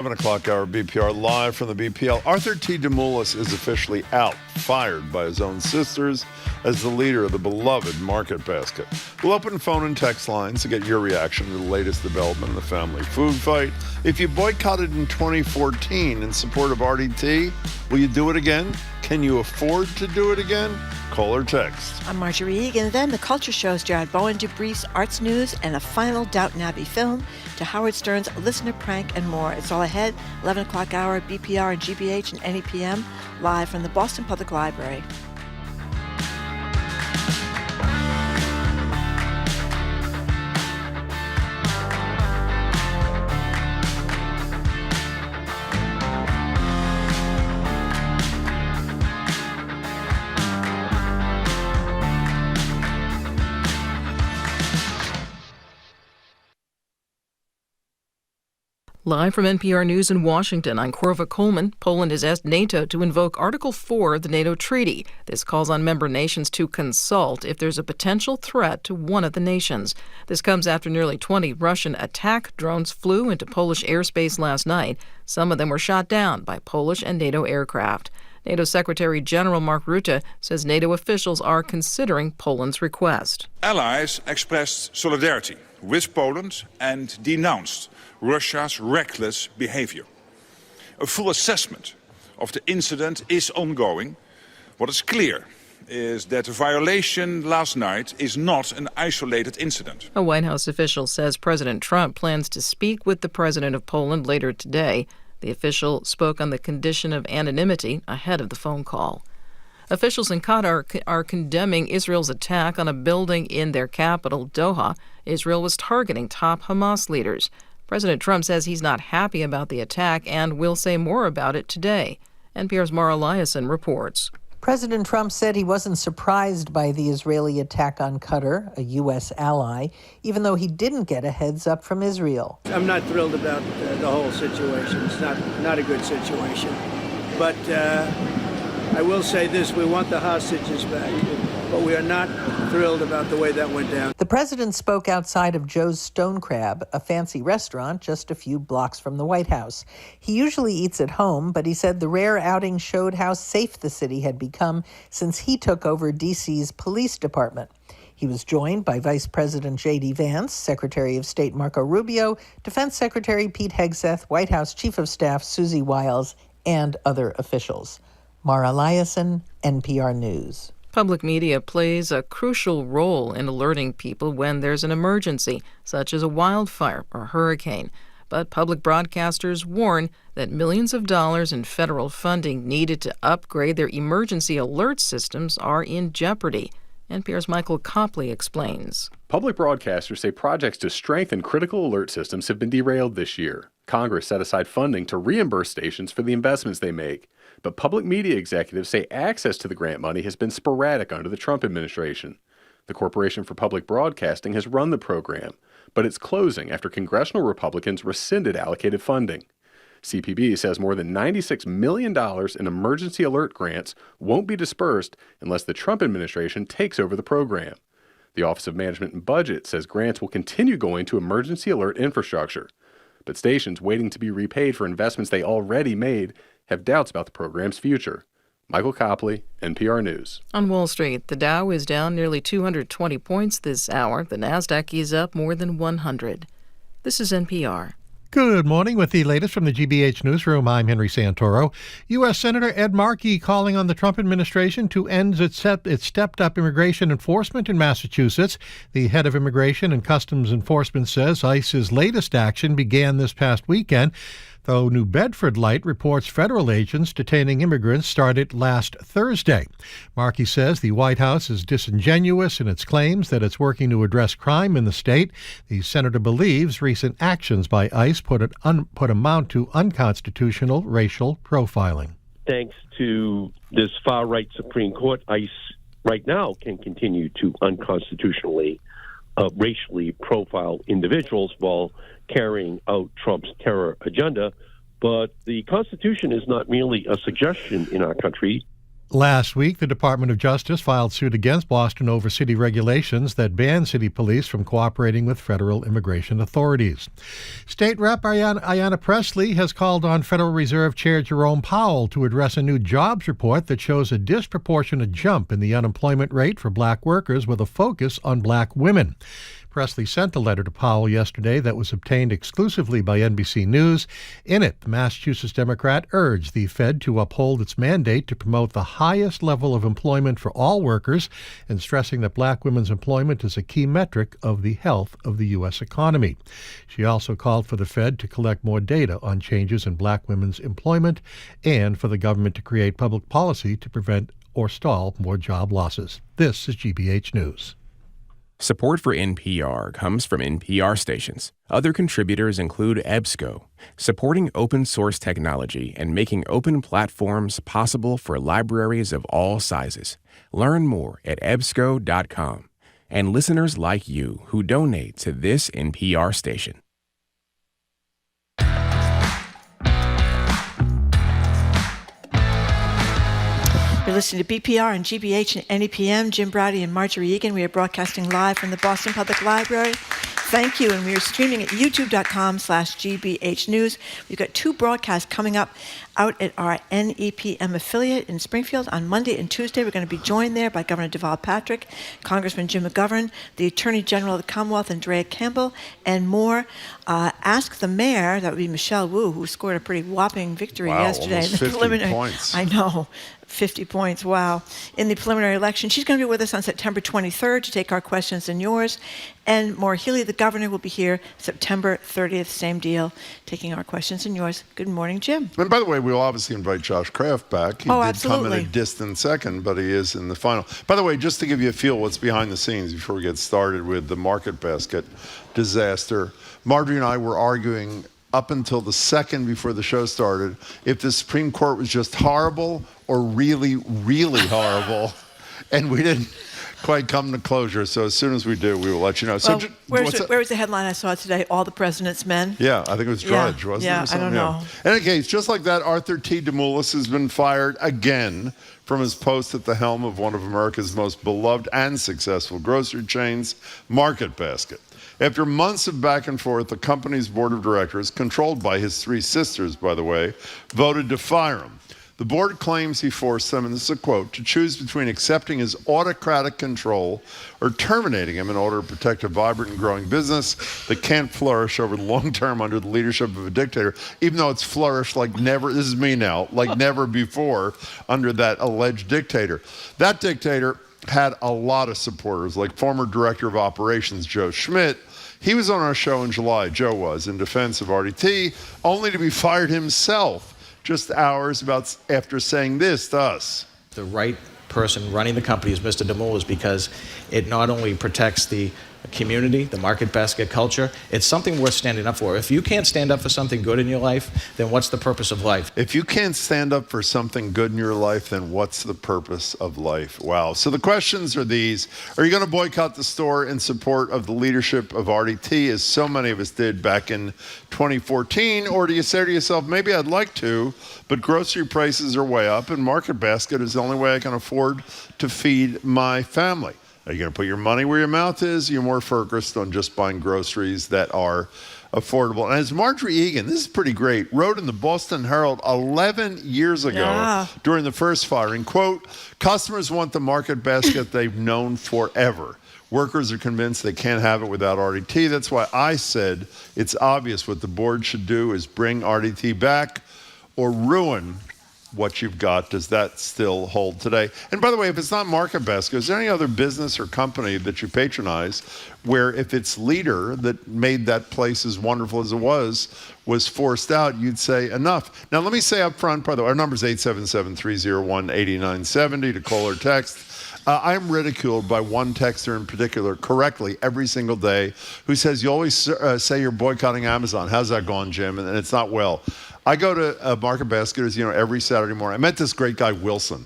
7 o'clock hour BPR live from the BPL. Arthur T. DeMoulis is officially out, fired by his own sisters as the leader of the beloved Market Basket. We'll open phone and text lines to get your reaction to the latest development in the family food fight. If you boycotted in 2014 in support of RDT, will you do it again? Can you afford to do it again? Call or text. I'm Marjorie Egan. And then the culture shows Jared Bowen debriefs arts news and a final Downton Abbey film to Howard Stern's listener prank and more. It's all ahead, 11 o'clock hour, BPR and GBH and NEPM, live from the Boston Public Library. Live from NPR News in Washington, I'm Corva Coleman. Poland has asked NATO to invoke Article 4 of the NATO treaty. This calls on member nations to consult if there's a potential threat to one of the nations. This comes after nearly 20 Russian attack drones flew into Polish airspace last night. Some of them were shot down by Polish and NATO aircraft. NATO Secretary General Mark Rutte says NATO officials are considering Poland's request. Allies expressed solidarity with Poland and denounced Russia's reckless behavior. A full assessment of the incident is ongoing. What is clear is that the violation last night is not an isolated incident. A White House official says President Trump plans to speak with the president of Poland later today. The official spoke on the condition of anonymity ahead of the phone call. Officials in Qatar are condemning Israel's attack on a building in their capital, Doha. Israel was targeting top Hamas leaders. President Trump says he's not happy about the attack and will say more about it today. NPR's Mara Eliason reports. President Trump said he wasn't surprised by the Israeli attack on Qatar, a U.S. ally, even though he didn't get a heads up from Israel. I'm not thrilled about the whole situation. It's not a good situation. But I will say this, we want the hostages back, but we are not thrilled about the way that went down. The president spoke outside of Joe's Stone Crab, a fancy restaurant just a few blocks from the White House. He usually eats at home, but he said the rare outing showed how safe the city had become since he took over D.C.'s police department. He was joined by Vice President J.D. Vance, Secretary of State Marco Rubio, Defense Secretary Pete Hegseth, White House Chief of Staff Susie Wiles, and other officials. Mara Eliason, NPR News. Public media plays a crucial role in alerting people when there's an emergency, such as a wildfire or hurricane. But public broadcasters warn that millions of dollars in federal funding needed to upgrade their emergency alert systems are in jeopardy. NPR's Michael Copley explains. Public broadcasters say projects to strengthen critical alert systems have been derailed this year. Congress set aside funding to reimburse stations for the investments they make. But public media executives say access to the grant money has been sporadic under the Trump administration. The Corporation for Public Broadcasting has run the program, but it's closing after congressional Republicans rescinded allocated funding. CPB says more than $96 million in emergency alert grants won't be dispersed unless the Trump administration takes over the program. The Office of Management and Budget says grants will continue going to emergency alert infrastructure. But stations waiting to be repaid for investments they already made have doubts about the program's future. Michael Copley, NPR News. On Wall Street, the Dow is down nearly 220 points this hour. The Nasdaq is up more than 100. This is NPR. Good morning. With the latest from the GBH Newsroom, I'm Henry Santoro. U.S. Senator Ed Markey calling on the Trump administration to end its stepped-up immigration enforcement in Massachusetts. The head of Immigration and Customs Enforcement says ICE's latest action began this past weekend, though New Bedford Light reports federal agents detaining immigrants started last Thursday. Markey says the White House is disingenuous in its claims that it's working to address crime in the state. The senator believes recent actions by ICE put amount to unconstitutional racial profiling. Thanks to this far-right Supreme Court, ICE right now can continue to unconstitutionally racially profile individuals while carrying out Trump's terror agenda. But the Constitution is not merely a suggestion in our country. Last week, the Department of Justice filed suit against Boston over city regulations that ban city police from cooperating with federal immigration authorities. State Rep Ayanna Pressley has called on Federal Reserve Chair Jerome Powell to address a new jobs report that shows a disproportionate jump in the unemployment rate for black workers with a focus on black women. Pressley sent a letter to Powell yesterday that was obtained exclusively by NBC News. In it, the Massachusetts Democrat urged the Fed to uphold its mandate to promote the highest level of employment for all workers, and stressing that black women's employment is a key metric of the health of the U.S. economy. She also called for the Fed to collect more data on changes in black women's employment and for the government to create public policy to prevent or stall more job losses. This is GBH News. Support for NPR comes from NPR stations. Other contributors include EBSCO, supporting open source technology and making open platforms possible for libraries of all sizes. Learn more at ebsco.com. And listeners like you who donate to this NPR station. You're listening to BPR and GBH and NEPM. Jim Brady and Marjorie Egan. We are broadcasting live from the Boston Public Library. Thank you. And we are streaming at youtube.com/GBH News. We've got two broadcasts coming up out at our NEPM affiliate in Springfield on Monday and Tuesday. We're going to be joined there by Governor Deval Patrick, Congressman Jim McGovern, the Attorney General of the Commonwealth, Andrea Campbell, and more. Ask the Mayor, that would be Michelle Wu, who scored a pretty whopping victory yesterday. Almost 50 points. I know. 50 points, wow. In the preliminary election. She's going to be with us on September 23rd to take our questions and yours. And Maura Healey, the governor, will be here September 30th, same deal, taking our questions and yours. Good morning, Jim. And by the way, we'll obviously invite Josh Kraft back. He did absolutely come in a distant second, but he is in the final. By the way, just to give you a feel what's behind the scenes before we get started with the market basket disaster, Marjorie and I were arguing up until the second before the show started if the Supreme Court was just horrible or really, really horrible. And we didn't quite come to closure. So as soon as we do, we will let you know. So where was the headline I saw today? All the President's Men? Yeah, I think it was Drudge, wasn't it? Yeah, I don't know. In any case, just like that, Arthur T. DeMoulis has been fired again from his post at the helm of one of America's most beloved and successful grocery chains, Market Basket. After months of back and forth, the company's board of directors, controlled by his three sisters, by the way, voted to fire him. The board claims he forced them, and this is a quote, to choose between accepting his autocratic control or terminating him in order to protect a vibrant and growing business that can't flourish over the long term under the leadership of a dictator, even though it's flourished like never, this is me now, like never before under that alleged dictator. That dictator had a lot of supporters, like former director of operations Joe Schmidt. He was on our show in July, Joe was, in defense of RDT, only to be fired himself just hours after saying this to us. The right person running the company is Mr. DeMoulis because it not only protects the community, the market basket culture, it's something worth standing up for. If you can't stand up for something good in your life, then what's the purpose of life? If you can't stand up for something good in your life, then what's the purpose of life? Wow. So the questions are these. Are you going to boycott the store in support of the leadership of RDT, as so many of us did back in 2014? Or do you say to yourself, maybe I'd like to, but grocery prices are way up and Market Basket is the only way I can afford to feed my family? Are you going to put your money where your mouth is? You're more focused on just buying groceries that are affordable. And as Marjorie Egan, this is pretty great, wrote in the Boston Herald 11 years ago during the first firing, quote, customers want the Market Basket they've known forever. Workers are convinced they can't have it without RDT. That's why I said it's obvious what the board should do is bring RDT back or ruin what you've got. Does that still hold today? And by the way, if it's not Market Basket, is there any other business or company that you patronize where if its leader that made that place as wonderful as it was forced out, you'd say enough? Now, let me say up front, by the way, our number is 877-301-8970 to call or text. I'm ridiculed by one texter in particular correctly every single day who says, you always say you're boycotting Amazon. How's that going, Jim? And it's not well. I go to Market Basket, as you know, every Saturday morning. I met this great guy, Wilson,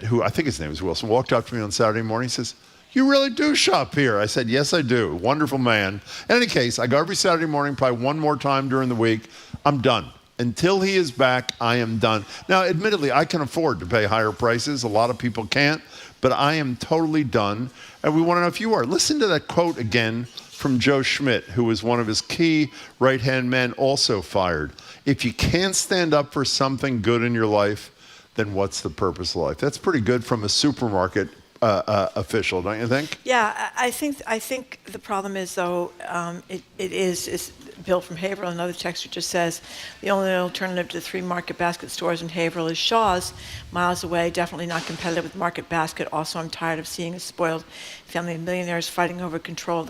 who I think his name is Wilson, walked up to me on Saturday morning. He says, you really do shop here? I said, yes, I do. Wonderful man. In any case, I go every Saturday morning, probably one more time during the week. I'm done. Until he is back, I am done. Now, admittedly, I can afford to pay higher prices. A lot of people can't, but I am totally done. And we want to know if you are. Listen to that quote again from Joe Schmidt, who was one of his key right-hand men, also fired. If you can't stand up for something good in your life, then what's the purpose of life? That's pretty good from a supermarket official, don't you think? Yeah, I think the problem is, though, it is Bill from Haverhill, another texter just says, the only alternative to 3 Market Basket stores in Haverhill is Shaw's, miles away, definitely not competitive with Market Basket. Also, I'm tired of seeing a spoiled family of millionaires fighting over control.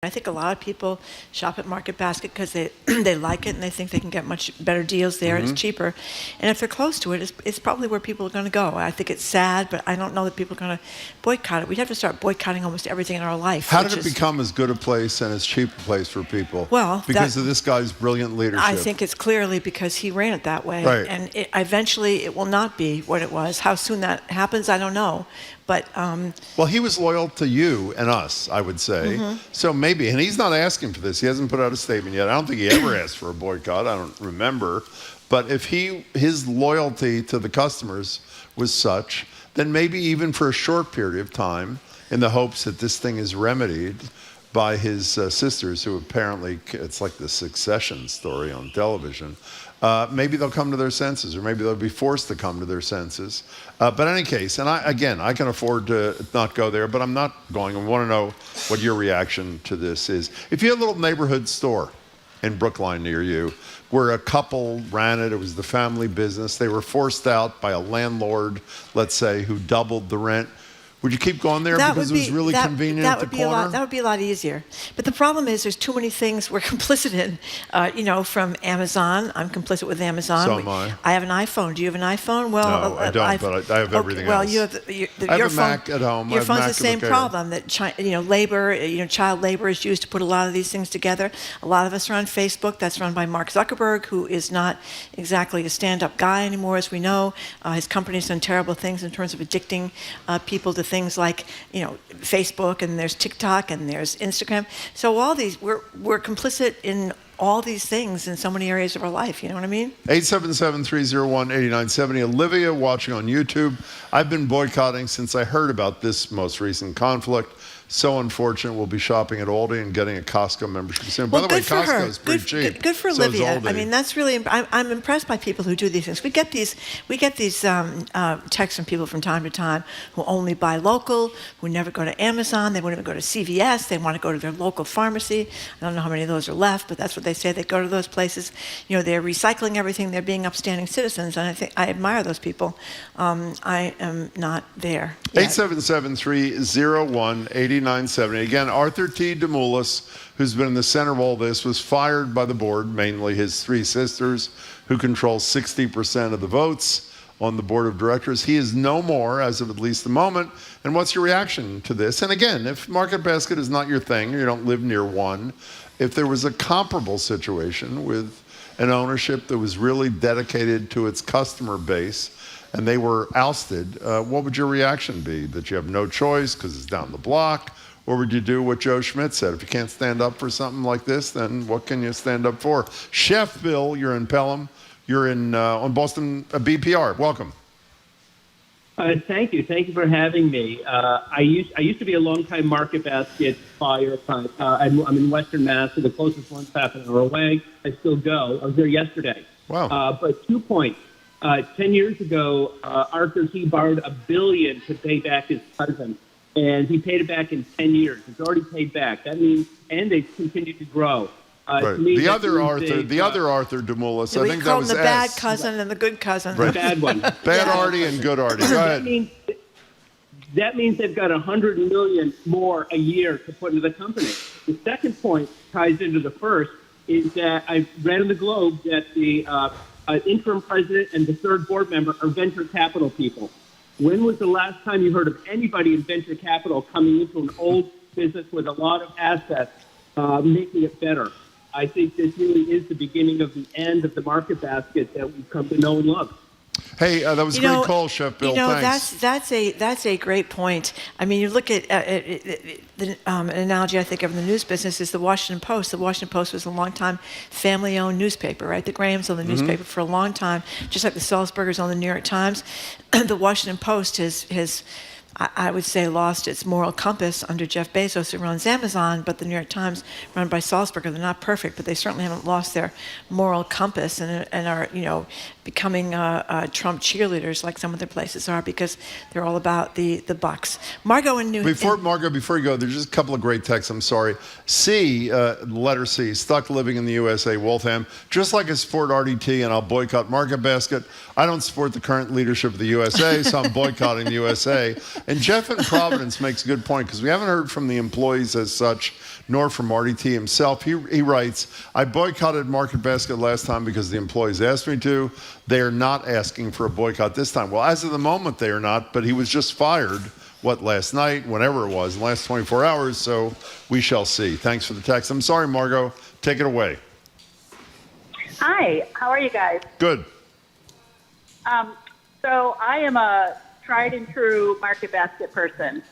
I think a lot of people shop at Market Basket because they like it and they think they can get much better deals there. It's cheaper. And if they're close to it, it's probably where people are going to go. I think it's sad, but I don't know that people are going to boycott it. We'd have to start boycotting almost everything in our life. How did it become as good a place and as cheap a place for people? Well, because of this guy's brilliant leadership. I think it's clearly because he ran it that way. Right. And eventually it will not be what it was. How soon that happens, I don't know. But well, he was loyal to you and us, I would say. So maybe, and he's not asking for this. He hasn't put out a statement yet. I don't think he ever asked for a boycott. I don't remember. But if his loyalty to the customers was such, then maybe even for a short period of time, in the hopes that this thing is remedied by his sisters, who apparently, it's like the Succession story on television. Maybe they'll come to their senses, or maybe they'll be forced to come to their senses. But in any case, and I can afford to not go there, but I'm not going. I want to know what your reaction to this is. If you had a little neighborhood store in Brookline near you, where a couple ran it was the family business, they were forced out by a landlord, let's say, who doubled the rent, would you keep going there because it was really convenient at the corner? That would be a lot easier. But the problem is there's too many things we're complicit in. From Amazon. I'm complicit with Amazon. So am I. I have an iPhone. Do you have an iPhone? Well, no, I don't, but I have everything else. Well, you have I your have a Mac at home. Your phone's the same problem, that child labor is used to put a lot of these things together. A lot of us are on Facebook. That's run by Mark Zuckerberg, who is not exactly a stand-up guy anymore, as we know. His company's done terrible things in terms of addicting people to things like, Facebook, and there's TikTok, and there's Instagram. So all these, we're complicit in all these things in so many areas of our life. You know what I mean? 877-301-8970. Olivia watching on YouTube. I've been boycotting since I heard about this most recent conflict. So unfortunate. We'll be shopping at Aldi and getting a Costco membership soon. By the way, Costco is pretty cheap. Good for Olivia. I mean, that's really. I'm impressed by people who do these things. We get these texts from people from time to time who only buy local, who never go to Amazon. They won't even go to CVS. They want to go to their local pharmacy. I don't know how many of those are left, but that's what they say. They go to those places. They're recycling everything. They're being upstanding citizens, and I admire those people. I am not there. 877-301-8970. Again, Arthur T. Demoulas, who's been in the center of all this, was fired by the board, mainly his 3 sisters, who control 60% of the votes on the board of directors. He is no more, as of at least the moment. And what's your reaction to this? And again, if Market Basket is not your thing, or you don't live near one, if there was a comparable situation with an ownership that was really dedicated to its customer base, and they were ousted, what would your reaction be? That you have no choice because it's down the block? Or would you do what Joe Schmidt said? If you can't stand up for something like this, then what can you stand up for? Chef Bill, you're in Pelham. You're on Boston BPR. Welcome. Thank you. Thank you for having me. I used to be a longtime Market Basket buyer. I'm in Western Mass, so the closest one's half an hour away. I still go. I was there yesterday. Wow. But 2 points. 10 years ago, Arthur T. borrowed $1 billion to pay back his cousin, and he paid it back in 10 years. It's already paid back. That means, and they continue to grow. Right. The other Arthur Demoulas. I think that was the bad cousin and the good cousin. Right. The bad one. Bad Artie and good Artie. Go ahead. That means they've got $100 million more a year to put into the company. The second point ties into the first, is that I read in the Globe that the interim president and the third board member are venture capital people. When was the last time you heard of anybody in venture capital coming into an old business with a lot of assets, making it better? I think this really is the beginning of the end of the Market Basket that we've come to know and love. Hey, that was a great call, Chef Bill. Thanks. That's a great point. I mean, you look at an analogy I think of in the news business is the Washington Post. The Washington Post was a long-time family-owned newspaper, right? The Grahams owned the newspaper for a long time, just like the Sulzbergers owned the New York Times. The Washington Post has I would say lost its moral compass under Jeff Bezos, who runs Amazon, but the New York Times, run by Sulzberger, they're not perfect, but they certainly haven't lost their moral compass and are, becoming Trump cheerleaders like some of their places are because they're all about the bucks. Margot in New Margot, before you go, there's just a couple of great texts. I'm sorry. C, letter C, stuck living in the USA, Waltham. Just like I support RDT and I'll boycott Market Basket, I don't support the current leadership of the USA, so I'm boycotting the USA. And Jeff in Providence makes a good point because we haven't heard from the employees as such, nor from RDT himself. He writes, I boycotted Market Basket last time because the employees asked me to. They are not asking for a boycott this time. Well, as of the moment, they are not, but he was just fired, last night, whenever it was, in the last 24 hours, so we shall see. Thanks for the text. I'm sorry, Margot. Take it away. Hi, how are you guys? Good. So I am a tried and true Market Basket person.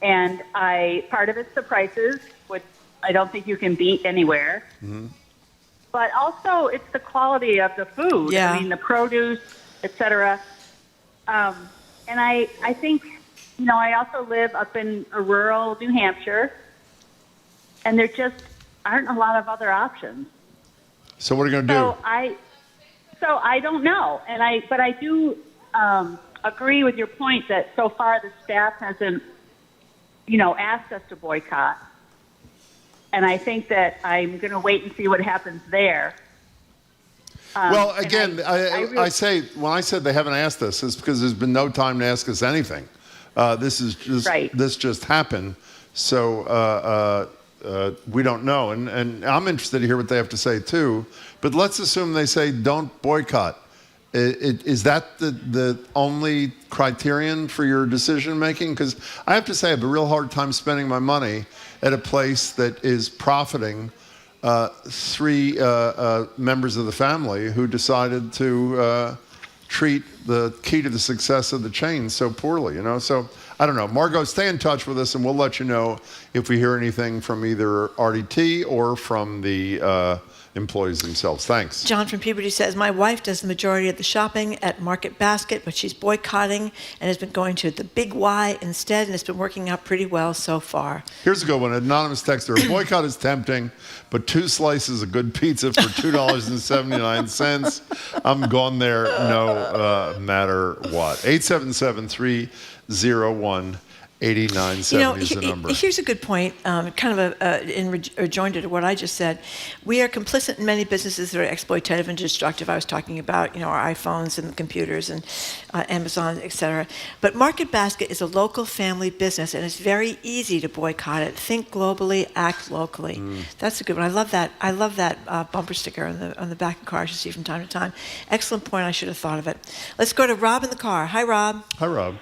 And part of it's the prices, which I don't think you can beat anywhere. Mm-hmm. But also it's the quality of the food. Yeah. I mean, the produce, et cetera. And I think, I also live up in rural New Hampshire, and there just aren't a lot of other options. So what are you going to do? So I don't know. But I do agree with your point that so far the staff hasn't, asked us to boycott. And I think that I'm going to wait and see what happens there. Well, again, I say, when I said they haven't asked us, it's because there's been no time to ask us anything. This just happened. So we don't know. And I'm interested to hear what they have to say, too. But let's assume they say don't boycott. Is that the only criterion for your decision making? Because I have to say I have a real hard time spending my money at a place that is profiting three members of the family who decided to treat the key to the success of the chain so poorly, So I don't know. Margot, stay in touch with us and we'll let you know if we hear anything from either RDT or from the employees themselves. Thanks. John from Puberty says, my wife does the majority of the shopping at Market Basket, but she's boycotting and has been going to the Big Y instead, and it's been working out pretty well so far. Here's a good one. Anonymous texter. A boycott is tempting, but 2 slices of good pizza for $2.79. I'm going there no matter what. 877-301-8970 is the number. Here's a good point, kind of in rejoinder to what I just said. We are complicit in many businesses that are exploitative and destructive. I was talking about, our iPhones and computers and Amazon, et cetera. But Market Basket is a local family business, and it's very easy to boycott it. Think globally, act locally. That's a good one. I love that bumper sticker on the back of cars you see from time to time. Excellent point. I should have thought of it. Let's go to Rob in the car. Hi, Rob. Hi, Rob.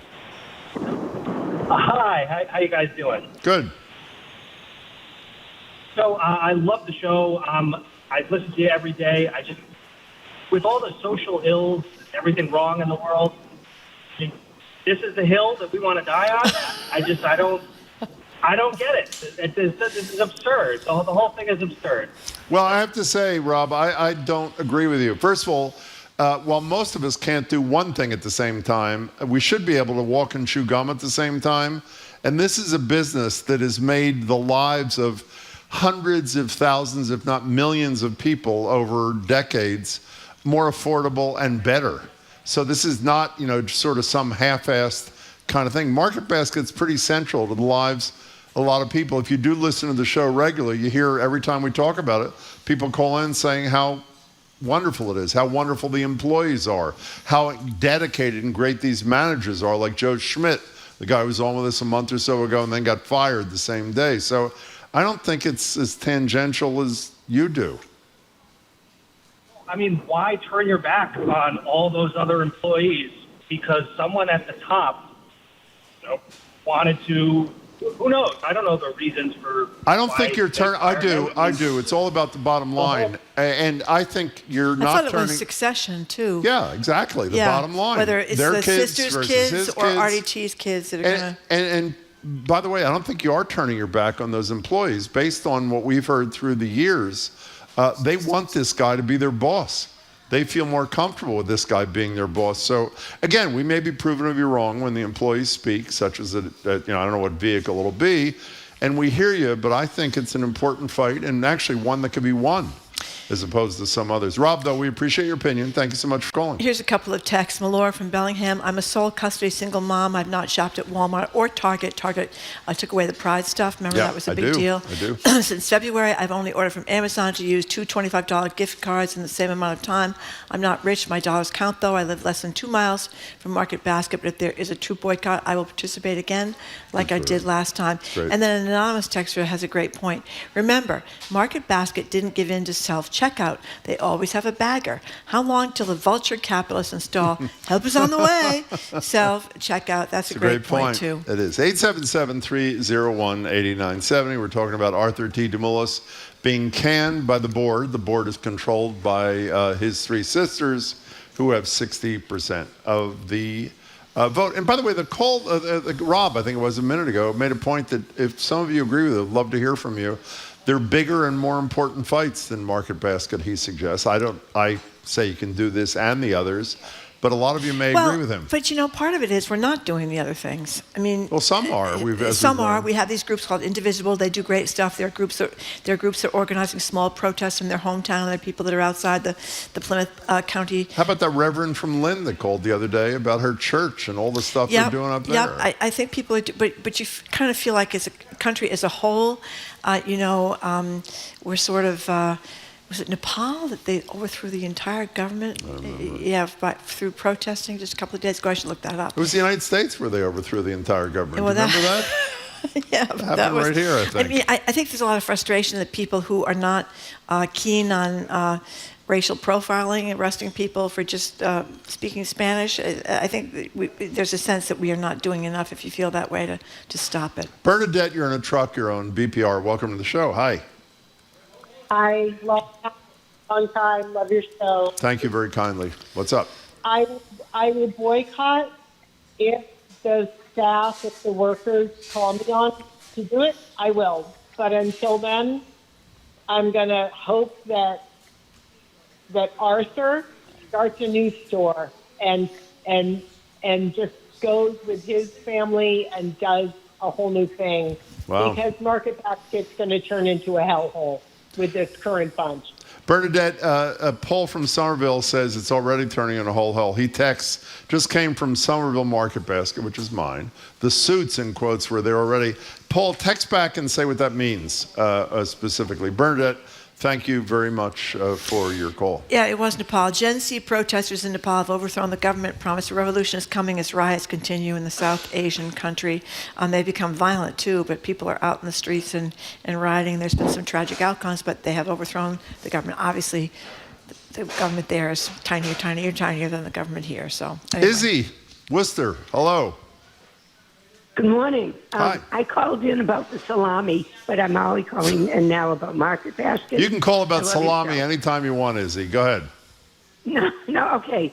Hi, how you guys doing? Good. So I love the show. I listen to you every day. With all the social ills, everything wrong in the world, this is the hill that we want to die on. I don't get it. This is absurd. The whole thing is absurd. Well, I have to say, Rob, I don't agree with you. First of all, while most of us can't do one thing at the same time, we should be able to walk and chew gum at the same time. And this is a business that has made the lives of hundreds of thousands, if not millions of people over decades more affordable and better. So this is not, sort of some half-assed kind of thing. Market Basket's pretty central to the lives of a lot of people. If you do listen to the show regularly, you hear every time we talk about it, people call in saying how wonderful it is, how wonderful the employees are, how dedicated and great these managers are, like Joe Schmidt, the guy who was on with us a month or so ago and then got fired the same day. So I don't think it's as tangential as you do. I mean, why turn your back on all those other employees because someone at the top wanted to who knows? I don't know the reasons for. I don't think you're turning. I do. It's all about the bottom line, and I think you're not turning. I thought it turning. was succession too. Yeah, exactly. The bottom line. Whether it's their the kids sister's versus kids his or kids. RDT's kids that are going to. And by the way, I don't think you are turning your back on those employees. Based on what we've heard through the years, they want this guy to be their boss. They feel more comfortable with this guy being their boss. So again, we may be proven to be wrong when the employees speak, such as I don't know what vehicle it'll be, and we hear you. But I think it's an important fight, and actually one that could be won, as opposed to some others. Rob, though, we appreciate your opinion. Thank you so much for calling. Here's a couple of texts. Malora from Bellingham. I'm a sole custody single mom. I've not shopped at Walmart or Target. Target took away the Pride stuff. Remember, that was a big deal. I do. Since February, I've only ordered from Amazon to use two $25 gift cards in the same amount of time. I'm not rich. My dollars count, though. I live less than 2 miles from Market Basket, but if there is a true boycott, I will participate again like I did last time. And then an anonymous texter has a great point. Remember, Market Basket didn't give in to self-checkout. They always have a bagger. How long till the vulture capitalists install help is on the way self-checkout? That's a great point, too. It is. 877-301-8970. We're talking about Arthur T. Demoulas being canned by the board. The board is controlled by his three sisters, who have 60% of the vote. And by the way, the call, Rob, I think it was a minute ago, made a point that if some of you agree with it, I'd love to hear from you. They're bigger and more important fights than Market Basket, he suggests. I say you can do this and the others, but a lot of you may agree with him. But part of it is we're not doing the other things. I mean, well, some are. Some are. We have these groups called Indivisible. They do great stuff. There are groups that are organizing small protests in their hometown. There are people that are outside the Plymouth County. How about that reverend from Lynn that called the other day about her church and all the stuff they're doing up there? Yeah, I think people are, but you kind of feel like as a country as a whole, we're sort of, was it Nepal that they overthrew the entire government? Yeah, through protesting just a couple of days ago. I should look that up. It was the United States where they overthrew the entire government. Well, Remember that? Yeah, that was right here, I think. I mean, I think there's a lot of frustration that people who are not keen on racial profiling, arresting people for just speaking Spanish. I think there's a sense that we are not doing enough, if you feel that way, to stop it. Bernadette, you're in a truck, you're on BPR. Welcome to the show. Hi. I love long time, love your show. Thank you very kindly. What's up? I would boycott if the staff, if the workers call me on to do it, I will. But until then, I'm going to hope that Arthur starts a new store and just goes with his family and does a whole new thing. Wow. Because Market Basket's going to turn into a hellhole with this current bunch. Bernadette, a poll from Somerville says it's already turning into a whole hell. He texts, just came from Somerville Market Basket, which is mine. The suits, in quotes, were there already. Paul, text back and say what that means specifically. Bernadette, thank you very much for your call. Yeah, it was Nepal. Gen Z protesters in Nepal have overthrown the government, promised a revolution is coming as riots continue in the South Asian country. They become violent too, but people are out in the streets and rioting. There's been some tragic outcomes, but they have overthrown the government. Obviously, the government there is tinier than the government here. So, anyway. Izzy, Worcester, hello. Good morning. Hi. I called in about the salami, but I'm only calling in now about Market Basket. You can call about salami anytime you want, Izzy. Go ahead. No, okay.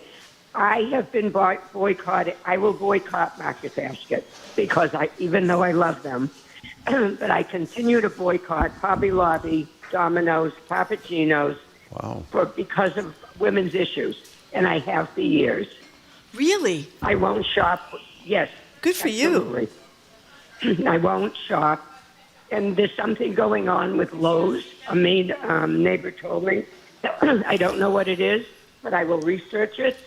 I have been boycotted. I will boycott Market Basket because even though I love them, but I continue to boycott Hobby Lobby, Domino's, Papagino's, because of women's issues, and I have for years. Really? I won't shop. Yes. Good for you. I won't shop. And there's something going on with Lowe's. A neighbor told me. I don't know what it is, but I will research it.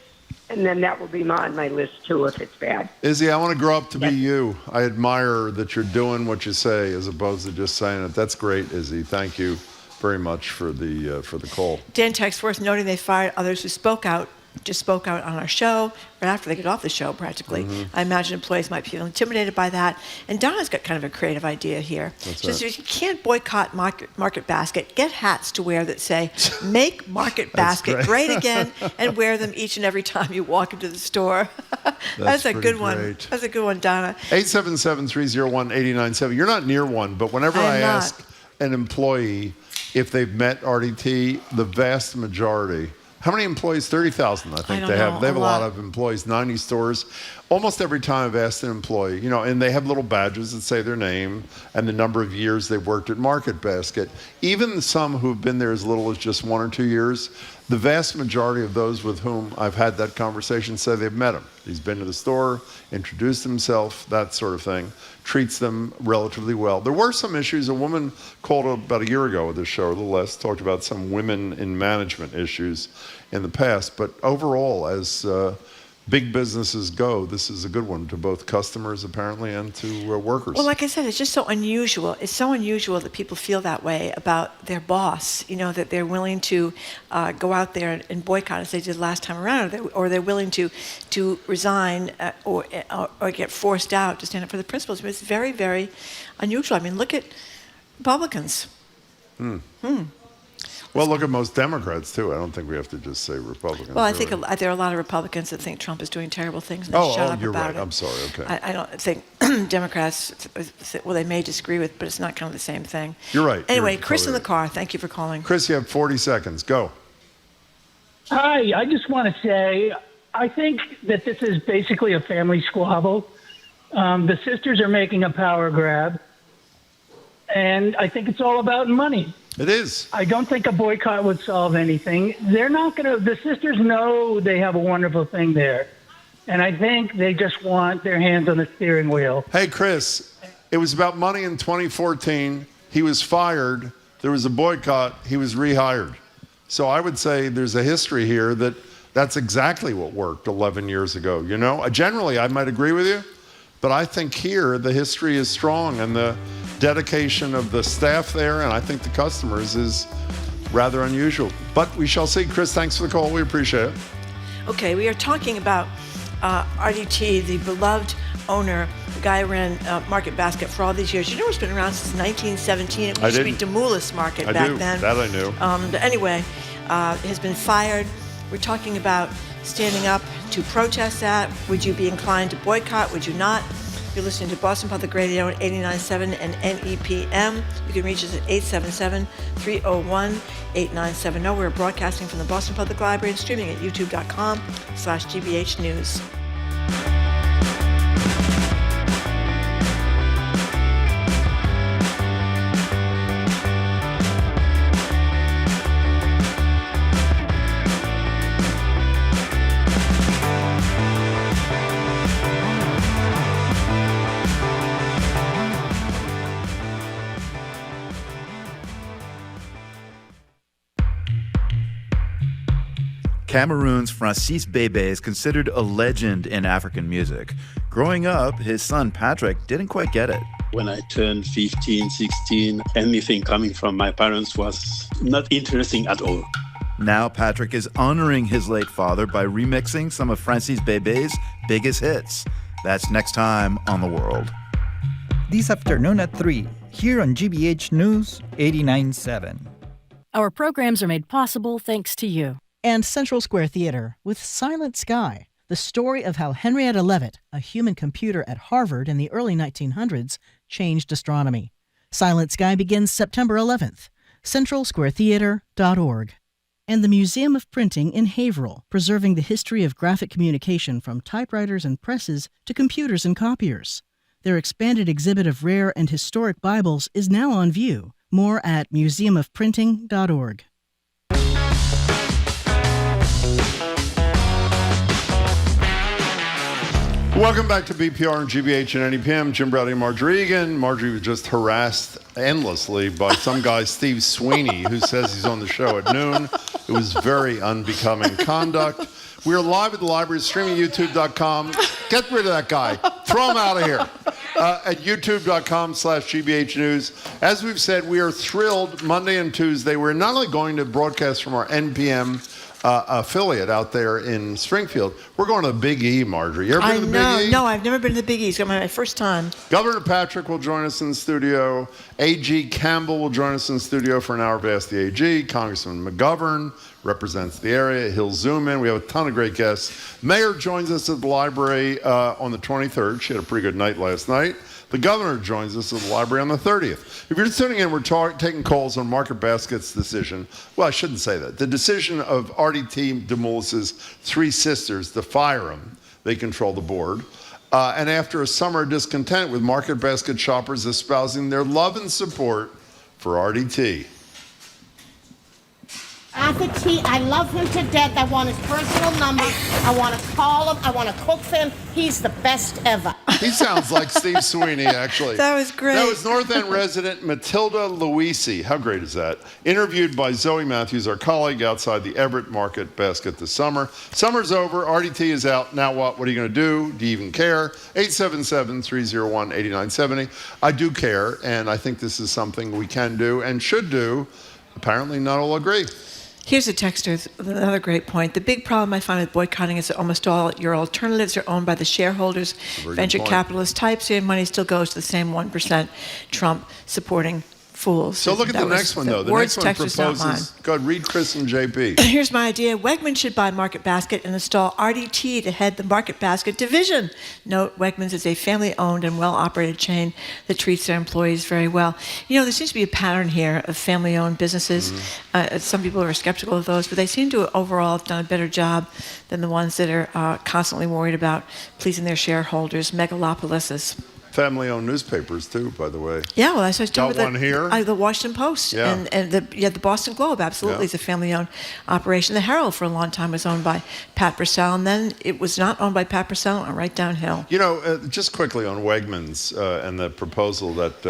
And then that will be on my list, too, if it's bad. Izzy, I want to grow up to be you. I admire that you're doing what you say as opposed to just saying it. That's great, Izzy. Thank you very much for the call. Dan texts worth noting they fired others who spoke out just spoke out on our show, right after they get off the show practically. I imagine employees might feel intimidated by that. And Donna's got kind of a creative idea here. She says, if you can't boycott Market Basket, get hats to wear that say, make Market Basket great again, and wear them each and every time you walk into the store. That's a good one. That's a good one, Donna. 877-301-8097. You're not near one, but whenever I ask an employee if they've met RDT, the vast majority. How many employees? 30,000, I think they have. They have a lot of employees, 90 stores. Almost every time I've asked an employee, and they have little badges that say their name and the number of years they've worked at Market Basket. Even some who have been there as little as just 1 or 2 years, the vast majority of those with whom I've had that conversation say they've met him. He's been to the store, introduced himself, that sort of thing. Treats them relatively well. There were some issues. A woman called about a year ago with this show, a little less, talked about some women in management issues in the past. But overall, as big businesses go, this is a good one to both customers, apparently, and to workers. Well, like I said, it's just so unusual. It's so unusual that people feel that way about their boss, that they're willing to go out there and boycott as they did last time around, or they're willing to resign or get forced out to stand up for the principles. But it's very, very unusual. I mean, look at Republicans. Well, look at most Democrats, too. I don't think we have to just say Republicans. Well, I think there are a lot of Republicans that think Trump is doing terrible things and they shut up you're about right. it. I'm sorry. Okay. I don't think Democrats, well, they may disagree with, but it's not kind of the same thing. You're right. Anyway, Chris in the car, thank you for calling. Chris, you have 40 seconds. Go. Hi, I just want to say, I think that this is basically a family squabble. The sisters are making a power grab, and I think it's all about money. It is. I don't think a boycott would solve anything. They're not going to, the sisters know they have a wonderful thing there. And I think they just want their hands on the steering wheel. Hey, Chris, it was about money in 2014. He was fired. There was a boycott. He was rehired. So I would say there's a history here that's exactly what worked 11 years ago. Generally, I might agree with you, but I think here the history is strong and the dedication of the staff there, and I think the customers is rather unusual. But we shall see. Chris, thanks for the call. We appreciate it. Okay, we are talking about RDT, the beloved owner, the guy who ran Market Basket for all these years. It's been around since 1917. It used to be Demoulas Market back then. That I knew. But anyway, has been fired. We're talking about standing up to protest that. Would you be inclined to boycott? Would you not? You're listening to Boston Public Radio at 89.7 and NEPM. You can reach us at 877-301-8970. We're broadcasting from the Boston Public Library and streaming at youtube.com/GBH News. Cameroon's Francis Bébé is considered a legend in African music. Growing up, his son Patrick didn't quite get it. When I turned 15, 16, anything coming from my parents was not interesting at all. Now Patrick is honoring his late father by remixing some of Francis Bébé's biggest hits. That's next time on The World. This afternoon at 3, here on GBH News 89.7. Our programs are made possible thanks to you. And Central Square Theater with Silent Sky, the story of how Henrietta Leavitt, a human computer at Harvard in the early 1900s, changed astronomy. Silent Sky begins September 11th. CentralSquareTheater.org. And the Museum of Printing in Haverhill, preserving the history of graphic communication from typewriters and presses to computers and copiers. Their expanded exhibit of rare and historic Bibles is now on view. More at museumofprinting.org. Welcome back to BPR and GBH and NEPM. Jim Browdy and Marjorie Egan. Marjorie was just harassed endlessly by some guy, Steve Sweeney, who says he's on the show at noon. It was very unbecoming conduct. We are live at the library, streaming youtube.com. Get rid of that guy. Throw him out of here. At youtube.com/GBH News. As we've said, we are thrilled Monday and Tuesday. We're not only going to broadcast from our NPM affiliate out there in Springfield. We're going to the Big E, Marjorie. You ever been to the Big E? No, I've never been to the Big E. It's my first time. Governor Patrick will join us in the studio. AG Campbell will join us in the studio for an hour of Ask the AG. Congressman McGovern represents the area. He'll zoom in. We have a ton of great guests. Mayor joins us at the library on the 23rd. She had a pretty good night last night. The governor joins us at the library on the 30th. If you're just tuning in, we're taking calls on Market Basket's decision. Well, I shouldn't say that. The decision of RDT DeMoulis's three sisters to fire him. They control the board. And after a summer of discontent with Market Basket shoppers espousing their love and support for RDT. Arthur T, I love him to death. I want his personal number. I want to call him. I want to cook for him. He's the best ever. He sounds like Steve Sweeney, actually. That was great. That was North End resident Matilda Luisi. How great is that? Interviewed by Zoe Matthews, our colleague outside the Everett Market Basket this summer. Summer's over. RDT is out. Now what? What are you going to do? Do you even care? 877-301-8970. I do care, and I think this is something we can do and should do. Apparently, not all agree. Here's a texter with another great point. The big problem I find with boycotting is that almost all your alternatives are owned by the shareholders, venture capitalist types, and money still goes to the same 1% Trump supporting fools. So look at the next one, though. The next one proposes, go ahead, read Chris and JP. Here's my idea. Wegmans should buy Market Basket and install RDT to head the Market Basket division. Note, Wegmans is a family-owned and well-operated chain that treats their employees very well. You know, there seems to be a pattern here of family-owned businesses. Some people are skeptical of those, but they seem to overall have done a better job than the ones that are constantly worried about pleasing their shareholders, megalopolises. Family-owned newspapers, too, by the way. Yeah, well, I started got with one here. The Washington Post Yeah. and the Boston Globe, absolutely, is a family-owned operation. The Herald, for a long time, was owned by Pat Purcell, and then it was not owned by Pat Purcell and right downhill. You know, just quickly on Wegmans and the proposal that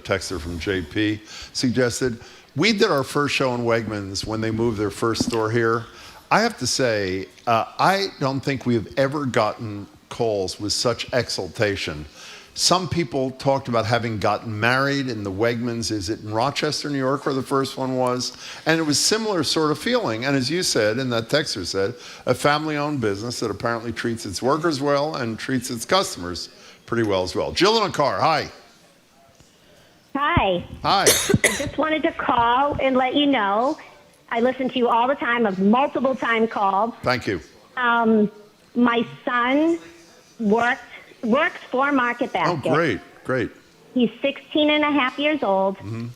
texter from JP suggested, we did our first show on Wegmans when they moved their first store here. I have to say, I don't think we have ever gotten calls with such exultation. Some people talked about having gotten married in the Wegmans. Is it in Rochester, New York, where the first one was? And it was similar sort of feeling. And as you said, and that texter said, a family-owned business that apparently treats its workers well and treats its customers pretty well as well. Jill in a car, hi. Hi. Hi. I just wanted to call and let you know I listen to you all the time. I've multiple time called. Thank you. My son works for Market Basket. Oh, great. He's 16 and a half years old. Mm-hmm.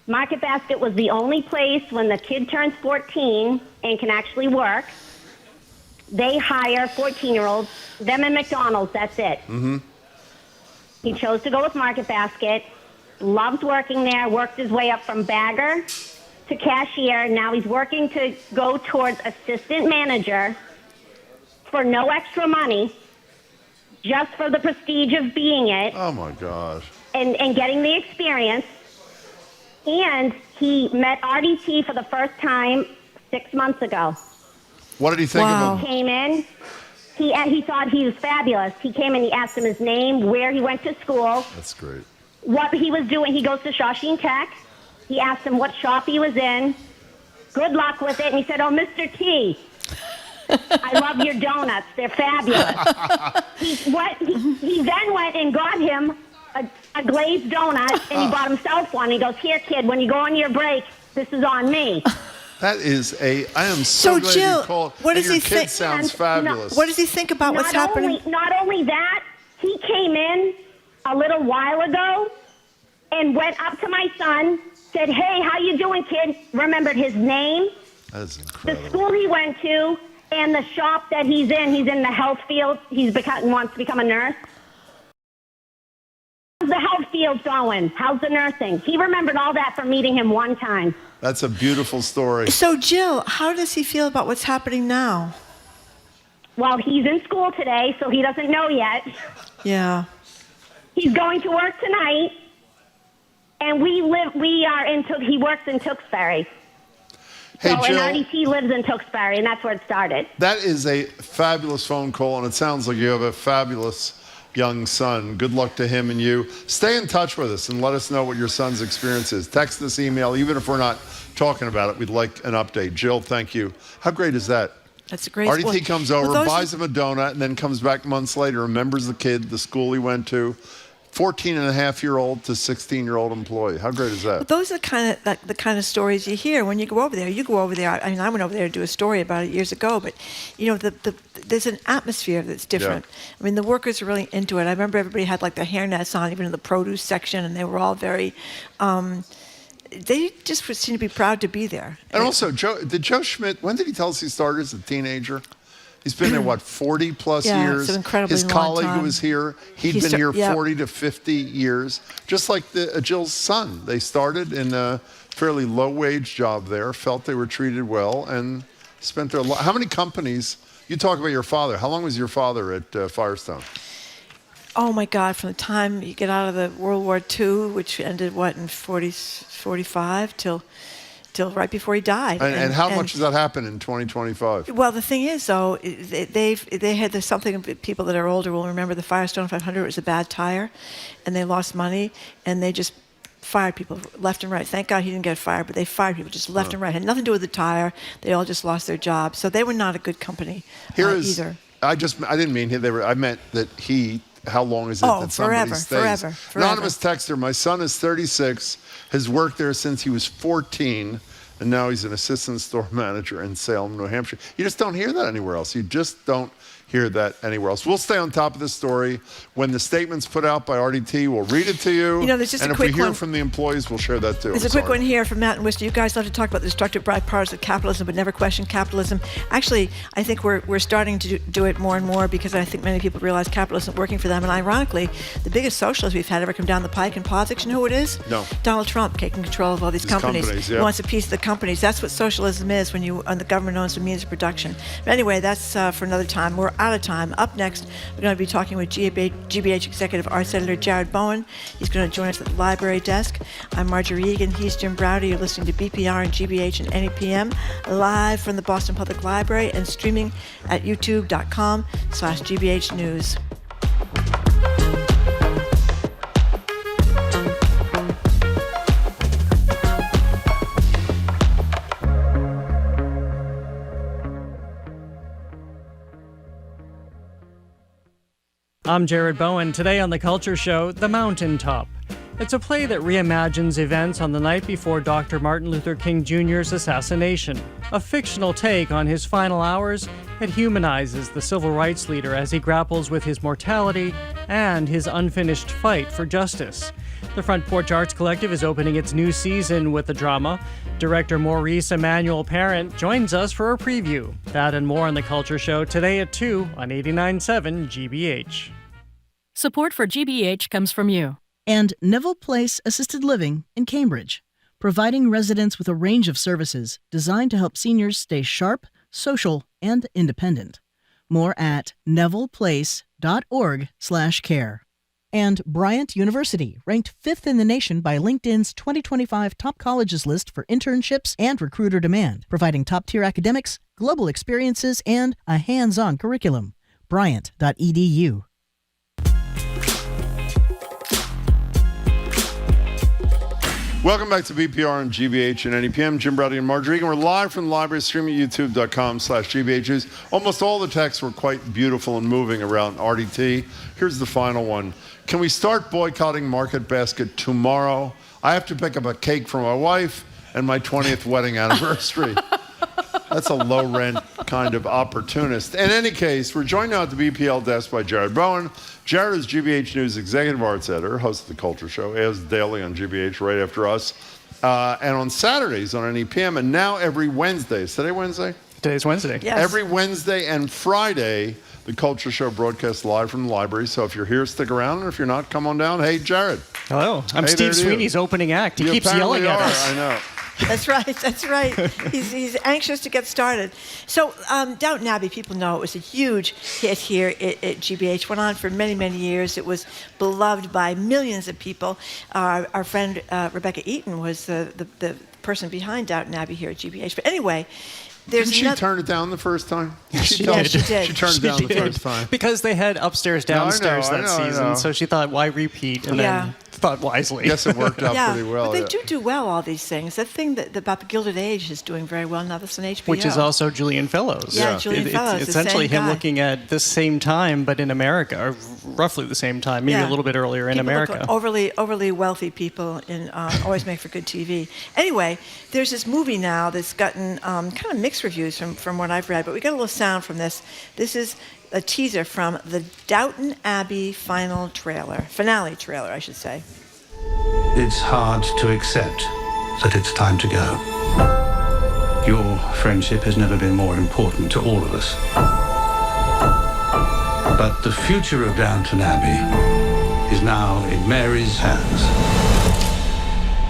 Market Basket was the only place when the kid turns 14 and can actually work, they hire 14-year-olds, them and McDonald's, that's it. Mm-hmm. He chose to go with Market Basket, loves working there, worked his way up from bagger to cashier. Now he's working to go towards assistant manager for no extra money, just for the prestige of being it. Oh, my gosh. And getting the experience. And he met RDT for the first time 6 months ago. What did he think of him? He came in. He thought he was fabulous. He came in, he asked him his name, where he went to school. That's great. What he was doing. He goes to Shawsheen Tech. He asked him what shop he was in. Good luck with it. And he said, oh, Mr. T, I love your donuts. They're fabulous. He then went and got him a glazed donut, and he bought himself one. He goes, here, kid, when you go on your break, this is on me. That is I am so glad Jill, you called. what does and he your kid think? sounds fabulous. What does he think about what's happening? Not only that, he came in a little while ago and went up to my son, said, hey, how you doing, kid? Remembered his name, That's incredible. the school he went to, and the shop that he's in. He's in the health field. Wants to become a nurse. How's the health field going? How's the nursing? He remembered all that from meeting him one time. That's a beautiful story. So, Jill, how does he feel about what's happening now? Well, he's in school today, so he doesn't know yet. Yeah. He's going to work tonight, and he works in Tewksbury. Hey, so, Jill, and RDT lives in Tewksbury, and that's where it started. that is a fabulous phone call, and it sounds like you have a fabulous young son. Good luck to him and you. Stay in touch with us and let us know what your son's experience is. Text us, email, even if we're not talking about it, we'd like an update. Jill, thank you. How great is that? That's a great RDT comes over, buys him a donut, and then comes back months later, remembers the kid, the school he went to. 14-and-a-half-year-old to 16-year-old employee. How great is that? But those are the kind of stories you hear when you go over there. You go over there. I mean, I went over there to do a story about it years ago. But there's an atmosphere that's different. Yeah. I mean, the workers are really into it. I remember everybody had like their hairnets on, even in the produce section, and they were all very. They just seem to be proud to be there. And also, Joe Schmidt? When did he tell us he started as a teenager? He's been there, 40-plus years? It's an incredibly His long colleague time. who was here, he'd been here 40 to 50 years. Just like Jill's son. They started in a fairly low-wage job there, felt they were treated well, and spent their life. How many companies? You talk about your father. How long was your father at Firestone? Oh, my God. From the time you get out of the World War II, which ended, in 45, till right before he died. And how much does that happen in 2025? Well, the thing is, though, there's something people that are older will remember. The Firestone 500 was a bad tire, and they lost money, and they just fired people left and right. Thank God he didn't get fired, but they fired people just left and right. It had nothing to do with the tire. They all just lost their jobs. So they were not a good company either. I didn't mean I meant that he. How long is it that somebody stays? Forever. Anonymous texter, my son is 36, has worked there since he was 14, and now he's an assistant store manager in Salem, New Hampshire. You just don't hear that anywhere else. You just don't hear that anywhere else. We'll stay on top of this story. When the statement's put out by RDT, we'll read it to you. There's just and a quick one. If we hear from the employees, we'll share that too. There's a quick one here from Matt and Worcester. You guys love to talk about the destructive bipartisan capitalism, but never question capitalism. Actually, I think we're starting to do it more and more because I think many people realize capitalism isn't working for them. And ironically, the biggest socialist we've had ever come down the pike in politics, you know who it is? No. Donald Trump taking control of all these companies. Yeah. He wants a piece of the companies. That's what socialism is when the government owns the means of production. But anyway, that's for another time. We're out of time. Up next, we're going to be talking with GBH Executive Arts Editor Jared Bowen. He's going to join us at the library desk. I'm Marjorie Egan. He's Jim Browder. You're listening to BPR and GBH and NEPM live from the Boston Public Library and streaming at youtube.com/GBH News. I'm Jared Bowen. Today on The Culture Show, The Mountaintop. It's a play that reimagines events on the night before Dr. Martin Luther King Jr.'s assassination. A fictional take on his final hours, it humanizes the civil rights leader as he grapples with his mortality and his unfinished fight for justice. The Front Porch Arts Collective is opening its new season with the drama. Director Maurice Emmanuel Parent joins us for a preview. That and more on The Culture Show today at 2 on 89.7 GBH. Support for GBH comes from you. And Neville Place Assisted Living in Cambridge, providing residents with a range of services designed to help seniors stay sharp, social, and independent. More at nevilleplace.org/care. And Bryant University, ranked 5th in the nation by LinkedIn's 2025 Top Colleges list for internships and recruiter demand, providing top-tier academics, global experiences, and a hands-on curriculum. Bryant.edu. Welcome back to BPR and GBH and NEPM. Jim Browder and Marjorie Egan. We're live from the library, streaming at youtube.com/GBH News. Almost all the texts were quite beautiful and moving around RDT. Here's the final one. Can we start boycotting Market Basket tomorrow? I have to pick up a cake for my wife and my 20th wedding anniversary. That's a low-rent kind of opportunist. In any case, we're joined now at the BPL desk by Jared Bowen. Jared is GBH News Executive Arts Editor, host of The Culture Show, airs daily on GBH right after us, and on Saturdays on NEPM, and now every Wednesday. Is today Wednesday? Today's Wednesday. Yes. Every Wednesday and Friday, The Culture Show broadcasts live from the library. So if you're here, stick around, and if you're not, come on down. Hey, Jared. Hello. I'm Steve Sweeney's opening act. He You keeps yelling at apparently us. I know. That's right. He's anxious to get started. So Downton Abbey, people know it was a huge hit here at GBH. Went on for many, many years. It was beloved by millions of people. Our friend Rebecca Eaton was the person behind Downton Abbey here at GBH. But anyway, Didn't she turn it down the first time? She tell did. us? She turned it down the first time. Because they had upstairs, downstairs I know, that I season, know. so she thought, why repeat? And then thought wisely. Yes, it worked out Yeah, pretty well. but they do well, all these things. The thing about the Gilded Age is doing very well now. That's on HBO. Which is also Julian Fellows. Yeah, Julian Fellows, It's the essentially same him guy. looking at the same time, but in America, or roughly the same time, maybe a little bit earlier in People look America. overly wealthy people always make for good TV. Anyway, there's this movie now that's gotten kind of mixed reviews from what I've read, but we got a little sound from this. This is a teaser from the Downton Abbey finale trailer, I should say. It's hard to accept that it's time to go. Your friendship has never been more important to all of us. But the future of Downton Abbey is now in Mary's hands.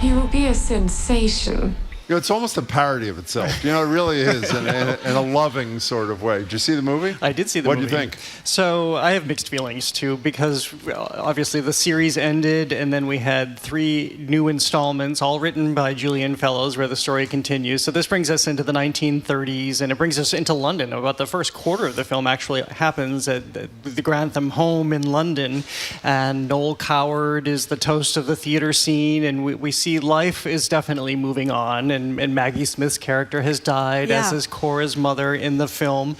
He will be a sensation. It's almost a parody of itself. It really is in a loving sort of way. Did you see the movie? I did see the movie. movie. What did you think? So I have mixed feelings, too, because obviously the series ended, and then we had 3 new installments, all written by Julian Fellows, where the story continues. So this brings us into the 1930s, and it brings us into London. About the first quarter of the film actually happens at the Grantham home in London, and Noel Coward is the toast of the theater scene, and we see life is definitely moving on, and Maggie Smith's character has died, as is Cora's mother in the film,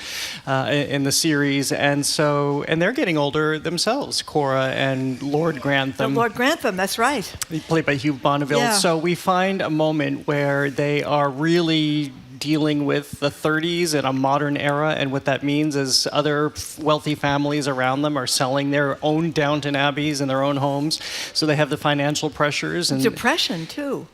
in the series, and they're getting older themselves, Cora and Lord Grantham. Lord Grantham, that's right. Played by Hugh Bonneville. Yeah. So we find a moment where they are really dealing with the 30s in a modern era, and what that means is other wealthy families around them are selling their own Downton Abbeys and their own homes, so they have the financial pressures and Depression too.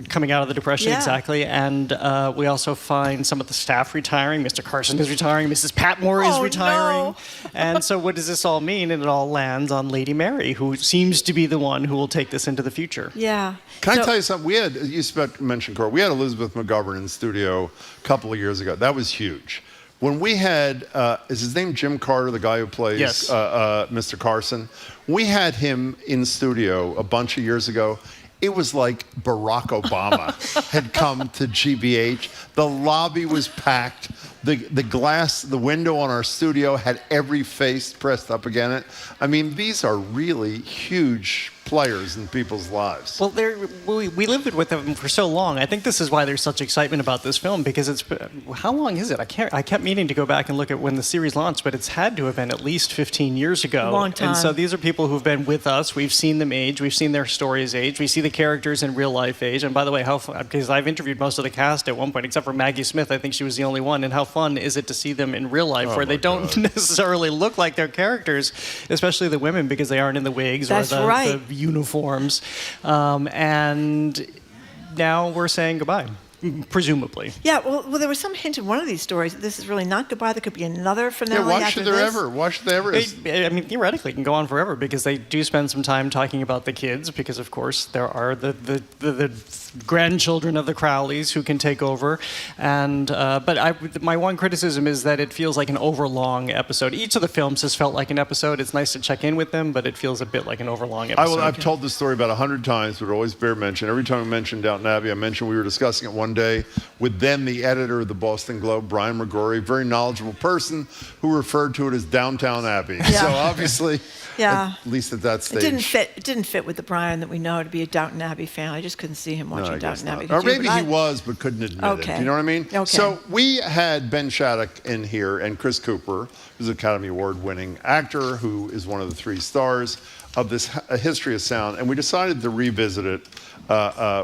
Coming out of the Depression, Yeah. exactly. And we also find some of the staff retiring. Mr. Carson is retiring. Mrs. Patmore is retiring. No. And so what does this all mean? And it all lands on Lady Mary, who seems to be the one who will take this into the future. Yeah. Can I tell you something? You mentioned Cora. We had Elizabeth McGovern in the studio a couple of years ago. That was huge. When we had, is his name Jim Carter, the guy who plays Mr. Carson? We had him in studio a bunch of years ago. It was like Barack Obama had come to GBH. The lobby was packed. The window on our studio had every face pressed up against it. I mean, these are really huge players in people's lives. Well, we lived with them for so long. I think this is why there's such excitement about this film, because it's, how long is it? I kept meaning to go back and look at when the series launched, but it's had to have been at least 15 years ago. A long time. And so these are people who've been with us. We've seen them age. We've seen their stories age. We see the characters in real life age. And by the way, because I've interviewed most of the cast at one point, except for Maggie Smith, I think she was the only one. And how fun is it to see them in real life, where they don't necessarily look like their characters, especially the women, because they aren't in the wigs or the uniforms. And now we're saying goodbye, presumably. Yeah, well, there was some hint in one of these stories that this is really not goodbye. There could be another finale. Yeah, why should there ever? Why should they ever? I mean, theoretically, it can go on forever, because they do spend some time talking about the kids, because, of course, there are the grandchildren of the Crowleys who can take over. And but my one criticism is that it feels like an overlong episode. Each of the films has felt like an episode. It's nice to check in with them, but it feels a bit like an overlong episode. I've told this story about 100 times, but always bear mention. Every time I mention Downton Abbey, I mention we were discussing it one day with then the editor of the Boston Globe, Brian McGrory, very knowledgeable person who referred to it as Downtown Abbey. Yeah. So obviously, yeah. at least at that stage. It didn't fit with the Brian that we know to be a Downton Abbey fan. I just couldn't see him watching Downton Abbey. Or maybe he was, but couldn't admit it. Do you know what I mean? Okay. So we had Ben Shattuck in here and Chris Cooper, who's an Academy Award-winning actor, who is one of the 3 stars of this A History of Sound, and we decided to revisit it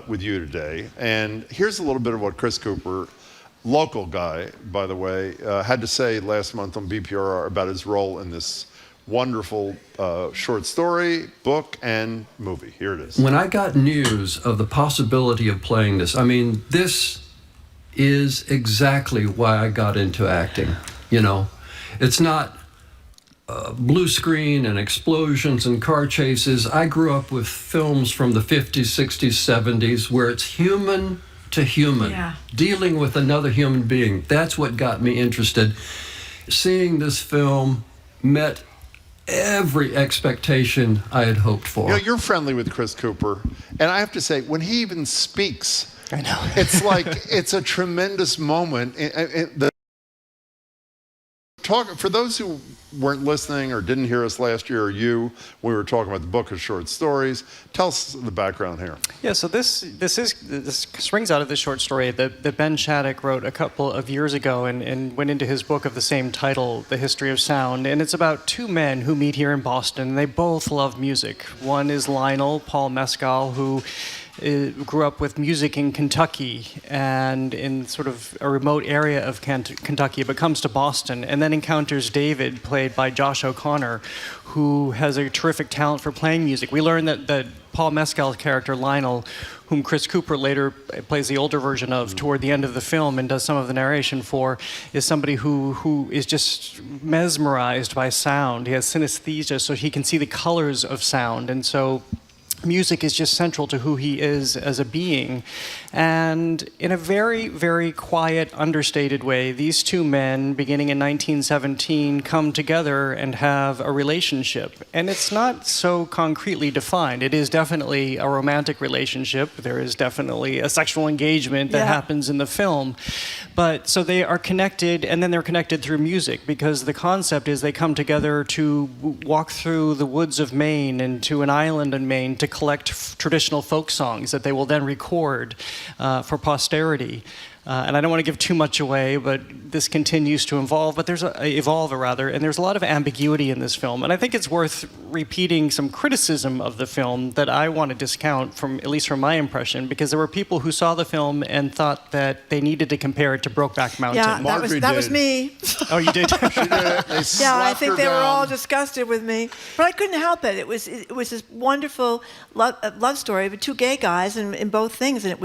with you today. And here's a little bit of what Chris Cooper, local guy, by the way, had to say last month on BPR about his role in this wonderful short story, book, and movie. Here it is. When I got news of the possibility of playing this, I mean, this is exactly why I got into acting. You know, it's not blue screen and explosions and car chases. I grew up with films from the 50s, 60s, 70s where it's human to human, dealing with another human being. That's what got me interested. Seeing this film met every expectation I had hoped for. You know, you're friendly with Chris Cooper, and I have to say, when he even speaks I know. It's like, it's a tremendous moment. For those who weren't listening or didn't hear us last year, or we were talking about the book of short stories. Tell us the background here. Yeah, so this springs out of this short story that Ben Shattuck wrote a couple of years ago and went into his book of the same title, The History of Sound. And it's about two men who meet here in Boston, and they both love music. One is Lionel, Paul Mescal, who grew up with music in Kentucky and in sort of a remote area of Kentucky, but comes to Boston and then encounters David, played by Josh O'Connor, who has a terrific talent for playing music. We learn that Paul Mescal's character, Lionel, whom Chris Cooper later plays the older version of toward the end of the film and does some of the narration for, is somebody who is just mesmerized by sound. He has synesthesia, so he can see the colors of sound. And so music is just central to who he is as a being. And in a very, very quiet, understated way, these two men, beginning in 1917, come together and have a relationship. And it's not so concretely defined. It is definitely a romantic relationship. There is definitely a sexual engagement that happens in the film. But so they are connected, and then they're connected through music, because the concept is they come together to walk through the woods of Maine and to an island in Maine to collect traditional folk songs that they will then record for posterity. And I don't want to give too much away, but this continues to evolve, and there's a lot of ambiguity in this film. And I think it's worth repeating some criticism of the film that I want to discount, at least from my impression, because there were people who saw the film and thought that they needed to compare it to Brokeback Mountain. Yeah, that was me. Oh, you did? She did it. Yeah, I think they were all disgusted with me, but I couldn't help it. It was this wonderful love story of two gay guys in both things, and it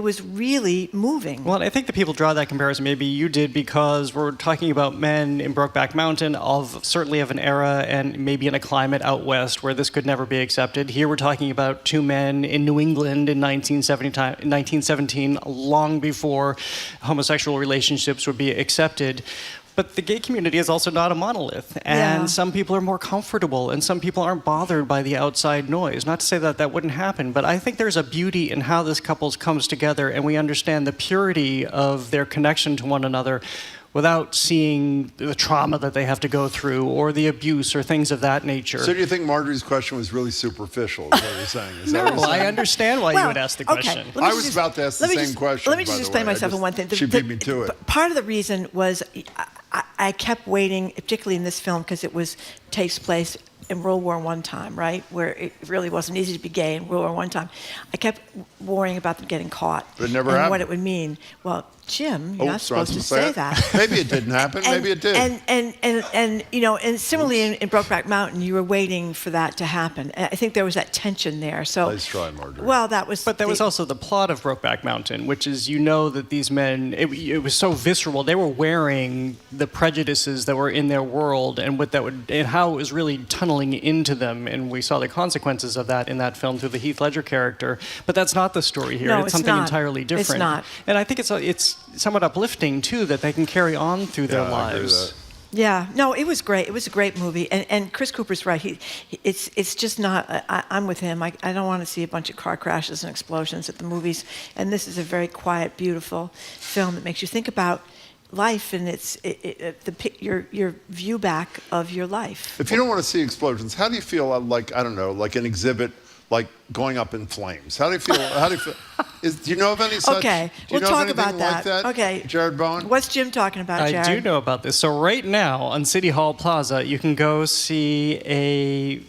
was really moving. Well, I think the people draw that comparison. Maybe you did, because we're talking about men in Brokeback Mountain certainly of an era and maybe in a climate out west where this could never be accepted. Here we're talking about two men in New England in 1917, long before homosexual relationships would be accepted. But the gay community is also not a monolith, and some people are more comfortable, and some people aren't bothered by the outside noise. Not to say that that wouldn't happen, but I think there's a beauty in how this couple comes together, and we understand the purity of their connection to one another without seeing the trauma that they have to go through or the abuse or things of that nature. So do you think Marjorie's question was really superficial, is what you're saying? Is that what you're saying? I understand why you would ask the question. I was about to ask the same question. Let me just explain myself in one thing. She beat me to it. Part of the reason was I kept waiting, particularly in this film, because takes place in World War I time, right? Where it really wasn't easy to be gay in World War I time. I kept worrying about them getting caught. But it never and happened. What it would mean. Well, Jim, you're not supposed to say that. Maybe it didn't happen. Maybe it did. And similarly in Brokeback Mountain, you were waiting for that to happen. And I think there was that tension there. So nice try, Marjorie. Well, that was. But that was also the plot of Brokeback Mountain, which is that these men, it was so visceral. They were wearing the prejudices that were in their world, and how it was really tunneling into them. And we saw the consequences of that in that film through the Heath Ledger character. But that's not the story here. No, it's something not. entirely different. It's not. And I think it's somewhat uplifting too that they can carry on through their lives. I agree with that. Yeah, no, it was great. It was a great movie, and Chris Cooper's right. It's just not. I'm with him. I don't want to see a bunch of car crashes and explosions at the movies. And this is a very quiet, beautiful film that makes you think about life and your view back of your life. If you don't want to see explosions, how do you feel like an exhibit like going up in flames? How do you feel? Do you know of any such? Okay, we'll talk about that. Okay, Jared Bowen. What's Jim talking about, Jared? I do know about this. So right now on City Hall Plaza, you can go see a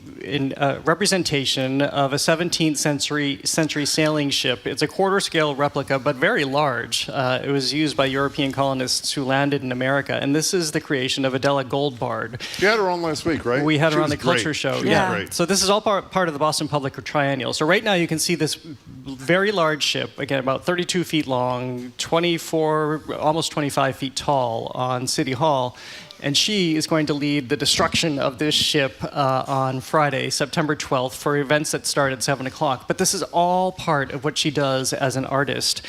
representation of a 17th century sailing ship. It's a quarter-scale replica, but very large. It was used by European colonists who landed in America, and this is the creation of Adela Goldbard. You had her on last week, right? We had her on the Culture Show. Yeah. Great. So this is all part of the Boston Public Triennial. So right now you can see this very large ship, again about 32 feet long, 24, almost 25 feet tall on City Hall. And she is going to lead the destruction of this ship on Friday, September 12th, for events that start at 7 o'clock. But this is all part of what she does as an artist,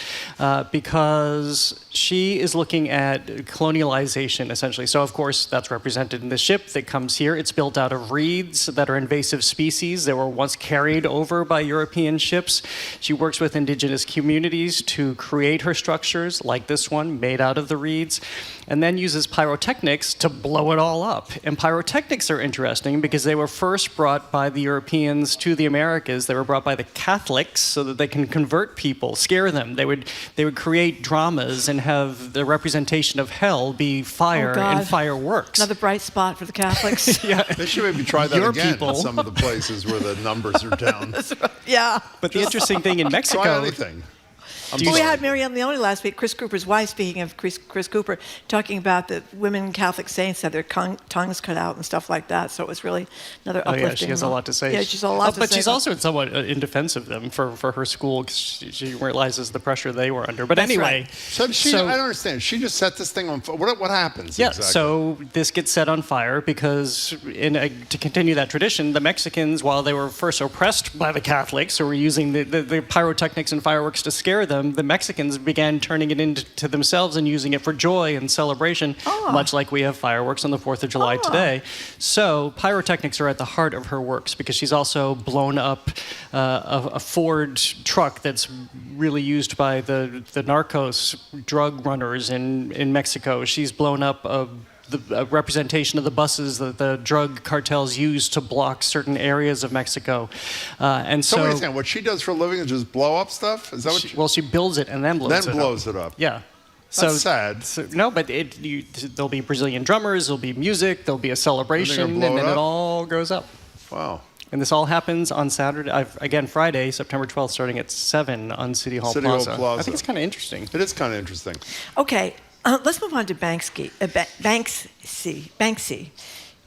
because she is looking at colonialization, essentially. So, of course, that's represented in the ship that comes here. It's built out of reeds that are invasive species that were once carried over by European ships. She works with indigenous communities to create her structures, like this one, made out of the reeds, and then uses pyrotechnics to blow it all up. And pyrotechnics are interesting because they were first brought by the Europeans to the Americas. They were brought by the Catholics so that they can convert people, scare them. They would create dramas and have the representation of hell be fire and fireworks. Another bright spot for the Catholics. Yeah. They should maybe try that again people. in some of the places where the numbers are down. Yeah. But the interesting thing in Mexico... Try anything. We had Marianne Leone last week, Chris Cooper's wife, speaking of Chris Cooper, talking about the women Catholic saints had their tongues cut out and stuff like that. So it was really another uplifting. Yeah, she has a lot to say. Yeah, she's a lot to say. But she's also somewhat in defense of them for her school because she realizes the pressure they were under. But That's anyway. right. So I don't understand. She just set this thing on fire. What happens exactly? So this gets set on fire because to continue that tradition, the Mexicans, while they were first oppressed by the Catholics who were using the pyrotechnics and fireworks to scare them, the Mexicans began turning it into themselves and using it for joy and celebration, much like we have fireworks on the 4th of July today. So pyrotechnics are at the heart of her works because she's also blown up a Ford truck that's really used by the narcos drug runners in Mexico. She's blown up a representation of the buses that the drug cartels use to block certain areas of Mexico. And so wait a second, what she does for a living is just blow up stuff? Is that what well, she builds it and then blows it up. Yeah. That's sad. No, but there'll be Brazilian drummers, there'll be music, there'll be a celebration, and then it all goes up. Wow. And this all happens on Saturday, again, Friday, September 12th, starting at 7 on City Hall Plaza. I think it's kind of interesting. It is kind of interesting. Okay. Let's move on to Banksy.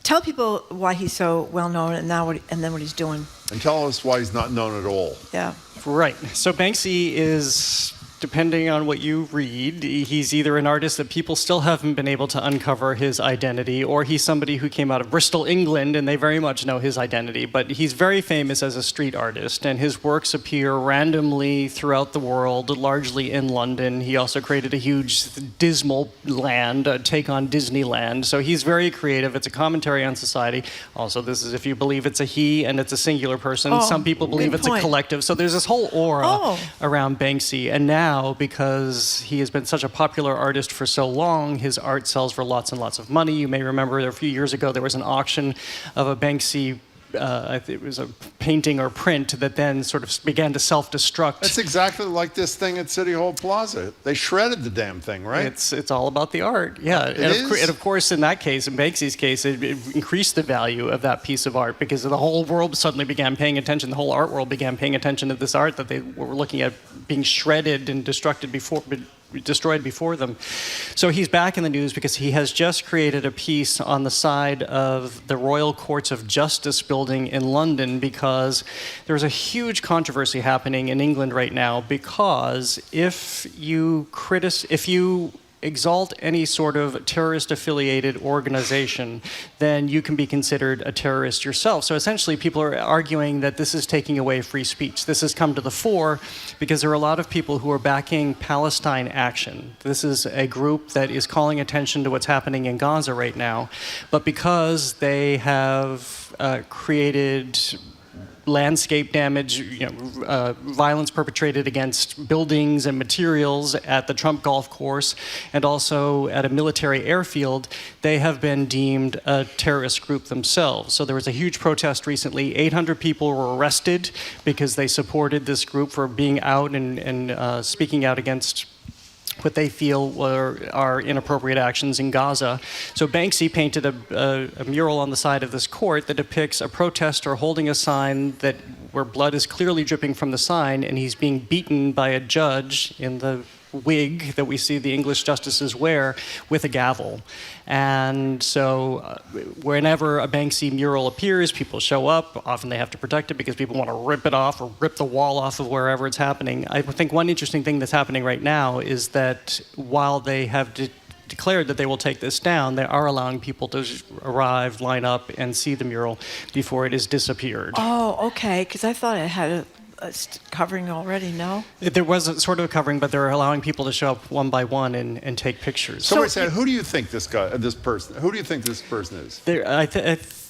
Tell people why he's so well known and then what he's doing. And tell us why he's not known at all. Yeah. Right. So Banksy is, depending on what you read, he's either an artist that people still haven't been able to uncover his identity, or he's somebody who came out of Bristol, England, and they very much know his identity. But he's very famous as a street artist, and his works appear randomly throughout the world, largely in London. He also created a huge Dismal Land, a take on Disneyland. So he's very creative. It's a commentary on society. Also, this is if you believe it's a he and it's a singular person. Some people believe it's a collective. So there's this whole aura around Banksy. And now, because he has been such a popular artist for so long, his art sells for lots and lots of money. You may remember a few years ago there was an auction of a Banksy, it was a painting or print that then sort of began to self-destruct. That's exactly like this thing at City Hall Plaza. They shredded the damn thing, right? It's all about the art, yeah. And of course, in that case, in Banksy's case, it increased the value of that piece of art because the whole world suddenly began paying attention. The whole art world began paying attention to this art that they were looking at being shredded and destroyed before them. So he's back in the news because he has just created a piece on the side of the Royal Courts of Justice building in London because there's a huge controversy happening in England right now because if you exalt any sort of terrorist-affiliated organization, then you can be considered a terrorist yourself. So essentially, people are arguing that this is taking away free speech. This has come to the fore because there are a lot of people who are backing Palestine Action. This is a group that is calling attention to what's happening in Gaza right now. But because they have created landscape damage, violence perpetrated against buildings and materials at the Trump golf course and also at a military airfield, they have been deemed a terrorist group themselves. So there was a huge protest recently. 800 people were arrested because they supported this group for being out and speaking out against what they feel are inappropriate actions in Gaza. So Banksy painted a mural on the side of this court that depicts a protester holding a sign where blood is clearly dripping from the sign, and he's being beaten by a judge in the wig that we see the English justices wear with a gavel. And so whenever a Banksy mural appears, people show up. Often they have to protect it because people want to rip it off or rip the wall off of wherever it's happening. I think one interesting thing that's happening right now is that while they have declared that they will take this down, they are allowing people to arrive, line up, and see the mural before it has disappeared. Oh, okay, because I thought it had a covering already, no? There was a sort of a covering, but they're allowing people to show up one by one and take pictures. So wait a second, who do you think this person is?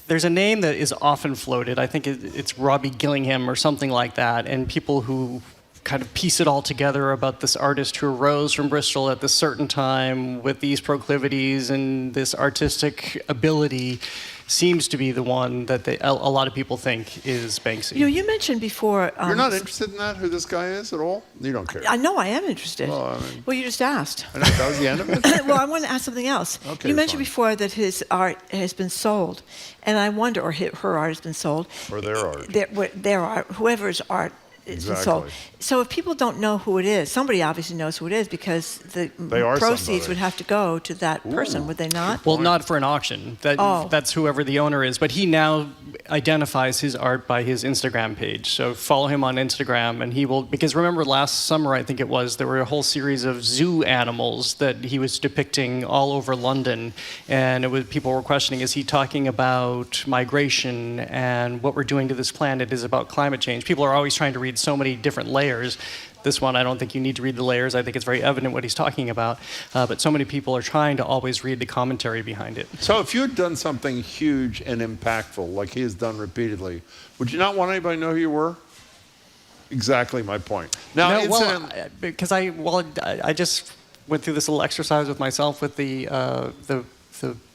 There's a name that is often floated. I think it's Robbie Gillingham or something like that, and people who kind of piece it all together about this artist who arose from Bristol at this certain time with these proclivities and this artistic ability seems to be the one that a lot of people think is Banksy. You mentioned before... You're not interested in that, who this guy is at all? You don't care. I know I am interested. Well, You just asked. I know, that was the end of it? Well, I want to ask something else. Okay, You mentioned before that his art has been sold, and I wonder, or her art has been sold. Or their art. Their art, whoever's art is been sold. So if people don't know who it is, somebody obviously knows who it is because the proceeds would have to go to that person, would they not? Well, not for an auction. That's whoever the owner is. But he now identifies his art by his Instagram page. So follow him on Instagram, and he will... Because remember last summer, I think it was, there were a whole series of zoo animals that he was depicting all over London. And people were questioning, is he talking about migration and what we're doing to this planet is about climate change? People are always trying to read so many different layers. This one, I don't think you need to read the layers. I think it's very evident what he's talking about. But so many people are trying to always read the commentary behind it. So if you had done something huge and impactful, like he has done repeatedly, would you not want anybody to know who you were? Exactly my point. Now, because I just went through this little exercise with myself with the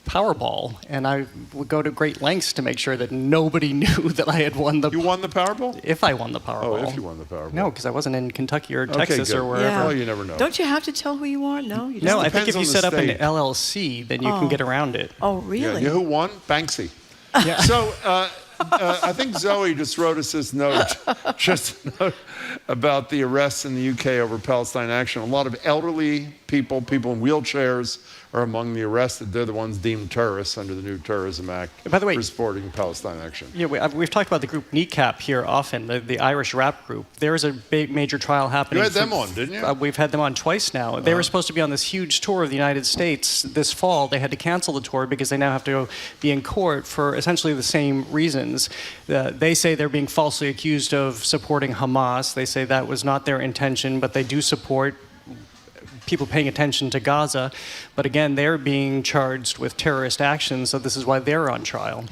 Powerball, and I would go to great lengths to make sure that nobody knew that I had won the... You won the Powerball? If I won the Powerball. Oh, if you won the Powerball. No, because I wasn't in Kentucky or Texas or wherever. Yeah. Well, you never know. Don't you have to tell who you are? No, you No, I think if you set up an LLC, then you can get around it. Oh, really? Yeah, you know who won? Banksy. Yeah. So I think Zoe just wrote us this note, about the arrests in the UK over Palestine action. A lot of elderly people in wheelchairs are among the arrested. They're the ones deemed terrorists under the new Terrorism Act. By the way, for supporting Palestine action. Yeah, we've talked about the group Kneecap here often, the Irish rap group. There is a big major trial happening. You had them on, didn't you? We've had them on twice now. They were supposed to be on this huge tour of the United States this fall. They had to cancel the tour because they now have to be in court for essentially the same reasons. They say they're being falsely accused of supporting Hamas. They say that was not their intention, but they do support people paying attention to Gaza. But again, they're being charged with terrorist actions, so this is why they're on trial.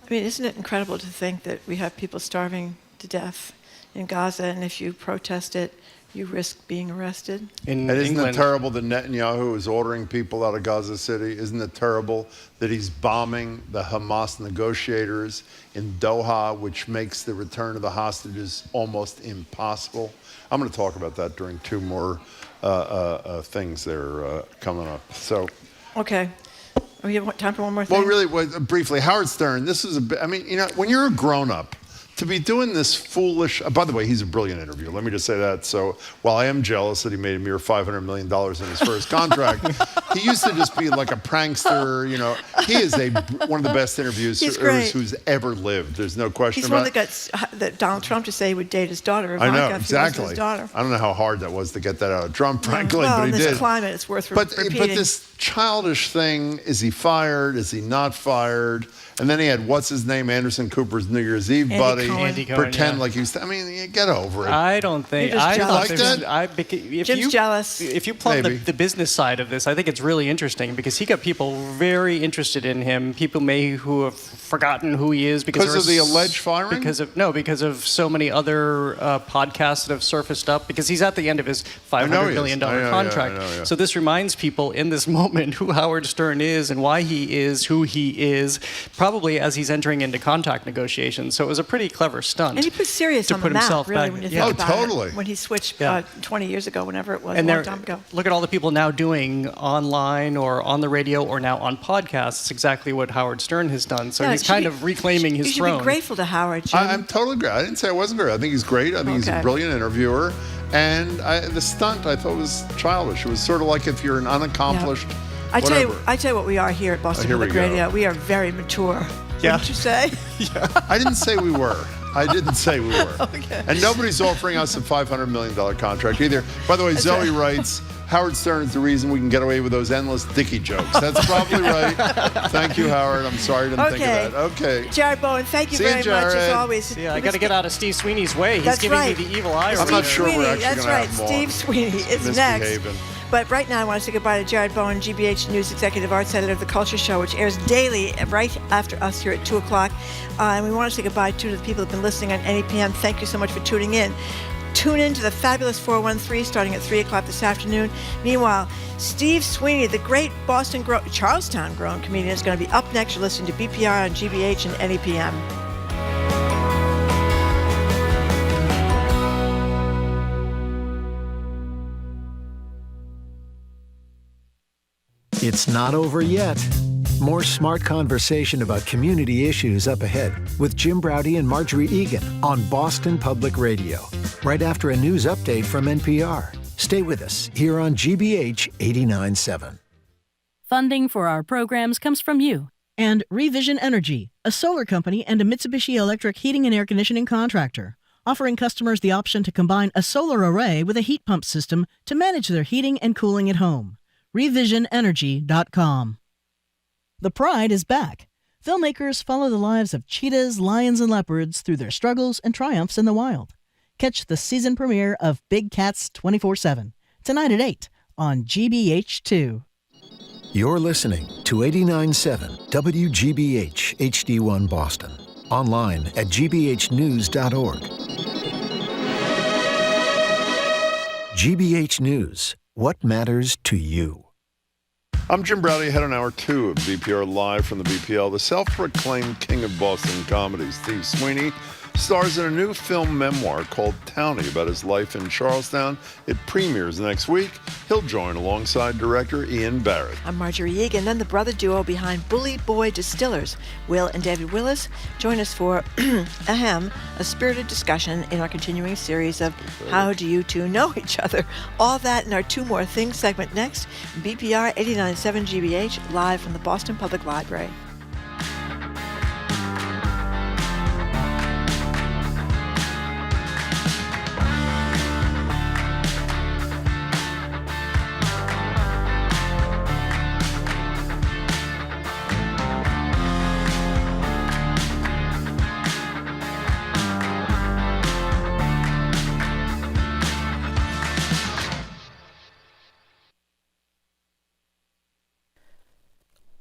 I mean, isn't it incredible to think that we have people starving to death in Gaza, and if you protest it, you risk being arrested? And isn't it terrible that Netanyahu is ordering people out of Gaza City? Isn't it terrible that he's bombing the Hamas negotiators in Doha, which makes the return of the hostages almost impossible? I'm going to talk about that during two more things that are coming up. So, okay. We have time for one more thing? Well, really, briefly, Howard Stern, this is when you're a grown-up, to be doing this foolish... by the way, he's a brilliant interviewer. Let me just say that. So while I am jealous that he made a mere $500 million in his first contract, he used to just be like a prankster. He is one of the best interviewers who's ever lived. There's no question about it. He's one that Donald Trump to say he would date his daughter. I know, if exactly. He was his daughter. I don't know how hard that was to get that out of Trump, frankly, well, but he in did. this climate, it's worth repeating. But this childish thing, is he fired? Is he not fired? And then he had, what's his name, Anderson Cooper's New Year's Eve buddy. Andy Cohen, pretend like he's... you get over it. I don't think... Jim's jealous. If you plumb the business side of this, I think it's really interesting because he got people very interested in him. People who have forgotten who he is because of the alleged firing? Because of so many other podcasts that have surfaced up. Because he's at the end of his $500 million contract. So this reminds people in this moment who Howard Stern is and why he is who he is. Probably as he's entering into contract negotiations. So it was a pretty clever stunt. And he put Sirius on the map, really, when you think about it. When he switched 20 years ago, whenever it was, a long time ago. Look at all the people now doing online or on the radio or now on podcasts. It's exactly what Howard Stern has done. So he's kind of reclaiming his throne. You should be grateful to Howard, Jim. I'm totally great. I didn't say I wasn't great. I think he's great. I think he's a brilliant interviewer. And the stunt, I thought, was childish. It was sort of like if you're an unaccomplished... I tell you what we are here at Boston Public Radio. We are very mature. Yeah. Wouldn't you say? I didn't say we were. Okay. And nobody's offering us a $500 million contract either. By the way, Zoe writes, Howard Stern is the reason we can get away with those endless Dickie jokes. That's probably right. Thank you, Howard. I'm sorry I didn't think of that. Okay. Jared Bowen, thank you very much, as always. Yeah, I got to get out of Steve Sweeney's way. He's giving me the evil eye. I'm not sure we're actually going to have more. Steve Sweeney is next. But right now, I want to say goodbye to Jared Bowen, GBH News Executive Arts Editor of The Culture Show, which airs daily right after us here at 2 o'clock. And we want to say goodbye to the people who have been listening on NEPM. Thank you so much for tuning in. Tune in to the fabulous 413 starting at 3 o'clock this afternoon. Meanwhile, Steve Sweeney, the great Charlestown-grown comedian, is going to be up next. You're listening to BPR on GBH and NEPM. It's not over yet. More smart conversation about community issues up ahead with Jim Braude and Marjorie Egan on Boston Public Radio, right after a news update from NPR. Stay with us here on GBH 89.7. Funding for our programs comes from you. And Revision Energy, a solar company and a Mitsubishi Electric heating and air conditioning contractor, offering customers the option to combine a solar array with a heat pump system to manage their heating and cooling at home. RevisionEnergy.com. The Pride is back. Filmmakers follow the lives of cheetahs, lions, and leopards through their struggles and triumphs in the wild. Catch the season premiere of Big Cats 24/7, tonight at 8 on GBH2. You're listening to 89.7 WGBH HD1 Boston. Online at gbhnews.org. GBH News. What matters to you? I'm Jim Braude, head on Hour 2 of BPR Live from the BPL. The self-proclaimed king of Boston comedy, Steve Sweeney, stars in a new film memoir called Townie about his life in Charlestown. It premieres next week. He'll join alongside director Ian Barrett. I'm Marjorie Egan, then the brother duo behind Boy Distillers, Will and David Willis, join us for a spirited discussion in our continuing series of How Do You Two Know Each Other? All that and our Two More Things segment next. BPR 89.7 GBH, live from the Boston Public Library.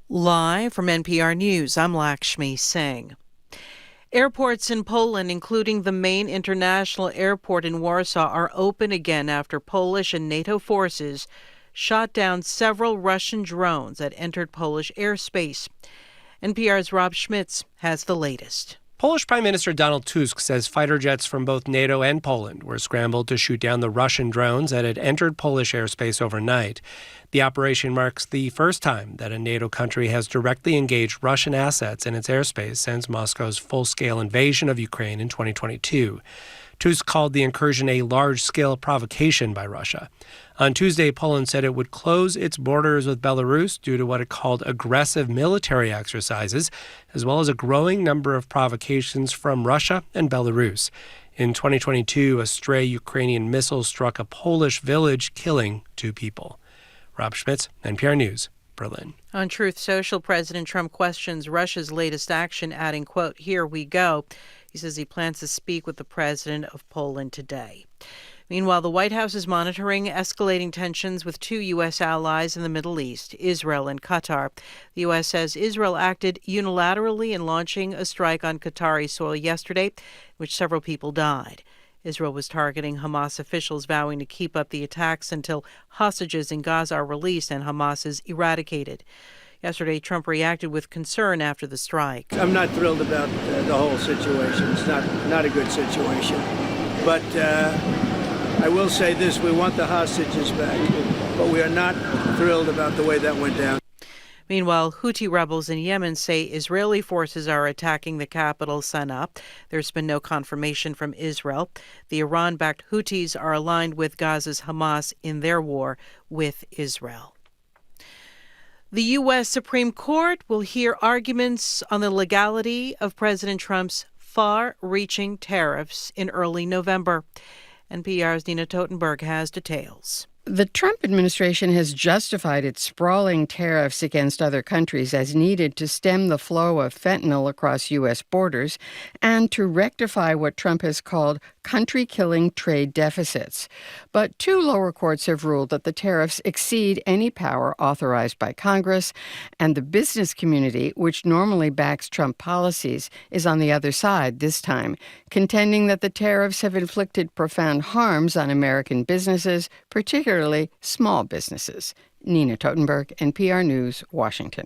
Live from NPR News, I'm Lakshmi Singh. Airports in Poland, including the main international airport in Warsaw, are open again after Polish and NATO forces shot down several Russian drones that entered Polish airspace. NPR's Rob Schmitz has the latest. Polish Prime Minister Donald Tusk says fighter jets from both NATO and Poland were scrambled to shoot down the Russian drones that had entered Polish airspace overnight. The operation marks the first time that a NATO country has directly engaged Russian assets in its airspace since Moscow's full-scale invasion of Ukraine in 2022. Tusk called the incursion a large-scale provocation by Russia. On Tuesday, Poland said it would close its borders with Belarus due to what it called aggressive military exercises, as well as a growing number of provocations from Russia and Belarus. In 2022, a stray Ukrainian missile struck a Polish village, killing 2 people. Rob Schmitz, NPR News, Berlin. On Truth Social, President Trump questions Russia's latest action, adding, quote, "Here we go." He says he plans to speak with the president of Poland today. Meanwhile, the White House is monitoring escalating tensions with 2 U.S. allies in the Middle East, Israel and Qatar. The U.S. says Israel acted unilaterally in launching a strike on Qatari soil yesterday, in which several people died. Israel was targeting Hamas officials, vowing to keep up the attacks until hostages in Gaza are released and Hamas is eradicated. Yesterday, Trump reacted with concern after the strike. I'm not thrilled about the whole situation. It's not a good situation. But I will say this, we want the hostages back, but we are not thrilled about the way that went down. Meanwhile, Houthi rebels in Yemen say Israeli forces are attacking the capital, Sana'a. There's been no confirmation from Israel. The Iran-backed Houthis are aligned with Gaza's Hamas in their war with Israel. The U.S. Supreme Court will hear arguments on the legality of President Trump's far-reaching tariffs in early November. NPR's Nina Totenberg has details. The Trump administration has justified its sprawling tariffs against other countries as needed to stem the flow of fentanyl across U.S. borders and to rectify what Trump has called country-killing trade deficits. But two lower courts have ruled that the tariffs exceed any power authorized by Congress, and the business community, which normally backs Trump policies, is on the other side this time, contending that the tariffs have inflicted profound harms on American businesses, particularly small businesses. Nina Totenberg, NPR News, Washington.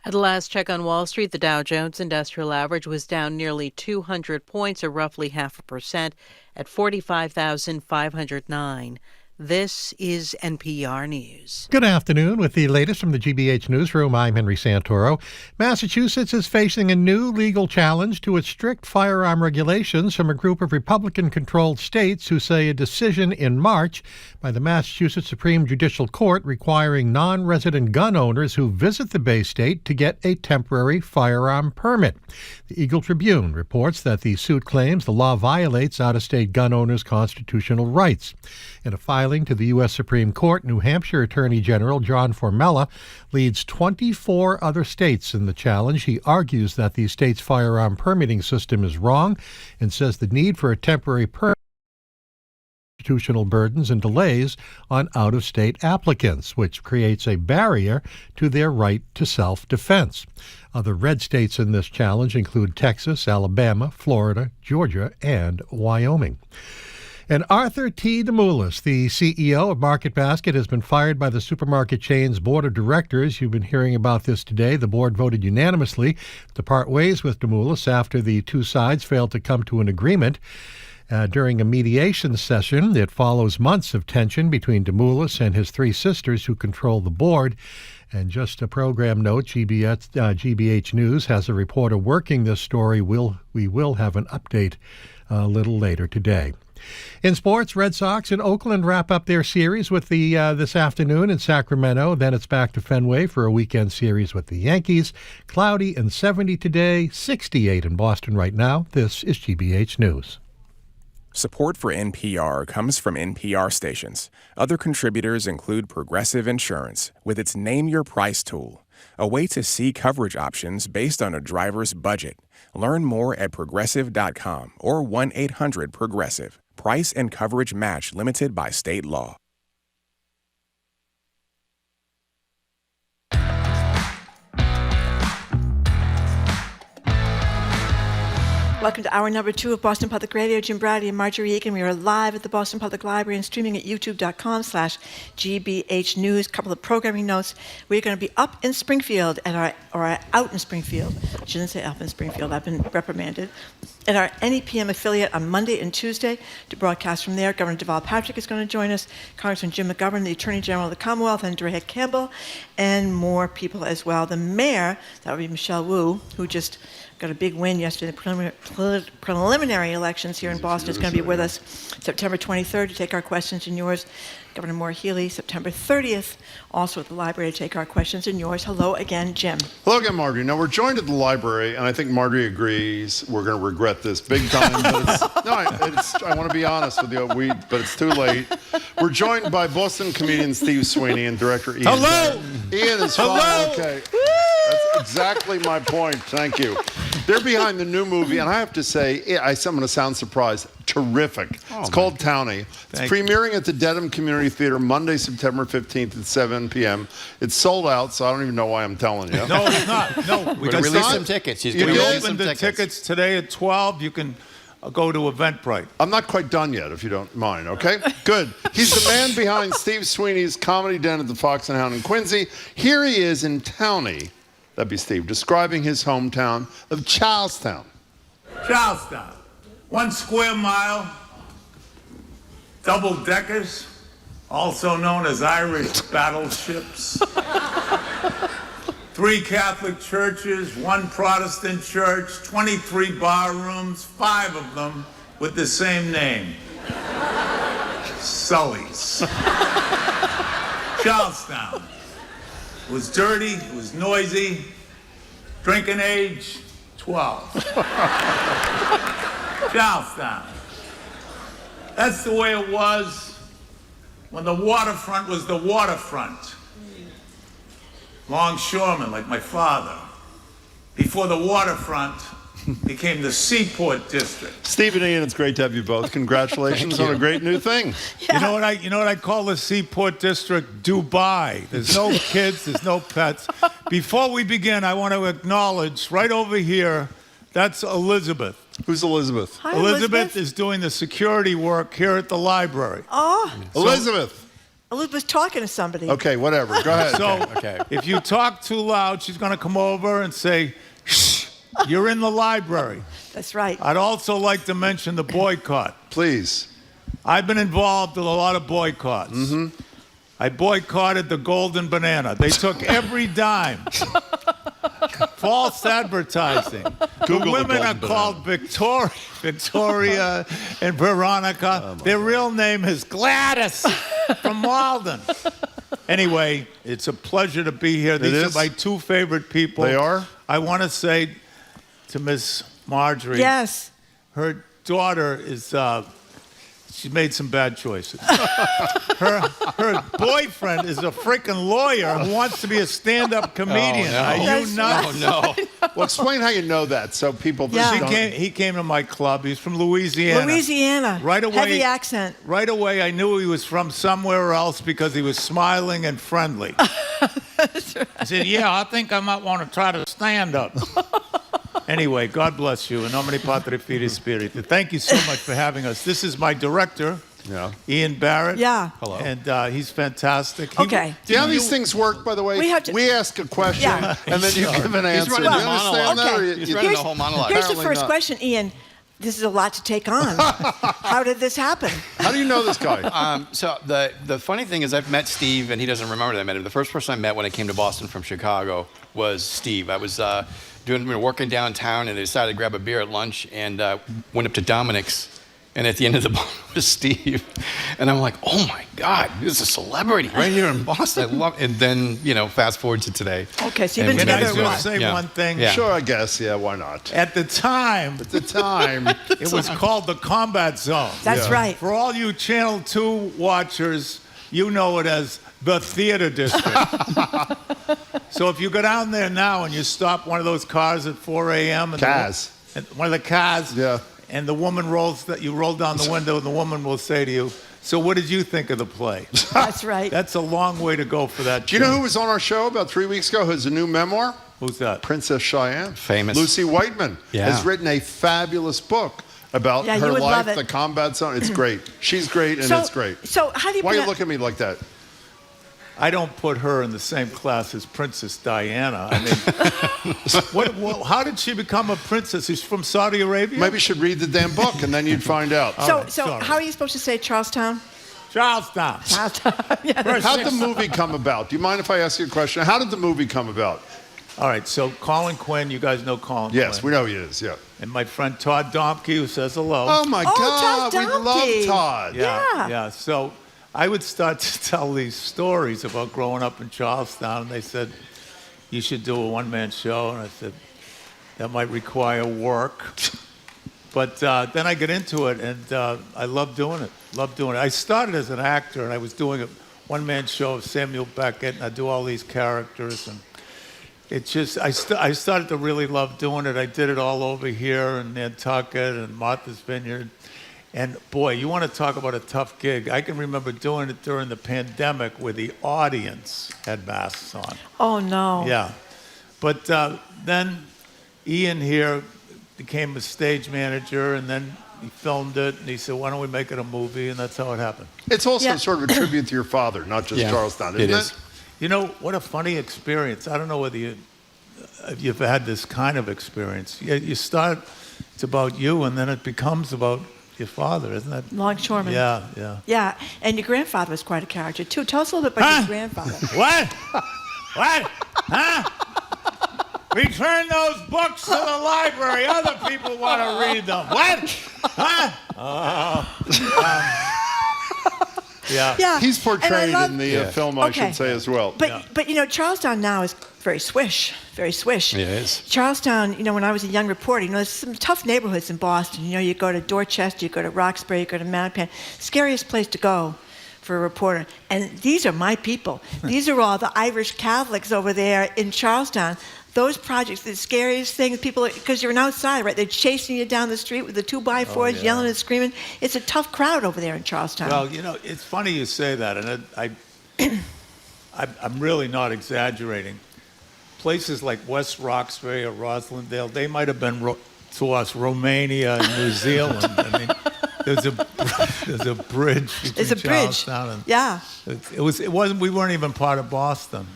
At the last check on Wall Street, the Dow Jones Industrial Average was down nearly 200 points, or roughly 0.5%, at 45,509. This is NPR News. Good afternoon. With the latest from the GBH Newsroom, I'm Henry Santoro. Massachusetts is facing a new legal challenge to its strict firearm regulations from a group of Republican-controlled states who say a decision in March by the Massachusetts Supreme Judicial Court requiring non-resident gun owners who visit the Bay State to get a temporary firearm permit. The Eagle Tribune reports that the suit claims the law violates out-of-state gun owners' constitutional rights. In a filing to the U.S. Supreme Court, New Hampshire Attorney General John Formella leads 24 other states in the challenge. He argues that the state's firearm permitting system is wrong and says the need for a temporary permit constitutional burdens and delays on out-of-state applicants, which creates a barrier to their right to self-defense. Other red states in this challenge include Texas, Alabama, Florida, Georgia, and Wyoming. And Arthur T. DeMoulis, the CEO of Market Basket, has been fired by the supermarket chain's board of directors. You've been hearing about this today. The board voted unanimously to part ways with DeMoulis after the two sides failed to come to an agreement. During a mediation session, it follows months of tension between DeMoulis and his three sisters who control the board. And just a program note, GBH News has a reporter working this story. We will have an update a little later today. In sports, Red Sox in Oakland wrap up their series with the this afternoon in Sacramento. Then it's back to Fenway for a weekend series with the Yankees. Cloudy and 70 today, 68 in Boston right now. This is GBH News. Support for NPR comes from NPR stations. Other contributors include Progressive Insurance with its Name Your Price tool, a way to see coverage options based on a driver's budget. Learn more at progressive.com or 1-800-PROGRESSIVE. Price and coverage match limited by state law. Welcome to hour number 2 of Boston Public Radio. Jim Brady and Marjorie Egan. We are live at the Boston Public Library and streaming at youtube.com/GBH News. A couple of programming notes. We're going to be up in Springfield out in Springfield. I shouldn't say up in Springfield. I've been reprimanded. At our NEPM affiliate on Monday and Tuesday to broadcast from there. Governor Deval Patrick is going to join us. Congressman Jim McGovern, the Attorney General of the Commonwealth, Andrea Campbell, and more people as well. The mayor, that would be Michelle Wu, who just got a big win yesterday. The preliminary elections here in Boston is going to be with us September 23rd to take our questions and yours. Governor Maura Healey, September 30th, also at the library to take our questions and yours. Hello again, Jim. Hello again, Marjorie. Now, we're joined at the library, and I think Marjorie agrees we're going to regret this big time. But I want to be honest with you, but it's too late. We're joined by Boston comedian Steve Sweeney and director Ian Barrett. Ian is fine. Okay. That's exactly my point. Thank you. They're behind the new movie, and I have to say, I'm going to sound surprised. Terrific. It's called Townie. It's premiering at the Dedham Community Theater Monday, September 15th at 7 p.m. It's sold out, so I don't even know why I'm telling you. No, it's not. No, we're going to release some tickets. You open the tickets today at 12. You can go to Eventbrite. I'm not quite done yet, if you don't mind, okay? Good. He's the man behind Steve Sweeney's Comedy Den at the Fox and Hound in Quincy. Here he is in Townie, that'd be Steve, describing his hometown of Charlestown. Charlestown. 1 square mile, double-deckers, also known as Irish battleships. 3 Catholic churches, 1 Protestant church, 23 bar rooms, 5 of them with the same name. Sully's. Charlestown. It was dirty, it was noisy. Drinking age, 12. Charlestown. That's the way it was when the waterfront was the waterfront. Longshoreman, like my father. Before the waterfront became the Seaport District. Steve and Ian, it's great to have you both. Congratulations on a great new thing. Yeah. You know what I call the Seaport District? Dubai. There's no kids, there's no pets. Before we begin, I want to acknowledge right over here, that's Elizabeth. Who's Elizabeth? Hi, Elizabeth is doing the security work here at the library. Oh. Elizabeth. Elizabeth's talking to somebody. Okay, whatever. Go ahead. So if you talk too loud, she's going to come over and say, shh, you're in the library. That's right. I'd also like to mention the boycott. Please. I've been involved in a lot of boycotts. Mm-hmm. I boycotted the Golden Banana. They took every dime. False advertising. Google the women the are Golden called Victoria and Veronica. Their real name is Gladys from Walden. Anyway, it's a pleasure to be here. These are my two favorite people. They are? I want to say to Miss Marjorie. Yes. Her daughter is... She's made some bad choices. Her boyfriend is a freaking lawyer who wants to be a stand-up comedian. Oh, no. Are you That's nuts? right. No. Well, explain how you know that so people just don't... He came to my club. He's from Louisiana. Louisiana. Right away. Heavy accent. Right away, I knew he was from somewhere else because he was smiling and friendly. I said, yeah, I think I might want to try to stand up. Anyway, God bless you. In nomine Patri Filii Spiritus. Thank you so much for having us. This is my director, Ian Barrett. Yeah. Hello. And he's fantastic. Okay. Do you know how these things work, by the way? We ask a question, and then you give an answer. running Do the you understand monologue. that? Okay. Or He's running the whole monologue. Here's the Apparently first not. question, Ian. This is a lot to take on. How did this happen? How do you know this guy? So the funny thing is I've met Steve, and he doesn't remember that I met him. The first person I met when I came to Boston from Chicago was Steve. I was working downtown, and I decided to grab a beer at lunch, and went up to Dominic's. And at the end of the bar was Steve. And I'm like, oh my God, this is a celebrity right here in Boston. I love it. And then, fast forward to today. Okay, so you've been Can I together a while. just say one thing? Yeah. Sure, I guess. Yeah, why not? At the time, it was called the Combat Zone. That's right. For all you Channel 2 watchers, you know it as the Theater District. So if you go down there now and you stop one of those cars at 4 a.m. Cars. One of the cars. Yeah. And the woman you roll down the window, and the woman will say to you, so what did you think of the play? That's right. That's a long way to go for that. Do you know who was on our show about 3 weeks ago? Who has a new memoir? Who's that? Princess Cheyenne. Famous. Lucy Whiteman has written a fabulous book about Yeah, her you would love life, it. the combat zone. It's great. She's great, and it's great. So how do you Why you pronounce- look at me like that? I don't put her in the same class as Princess Diana. I mean, how did she become a princess? She's from Saudi Arabia? Maybe you should read the damn book, and then you'd find out. So how are you supposed to say Charlestown? Charlestown. How did the movie come about? Do you mind if I ask you a question? How did the movie come about? All right, so Colin Quinn, you guys know Colin Yes, Quinn. we know he is, yeah. And my friend Todd Domke, who says hello. Oh, my God, Todd we love Domke. Todd. Yeah. So I would start to tell these stories about growing up in Charlestown, and they said, you should do a one-man show. And I said, that might require work. But then I get into it, and I love doing it. I started as an actor, and I was doing a one-man show of Samuel Beckett, and I do all these characters. And it just, I started to really love doing it. I did it all over here in Nantucket and Martha's Vineyard. And boy, you want to talk about a tough gig. I can remember doing it during the pandemic where the audience had masks on. Oh, no. Yeah. But then Ian here became a stage manager, and then he filmed it, and he said, why don't we make it a movie? And that's how it happened. It's also sort of a tribute to your father, not just Charlestown, isn't it? You know, what a funny experience. I don't know whether you've had this kind of experience. You start, it's about you, and then it becomes about your father, isn't it? Longshoreman. Yeah. Yeah, and your grandfather was quite a character, too. Tell us a little bit about your grandfather. What? Huh? Return those books to the library. Other people want to read them. What? Huh? Yeah. He's portrayed love- in the film, I should say, as well. But Charlestown now is very swish. Yeah, it is. Charlestown, when I was a young reporter, there's some tough neighborhoods in Boston. You go to Dorchester, you go to Roxbury, you go to Mattapan. Scariest place to go for a reporter. And these are my people. These are all the Irish Catholics over there in Charlestown. Those projects, the scariest thing, people, because you're an outsider, right? They're chasing you down the street with the 2x4s, yelling and screaming. It's a tough crowd over there in Charlestown. Well, it's funny you say that, and I'm really not exaggerating. Places like West Roxbury or Roslindale, they might have been to us Romania and New Zealand. I mean, there's a bridge between Charlestown and it wasn't. We weren't even part of Boston.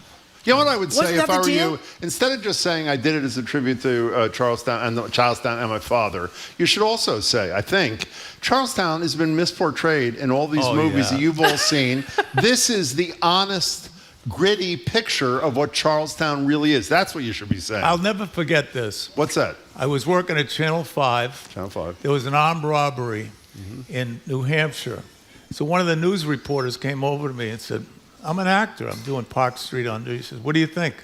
You know what I would say Wasn't if that I the were deal? you? Instead of just saying I did it as a tribute to Charlestown and my father, you should also say, I think, Charlestown has been misportrayed in all these movies that you've all seen. This is the honest, gritty picture of what Charlestown really is. That's what you should be saying. I'll never forget this. What's that? I was working at Channel 5. Channel 5. There was an armed robbery in New Hampshire. So one of the news reporters came over to me and said, I'm an actor. I'm doing Park Street Under. He says, what do you think?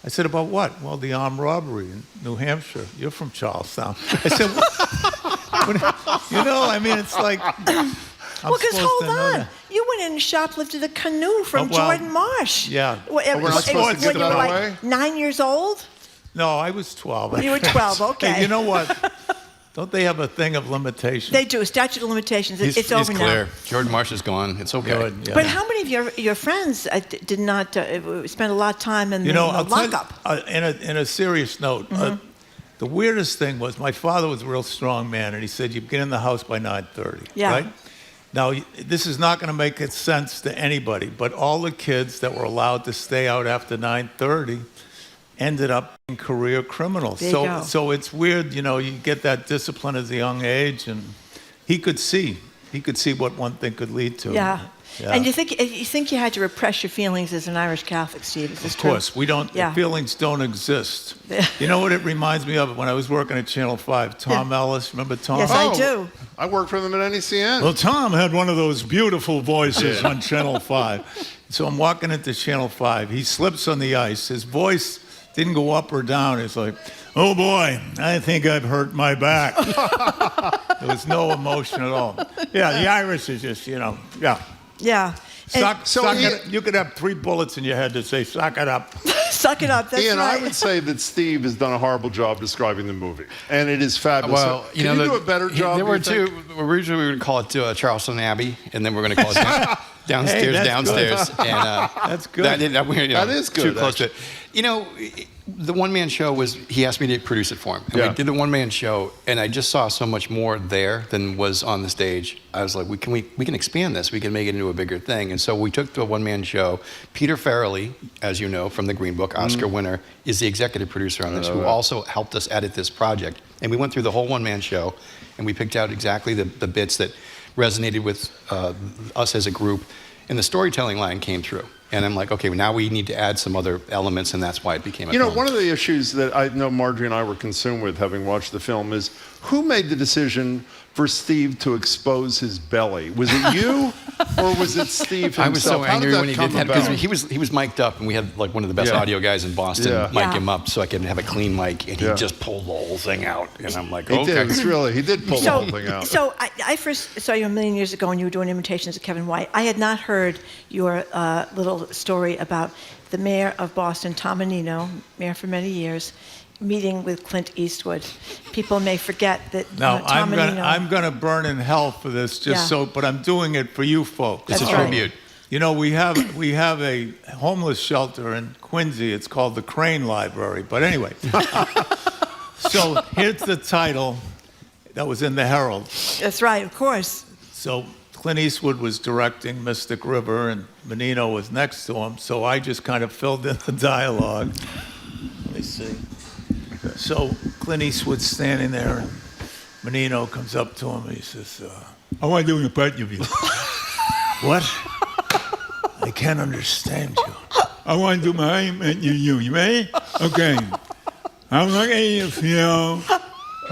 I said, about what? Well, the armed robbery in New Hampshire. You're from Charlestown. I said, I mean, it's like, well, because hold on. You went in and shoplifted a canoe from Jordan Marsh. Yeah. When you were like 9 years old? No, I was 12. You were 12, okay. Hey, you know what? Don't they have a thing of limitations? They do. Statute of limitations. It's over now. He's clear. Jordan Marsh is gone. It's okay. Good, yeah. But how many of your friends did not spend a lot of time in the lockup? In a serious note, the weirdest thing was my father was a real strong man, and he said, you get in the house by 9:30, right? Now, this is not going to make sense to anybody, but all the kids that were allowed to stay out after 9:30 ended up being career criminals. So it's weird, you get that discipline as a young age, and he could see what one thing could lead to. Yeah. And you think you had to repress your feelings as an Irish Catholic, Steve? Is this true? Of course, we don't. Feelings don't exist. You know what it reminds me of? When I was working at Channel 5, Tom Ellis. Remember Tom? Yes, I do. I worked for them at NECN. Well, Tom had one of those beautiful voices on Channel 5. So I'm walking into Channel 5. He slips on the ice. His voice didn't go up or down. It's like, oh boy, I think I've hurt my back. There was no emotion at all. Yeah, the Irish is just, Yeah. You could have 3 bullets in your head that say, suck it up. Suck it up, that's Ian, right. I would say that Steve has done a horrible job describing the movie, and it is fabulous. Well, Can you do a better job? There were two. Originally, we were going to call it Charleston Abbey, and then we're going to call it downstairs. Good. And that's good. That is good. Too close to it. The one-man show was, he asked me to produce it for him. And we did the one-man show, and I just saw so much more there than was on the stage. I was like, we can expand this. We can make it into a bigger thing. And so we took the one-man show. Peter Farrelly, as you know, from the Green Book, Oscar winner, is the executive producer on this, who also helped us edit this project. And we went through the whole one-man show, and we picked out exactly the bits that resonated with us as a group. And the storytelling line came through. And I'm like, okay, now we need to add some other elements, and that's why it became a film. One of the issues that I know Marjorie and I were consumed with, having watched the film, is who made the decision for Steve to expose his belly? Was it you, or was it Steve himself? I was so angry when he did that, because about? he was mic'd up, and we had like one of the best audio guys in Boston mic him up so I could have a clean mic, and he just pulled the whole thing out. And I'm like, he did pull the whole thing out. So I first saw you a million years ago when you were doing imitations of Kevin White. I had not heard your little story about the mayor of Boston, Tom Menino, mayor for many years, meeting with Clint Eastwood. People may forget that Tom Menino... I'm going to burn in hell for this, but I'm doing it for you folks. It's a tribute. We have a homeless shelter in Quincy. It's called the Crane Library. But anyway, so here's the title that was in the Herald. That's right, of course. So Clint Eastwood was directing Mystic River, and Menino was next to him. So I just kind of filled in the dialogue. Let me see. So Clint Eastwood's standing there, and Menino comes up to him, and he says, I want to do an impression of you. What? I can't understand you. I want to do my impression of you. You ready? Okay. I'm looking at you,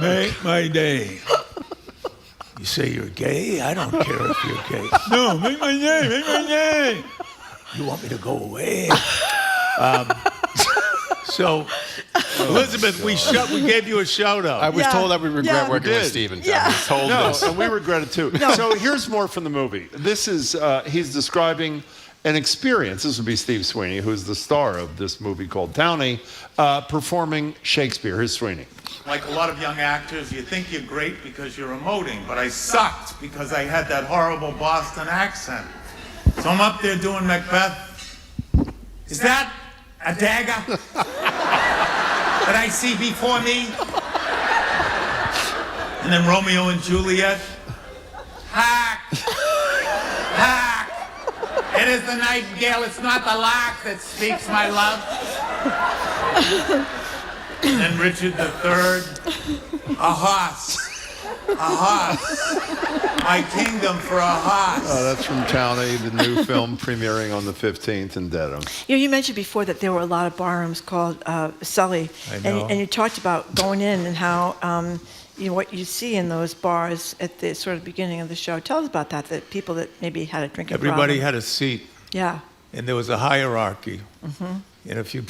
make my day. You say you're gay? I don't care if you're gay. No, make my day. You want me to go away? So Elizabeth, we gave you a shout out. I was told that we regret working with Steven. I was told this. And we regret it too. So here's more from the movie. This is, he's describing an experience. This would be Steve Sweeney, who's the star of this movie called Townie, performing Shakespeare. Here's Sweeney. Like a lot of young actors, you think you're great because you're emoting, but I sucked because I had that horrible Boston accent. So I'm up there doing Macbeth. Is that a dagger that I see before me? And then Romeo and Juliet. Hark! Hark! It is the nightingale, it's not the lark that speaks my love. And then Richard III. A horse. A horse. My kingdom for a horse. Oh, that's from Townie, the new film premiering on the 15th in Dedham. You mentioned before that there were a lot of barrooms called Sully. I know. And you talked about going in and how, what you see in those bars at the sort of beginning of the show. Tell us about that, the people that maybe had a drinking problem. Everybody had a seat. Yeah. And there was a hierarchy. Mm-hmm. And if you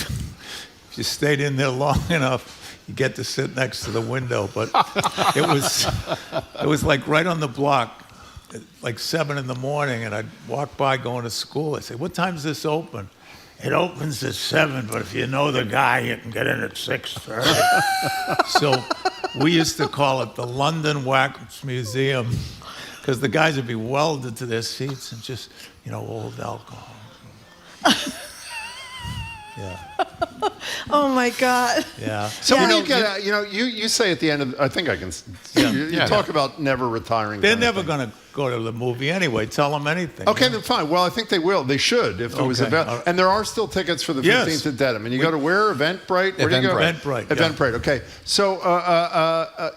stayed in there long enough, you get to sit next to the window. But it was like right on the block, like 7 in the morning, and I'd walk by going to school. I'd say, "What time's this open?" "It opens at 7, but if you know the guy, you can get in at 6:30. So we used to call it the London Wax Museum, because the guys would be welded to their seats and just, old alcohol. Yeah. Oh my God. Yeah. So when you get out, you say at the end of, I think I can, you talk about never retiring. They're never going to go to the movie anyway. Tell them anything. Okay, then fine. Well, I think they will. They should if there was a event. And there are still tickets for the 15th at Dedham. And you go to where? Eventbrite? Where do you go? Eventbrite. Eventbrite. Okay. So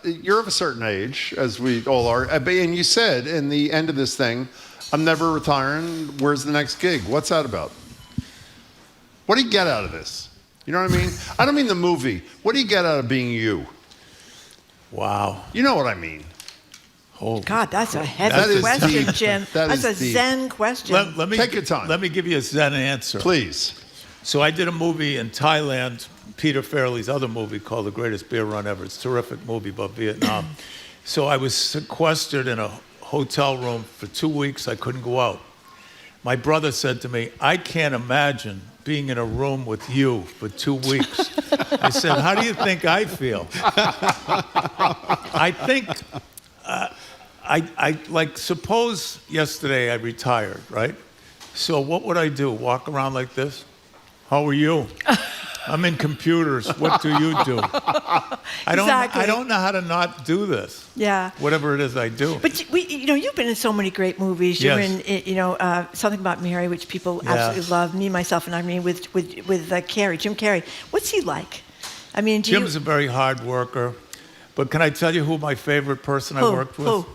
you're of a certain age, as we all are. And you said in the end of this thing, I'm never retiring. Where's the next gig? What's that about? What do you get out of this? You know what I mean? I don't mean the movie. What do you get out of being you? Wow. You know what I mean. God, that's a heavy question, Jim. That's a Zen question. Let me take your time. Let me give you a Zen answer. Please. So I did a movie in Thailand, Peter Farrelly's other movie called The Greatest Beer Run Ever. It's a terrific movie about Vietnam. So I was sequestered in a hotel room for 2 weeks. I couldn't go out. My brother said to me, "I can't imagine being in a room with you for 2 weeks." I said, "How do you think I feel?" I think, suppose yesterday I retired, right? So what would I do? Walk around like this? "How are you?" "I'm in computers. What do you do?" I don't know how to not do this. Yeah. Whatever it is I do. But you've been in so many great movies. You're in, Something About Mary, which people absolutely love. Me, Myself, and Irene with Carrey, Jim Carrey. What's he like? I mean, Jim's a very hard worker. But can I tell you who my favorite person I worked with? Who?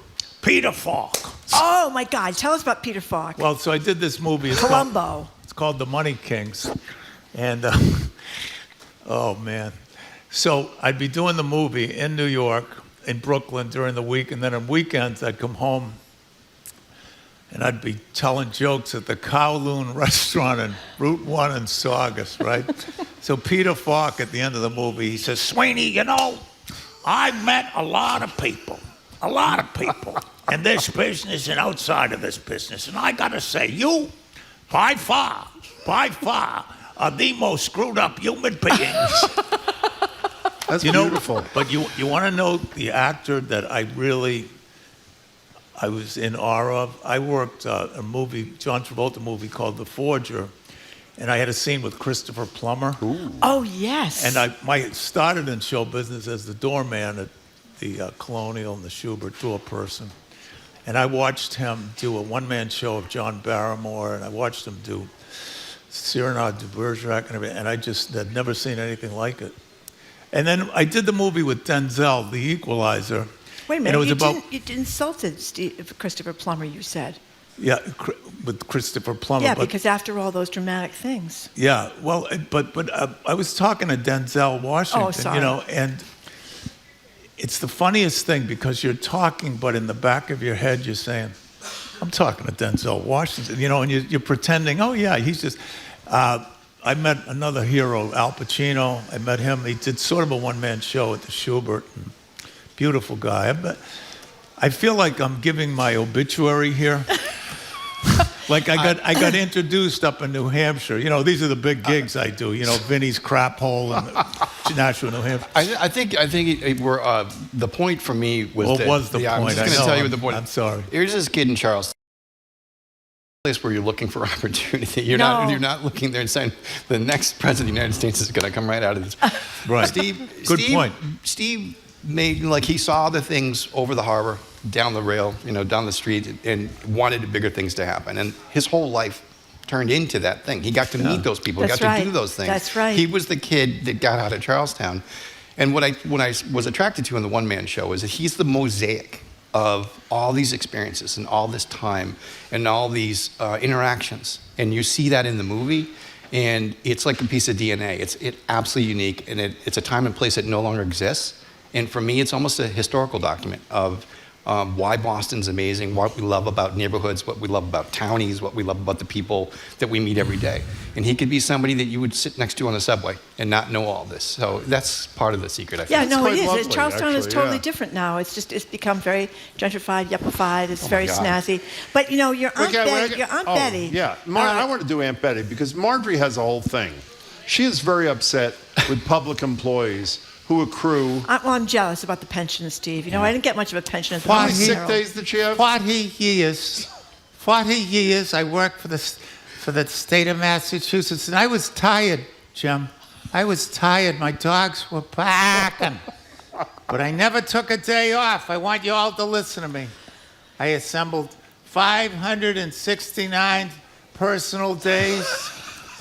Peter Falk. Oh my God! Tell us about Peter Falk. Well, so I did this movie. Columbo. It's called The Money Kings, and oh man. So I'd be doing the movie in New York, in Brooklyn during the week, and then on weekends I'd come home and I'd be telling jokes at the Kowloon restaurant in Route 1 in Saugus, right? So Peter Falk at the end of the movie, he says, "Sweeney, I've met a lot of people in this business and outside of this business, and I gotta say, you, by far, are the most screwed up human beings." That's beautiful. But you want to know the actor that I was in awe of? I worked a movie, John Travolta movie called The Forger, and I had a scene with Christopher Plummer. Ooh. Oh, yes. And I started in show business as the doorman at the Colonial and the Schubert, door person. And I watched him do a one-man show of John Barrymore, and I watched him do Cyrano de Bergerac and everything, and I just had never seen anything like it. And then I did the movie with Denzel, The Equalizer. Wait a minute, you insulted Christopher Plummer, you said. Yeah, with Christopher Plummer. Yeah, because after all those dramatic things. Yeah, well, but I was talking to Denzel Washington, Oh, sorry. And it's the funniest thing because you're talking, but in the back of your head you're saying, "I'm talking to Denzel Washington," and you're pretending, "Oh yeah, he's just." I met another hero, Al Pacino. I met him. He did sort of a one-man show at the Schubert. Beautiful guy. I feel like I'm giving my obituary here. Like I got introduced up in New Hampshire. You know, these are the big gigs I do. You know, Vinny's Crap Hole in Nashville, New Hampshire. I think the point for me was What that, was the point? I'm just going to tell you what the point. I'm sorry. Here's this kid in Charleston. Place where you're looking for opportunity. You're not looking there and saying the next president of the United States is going to come right out of this. Right. Good point. Steve made, like, he saw the things over the harbor, down the rail, down the street, and wanted bigger things to happen. And his whole life turned into that thing. He got to meet those people. That's got to do those things. That's right. He was the kid that got out of Charlestown. And what I was attracted to in the one-man show is that he's the mosaic of all these experiences and all this time and all these interactions. And you see that in the movie, and it's like a piece of DNA. It's absolutely unique, and it's a time and place that no longer exists. And for me, it's almost a historical document of why Boston's amazing, what we love about neighborhoods, what we love about townies, what we love about the people that we meet every day. And he could be somebody that you would sit next to on the subway and not know all this. So that's part of the secret, I think. Yeah, no, it is. Lovely, Charlestown is totally yeah. different now. It's become very gentrified, yuppified. It's very snazzy. But your Aunt Betty. Yeah, I want to do Aunt Betty because Marjorie has a whole thing. She is very upset with public employees who accrue. I'm jealous about the pension, Steve. I didn't get much of a pension at the How many Mural. sick days did she have? 40 years I worked for the state of Massachusetts, and I was tired, Jim. I was tired. My dogs were barking. But I never took a day off. I want you all to listen to me. I assembled 569 personal days,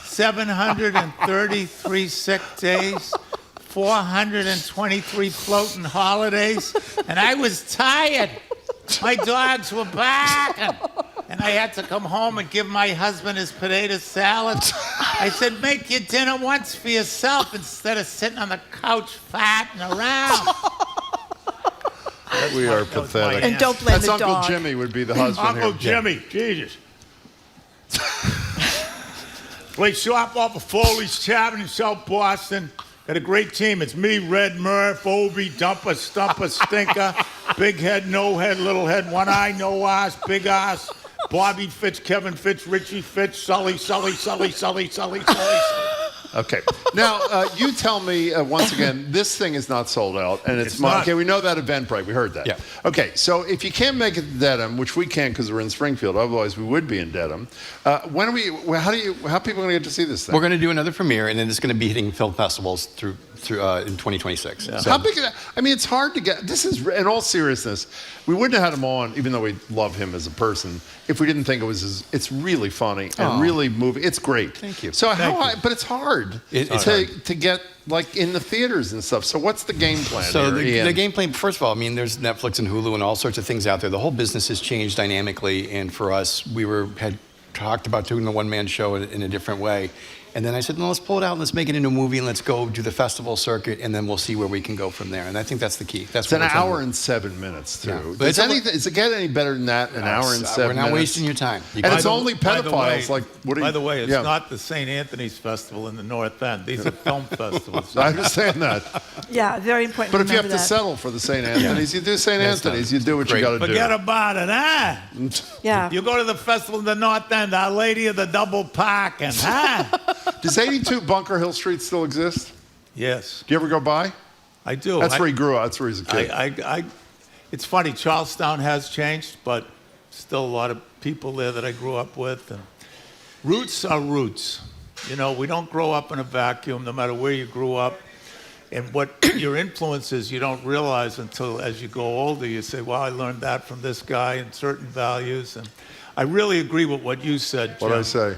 733 sick days, 423 floating holidays, and I was tired. My dogs were barking, and I had to come home and give my husband his potato salad. I said, make your dinner once for yourself instead of sitting on the couch farting around. We are pathetic. And don't blame That's the Uncle dog. Jimmy would be the husband Uncle here. Jimmy, Jesus. Play shop off of Foley's Tavern in South Boston. Got a great team. It's me, Red Murph, Obie, Dumper, Stumper, Stinker, Big Head, No Head, Little Head, One Eye, No Eyes, Big Ass, Bobby Fitz, Kevin Fitz, Richie Fitz, Sully. Okay. Now, you tell me once again, this thing is not sold out, and it's not. Okay, we know that Eventbrite. We heard that. Yeah. Okay, so if you can't make it to Dedham, which we can't because we're in Springfield, otherwise we would be in Dedham. How are people going to get to see this thing? We're going to do another premiere, and then it's going to be hitting film festivals through in 2026. Yeah. How big? It's hard to get. This is, in all seriousness, we wouldn't have had him on, even though we love him as a person, if we didn't think it's really funny and really moving. It's great. Thank you. So but it's hard to get like in the theaters and stuff. So what's the game plan? So here, the game plan, first of all, there's Netflix and Hulu and all sorts of things out there. The whole business has changed dynamically, and for us, we had talked about doing the one-man show in a different way. And then I said, no, let's pull it out and let's make it into a movie and let's go do the festival circuit and then we'll see where we can go from there. And I think that's the key. It's an hour and 7 minutes, too. Yeah. But Does it get any better than that? An hour and 7 minutes? We're not wasting your time. And it's only pedophiles. By the way, it's not the St. Anthony's Festival in the North End. These are film festivals. I understand that. Yeah, very important. But if you have to settle for the St. Anthony's, you do St. Anthony's. You do what you got to do. Forget about it, huh? Yeah. You go to the festival in the North End, Our Lady of the Double Parking, huh? Does 82 Bunker Hill Street still exist? Yes. Do you ever go by? I do. That's where he grew up. That's where he's a kid. It's funny, Charlestown has changed, but still a lot of people there that I grew up with. And roots are roots. We don't grow up in a vacuum, no matter where you grew up. And what your influence is, you don't realize until as you go older, you say, well, I learned that from this guy and certain values. And I really agree with what you said, Jim. What'd I say?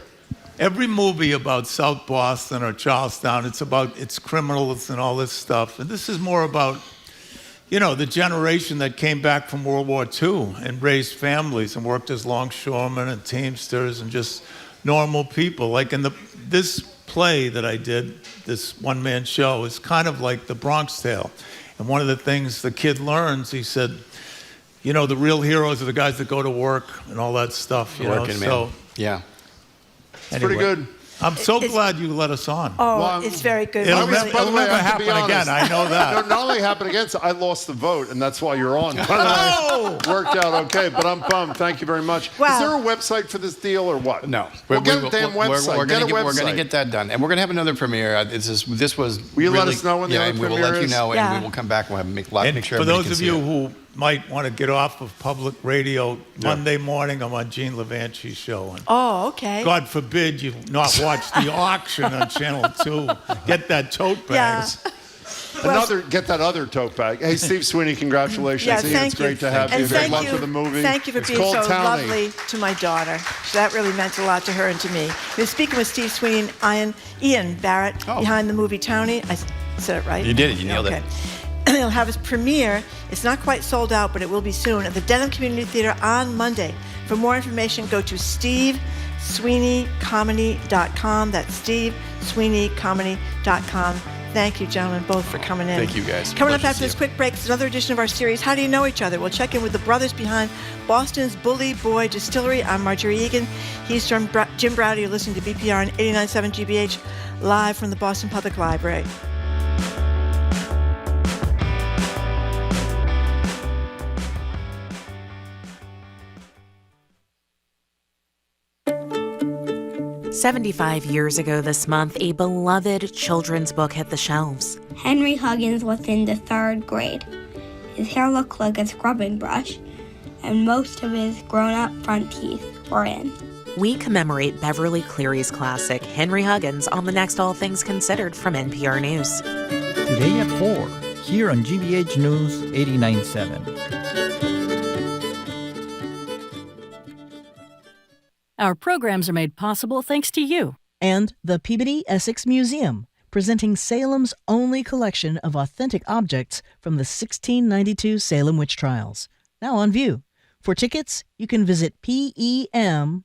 Every movie about South Boston or Charlestown, it's criminals and all this stuff. And this is more about, the generation that came back from World War II and raised families and worked as longshoremen and teamsters and just normal people. Like in this play that I did, this one-man show, is kind of like the Bronx Tale. And one of the things the kid learns, he said, the real heroes are the guys that go to work and all that stuff. Working, man. Yeah. It's pretty good. I'm so glad you let us on. Oh, it's very good. It'll Really. never happen again. I know that. No, not only happen again, so I lost the vote, and that's why you're on. Worked out okay, but I'm bummed. Thank you very much. Wow. Is there a website for this deal or what? No. Well, get a damn website. We're Get a going to website. get that done. And we're going to have another premiere. This was Will you let really- us know when the other and we will premiere let you is? know, Yeah. and we will come back. We'll have make sure For everybody those can of see you it. who might want to get off of public radio, Monday morning I'm on Gene Levanci's show. And Oh, okay. God forbid you not watch the auction on Channel 2. Get that tote bags. Get that other tote bag. Hey, Steve Sweeney, congratulations. Yeah, Ian, thank it's great you. to have you. And Good thank luck you. with the movie. Thank you for It's being called so Townie. lovely to my daughter. That really meant a lot to her and to me. We're speaking with Steve Sweeney and Ian Barrett behind the movie Townie. I said it right? You did it. You nailed it. He'll have his premiere. It's not quite sold out, but it will be soon at the Denham Community Theater on Monday. For more information, go to SteveSweeneyComedy.com. That's SteveSweeneyComedy.com. Thank you, gentlemen, both for coming in. Thank you, guys. Coming up Pleasure to after see this you. quick break is another edition of our series, How Do You Know Each Other? We'll check in with the brothers behind Boston's Bully Boy Distillery. I'm Marjorie Egan. He's Jim Browdy. You're listening to BPR and 89.7 GBH, live from the Boston Public Library. "75 years ago this month, a beloved children's book hit the shelves. Henry Huggins was in the 3rd grade. His hair looked like a scrubbing brush, and most of his grown-up front teeth were in. We commemorate Beverly Cleary's classic, Henry Huggins, on the next All Things Considered from NPR News. Today at 4, here on GBH News 89.7. Our programs are made possible thanks to you. And the Peabody Essex Museum, presenting Salem's only collection of authentic objects from the 1692 Salem witch trials. Now on view. For tickets, you can visit PEM.org.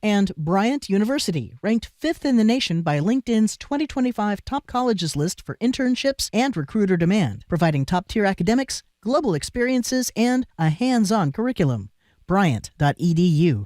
And Bryant University, ranked 5th in the nation by LinkedIn's 2025 Top Colleges list for internships and recruiter demand, providing top-tier academics, global experiences, and a hands-on curriculum. Bryant.edu.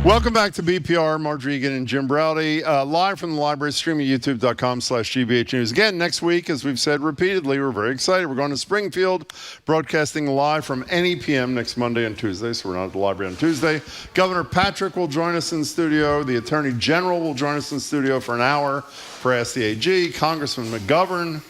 Welcome back to BPR. Marjorie Egan and Jim Browdy, live from the library, streaming at youtube.com/GBH News. Again, next week, as we've said repeatedly, we're very excited. We're going to Springfield, broadcasting live from NEPM next Monday and Tuesday, so we're not at the library on Tuesday. Governor Patrick will join us in the studio. The Attorney General will join us in the studio for an hour for Ask the AG. Congressman McGovern,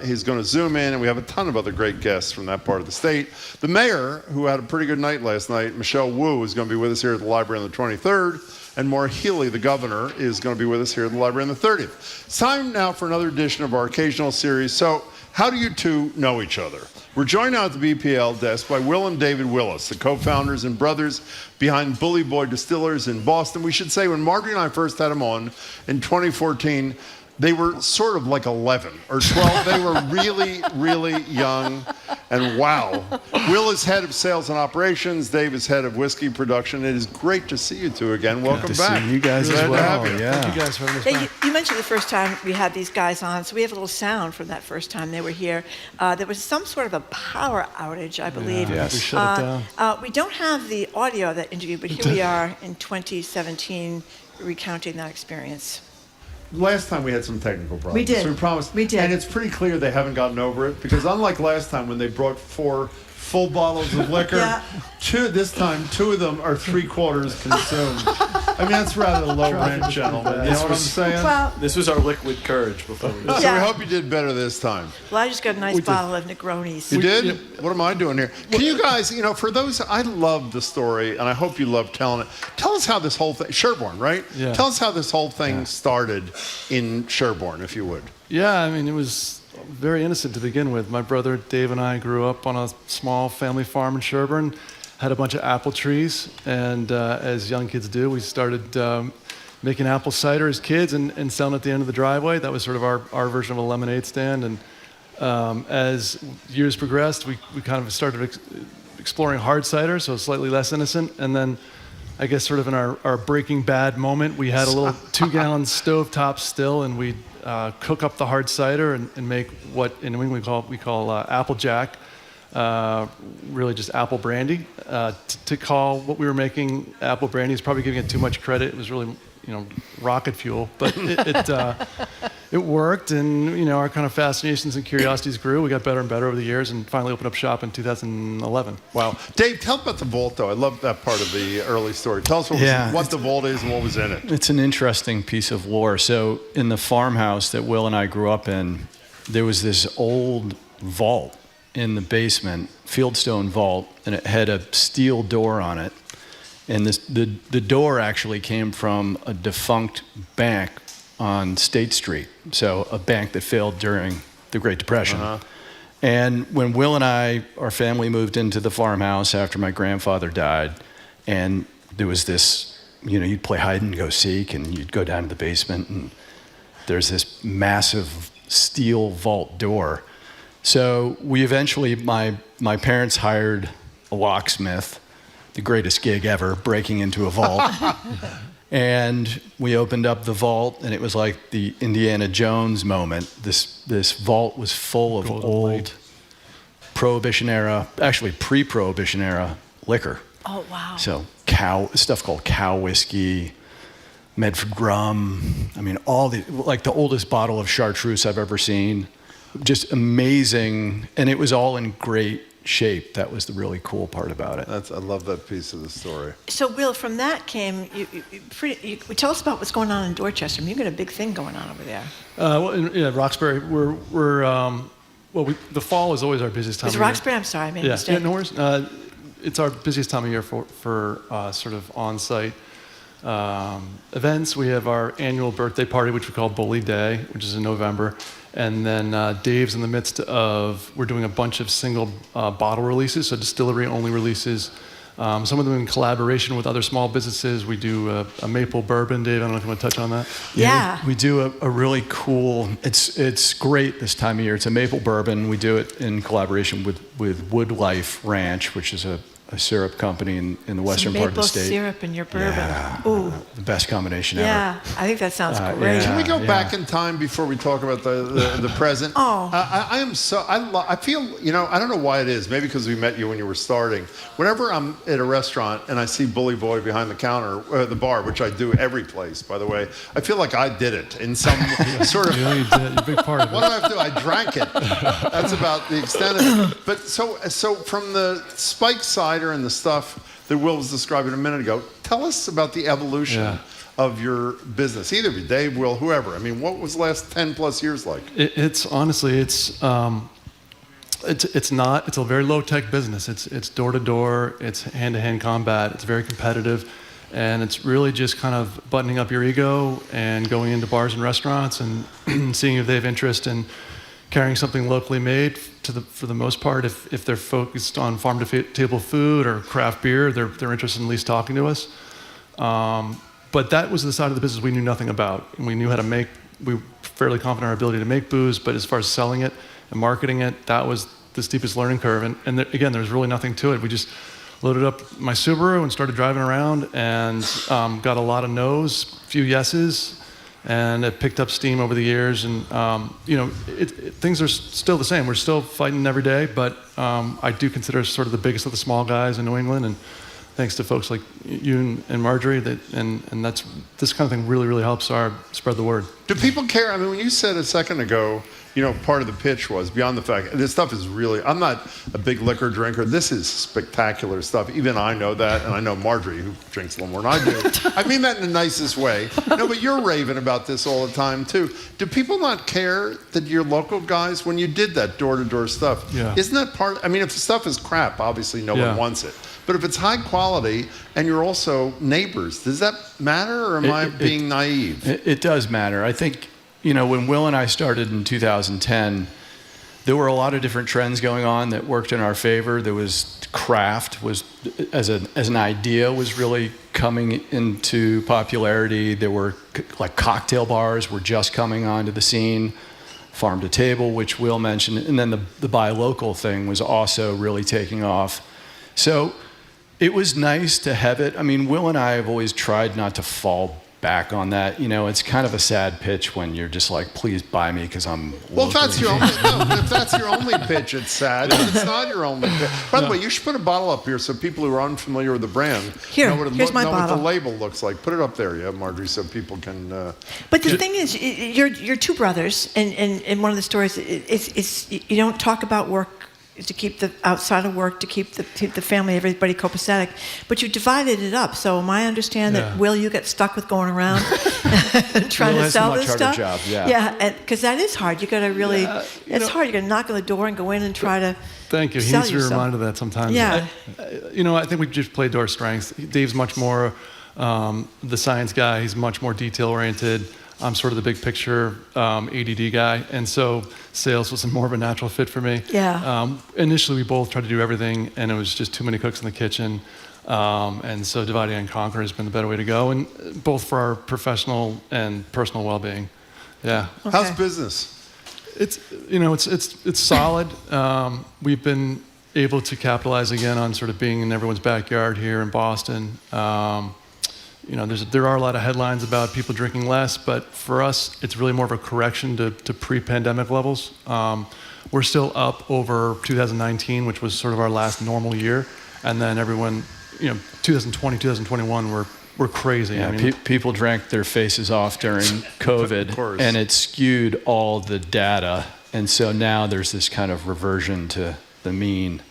he's going to zoom in, and we have a ton of other great guests from that part of the state. The mayor, who had a pretty good night last night, Michelle Wu, is going to be with us here at the library on the 23rd, and Maura Healey, the governor, is going to be with us here at the library on the 30th. It's time now for another edition of our occasional series. So, how do you two know each other? We're joined now at the BPL desk by Will and David Willis, the co-founders and brothers behind Bully Boy Distillers in Boston. We should say when Marjorie and I first had them on in 2014, they were sort of like 11 or 12. They were really, really young. And wow. Will is head of sales and operations. Dave is head of whiskey production. It is great to see you two again. Welcome back. See you guys Glad as to have well. you. Yeah. Thank you guys for having us back. You mentioned the first time we had these guys on, so we have a little sound from that first time they were here. There was some sort of a power outage, I believe. Yeah, yes. We shut it down. We don't have the audio of that interview, but here we are in 2017 recounting that experience. Last time we had some technical problems. We did. So we promised. We did. And it's pretty clear they haven't gotten over it, because unlike last time when they brought 4 full bottles of liquor, this time 2 of them are 3/4 consumed. I mean, that's rather low rent, gentlemen. You know what I'm saying? Well, this was our liquid courage before we So we hope you did better this time. Well, I just got a nice bottle of Negronis. You did? What am I doing here? Can you guys, for those, I love the story, and I hope you love telling it. Tell us how this whole thing, Sherborne, right? Yeah. Tell us how this whole thing started in Sherborne, if you would. Yeah, I mean, it was very innocent to begin with. My brother Dave and I grew up on a small family farm in Sherborne, had a bunch of apple trees, and as young kids do, we started making apple cider as kids and selling at the end of the driveway. That was sort of our version of a lemonade stand. And as years progressed, we kind of started exploring hard cider, so slightly less innocent. And then I guess sort of in our Breaking Bad moment, we had a little 2-gallon stovetop still, and we'd cook up the hard cider and make what in New England we call Applejack. really just apple brandy. To call what we were making apple brandy is probably giving it too much credit. It was really, rocket fuel, but it worked, and our kind of fascinations and curiosities grew. We got better and better over the years, and finally opened up shop in 2011. Wow. Dave, tell about the vault, though. I love that part of the early story. Tell us what the vault is and what was in it. It's an interesting piece of lore. So in the farmhouse that Will and I grew up in, there was this old vault in the basement, fieldstone vault, and it had a steel door on it. And the door actually came from a defunct bank on State Street, so a bank that failed during the Great Depression. And when Will and our family moved into the farmhouse after my grandfather died, and there was this, you'd play hide and go seek, and you'd go down to the basement, and there's this massive steel vault door. So we eventually, my parents hired a locksmith, the greatest gig ever, breaking into a vault. And we opened up the vault, and it was like the Indiana Jones moment. This vault was full of old Prohibition era, actually pre-Prohibition era liquor. Oh, wow. So stuff called cow whiskey, Medford rum. I mean, the oldest bottle of chartreuse I've ever seen. Just amazing, and it was all in great shape. That was the really cool part about it. I love that piece of the story. So, Will, from that came, tell us about what's going on in Dorchester. I mean, you've got a big thing going on over there. Roxbury, the fall is always our busiest time of year. Roxbury? I'm sorry, I made a mistake. Yeah, no worries. It's our busiest time of year for sort of on-site events. We have our annual birthday party, which we call Bully Day, which is in November. And then Dave's in the midst of, we're doing a bunch of single bottle releases, so distillery-only releases. Some of them in collaboration with other small businesses. We do a maple bourbon. Dave, I don't know if you want to touch on that. Yeah. We do a really cool, it's great this time of year. It's a maple bourbon. We do it in collaboration with Woodlife Ranch, which is a syrup company in the western part of the state. Maple syrup in your bourbon. Yeah. Ooh. The best combination ever. Yeah, I think that sounds great. Can we go back in time before we talk about the present? Oh. I feel, I don't know why it is. Maybe because we met you when you were starting. Whenever I'm at a restaurant and I see Bully Boy behind the counter, the bar, which I do every place, by the way, I feel like I did it in some sort of... Yeah, you did. You're a big part of it. What did I have to do? I drank it. That's about the extent of it. But so from the spike cider and the stuff that Will was describing a minute ago, tell us about the evolution of your business, either Dave, Will, whoever. I mean, what was the last 10 plus years like? It's honestly, it's a very low tech business. It's door to door, it's hand to hand combat, it's very competitive, and it's really just kind of buttoning up your ego and going into bars and restaurants and seeing if they have interest in carrying something locally made. For the most part, if they're focused on farm-to-table food or craft beer, they're interested in at least talking to us. But that was the side of the business we knew nothing about. And we knew how to make, we were fairly confident in our ability to make booze, but as far as selling it and marketing it, that was the steepest learning curve. And again, there's really nothing to it. We just loaded up my Subaru and started driving around and got a lot of no's, a few yeses, and it picked up steam over the years. And things are still the same. We're still fighting every day, but I do consider us sort of the biggest of the small guys in New England. And thanks to folks like you and Marjorie, and that's this kind of thing really helps spread the word. Do people care? I mean, when you said a second ago, part of the pitch was beyond the fact this stuff is really. I'm not a big liquor drinker. This is spectacular stuff. Even I know that, and I know Marjorie, who drinks a little more than I do. I mean that in the nicest way. No, but you're raving about this all the time too. Do people not care that you're local guys when you did that door-to-door stuff? Yeah. Isn't that part? I mean, if the stuff is crap, obviously no one wants it. But if it's high quality and you're also neighbors, does that matter, or am I being naive? It does matter. I think, when Will and I started in 2010, there were a lot of different trends going on that worked in our favor. There was craft as an idea was really coming into popularity. There were like cocktail bars were just coming onto the scene, farm to table, which Will mentioned, and then the buy local thing was also really taking off. So it was nice to have it. I mean, Will and I have always tried not to fall back on that. You know, it's kind of a sad pitch when you're just like, please buy me because I'm Well, if that's your only pitch, it's sad. But it's not your only pitch. By the way, you should put a bottle up here so people who are unfamiliar with the brand know what the label looks like. Put it up there, Marjorie, so people can. But the thing is, you're two brothers, and in one of the stories, it's you don't talk about work to keep the outside of work, to keep the family, everybody copacetic, but you divided it up. So am I understand that, Will, you get stuck with going around trying to sell this stuff? Job, because that is hard. You got to really, it's hard. You got to knock on the door and go in and try to. Thank you. He needs to be reminded of that sometimes. Yeah. I think we just played to our strengths. Dave's much more the science guy. He's much more detail oriented. I'm sort of the big picture ADD guy, and so sales was more of a natural fit for me. Yeah. Initially, we both tried to do everything, and it was just too many cooks in the kitchen. And so dividing and conquer has been the better way to go, and both for our professional and personal well-being. Yeah. Okay. How's business? It's solid. We've been able to capitalize again on sort of being in everyone's backyard here in Boston. There are a lot of headlines about people drinking less, but for us, it's really more of a correction to pre-pandemic levels. We're still up over 2019, which was sort of our last normal year, and then everyone, 2020, 2021 were crazy. Yeah, people drank their faces off during COVID, and it skewed all the data, and so now there's this kind of reversion to the mean.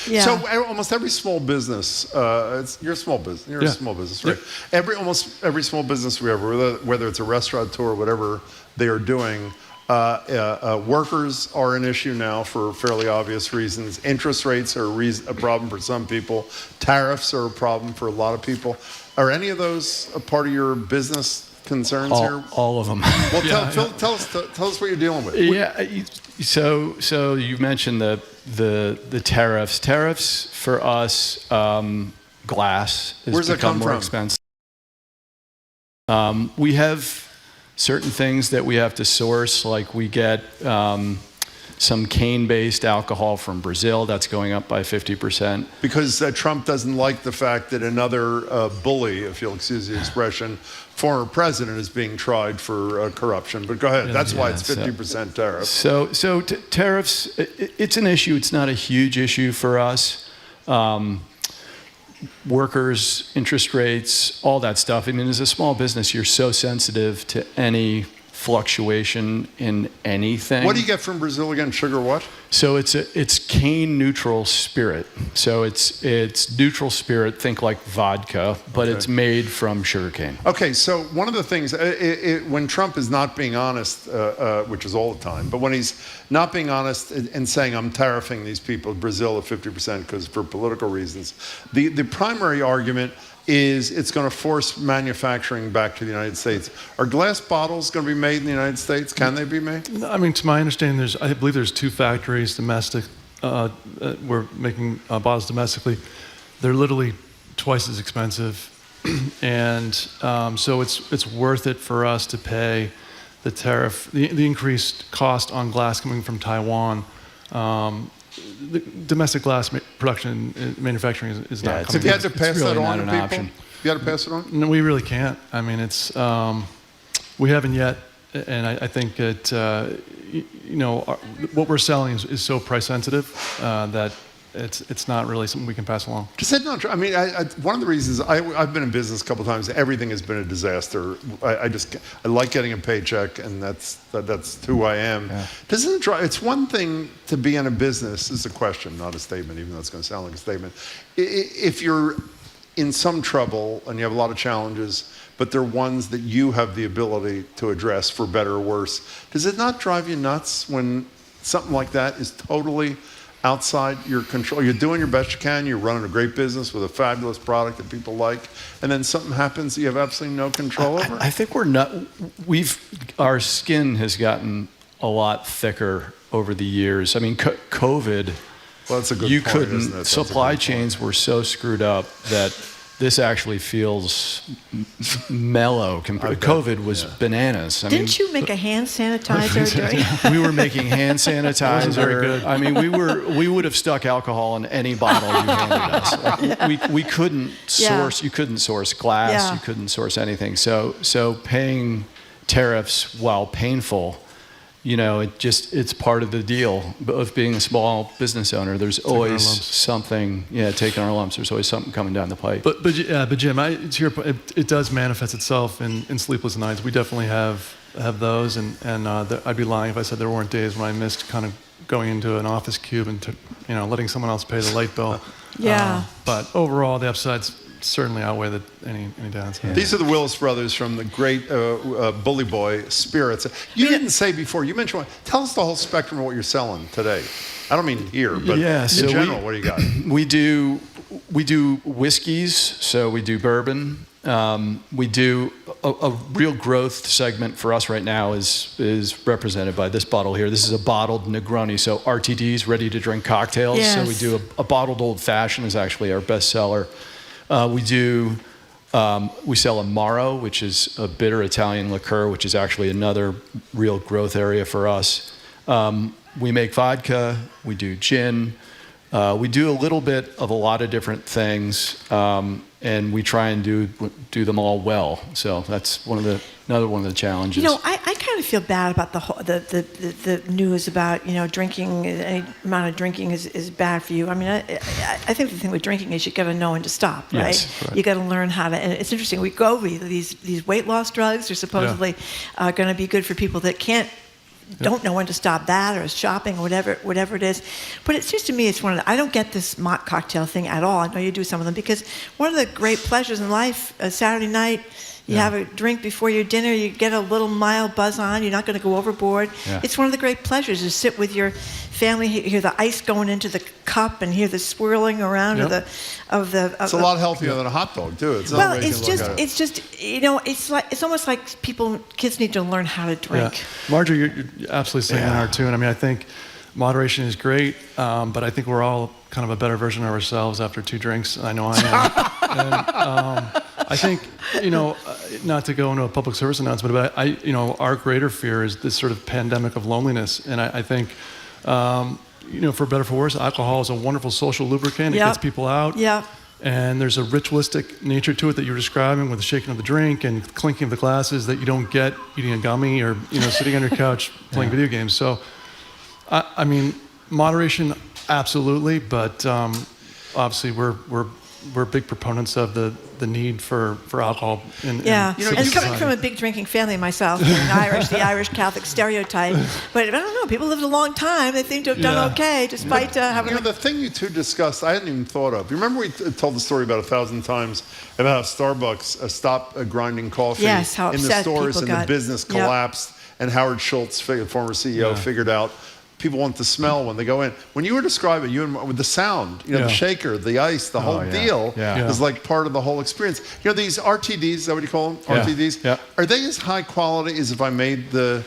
Yeah. So almost every small business, you're a small business. You're a small business, right? Yep. Almost every small business we have, whether it's a restaurateur or whatever they are doing, workers are an issue now for fairly obvious reasons. Interest rates are a problem for some people. Tariffs are a problem for a lot of people. Are any of those a part of your business concerns here? All of them. Well, tell us what you're dealing with. Yeah. So you mentioned the tariffs. Tariffs for us, glass has become more expensive. We have certain things that we have to source, like we get some cane-based alcohol from Brazil that's going up by 50%. Because Trump doesn't like the fact that another bully, if you'll excuse the expression, former president is being tried for corruption. But go ahead. That's why it's 50% tariff. So tariffs, it's an issue. It's not a huge issue for us. Workers, interest rates, all that stuff. I mean, as a small business, you're so sensitive to any fluctuation in anything. What do you get from Brazil again? Sugar what? So it's cane neutral spirit. So it's neutral spirit, think like vodka, but it's made from sugarcane. Okay, so one of the things, when Trump is not being honest, which is all the time, but when he's not being honest and saying I'm tariffing these people, Brazil at 50% because for political reasons, the primary argument is it's going to force manufacturing back to the United States. Are glass bottles going to be made in the United States? Can they be made? I mean, to my understanding, I believe there's 2 factories domestic. We're making bottles domestically. They're literally twice as expensive, and so it's worth it for us to pay the tariff, the increased cost on glass coming from Taiwan. The domestic glass production and manufacturing is not coming. If you had to pass that on to people, you had to pass it on? No, we really can't. I mean, it's we haven't yet, and I think that what we're selling is so price sensitive that it's not really something we can pass along. Does that not? I mean, one of the reasons I've been in business a couple of times. Everything has been a disaster. I like getting a paycheck, and that's who I am. Yeah. Doesn't it drive? It's one thing to be in a business. This is a question, not a statement, even though it's going to sound like a statement. If you're in some trouble and you have a lot of challenges, but they're ones that you have the ability to address for better or worse, does it not drive you nuts when something like that is totally outside your control? You're doing your best you can, you're running a great business with a fabulous product that people like, and then something happens that you have absolutely no control over? I think our skin has gotten a lot thicker over the years. I mean, COVID, well, that's a good you point, couldn't, isn't it? supply chains were so screwed up that this actually feels mellow. COVID was bananas. Didn't you make a hand sanitizer during? We were making hand sanitizer. Very good. I mean, we would have stuck alcohol in any bottle you handed us. Like, we couldn't source. You couldn't source glass. Yeah. You couldn't source anything. So paying tariffs, while painful, it's part of the deal of being a small business owner. There's always something, taking our lumps. There's always something coming down the pipe. But Jim, to your point, it does manifest itself in sleepless nights. We definitely have those, and I'd be lying if I said there weren't days when I missed kind of going into an office cube and letting someone else pay the light bill. Yeah. But overall, the upsides certainly outweigh any downside. These are the Willis brothers from the great Bully Boy Spirits. You didn't say before, you mentioned tell us the whole spectrum of what you're selling today. I don't mean here, but in general, what do you got? We do whiskeys, so we do bourbon. We do a real growth segment for us right now is represented by this bottle here. This is a bottled Negroni, so RTDs, ready to drink cocktails. Yes. So we do a bottled old fashioned is actually our best seller. We sell Amaro, which is a bitter Italian liqueur, which is actually another real growth area for us. We make vodka, we do gin, we do a little bit of a lot of different things, and we try and do them all well. So that's another one of the challenges. I kind of feel bad about the news about drinking. Any amount of drinking is bad for you. I mean, I think the thing with drinking is you got to know when to stop, right? Yes, right. You got to learn how to. And it's interesting. Wegovy, these weight loss drugs are supposedly going to be good for people that don't know when to stop that, or shopping, or whatever it is. But it seems to me it's I don't get this mock cocktail thing at all. I know you do some of them, because one of the great pleasures in life, a Saturday night, you have a drink before your dinner, you get a little mild buzz on, you're not going to go overboard. Yeah. It's one of the great pleasures to sit with your family, hear the ice going into the cup and hear the swirling around of the It's a lot healthier than a hot dog, too. It's almost like kids need to learn how to drink. Yeah. Marjorie, you're absolutely singing our tune. I mean, I think moderation is great, but I think we're all kind of a better version of ourselves after 2 drinks. I know I am. And, I think, not to go into a public service announcement, but our greater fear is this sort of pandemic of loneliness. And I think, for better or for worse, alcohol is a wonderful social lubricant. It gets people out. Yeah. And there's a ritualistic nature to it that you're describing, with the shaking of the drink and clinking of the glasses, that you don't get eating a gummy or sitting on your couch playing video games. So, I mean, moderation, absolutely, but obviously we're big proponents of the need for alcohol. And coming from a big drinking family myself, the Irish Catholic stereotype. But I don't know, people lived a long time. They think to have done okay, despite having. The thing you two discussed, I hadn't even thought of. You remember we told the story about 1,000 times about how Starbucks stopped grinding coffee how in the stores, and the business collapsed, and Howard Schultz, former CEO, figured out. People want the smell when they go in. When you were describing, with the sound, the shaker, the ice, the whole deal is like part of the whole experience. These RTDs, is that what you call them? Yeah. RTDs? Yeah. Are they as high quality as if I made the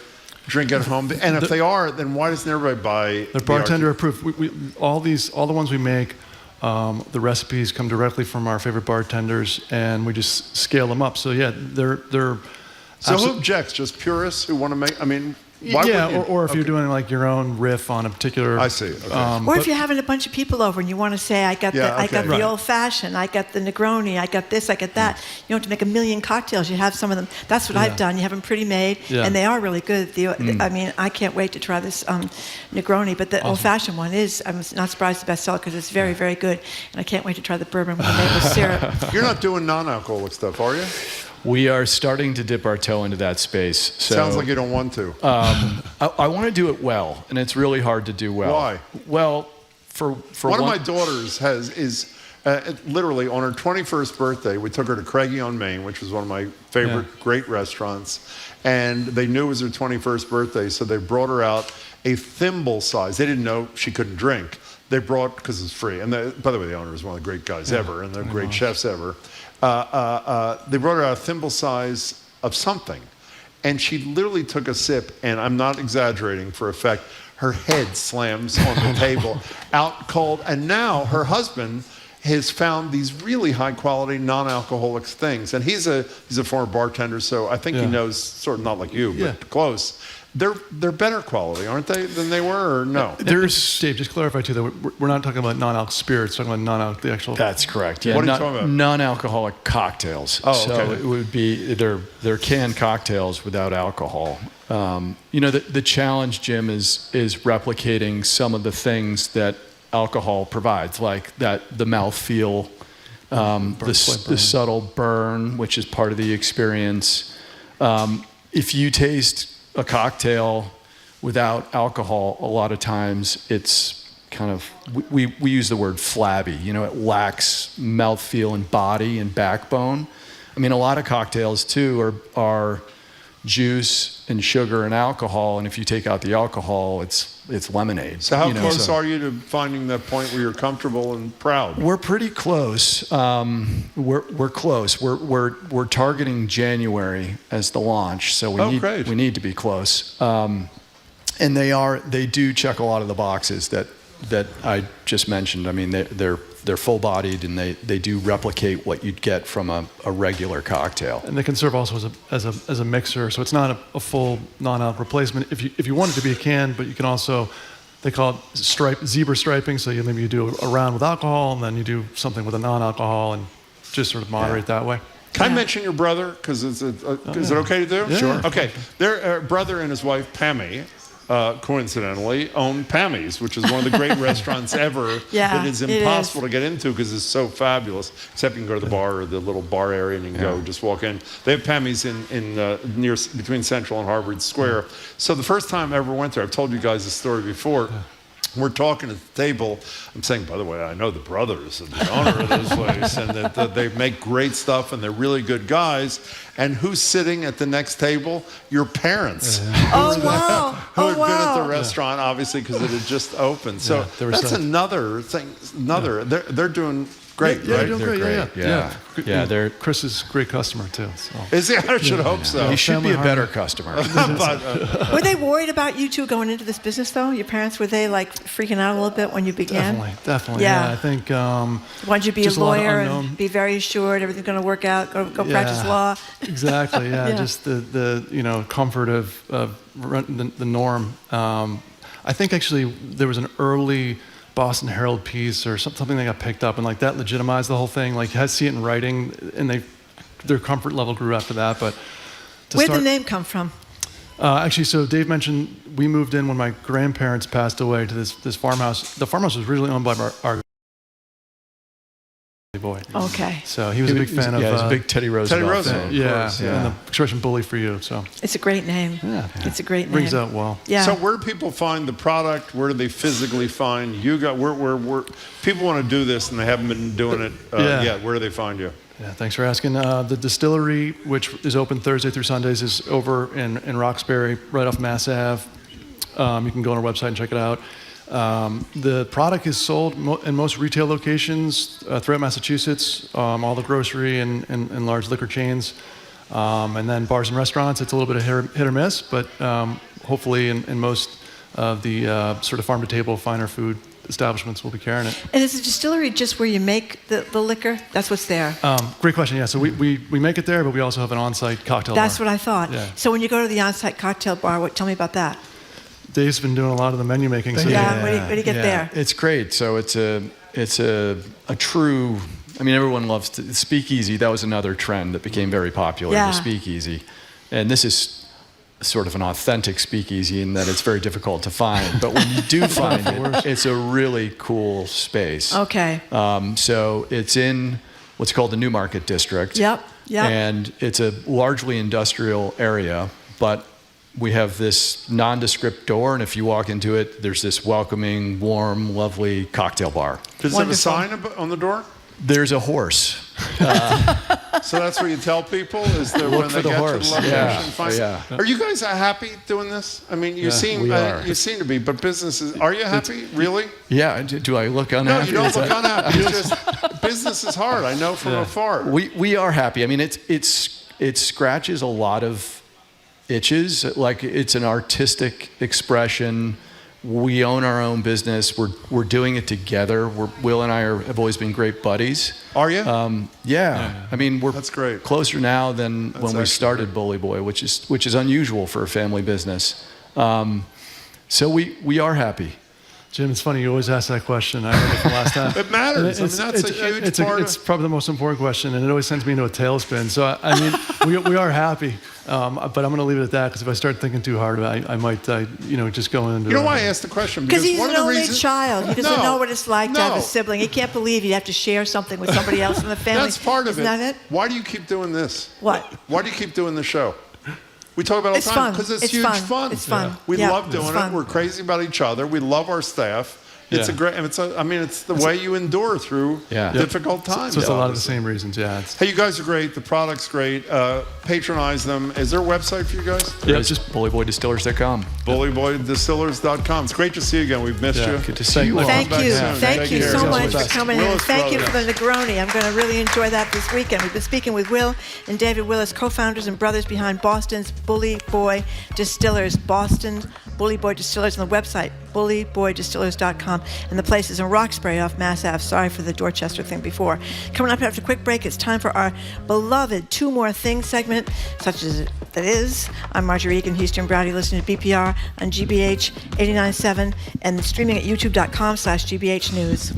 drink at home? And if they are, then why doesn't everybody buy the bartender approved? All the ones we make, the recipes come directly from our favorite bartenders, and we just scale them up. So they're. So who objects? Just purists who want to make? I mean. Or if you're doing like your own riff on a particular. I see. Okay. Or if you're having a bunch of people over and you want to say, I got the old fashioned, I got the Negroni, I got this, I got that. You don't have to make a million cocktails. You have some of them. That's what I've done. You have them pretty made, and they are really good. I mean, I can't wait to try this Negroni. But the old fashioned one is, I'm not surprised, the bestseller, because it's very, very good. And I can't wait to try the bourbon with the maple syrup. You're not doing non-alcoholic stuff, are you? We are starting to dip our toe into that space. So, sounds like you don't want to. I want to do it well, and it's really hard to do well. Why? Well, for one of my daughters is literally on her 21st birthday, we took her to Craigie-on-Main, which was one of my favorite great restaurants, and they knew it was her 21st birthday, so they brought her out a thimble size. They didn't know she couldn't drink. They brought, because it's free, and by the way, the owner is one of the great guys ever, and the great chefs ever. They brought her out a thimble size of something, and she literally took a sip, and I'm not exaggerating for effect, her head slams on the table, out cold, and now her husband has found these really high quality non-alcoholic things. And he's a former bartender, so I think he knows, sort of not like you, but close. They're better quality, aren't they, than they were, or no? There's Dave, just clarify too that we're not talking about non-alc spirits, we're talking about non-alc the actual. That's correct. Yeah. What are you talking about? Non-alcoholic cocktails. Oh, so okay. it would be they're canned cocktails without alcohol. The challenge, Jim, is replicating some of the things that alcohol provides, like the mouthfeel, the subtle burn, which is part of the experience. If you taste a cocktail without alcohol, a lot of times it's kind of, we use the word flabby. It lacks mouthfeel and body and backbone. I mean, a lot of cocktails too are juice and sugar and alcohol, and if you take out the alcohol, it's lemonade. So how close are you to finding that point where you're comfortable and proud? We're pretty close. We're close. We're targeting January as the launch, so we need to be close. And they do check a lot of the boxes that I just mentioned. I mean, they're full-bodied, and they do replicate what you'd get from a regular cocktail. And they can serve also as a mixer, so it's not a full non-alc replacement. If you want it to be a can, but you can also, they call it zebra striping, so maybe you do a round with alcohol, and then you do something with a non-alcohol, and just sort of moderate that way. Can I mention your brother? Because is it okay to do? Yeah. Sure. Okay. Their brother and his wife, Pammy, coincidentally, own Pammy's, which is one of the great restaurants ever that is impossible to get into because it's so fabulous. Except you can go to the bar or the little bar area and you can go just walk in. They have Pammy's in near between Central and Harvard Square. So the first time I ever went there, I've told you guys this story before. We're talking at the table. I'm saying, by the way, I know the brothers and the owner of this place, and that they make great stuff, and they're really good guys. And who's sitting at the next table? Your parents. Oh, wow. Who had been at the restaurant, obviously, because it had just opened. So that's another thing. They're doing great, yeah, right? They're doing great, yeah. They're Chris is a great customer too. So. Is he? I should hope so. He should be a better customer. Were they worried about you two going into this business, though? Your parents, were they like freaking out a little bit when you began? Definitely. Yeah, I think. Wanted you to be a lawyer and be very assured everything's going to work out. Go practice law. Exactly. Yeah. Just the comfort of the norm. I think actually there was an early Boston Herald piece or something that got picked up, and like that legitimized the whole thing. Like you had to see it in writing, and their comfort level grew after that. But where'd the name come from? Actually, so Dave mentioned we moved in when my grandparents passed away to this farmhouse. The farmhouse was originally owned by our boy. Okay. So he was a big fan of. Yeah, he was a big Teddy Roosevelt fan. Yeah, and the expression "bully for you." So it's a great name. Yeah, it's a great name. Brings out well. Yeah. So where do people find the product? Where do they physically find you? Where people want to do this and they haven't been doing it yet? Where do they find you? Yeah, thanks for asking. The distillery, which is open Thursday through Sundays, is over in Roxbury, right off Mass Ave. You can go on our website and check it out. The product is sold in most retail locations throughout Massachusetts, all the grocery and large liquor chains, and then bars and restaurants. It's a little bit of hit or miss, but hopefully in most of the sort of farm-to-table, finer food establishments will be carrying it. And is the distillery just where you make the liquor? That's what's there? Great question, yeah. So we make it there, but we also have an on-site cocktail bar. That's what I thought. Yeah. So when you go to the on-site cocktail bar, tell me about that. Dave's been doing a lot of the menu making. So what do you get there? It's great. So it's a true. I mean, everyone loves speakeasy. That was another trend that became very popular. The speakeasy, and this is sort of an authentic speakeasy in that it's very difficult to find. But when you do find it, it's a really cool space. Okay. So it's in what's called the Newmarket District. Yep. And it's a largely industrial area, but we have this nondescript door, and if you walk into it, there's this welcoming, warm, lovely cocktail bar. Does it have a sign on the door? There's a horse. So that's what you tell people is that when they get to the location. Are you guys happy doing this? I mean, you seem to be, but businesses, are you happy? Really? Yeah. Do I look unhappy? No, you don't look unhappy. It's just business is hard. I know from afar. We are happy. I mean, it scratches a lot of itches. Like it's an artistic expression. We own our own business. We're doing it together. Will and I have always been great buddies. Are you? Yeah. I mean, that's great. Closer now than when we started Bully Boy, which is unusual for a family business. So we are happy. Jim, it's funny, you always ask that question. I remember from last time. It matters. That's a huge part. It's probably the most important question, and it always sends me into a tailspin. So, I mean, we are happy, but I'm going to leave it at that, because if I start thinking too hard about it, I might, just go into... You know why I asked the question? Because he's one an of the only reasons... child. He doesn't know what it's like to have a sibling. He can't believe you have to share something with somebody else in the family. That's part of Isn't that it? Why do you keep doing this? What? Why do you keep doing the show? We talk about it all the time because it's huge fun. It's fun. We love doing it. We're crazy about each other. We love our staff. It's it's the way you endure through difficult times. So it's a lot of the same reasons, Hey, you guys are great. The product's great. Patronize them. Is there a website for you guys? Yeah, it's just bullyboydistillers.com. Bullyboydistillers.com. It's great to see you again. We've missed you. Good to see you. Thank you so much for coming in. And thank you for the Negroni. I'm going to really enjoy that this weekend. We've been speaking with Will and David Willis, co-founders and brothers behind Boston's Bully Boy Distillers. Boston Bully Boy Distillers on the website, bullyboydistillers.com. And the place is in Roxbury off Mass Ave. Sorry for the Dorchester thing before. Coming up after a quick break, it's time for our beloved Two More Things segment, such as it is. I'm Marjorie Egan, he's Jim Browdy, listening to BPR on GBH 89.7 and streaming at youtube.com/GBH News.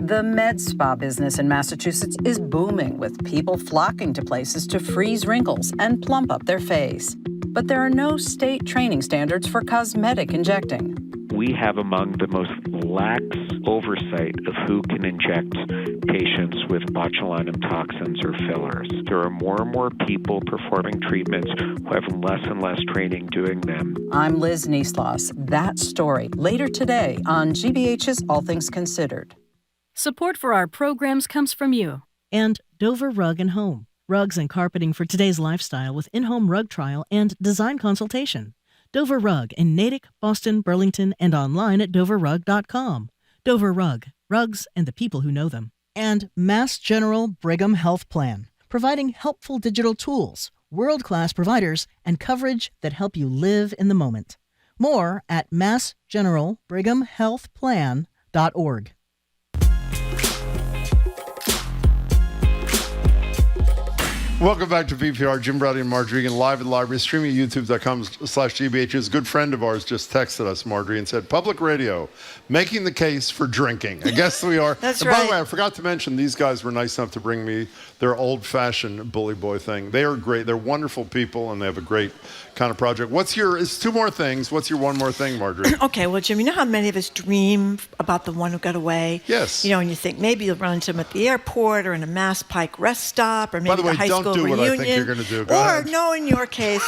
The med spa business in Massachusetts is booming, with people flocking to places to freeze wrinkles and plump up their face. But there are no state training standards for cosmetic injecting. We have among the most lax oversight of who can inject patients with botulinum toxins or fillers. There are more and more people performing treatments who have less and less training doing them. I'm Liz Niesloss. That story later today on GBH's All Things Considered. Support for our programs comes from you. And Dover Rug and Home. Rugs and carpeting for today's lifestyle with in-home rug trial and design consultation. Dover Rug in Natick, Boston, Burlington, and online at doverrug.com. Dover Rug, rugs and the people who know them. And Mass General Brigham Health Plan, providing helpful digital tools, world-class providers, and coverage that help you live in the moment. More at massgeneralbrighamhealthplan.org. Welcome back to VPR. Jim Browdy and Marjorie Egan live at the library, streaming at youtube.com/GBH. A good friend of ours just texted us, Marjorie, and said, public radio, making the case for drinking. I guess we are. That's and right. By the way, I forgot to mention, these guys were nice enough to bring me their old-fashioned Bully Boy thing. They are great. They're wonderful people, and they have a great kind of project. It's two more things. What's your one more thing, Marjorie? Okay, well, Jim, you know how many of us dream about the one who got away? Yes. You know, and you think maybe you'll run into him at the airport or in a Mass Pike rest stop or maybe By the way, high don't school do reunion. what I think you're going to do. Go or, ahead. no, in your case,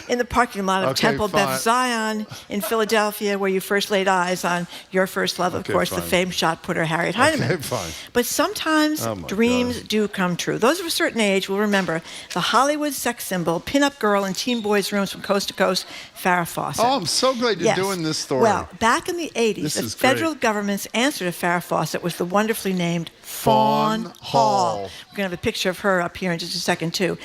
in the parking lot of Okay, Temple fine. Beth Zion in Philadelphia, where you first laid eyes on your first love, of Okay, course, fine. the famed shot putter Harriet Heinemann. Okay, fine. But sometimes Oh, my dreams do come true. Those of a certain age will remember the Hollywood sex symbol, pinup girl in teen boys' rooms from coast to coast, Farrah Fawcett. Oh, I'm so glad you're Yes. doing this story. Well, back in the 80s, This the is great. federal government's answer to Farrah Fawcett was the wonderfully named Fawn Hall. We're going to have a picture of her up here in just a second, too.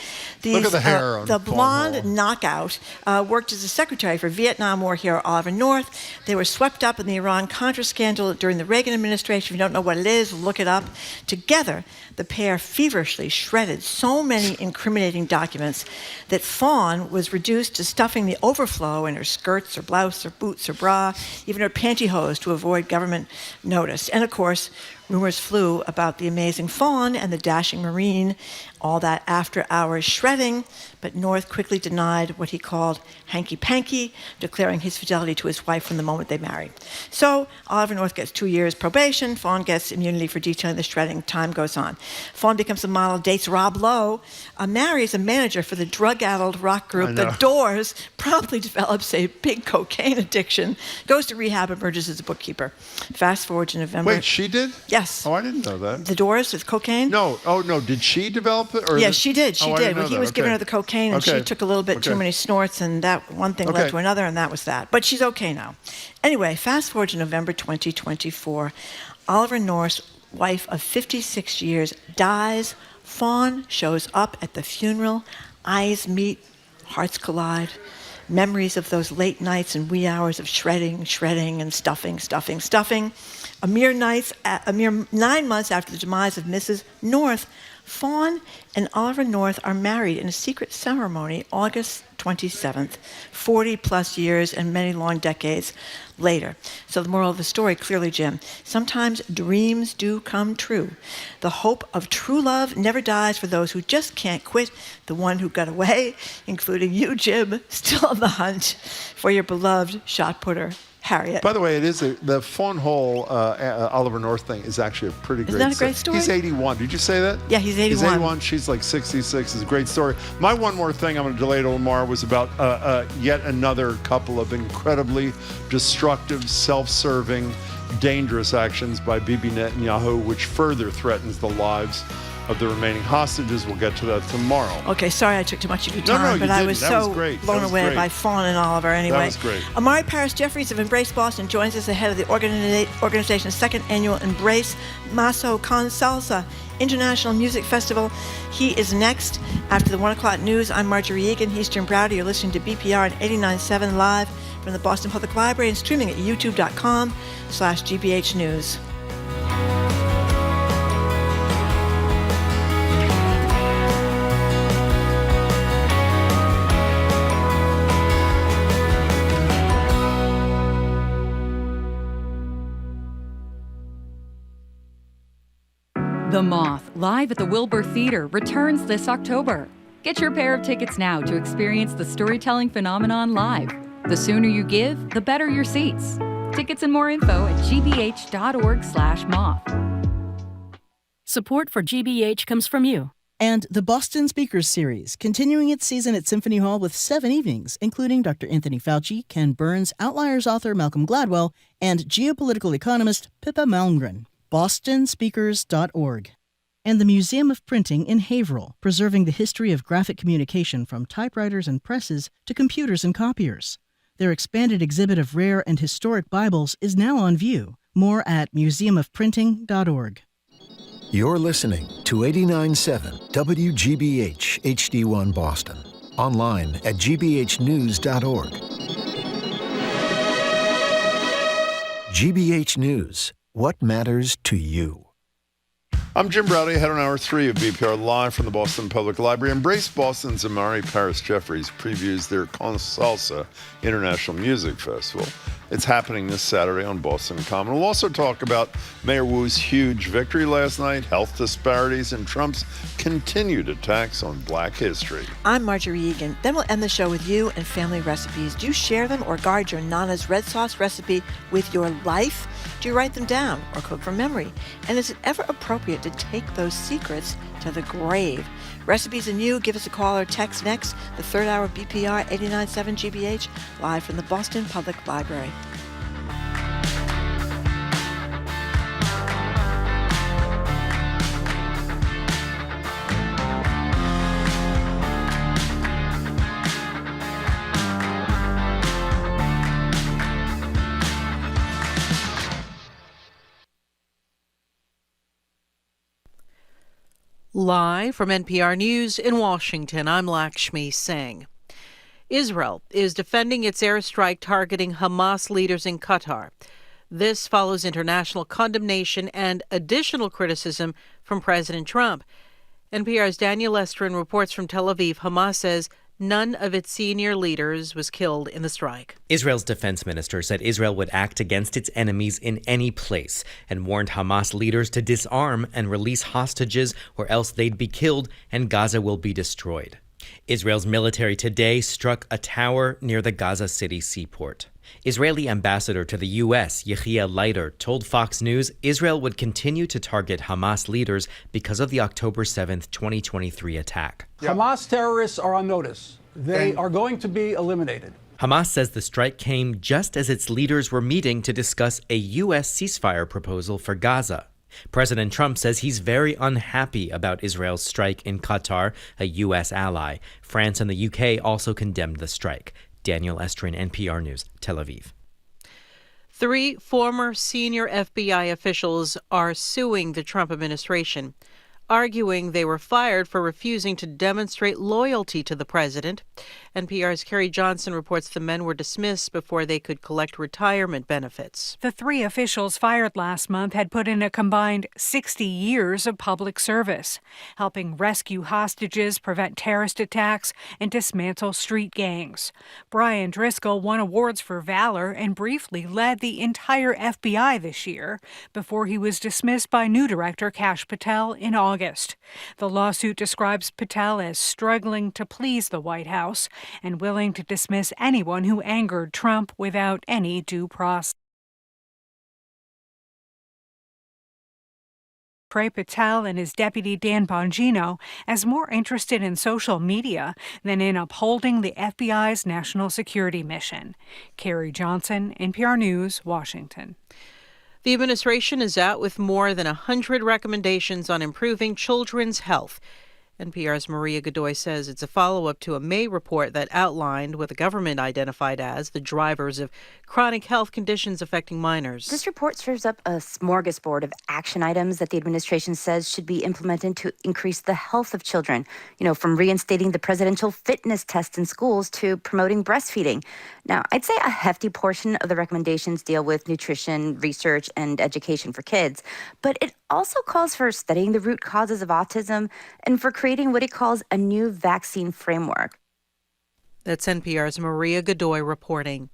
Look at the hair on The Fawn blonde Hall. knockout worked as a secretary for Vietnam War hero Oliver North. They were swept up in the Iran-Contra scandal during the Reagan administration. If you don't know what it is, look it up. Together, the pair feverishly shredded so many incriminating documents that Fawn was reduced to stuffing the overflow in her skirts or blouse or boots or bra, even her pantyhose to avoid government notice. And of course, rumors flew about the amazing Fawn and the dashing Marine, all that after-hours shredding, but North quickly denied what he called hanky-panky, declaring his fidelity to his wife from the moment they married. So Oliver North gets 2 years probation. Fawn gets immunity for detailing the shredding. Time goes on. Fawn becomes a model, dates Rob Lowe, marries a manager for the drug-addled rock group The Doors, promptly develops a big cocaine addiction, goes to rehab, and emerges as a bookkeeper. Fast forward to November. Wait, she did? Yes. Oh, I didn't know that. The Doors with cocaine? No. Oh, no. Did she develop it? Or Yes, she did. She Oh, I did. didn't know Well, he that. was giving Okay. her the cocaine, and Okay. she took a little bit too Okay. many snorts, and that one thing Okay. led to another, and that was that. But she's okay now. Anyway, fast forward to November 2024. Oliver North's wife of 56 years dies. Fawn shows up at the funeral. Eyes meet, hearts collide. Memories of those late nights and wee hours of shredding, and stuffing. A mere 9 months after the demise of Mrs. North, Fawn and Oliver North are married in a secret ceremony August 27th, 40 plus years and many long decades later. So the moral of the story, clearly, Jim, sometimes dreams do come true. The hope of true love never dies for those who just can't quit. The one who got away, including you, Jim, still on the hunt for your beloved shot putter, Harriet. By the way, the Fawn Hall Oliver North thing is actually a pretty great. Isn't that a great story? He's 81. Did you say that? Yeah, he's 81. He's 81. She's like 66. It's a great story. My one more thing I'm going to delay till tomorrow was about yet another couple of incredibly destructive, self-serving, dangerous actions by Bibi Netanyahu, which further threatens the lives of the remaining hostages. We'll get to that tomorrow. Okay, sorry I took too much of your time, but I was so blown away by Fawn and Oliver anyway. That was great. Imari Paris Jeffries of Embrace Boston joins us ahead of the organization's second annual Embrace Maso Con Salsa International Music Festival. He is next. After the 1 o'clock news, I'm Marjorie Egan. He's Jim Browder. You're listening to BPR at 89.7 live from the Boston Public Library and streaming at youtube.com/GBH News. The Moth, live at the Wilbur Theater, returns this October. Get your pair of tickets now to experience the storytelling phenomenon live. The sooner you give, the better your seats. Tickets and more info at gbh.org/moth. Support for GBH comes from you. And the Boston Speakers Series, continuing its season at Symphony Hall with 7 evenings, including Dr. Anthony Fauci, Ken Burns, Outliers author Malcolm Gladwell, and geopolitical economist Pippa Malmgren. bostonspeakers.org. And the Museum of Printing in Haverhill, preserving the history of graphic communication from typewriters and presses to computers and copiers. Their expanded exhibit of rare and historic Bibles is now on view. More at museumofprinting.org. You're listening to 89.7 WGBH HD1 Boston. Online at gbhnews.org. GBH News. What matters to you? I'm Jim Browder, head on Hour 3 of BPR live from the Boston Public Library. Embrace Boston's Imari Paris Jeffries previews their Con Salsa International Music Festival. It's happening this Saturday on Boston Common. We'll also talk about Mayor Wu's huge victory last night, health disparities, and Trump's continued attacks on Black history. I'm Marjorie Egan. Then we'll end the show with you and family recipes. Do you share them or guard your Nana's red sauce recipe with your life? Do you write them down or cook from memory? And is it ever appropriate to take those secrets to the grave? Recipes and you, give us a call or text next, the third hour of BPR 89.7 GBH, live from the Boston Public Library. Live from NPR News in Washington, I'm Lakshmi Singh. Israel is defending its airstrike targeting Hamas leaders in Qatar. This follows international condemnation and additional criticism from President Trump. NPR's Daniel Estrin reports from Tel Aviv. Hamas says none of its senior leaders was killed in the strike. Israel's defense minister said Israel would act against its enemies in any place and warned Hamas leaders to disarm and release hostages or else they'd be killed and Gaza will be destroyed. Israel's military today struck a tower near the Gaza City seaport. Israeli ambassador to the U.S., Yechiel Leiter, told Fox News Israel would continue to target Hamas leaders because of the October 7th, 2023 attack. Hamas terrorists are on notice. They are going to be eliminated. Hamas says the strike came just as its leaders were meeting to discuss a U.S. ceasefire proposal for Gaza. President Trump says he's very unhappy about Israel's strike in Qatar, a U.S. ally. France and the U.K. also condemned the strike. Daniel Estrin, NPR News, Tel Aviv. 3 former senior FBI officials are suing the Trump administration. arguing they were fired for refusing to demonstrate loyalty to the president. NPR's Carrie Johnson reports the men were dismissed before they could collect retirement benefits. The three officials fired last month had put in a combined 60 years of public service, helping rescue hostages, prevent terrorist attacks, and dismantle street gangs. Brian Driscoll won awards for valor and briefly led the entire FBI this year before he was dismissed by new director Kash Patel in August. The lawsuit describes Patel as struggling to please the White House and willing to dismiss anyone who angered Trump without any due process. Trey Patel and his deputy Dan Bongino as more interested in social media than in upholding the FBI's national security mission. Carrie Johnson, NPR News, Washington. The administration is out with more than 100 recommendations on improving children's health. NPR's Maria Godoy says it's a follow-up to a May report that outlined what the government identified as the drivers of chronic health conditions affecting minors. This report serves up a smorgasbord of action items that the administration says should be implemented to increase the health of children, from reinstating the presidential fitness test in schools to promoting breastfeeding. Now, I'd say a hefty portion of the recommendations deal with nutrition, research, and education for kids, but it also calls for studying the root causes of autism and for creating what it calls a new vaccine framework. That's NPR's Maria Godoy reporting.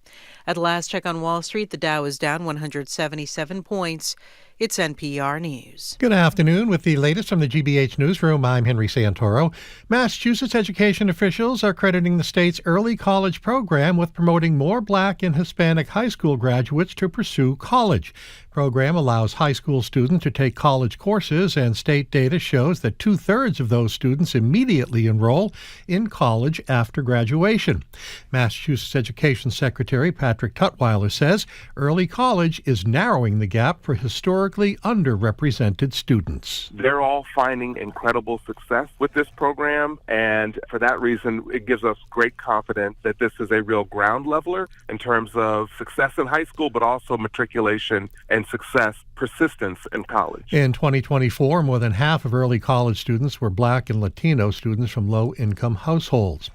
At last check on Wall Street, the Dow is down 177 points. It's NPR News. Good afternoon. With the latest from the GBH Newsroom, I'm Henry Santoro. Massachusetts education officials are crediting the state's early college program with promoting more Black and Hispanic high school graduates to pursue college. The program allows high school students to take college courses, and state data shows that 2/3 of those students immediately enroll in college after graduation. Massachusetts Education Secretary Patrick Tutwiler says early college is narrowing the gap for historically underrepresented students. They're all finding incredible success with this program, and for that reason, it gives us great confidence that this is a real ground leveler in terms of success in high school, but also matriculation and success, persistence in college. In 2024, more than half of early college students were Black and Latino students from low-income households.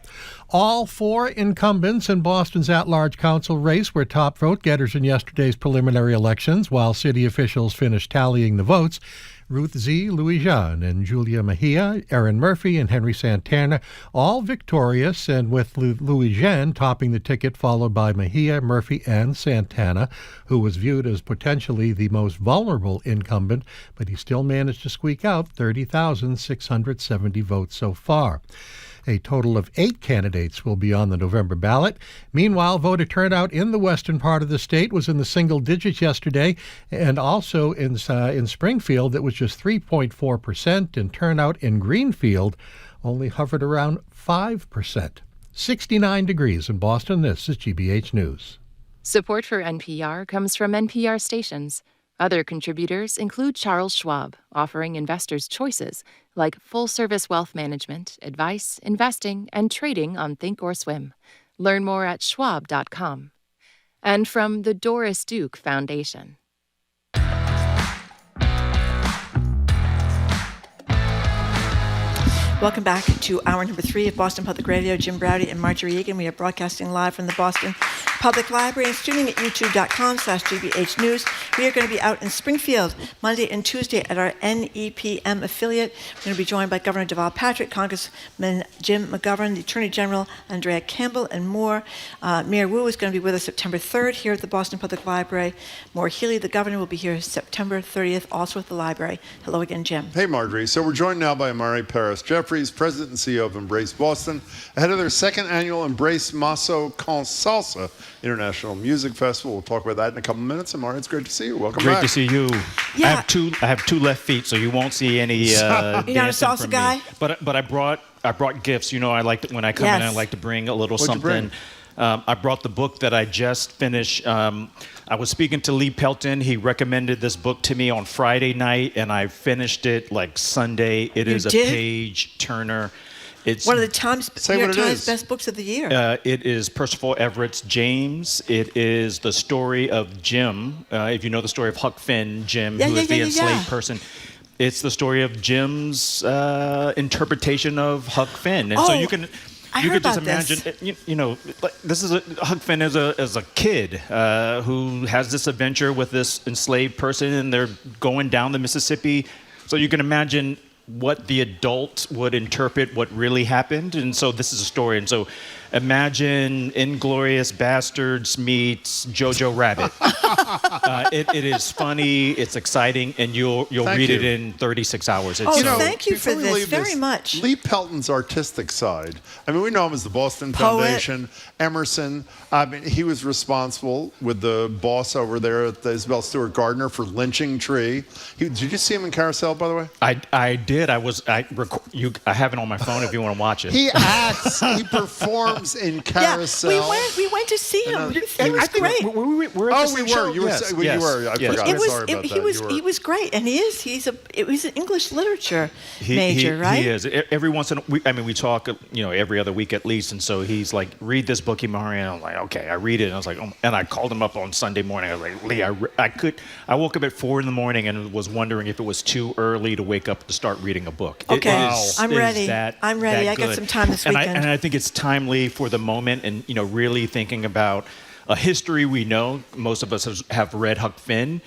All four incumbents in Boston's at-large council race were top vote-getters in yesterday's preliminary elections, while city officials finished tallying the votes. Ruth Z. Louis-Jean and Julia Mejia, Erin Murphy, and Henry Santana, all victorious, and with Louis-Jean topping the ticket, followed by Mejia, Murphy, and Santana, who was viewed as potentially the most vulnerable incumbent, but he still managed to squeak out 30,670 votes so far. A total of 8 candidates will be on the November ballot. Meanwhile, voter turnout in the western part of the state was in the single digits yesterday, and also in Springfield, it was just 3.4%, and turnout in Greenfield only hovered around 5%. 69 degrees in Boston. This is GBH News. Support for NPR comes from NPR stations. Other contributors include Charles Schwab, offering investors choices like full-service wealth management, advice, investing, and trading on Thinkorswim. Learn more at schwab.com. And from the Doris Duke Foundation. Welcome back to hour number 3 of Boston Public Radio. Jim Braude and Marjorie Egan. We are broadcasting live from the Boston Public Library and streaming at youtube.com/GBH News. We are going to be out in Springfield Monday and Tuesday at our NEPM affiliate. We're going to be joined by Governor Deval Patrick, Congressman Jim McGovern, the Attorney General Andrea Campbell, and more. Mayor Wu is going to be with us September 3rd here at the Boston Public Library. Maura Healey, the governor, will be here September 30th, also at the library. Hello again, Jim. Hey, Marjorie. So we're joined now by Imari Jeffries, President and CEO of Embrace Boston, ahead of their second annual Embrace Maso con Salsa International Music Festival. We'll talk about that in a couple minutes. Imari, it's great to see you. Welcome back. Great to see you. Yeah. I have two left feet, so you won't see any You're not a salsa from guy? me. But I brought gifts. I like to, when I come in, I like to bring a little What'd you something. I brought the book that I just finished. I was speaking to Lee Pelton. He recommended this book to me on Friday night, and I finished it like Sunday. It is a page turner. It's one of the New York Times best books of the year. It is Percival Everett's James. It is the story of Jim. If you know the story of Huck Finn, Jim, who is the enslaved person. it's the story of Jim's interpretation of Huck Finn. And so you can just imagine, you know, like, this is Huck Finn as a kid who has this adventure with this enslaved person, and they're going down the Mississippi. So you can imagine what the adult would interpret what really happened. And so this is a story. And so imagine Inglourious Bastards meets Jojo Rabbit. It is funny, it's exciting, and you'll read it in 36 hours. Thank you for this very much. Lee Pelton's artistic side. I mean, we know him as the Boston Foundation, Emerson. I mean, he was responsible with the boss over there at the Isabel Stewart Gardner for lynching Tree. Did you see him in Carousel, by the way? I did. I have it on my phone if you want to watch it. He acts. He performs in Carousel. Yeah, we went to see him. He was great. We were at the same show. You were. I forgot. Sorry about that. He was great, and he's an English literature major, right? He is. Every once in a week, I mean, we talk, you know, every other week at least, and so he's like, read this book, Imari, and I'm like, okay, I read it, and I was like, and I called him up on Sunday morning. I was like, Lee, I woke up at 4 a.m. and was wondering if it was too early to wake up to start reading a book. Okay, I'm ready. I'm ready. I got some time this weekend. And I think it's timely for the moment, and you know, really thinking about a history we know. Most of us have read Huck Finn.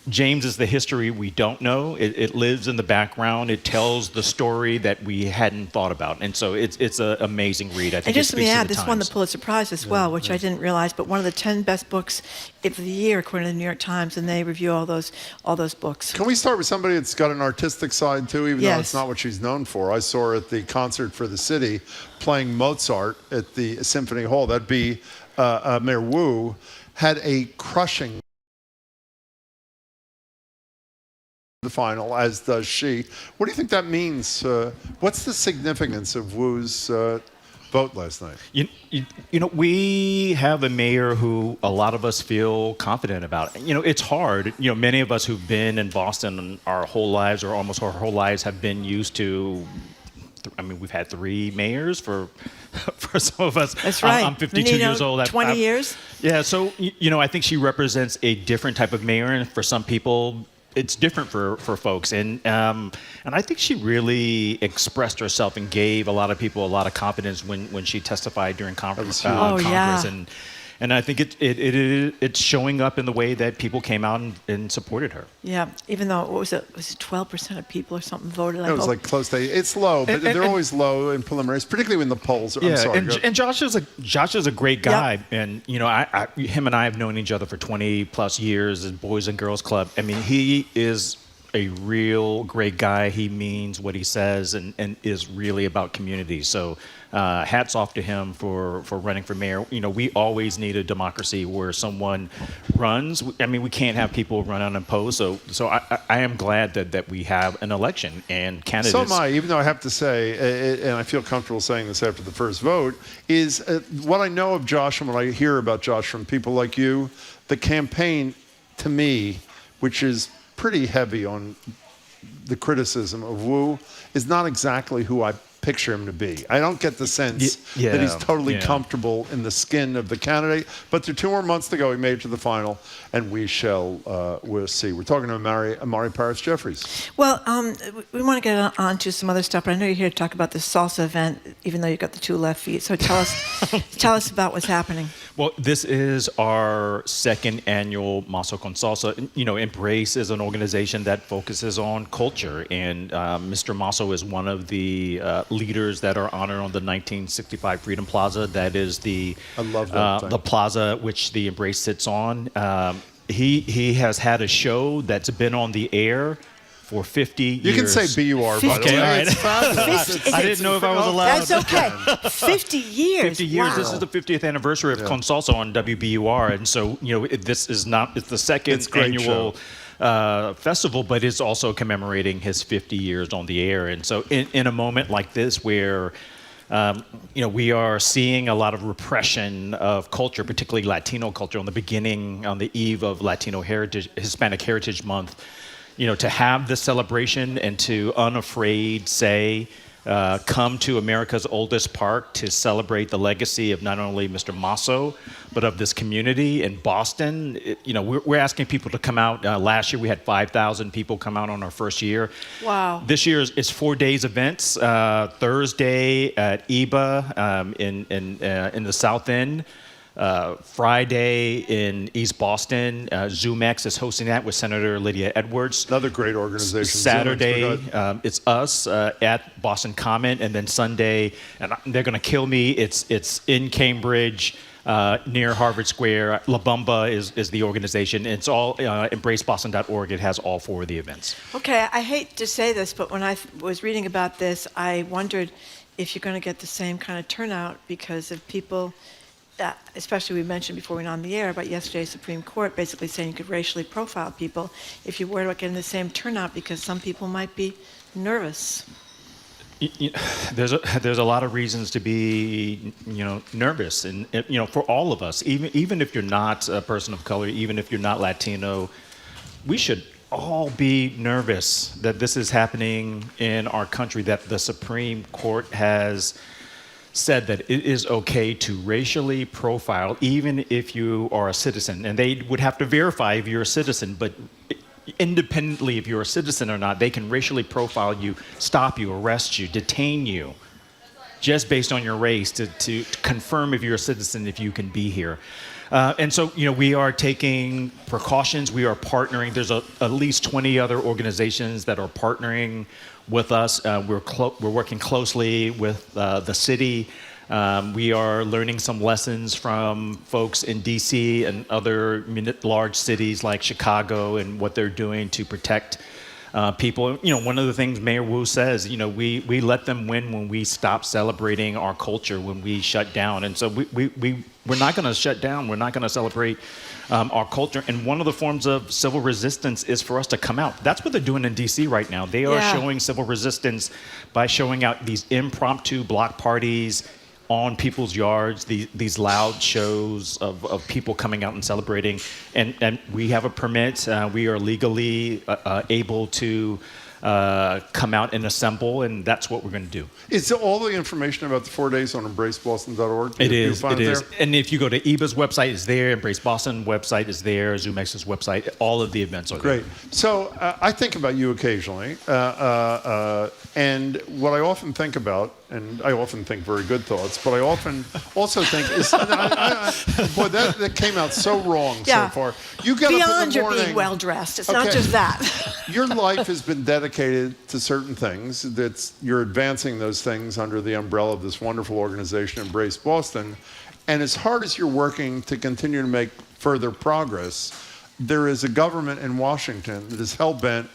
James is the history we don't know. It lives in the background. It tells the story that we hadn't thought about, and so it's an amazing read. I think. And just let me add, this won the Pulitzer Prize as well, which I didn't realize. But one of the 10 best books of the year, according to the New York Times, and they review all those books. Can we start with somebody that's got an artistic side too, even though it's not what she's known for? I saw her at the Concert for the City playing Mozart at the Symphony Hall. That'd be Mayor Wu had a crushing. The final, as does she. What do you think that means? What's the significance of Wu's vote last night? You know, we have a mayor who a lot of us feel confident about. You know, it's hard. You know, many of us who've been in Boston our whole lives, or almost our whole lives, have been used to. I mean, we've had 3 mayors for some of us. That's right. I'm 52 years old. 20 years. Yeah. So you know, I think she represents a different type of mayor, and for some people, it's different for folks, and I think she really expressed herself and gave a lot of people a lot of confidence when she testified during Congress. And I think it's showing up in the way that people came out and supported her. Yeah, even though was it 12% of people or something voted? It was like close to. It's low, but they're always low in preliminaries, particularly when the polls are. Yeah, I'm sorry, and Josh is a great guy, and you know, him and I have known each other for 20 plus years as Boys and Girls Club. I mean, he is a real great guy. He means what he says and is really about community. So hats off to him for running for mayor. You know, we always need a democracy where someone runs. I mean, we can't have people run unopposed. So I am glad that we have an election and candidates. So am I, even though I have to say, and I feel comfortable saying this after the first vote, is what I know of Josh and what I hear about Josh from people like you, the campaign, to me, which is pretty heavy on the criticism of Wu, is not exactly who I picture him to be. I don't get the sense that he's totally comfortable in the skin of the candidate. But there are 2 more months to go. He made it to the final, and we'll see. We're talking to Imari Parris Jeffries. Well, we want to get on to some other stuff, but I know you're here to talk about this salsa event, even though you've got the 2 left feet. So tell us about what's happening. Well, this is our 2nd annual Maso con Salsa. You know, Embrace is an organization that focuses on culture, and Mr. Maso is one of the leaders that are honored on the 1965 Freedom Plaza. That is the plaza which the Embrace sits on. He has had a show that's been on the air for 50 years. You can say BUR, by the way. All right. It's fabulous. I didn't know if I was allowed. That's okay. 50 years. 50 years. Wow. This is the 50th anniversary of Con Salsa on WBUR, and so you know this is not. It's the 2nd annual festival, but it's also commemorating his 50 years on the air. And so in a moment like this where you know, we are seeing a lot of repression of culture, particularly Latino culture, on the eve of Hispanic Heritage Month. You know, to have this celebration and to unafraid say, come to America's oldest park to celebrate the legacy of not only Mr. Masso, but of this community in Boston. We're asking people to come out. Last year we had 5,000 people come out on our first year. Wow. This year is 4 days events. Thursday at EBA in the South End. Friday in East Boston, ZoomX is hosting that with Senator Lydia Edwards. Another great organization. Saturday, it's us at Boston Common, and then Sunday, and they're going to kill me. It's in Cambridge, near Harvard Square. La Bamba is the organization. It's all embraceboston.org. It has all 4 of the events. Okay, I hate to say this, but when I was reading about this, I wondered if you're going to get the same kind of turnout because of people. Especially we mentioned before we went on the air about yesterday's Supreme Court basically saying you could racially profile people if you're worried about getting the same turnout because some people might be nervous. There's a lot of reasons to be nervous, and for all of us, even if you're not a person of color, even if you're not Latino, we should all be nervous that this is happening in our country, that the Supreme Court has said that it is okay to racially profile even if you are a citizen. And they would have to verify if you're a citizen, but independently if you're a citizen or not, they can racially profile you, stop you, arrest you, detain you, just based on your race to confirm if you're a citizen, if you can be here. And so, we are taking precautions. We are partnering. There's at least 20 other organizations that are partnering with us. We're working closely with the city. We are learning some lessons from folks in D.C. and other large cities like Chicago and what they're doing to protect people. One of the things Mayor Wu says, we let them win when we stop celebrating our culture, when we shut down. And so we're not going to shut down. We're not going to celebrate our culture. And one of the forms of civil resistance is for us to come out. That's what they're doing in D.C. right now. They are showing civil resistance by showing out these impromptu block parties on people's yards, these loud shows of people coming out and celebrating. And we have a permit. We are legally able to come out and assemble, and that's what we're going to do. Is all the information about the 4 days on embraceboston.org? It is. And if you go to EBA's website, it's there. Embrace Boston website is there. ZoomX's website. All of the events are there. Great. So I think about you occasionally, and what I often think about, and I often think very good thoughts, but I often also think is, boy, that came out so wrong so far. You get Beyond up in the morning, your being well dressed. It's not just that. Your life has been dedicated to certain things. You're advancing those things under the umbrella of this wonderful organization, Embrace Boston. And as hard as you're working to continue to make further progress, there is a government in Washington that is hell-bent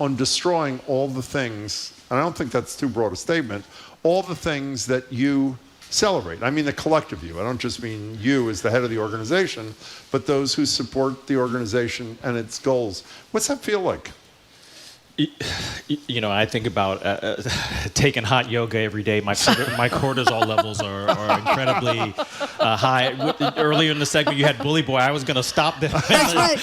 on destroying all the things, and I don't think that's too broad a statement, all the things that you celebrate. I mean the collective you. I don't just mean you as the head of the organization, but those who support the organization and its goals. What's that feel like? I think about taking hot yoga every day. My cortisol levels are incredibly high. Earlier in the segment, you had Bully Boy. I was going to stop there. That's right.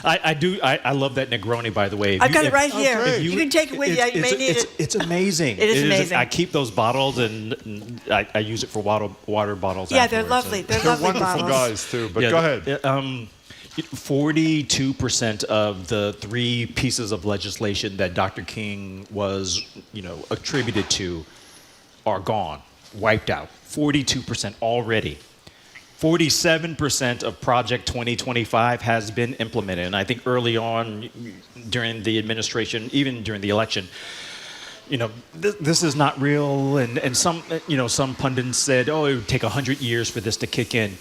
I love that Negroni, by the way. I've got it right here. You can take it with you. You may need it. It's amazing. It is amazing. I keep those bottles, and I use it for water bottles. Yeah, they're lovely. They're lovely wonderful bottles. Guys, too. But go ahead. 42% of the 3 pieces of legislation that Dr. King was, attributed to are gone, wiped out. 42% already. 47% of Project 2025 has been implemented. And I think early on during the administration, even during the election, this is not real. And some pundits said, it would take 100 years for this to kick in.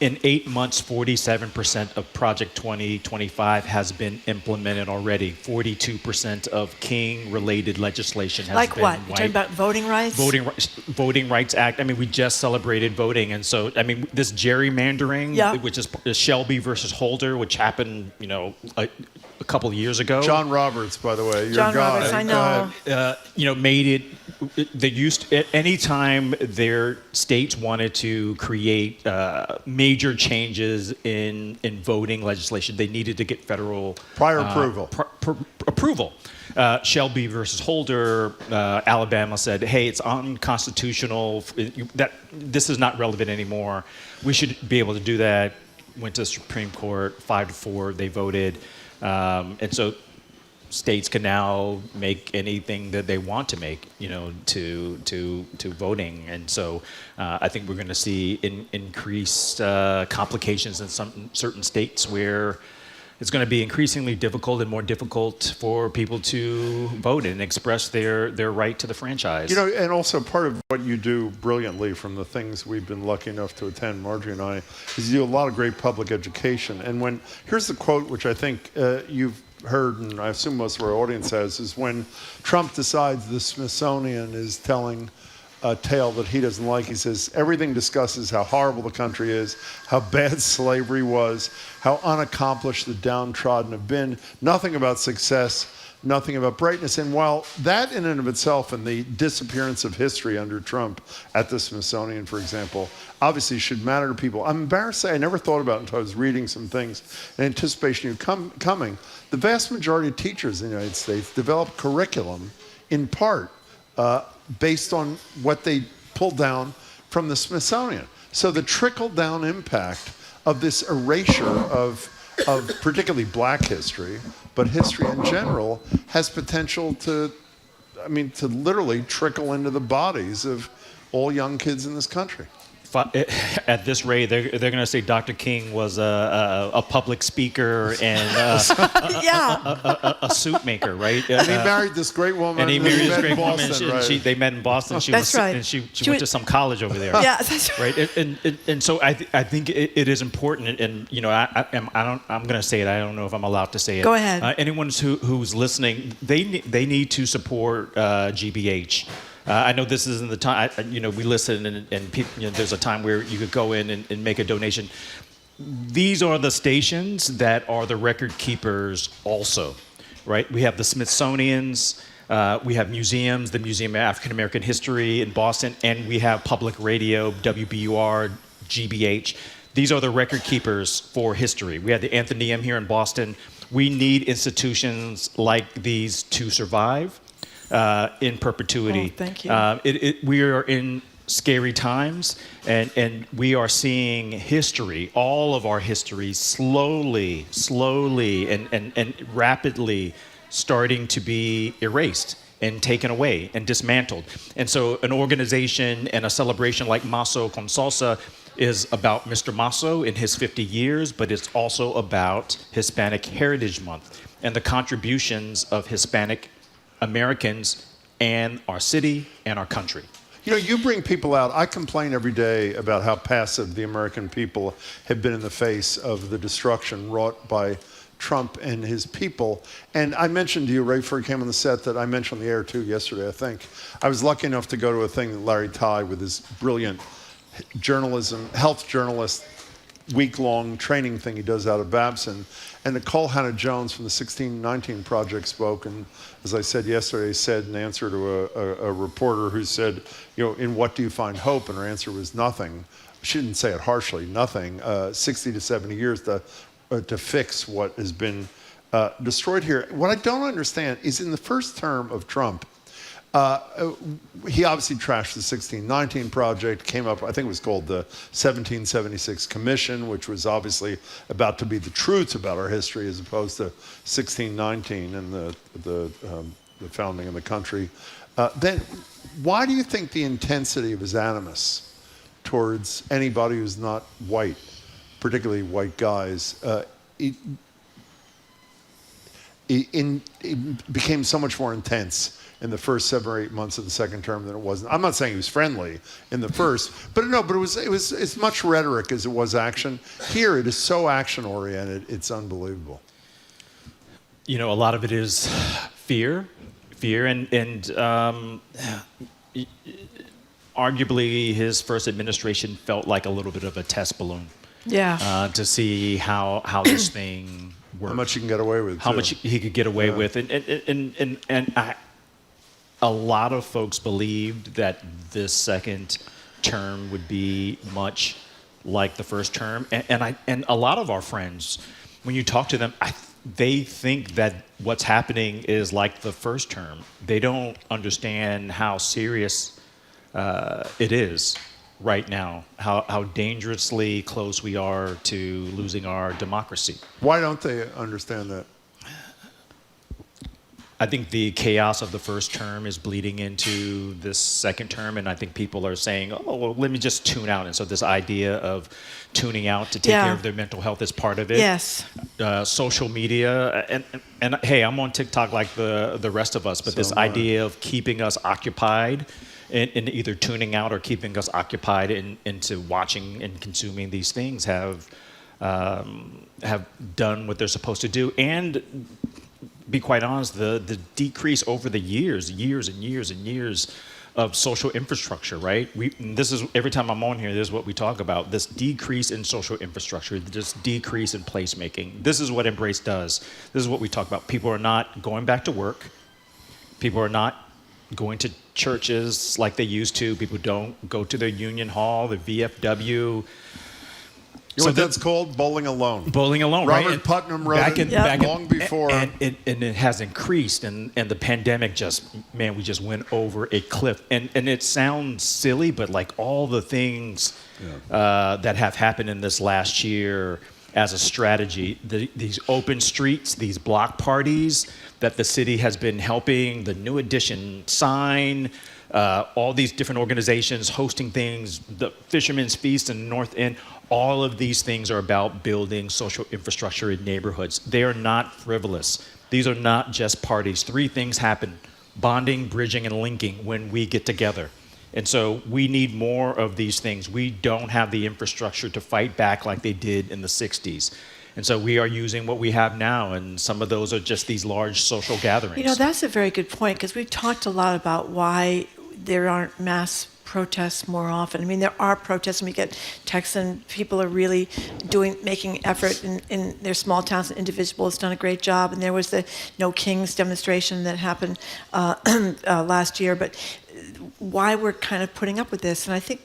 In 8 months, 47% of Project 2025 has been implemented already. 42% of King-related legislation has been Like what? You're talking about voting rights? Voting Rights Act. I mean, we just celebrated voting. And so, I mean, this gerrymandering, which is Shelby versus Holder, which happened, a couple of years ago. John Roberts, by the way. John Roberts, I know. Made it. They used any time their states wanted to create major changes in voting legislation, they needed to get federal prior approval. Approval. Shelby versus Holder, Alabama said, hey, it's unconstitutional, that this is not relevant anymore. We should be able to do that. Went to the Supreme Court, 5-4, they voted. And so states can now make anything that they want to make, to voting. And so I think we're going to see increased complications in some certain states where it's going to be increasingly difficult and more difficult for people to vote and express their right to the franchise. And also part of what you do brilliantly from the things we've been lucky enough to attend, Marjorie and I, is you do a lot of great public education. And here's the quote, which I think you've heard, and I assume most of our audience has, is when Trump decides the Smithsonian is telling a tale that he doesn't like. He says, everything discusses how horrible the country is, how bad slavery was, how unaccomplished the downtrodden have been, nothing about success, nothing about brightness. And while that in and of itself and the disappearance of history under Trump at the Smithsonian, for example, obviously should matter to people, I'm embarrassed to say I never thought about it until I was reading some things in anticipation of you coming. The vast majority of teachers in the United States develop curriculum in part based on what they pulled down from the Smithsonian. So the trickle-down impact of this erasure of particularly black history, but history in general, has potential to literally trickle into the bodies of all young kids in this country. At this rate, they're going to say Dr. King was a public speaker and a suit maker, right? And he married this great woman. And he married this great Boston, woman. right? They met in Boston. She that's right. And she went to some college over there. Yeah, that's right. Right. And so I think it is important. And I'm going to say it. I don't know if I'm allowed to say it. Go ahead. Anyone who's listening, they need to support GBH. I know this isn't the time, we listen and people, there's a time where you could go in and make a donation. These are the stations that are the record keepers also, right? We have the Smithsonian's, we have museums, the Museum of African American History in Boston, and we have public radio, WBUR, GBH. These are the record keepers for history. We have the Athenaeum here in Boston. We need institutions like these to survive. In perpetuity. Oh, thank you. We are in scary times, and we are seeing history, all of our history, slowly and rapidly starting to be erased and taken away and dismantled. And so an organization and a celebration like Maso con Salsa is about Mr. Maso in his 50 years, but it's also about Hispanic Heritage Month and the contributions of Hispanic Americans and our city and our country. You bring people out. I complain every day about how passive the American people have been in the face of the destruction wrought by Trump and his people. And I mentioned to you right before he came on the set that I mentioned on the air too yesterday, I think. I was lucky enough to go to a thing that Larry Tye, with his brilliant health journalist, week-long training thing he does out of Babson. And Nicole Hannah-Jones from the 1619 Project spoke, and as I said yesterday, said in answer to a reporter who said, in what do you find hope? And her answer was nothing. She didn't say it harshly, nothing. 60 to 70 years to fix what has been destroyed here. What I don't understand is in the first term of Trump, he obviously trashed the 1619 Project, came up, I think it was called the 1776 Commission, which was obviously about to be the truth about our history as opposed to 1619 and the founding of the country. Then why do you think the intensity of his animus towards anybody who's not white, particularly white guys, it became so much more intense in the first 7 or 8 months of the second term than it was? I'm not saying he was friendly in the first, but it was as much rhetoric as it was action. Here it is so action oriented, it's unbelievable. A lot of it is fear, and arguably his first administration felt like a little bit of a test balloon. Yeah. To see how this thing works. How much he can get away with. How much he could get away with, and a lot of folks believed that this second term would be much like the first term, and a lot of our friends, when you talk to them, they think that what's happening is like the first term. They don't understand how serious it is right now, how dangerously close we are to losing our democracy. Why don't they understand that? I think the chaos of the first term is bleeding into this second term, and I think people are saying, oh, well, let me just tune out. And so this idea of tuning out to take care of their mental health is part of it. Yes. Social media, and hey, I'm on TikTok like the rest of us, but this idea of keeping us occupied in either tuning out or keeping us occupied into watching and consuming these things have done what they're supposed to do. And be quite honest, the decrease over the years of social infrastructure, right? This is, every time I'm on here, this is what we talk about, this decrease in social infrastructure, this decrease in placemaking. This is what Embrace does. This is what we talk about. People are not going back to work. People are not going to churches like they used to. People don't go to their union hall, the VFW. You know what that's called? Bowling alone. Bowling alone, Robert right? Putnam wrote it long before. And it has increased, and the pandemic we just went over a cliff. And it sounds silly, but like all the things that have happened in this last year as a strategy, these open streets, these block parties that the city has been helping, the New Edition sign, all these different organizations hosting things, the Fisherman's Feast in the North End, all of these things are about building social infrastructure in neighborhoods. They are not frivolous. These are not just parties. 3 things happen: bonding, bridging, and linking when we get together. And so we need more of these things. We don't have the infrastructure to fight back like they did in the 60s. And so we are using what we have now, and some of those are just these large social gatherings. You know, that's a very good point, because we've talked a lot about why there aren't mass protests more often. I mean, there are protests, and we get texts, and people are really making effort in their small towns, and individuals done a great job. And there was the No Kings demonstration that happened last year. But why we're kind of putting up with this, and I think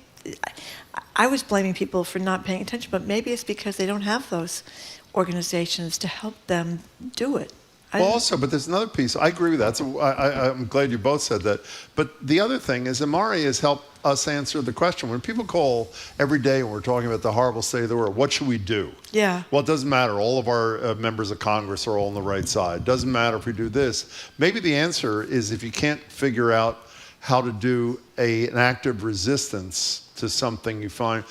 I was blaming people for not paying attention, but maybe it's because they don't have those organizations to help them do it. But there's another piece. I agree with that. So I'm glad you both said that. But the other thing is, Imari has helped us answer the question. When people call every day and we're talking about the horrible state of the world, what should we do? Yeah. Well, it doesn't matter. All of our members of Congress are all on the right side. Doesn't matter if we do this. Maybe the answer is, if you can't figure out how to do an active resistance to something you find,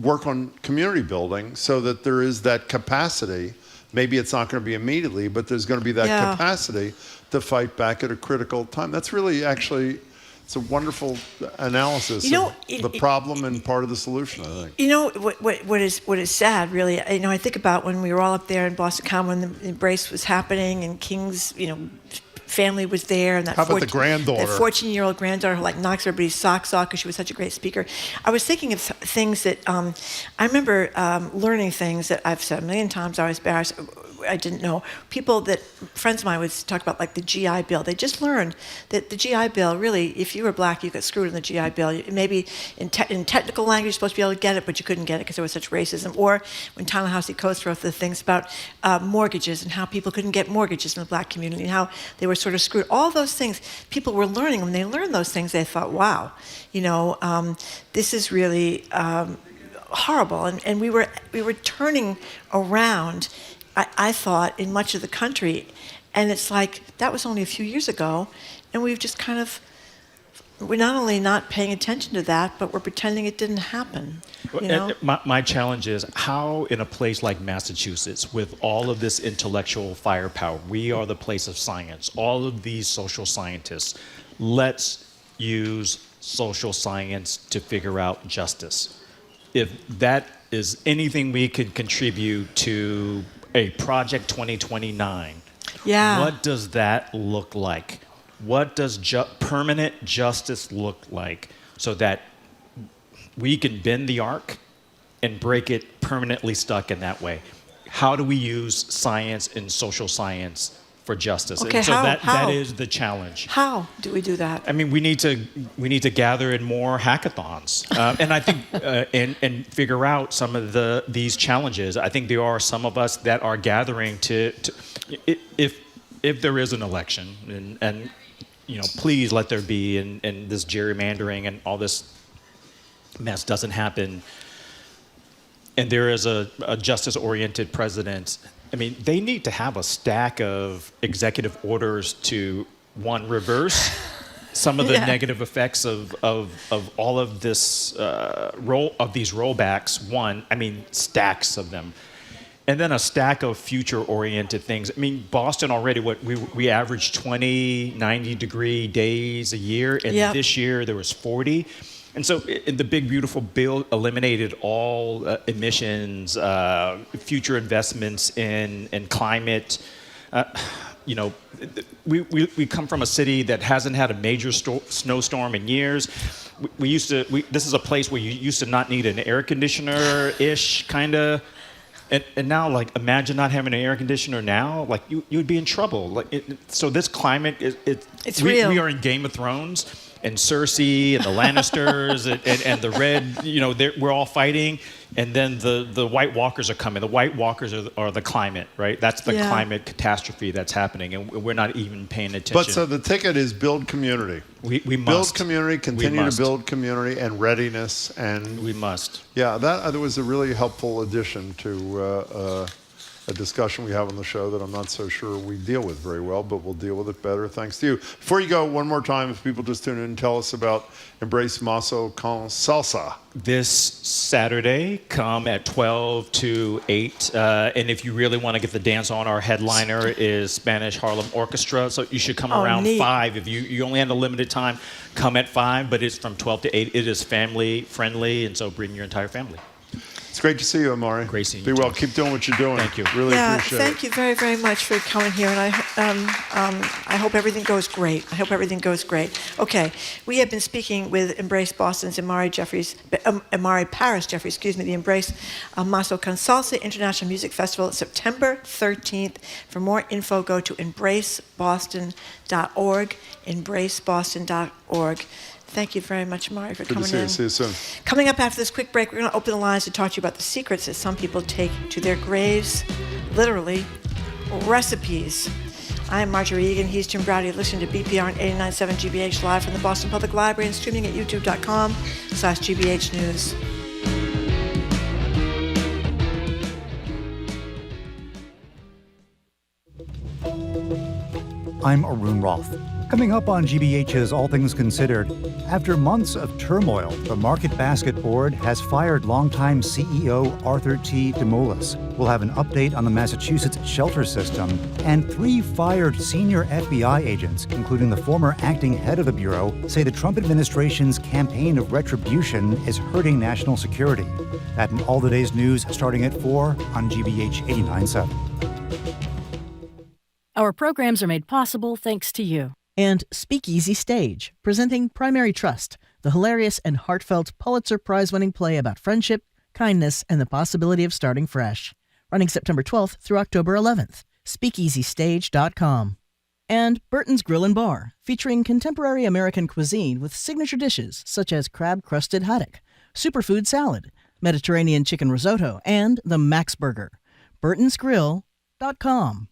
work on community building so that there is that capacity. Maybe it's not going to be immediately, but there's going to be that capacity to fight back at a critical time. That's really, actually, it's a wonderful analysis of the problem and part of the solution, I think. You know, what is sad, really, I think about when we were all up there in Boston Common, when the Embrace was happening, and King's, family was there, and that How about the granddaughter? That 14-year-old granddaughter who knocks everybody's socks off because she was such a great speaker. I was thinking of things that I remember learning things that I've said a million times. I was embarrassed. I didn't know. Friends of mine would talk about, like, the GI Bill. They just learned that the GI Bill, really, if you were black, you got screwed in the GI Bill. Maybe in technical language, you're supposed to be able to get it, but you couldn't get it because there was such racism. Or when Ta-Nehisi Coates wrote the things about mortgages and how people couldn't get mortgages in the black community and how they were sort of screwed. All those things, people were learning. When they learned those things, they thought, wow, this is really horrible. And we were turning around, I thought, in much of the country, and it's like that was only a few years ago, and we've just we're not only not paying attention to that, but we're pretending it didn't happen. My challenge is, how in a place like Massachusetts, with all of this intellectual firepower, we are the place of science, all of these social scientists, let's use social science to figure out justice. If that is anything we can contribute to a Project 2029. Yeah. What does that look like? What does permanent justice look like, so that we can bend the arc and break it permanently stuck in that way? How do we use science and social science for justice? Okay, and so how? that is the challenge. How do we do that? I mean, we need to gather in more hackathons, and I think and figure out some of these challenges. I think there are some of us that are gathering to if there is an election, and please let there be, and this gerrymandering and all this mess doesn't happen, and there is a justice-oriented president, I mean, they need to have a stack of executive orders to, one, reverse some of the negative effects of all of this these rollbacks. One, I mean, stacks of them. And then a stack of future-oriented things. I mean, Boston already, we averaged 20, 90-degree days a year, and this year there was 40. And so the big, beautiful bill eliminated all emissions, future investments in climate. We come from a city that hasn't had a major snowstorm in years. This is a place where you used to not need an air conditioner-ish, kind of. And now, like, imagine not having an air conditioner now. Like, you'd be in trouble. So this climate, it's real. We are in Game of Thrones, and Cersei and the Lannisters and the Red, we're all fighting. And then the White Walkers are coming. The White Walkers are the climate, right? That's the climate catastrophe that's happening, and we're not even paying attention. But so the ticket is build community. We build must. Community, continue to build community and readiness. And we must. Yeah, that was a really helpful addition to a discussion we have on the show that I'm not so sure we deal with very well, but we'll deal with it better thanks to you. Before you go, one more time, if people just tune in, tell us about Embrace Maso con Salsa. This Saturday, come at 12 to 8. And if you really want to get the dance on, our headliner is Spanish Harlem Orchestra. So you should come around 5. If you only have a limited time, come at 5, but it's from 12 to 8. It is family friendly, and so bring your entire family. It's great to see you, Imari. Great seeing you. Be well. Keep doing what you're doing. Thank you. Really appreciate it. Thank you very, very much for coming here, and I hope everything goes great. Okay, we have been speaking with Embrace Boston's Imari Paris Jeffries, the Embrace Maso con Salsa International Music Festival, September 13th. For more info, go to embraceboston.org, embraceboston.org. Thank you very much, Imari, for coming in. Good to see you. See you soon. Coming up after this quick break, we're going to open the lines to talk to you about the secrets that some people take to their graves, literally, recipes. I'm Marjorie Egan. He's Jim Browdy. Listen to BPR and 89.7 GBH live from the Boston Public Library and streaming at youtube.com/GBH News. I'm Arun Roth. Coming up on GBH's All Things Considered, after months of turmoil, the Market Basket Board has fired longtime CEO Arthur T. DeMoulas. We'll have an update on the Massachusetts shelter system, and 3 fired senior FBI agents, including the former acting head of the Bureau, say the Trump administration's campaign of retribution is hurting national security. That and all the day's news starting at 4 on GBH 89.7. Our programs are made possible thanks to you. And Speakeasy Stage, presenting Primary Trust, the hilarious and heartfelt Pulitzer Prize-winning play about friendship, kindness, and the possibility of starting fresh. Running September 12th through October 11th. SpeakeasyStage.com. And Burton's Grill and Bar, featuring contemporary American cuisine with signature dishes such as crab-crusted haddock, superfood salad, Mediterranean chicken risotto, and the Max Burger. Burton'sGrill.com.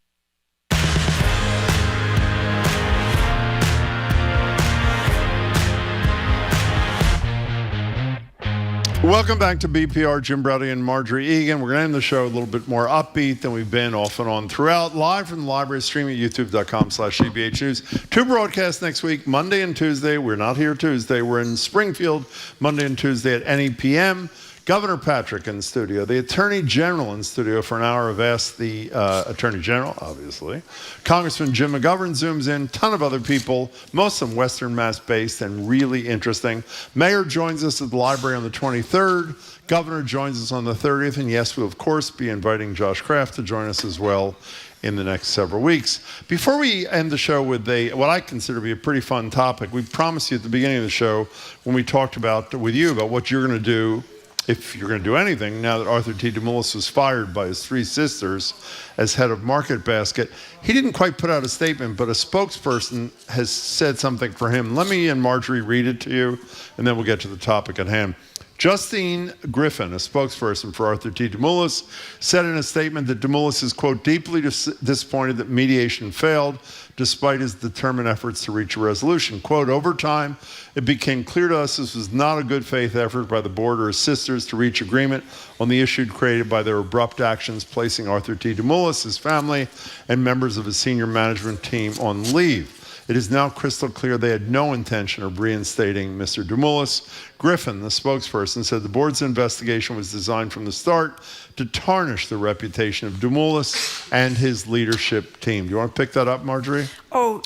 Welcome back to BPR. Jim Browdy and Marjorie Egan. We're going to end the show a little bit more upbeat than we've been off and on throughout. Live from the library, streaming at youtube.com/GBH News. 2 broadcasts next week, Monday and Tuesday. We're not here Tuesday. We're in Springfield, Monday and Tuesday at any PM. Governor Patrick in studio, the Attorney General in studio for an hour of Ask the Attorney General, obviously. Congressman Jim McGovern zooms in, ton of other people, most of them Western Mass based and really interesting. Mayor joins us at the library on the 23rd. Governor joins us on the 30th. And yes, we'll of course be inviting Josh Kraft to join us as well in the next several weeks. Before we end the show with what I consider to be a pretty fun topic, we promised you at the beginning of the show when we talked with you about what you're going to do if you're going to do anything, now that Arthur T. DeMoulas was fired by his 3 sisters as head of Market Basket. He didn't quite put out a statement, but a spokesperson has said something for him. Let me and Marjorie read it to you, and then we'll get to the topic at hand. Justine Griffin, a spokesperson for Arthur T. Demoulas, said in a statement that Demoulas is, quote, deeply disappointed that mediation failed despite his determined efforts to reach a resolution. Quote, over time, it became clear to us this was not a good faith effort by the board or his sisters to reach agreement on the issue created by their abrupt actions placing Arthur T. Demoulas, his family, and members of his senior management team on leave. It is now crystal clear they had no intention of reinstating Mr. Demoulas. Griffin, the spokesperson, said the board's investigation was designed from the start to tarnish the reputation of Demoulas and his leadership team. Do you want to pick that up, Marjorie? Oh,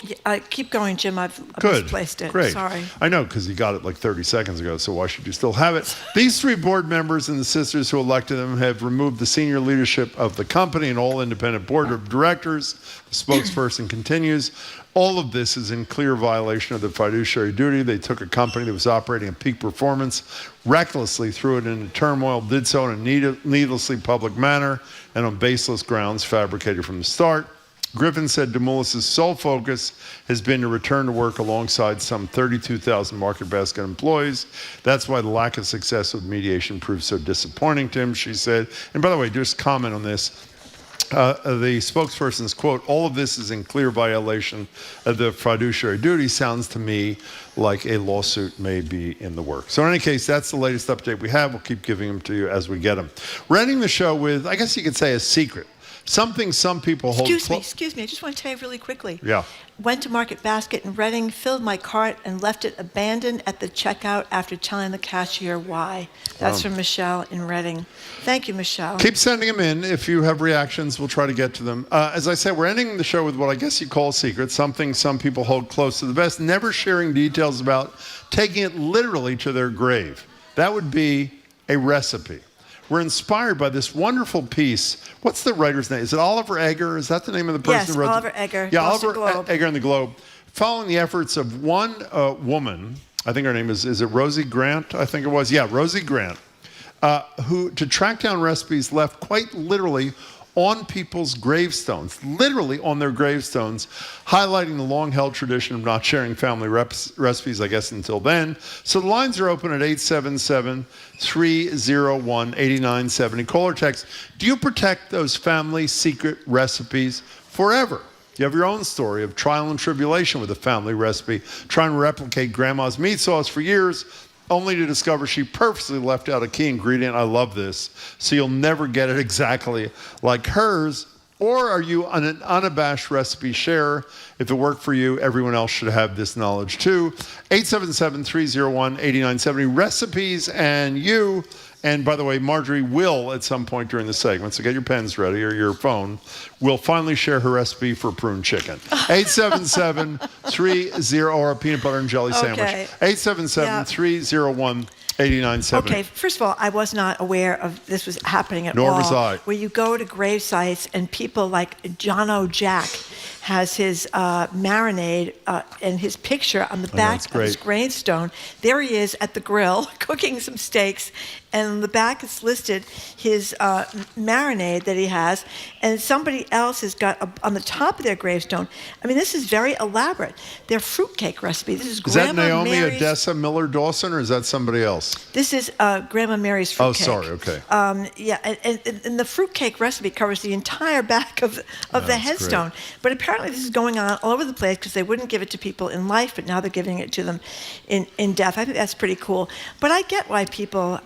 keep going, Jim. I've misplaced it. Great. Sorry. I know, because you got it like 30 seconds ago, so why should you still have it? These three board members and the sisters who elected them have removed the senior leadership of the company and all independent board of directors. The spokesperson continues, all of this is in clear violation of the fiduciary duty. They took a company that was operating at peak performance, recklessly threw it into turmoil, did so in a needlessly public manner, and on baseless grounds fabricated from the start. Griffin said Demoulas' sole focus has been to return to work alongside some 32,000 Market Basket employees. That's why the lack of success with mediation proved so disappointing to him, she said. And by the way, just comment on this. The spokesperson's quote, all of this is in clear violation of the fiduciary duty, sounds to me like a lawsuit may be in the works. So in any case, that's the latest update we have. We'll keep giving them to you as we get them. We're ending the show with, I guess you could say, a secret. Something some people hold... Excuse me. I just want to tell you really quickly. Yeah. Went to Market Basket in Reading, filled my cart, and left it abandoned at the checkout after telling the cashier why. That's from Michelle in Reading. Thank you, Michelle. Keep sending them in. If you have reactions, we'll try to get to them. As I said, we're ending the show with what I guess you call a secret, something some people hold close to the vest, never sharing details about taking it literally to their grave. That would be a recipe. We're inspired by this wonderful piece. What's the writer's name? Is it Oliver Egger? Is that the name of the person who wrote Oliver Egger. Yeah, Boston Oliver Globe. Egger in the Globe. Following the efforts of one woman, I think her name is it Rosie Grant? I think it was. Yeah, Rosie Grant, who to track down recipes left quite literally on people's gravestones, literally on their gravestones, highlighting the long-held tradition of not sharing family recipes, I guess, until then. So the lines are open at 877-301-8970. Call or text. Do you protect those family secret recipes forever? You have your own story of trial and tribulation with a family recipe, trying to replicate grandma's meat sauce for years, only to discover she purposely left out a key ingredient. I love this. So you'll never get it exactly like hers. Or are you an unabashed recipe sharer? If it worked for you, everyone else should have this knowledge too. 877-301-8970. Recipes and you. And by the way, Marjorie will at some point during the segment, so get your pens ready or your phone, will finally share her recipe for prune chicken. 877-30 or a peanut butter and jelly sandwich. 877-301-8970. Okay, first of all, I was not aware of this was happening at all. Nor was I. Where you go to grave sites and people like John O'Jack has his marinade and his picture on the back of his gravestone. There he is at the grill cooking some steaks, and on the back it's listed his marinade that he has, and somebody else has got on the top of their gravestone. I mean, this is very elaborate. Their fruitcake recipe. This is Grandma that Naomi Mary's, Odessa Miller Dawson, or is that somebody else? This is Grandma Mary's fruitcake. Oh, sorry. Okay. Yeah, and the fruitcake recipe covers the entire back of the headstone. Great. But apparently this is going on all over the place because they wouldn't give it to people in life, but now they're giving it to them in death. I think that's pretty cool. But I get why people,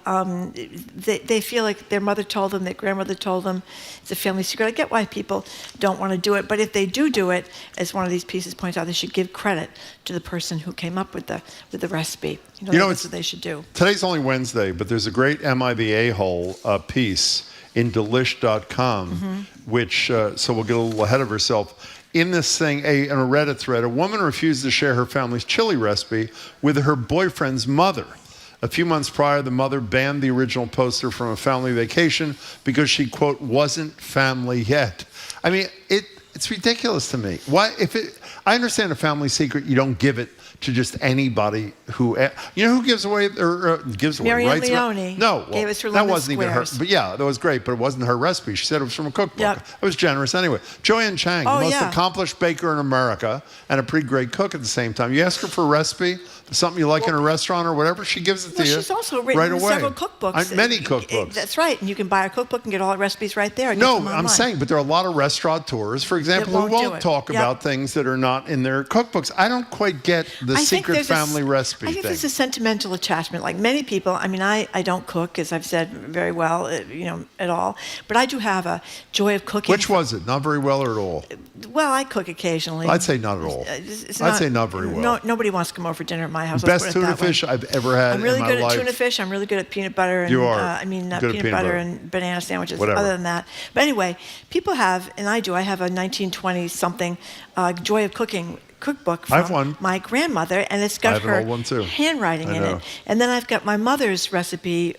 they feel like their mother told them, their grandmother told them, it's a family secret. I get why people don't want to do it. But if they do it, as one of these pieces points out, they should give credit to the person who came up with the recipe. That's what they should do. Today's only Wednesday, but there's a great Am I the A-hole piece in delish.com, which, so we'll get a little ahead of herself. In this thing, in a Reddit thread, a woman refused to share her family's chili recipe with her boyfriend's mother. A few months prior, the mother banned the original poster from a family vacation because she, quote, wasn't family yet. I mean, it's ridiculous to me. Why, I understand a family secret, you don't give it to just anybody who, who gives away, gives away, Marianne writes about- Leone No, gave us her that lemon wasn't even her, squares. but yeah, that was great, but it wasn't her recipe. She said it was from a cookbook. Yep. It was generous anyway. Joanne Chang, Oh, the most yeah. accomplished baker in America and a pretty great cook at the same time. You ask her for a recipe, something you like in a restaurant or whatever, she gives it to you She's also written right away. several cookbooks. Many cookbooks. That's right. And you can buy a cookbook and get all the recipes right there. No, I'm saying, but there are a lot of restaurateurs, for example, who won't do won't it. talk Yep. about things that are not in their cookbooks. I don't quite get the I think secret there's family recipe I think thing. there's a sentimental attachment. Like many people, I mean, I don't cook, as I've said very well, at all. But I do have a joy of cooking. Which was it? Not very well or at all? Well, I cook occasionally. I'd say not at all. I'd say not very well. No, nobody wants to come over for dinner at my house. let's Best put it tuna that way. fish I've ever had I'm really in my good life. at tuna fish. I'm really good at peanut butter. And, You are good peanut at peanut butter butter. and banana sandwiches. Whatever. Other than that, but anyway, people have, and I do. I have a 1920 something joy of cooking cookbook I have from one. my grandmother, and it's I got have an her old one, too. handwriting I in know. it. And then I've got my mother's recipe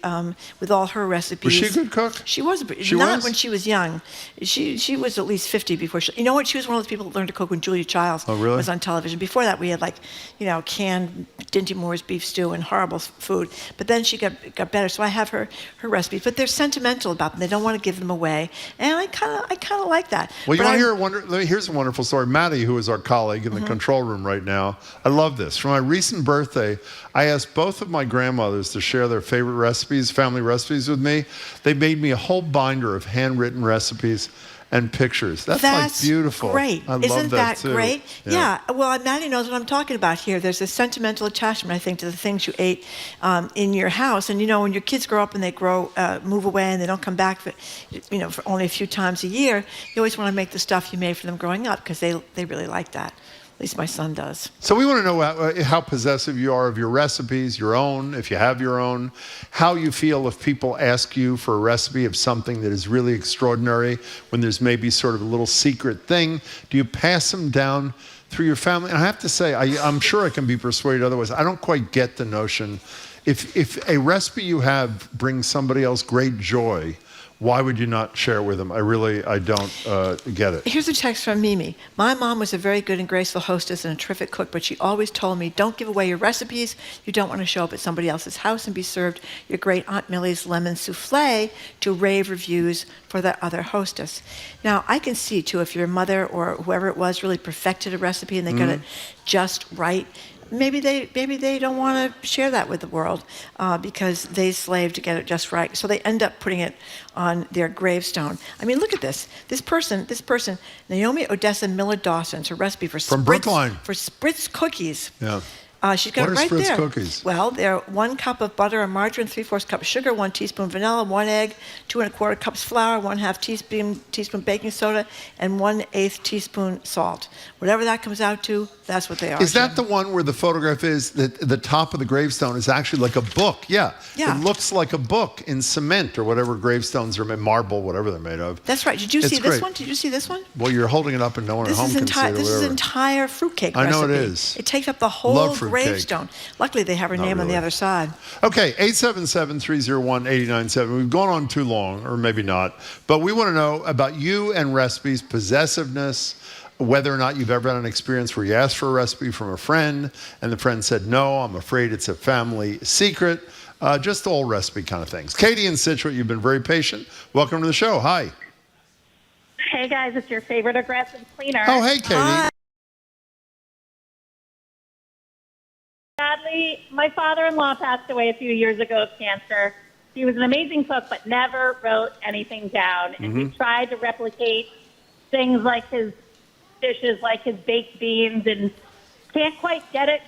with all her recipes. Was she a good cook? She was. She Not was? when she was young. She was at least 50 before she. You know what? She was one of those people that learned to cook when Julia Childs really? was on television. Before that, we had canned Dinty Moore's beef stew and horrible food. But then she got better. So I have her recipes. But they're sentimental about them. They don't want to give them away, and I kind of like that. Well, you But want to hear here's a wonderful story. Maddie, who is our colleague in the control room right now, I love this. For my recent birthday, I asked both of my grandmothers to share their favorite recipes, family recipes with me. They made me a whole binder of handwritten recipes and pictures. That's like beautiful. Great. I Isn't love that too. Great? Yeah. Well, Maddie knows what I'm talking about here. There's a sentimental attachment, I think, to the things you ate in your house. And when your kids grow up and they move away and they don't come back for only a few times a year, you always want to make the stuff you made for them growing up because they really like that. At least my son does. So we want to know how possessive you are of your recipes, your own, if you have your own, how you feel if people ask you for a recipe of something that is really extraordinary when there's maybe sort of a little secret thing. Do you pass them down through your family? And I have to say, I'm sure I can be persuaded otherwise. I don't quite get the notion. If a recipe you have brings somebody else great joy, why would you not share it with them? I don't get it. Here's a text from Mimi. My mom was a very good and graceful hostess and a terrific cook, but she always told me, don't give away your recipes. You don't want to show up at somebody else's house and be served your great Aunt Millie's lemon souffle to rave reviews for that other hostess. Now, I can see, too, if your mother or whoever it was really perfected a recipe and they got it just right, maybe they don't want to share that with the world because they slaved to get it just right. So they end up putting it on their gravestone. I mean, look at this. This person, Naomi Odessa Miller Dawson's her recipe for From Brookline. For Spritz cookies. Yeah. She's got What it are right Spritz there. cookies? Well, they're 1 cup of butter or margarine, 3/4 cup of sugar, 1 teaspoon vanilla, 1 egg, 2 1/4 cups flour, 1/2 teaspoon baking soda, and 1/8 teaspoon salt. Whatever that comes out to, that's what they are. Is that the one where the photograph is that the top of the gravestone is actually like a book? Yeah. Yeah. It looks like a book in cement or whatever gravestones are made, marble, whatever they're made of. That's right. Did you It's see this great. one? Did you see this one? Well, you're holding it up and no one at home can see it or This is whatever. entire fruitcake I recipe. know it is. It takes up the whole Love fruitcake. gravestone. Luckily, they have her name on the really. other side. Okay, 877-301-897. We've gone on too long, or maybe not, but we want to know about you and recipes, possessiveness, whether or not you've ever had an experience where you asked for a recipe from a friend and the friend said, no, I'm afraid it's a family secret. Just all recipe kind of things. Katie in Situate, you've been very patient. Welcome to the show. Hi. Hey, guys, it's your favorite aggressive cleaner. Oh, hey, Katie. Sadly, my father-in-law passed away a few years ago of cancer. He was an amazing cook, but never wrote anything down. And we tried to replicate things like his dishes, like his baked beans, and can't quite get it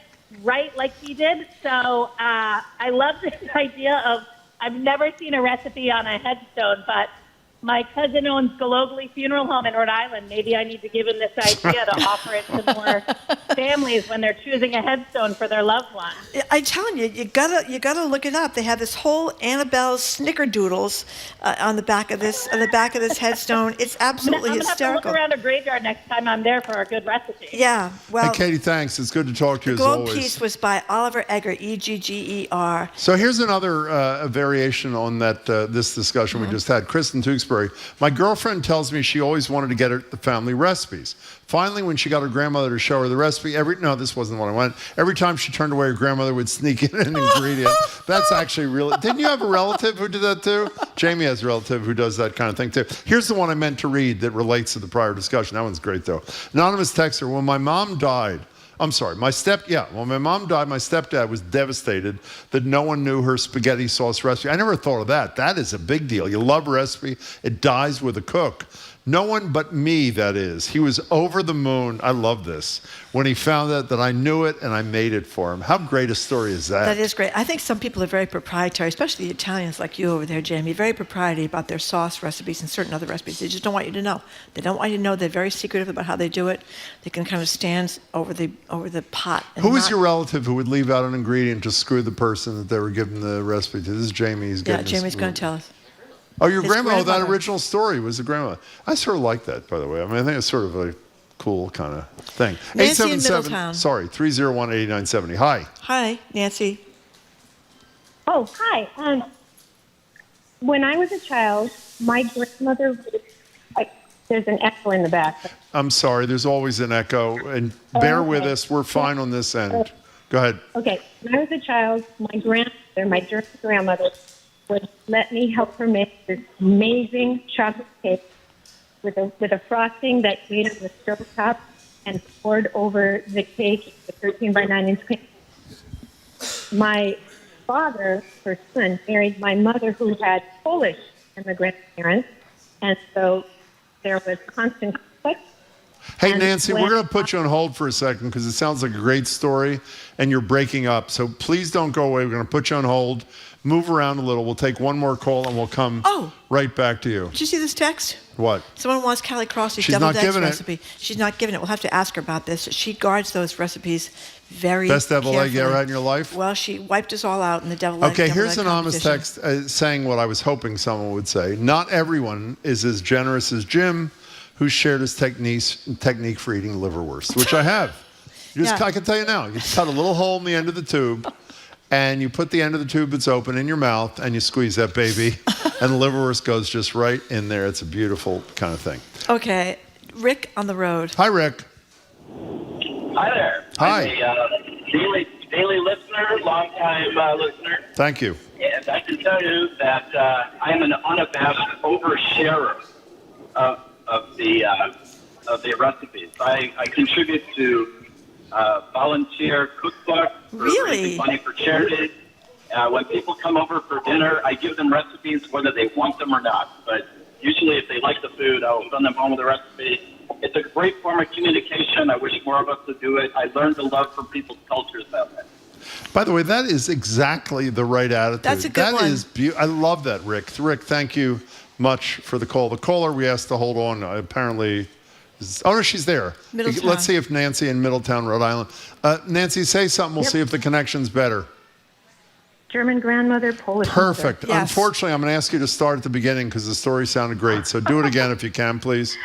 right like he did. So I love this idea of, I've never seen a recipe on a headstone, but my cousin owns Gologly Funeral Home in Rhode Island. Maybe I need to give him this idea to offer it to more families when they're choosing a headstone for their loved one. I'm telling you, you gotta look it up. They have this whole Annabelle's snickerdoodles on the back of this headstone. It's absolutely I'm gonna hysterical. have to look around a graveyard next time I'm there for a good recipe. Yeah, well, Hey, Katie, thanks. It's good to talk to you the as globe always. piece was by Oliver Egger, Egger. So here's another variation on that this discussion we just had. Chris in Tewksbury. Simsbury. My girlfriend tells me she always wanted to get her the family recipes. Finally, when she got her grandmother to show her the recipe, this wasn't the one I wanted. Every time she turned away, her grandmother would sneak in an ingredient. That's actually really... Didn't you have a relative who did that too? Jamie has a relative who does that kind of thing too. Here's the one I meant to read that relates to the prior discussion. That one's great though. Anonymous texter, when my mom died... when my mom died, my stepdad was devastated that no one knew her spaghetti sauce recipe. I never thought of that. That is a big deal. You love a recipe, it dies with a cook. No one but me, that is. He was over the moon. I love this. When he found out that I knew it and I made it for him. How great a story is that? That is great. I think some people are very proprietary, especially the Italians like you over there, Jamie, very proprietary about their sauce recipes and certain other recipes. They just don't want you to know. They don't want you to know. They're very secretive about how they do it. They can kind of stand over the pot. Who is your relative who would leave out an ingredient to screw the person that they were giving the recipe to? This is Jamie. Jamie's going to tell us. Oh, your grandma, that original story was the grandma. I sort of like that, by the way. I mean, I think it's sort of a cool kind of thing. Nancy in Middletown. 301-8970. Hi. Hi, Nancy. Oh, hi. When I was a child, my grandmother would, there's an echo in the back. I'm sorry, there's always an echo. And bear with us, we're fine on this end. Go ahead. Okay, when I was a child, my German grandmother, would let me help her make this amazing chocolate cake with a frosting that made on the stovetop and poured over the cake, the 13 by 9 inch cake. My father, her son, married my mother who had Polish immigrant parents, and so there was constant conflict. Hey, Nancy, we're going to put you on hold for a second because it sounds like a great story and you're breaking up. So please don't go away. We're going to put you on hold. Move around a little. We'll take one more call and we'll come right back to you. Did you see this text? What? Someone wants Callie Crossley's deviled eggs recipe. She's not giving it. We'll have to ask her about this. She guards those recipes very Best deviled carefully. egg you ever had in your life? Well, she wiped us all out in the deviled egg. Okay, here's an anonymous text saying what I was hoping someone would say. Not everyone is as generous as Jim, who shared his technique for eating liverwurst, which I have. I can tell you now. You cut a little hole in the end of the tube, and you put the end of the tube that's open in your mouth, and you squeeze that baby, and the liverwurst goes just right in there. It's a beautiful kind of thing. Okay, Rick on the road. Hi, Rick. Hi there. Hi. I'm a daily listener, long-time listener. Thank you. And I can tell you that I am an unabashed oversharer of the recipes. I contribute to volunteer cookbook for raising money for charity. When people come over for dinner, I give them recipes whether they want them or not. But usually if they like the food, I'll send them home with a recipe. It's a great form of communication. I wish more of us would do it. I learned a love for people's cultures that way. By the way, that is exactly the right attitude. That's a good one. I love that, Rick. Rick, thank you much for the call. The caller we asked to hold on apparently she's there. Middletown. Let's see if Nancy in Middletown, Rhode Island. Nancy, say something. We'll see if the connection's better. German grandmother, Polish Perfect. mother. Yes. Unfortunately, I'm going to ask you to start at the beginning because the story sounded great. So do it again if you can, please.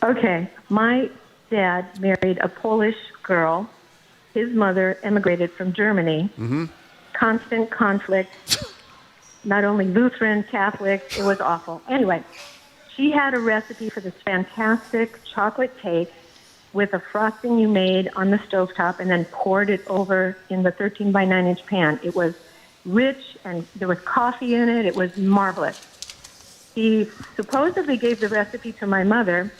Okay. My dad married a Polish girl. His mother immigrated from Germany. Mm-hmm. Constant conflict. Not only Lutheran, Catholic. It was awful. Anyway, she had a recipe for this fantastic chocolate cake with a frosting you made on the stovetop and then poured it over in the 13 by 9 inch pan. It was rich and there was coffee in it. It was marvelous. He supposedly gave the recipe to my mother,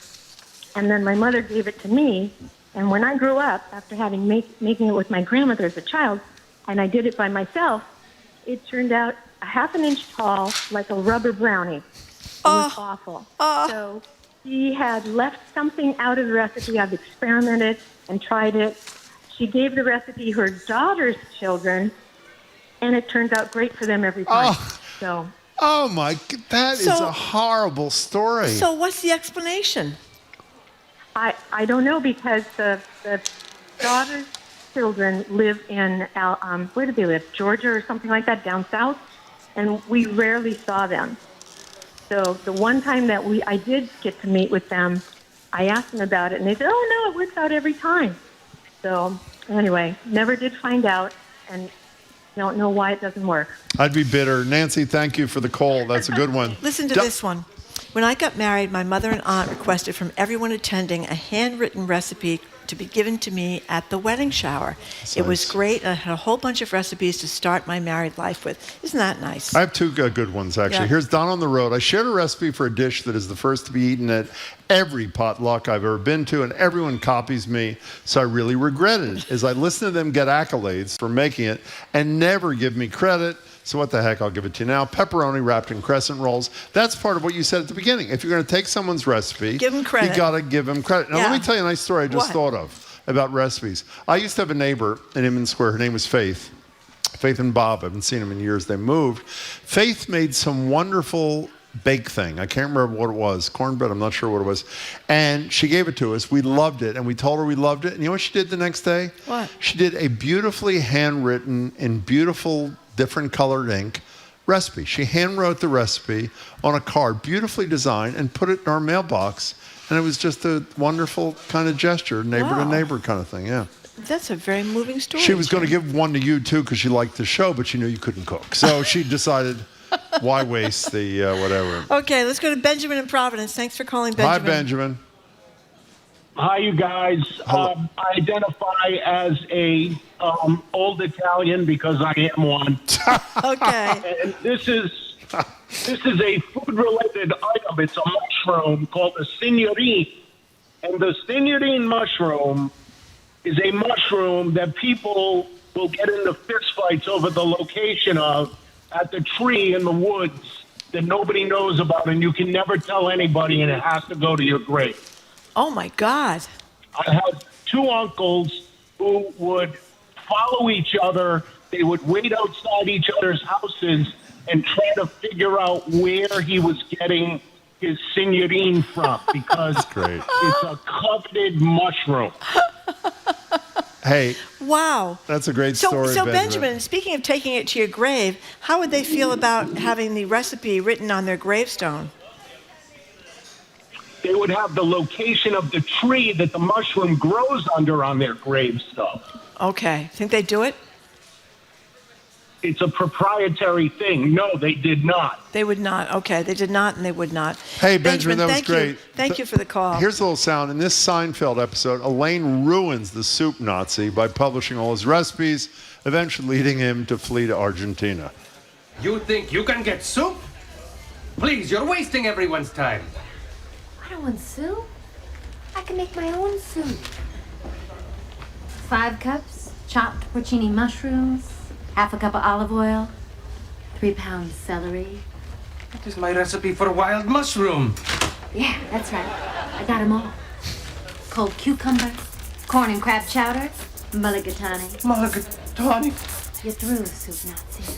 and then my mother gave it to me. And when I grew up, after having making it with my grandmother as a child, and I did it by myself, it turned out a half an inch tall, like a rubber brownie. It was awful. So she had left something out of the recipe. I've experimented and tried it. She gave the recipe her daughter's children, and it turned out great for them every time. Oh my, that is a horrible story. So what's the explanation? I don't know, because the daughter's children live in, where do they live? Georgia or something like that, down south, and we rarely saw them. So the one time that I did get to meet with them, I asked them about it, and they said, oh, no, it works out every time. So anyway, never did find out, and don't know why it doesn't work. I'd be bitter. Nancy, thank you for the call. That's a good one. Listen to this one. When I got married, my mother and aunt requested from everyone attending a handwritten recipe to be given to me at the wedding shower. That's it was nice. great, and I had a whole bunch of recipes to start my married life with. Isn't that nice? I have two good ones, actually. Yeah. Here's Don on the Road. I shared a recipe for a dish that is the first to be eaten at every potluck I've ever been to, and everyone copies me, so I really regret it, as I listen to them get accolades for making it and never give me credit. So what the heck, I'll give it to you now. Pepperoni wrapped in crescent rolls. That's part of what you said at the beginning. If you're going to take someone's recipe, give them credit. You got to give them credit. Now, let me tell you a nice story I just thought of about recipes. I used to have a neighbor in Inman Square. Her name was Faith. Faith and Bob. I haven't seen them in years. They moved. Faith made some wonderful bake thing. I can't remember what it was. Cornbread, I'm not sure what it was. And she gave it to us. We loved it. And we told her we loved it. And you know what she did the next day? What? She did a beautifully handwritten in beautiful different colored ink recipe. She hand wrote the recipe on a card, beautifully designed, and put it in our mailbox. And it was just a wonderful kind of gesture, neighbor to neighbor kind of thing, yeah. That's a very moving story. She was going to give one to you, too, because she liked the show, but she knew you couldn't cook. So she decided, why waste the whatever. Okay, let's go to Benjamin in Providence. Thanks for calling, Benjamin. Hi, Benjamin. Hi, you guys. I identify as a old Italian because I am one. Okay. And this is a food-related item. It's a mushroom called a signorine. And the signorine mushroom is a mushroom that people will get into fistfights over the location of at the tree in the woods that nobody knows about, and you can never tell anybody, and it has to go to your grave. Oh, my God. I had two uncles who would follow each other. They would wait outside each other's houses and try to figure out where he was getting his signorine from, because it's a coveted mushroom. Hey. Wow. That's a great story, So Benjamin, speaking of taking it to your grave, how would they feel about having the recipe written on their gravestone? They would have the location of the tree that the mushroom grows under on their gravestone. Okay. Think they'd do it? It's a proprietary thing. No, they did not. They would not. Okay. They did not, and they would not. Hey, Benjamin, that was thank great. You. Thank you for the call. Here's a little sound. In this Seinfeld episode, Elaine ruins the soup Nazi by publishing all his recipes, eventually leading him to flee to Argentina. You think you can get soup? Please, you're wasting everyone's time. I don't want soup. I can make my own soup. 5 cups chopped porcini mushrooms, half a cup of olive oil, 3 pounds celery. That is my recipe for wild mushroom. Yeah, that's right. I got them all. Cold cucumber, corn and crab chowder, mulligatawny. Mulligatawny? You're through, soup Nazi.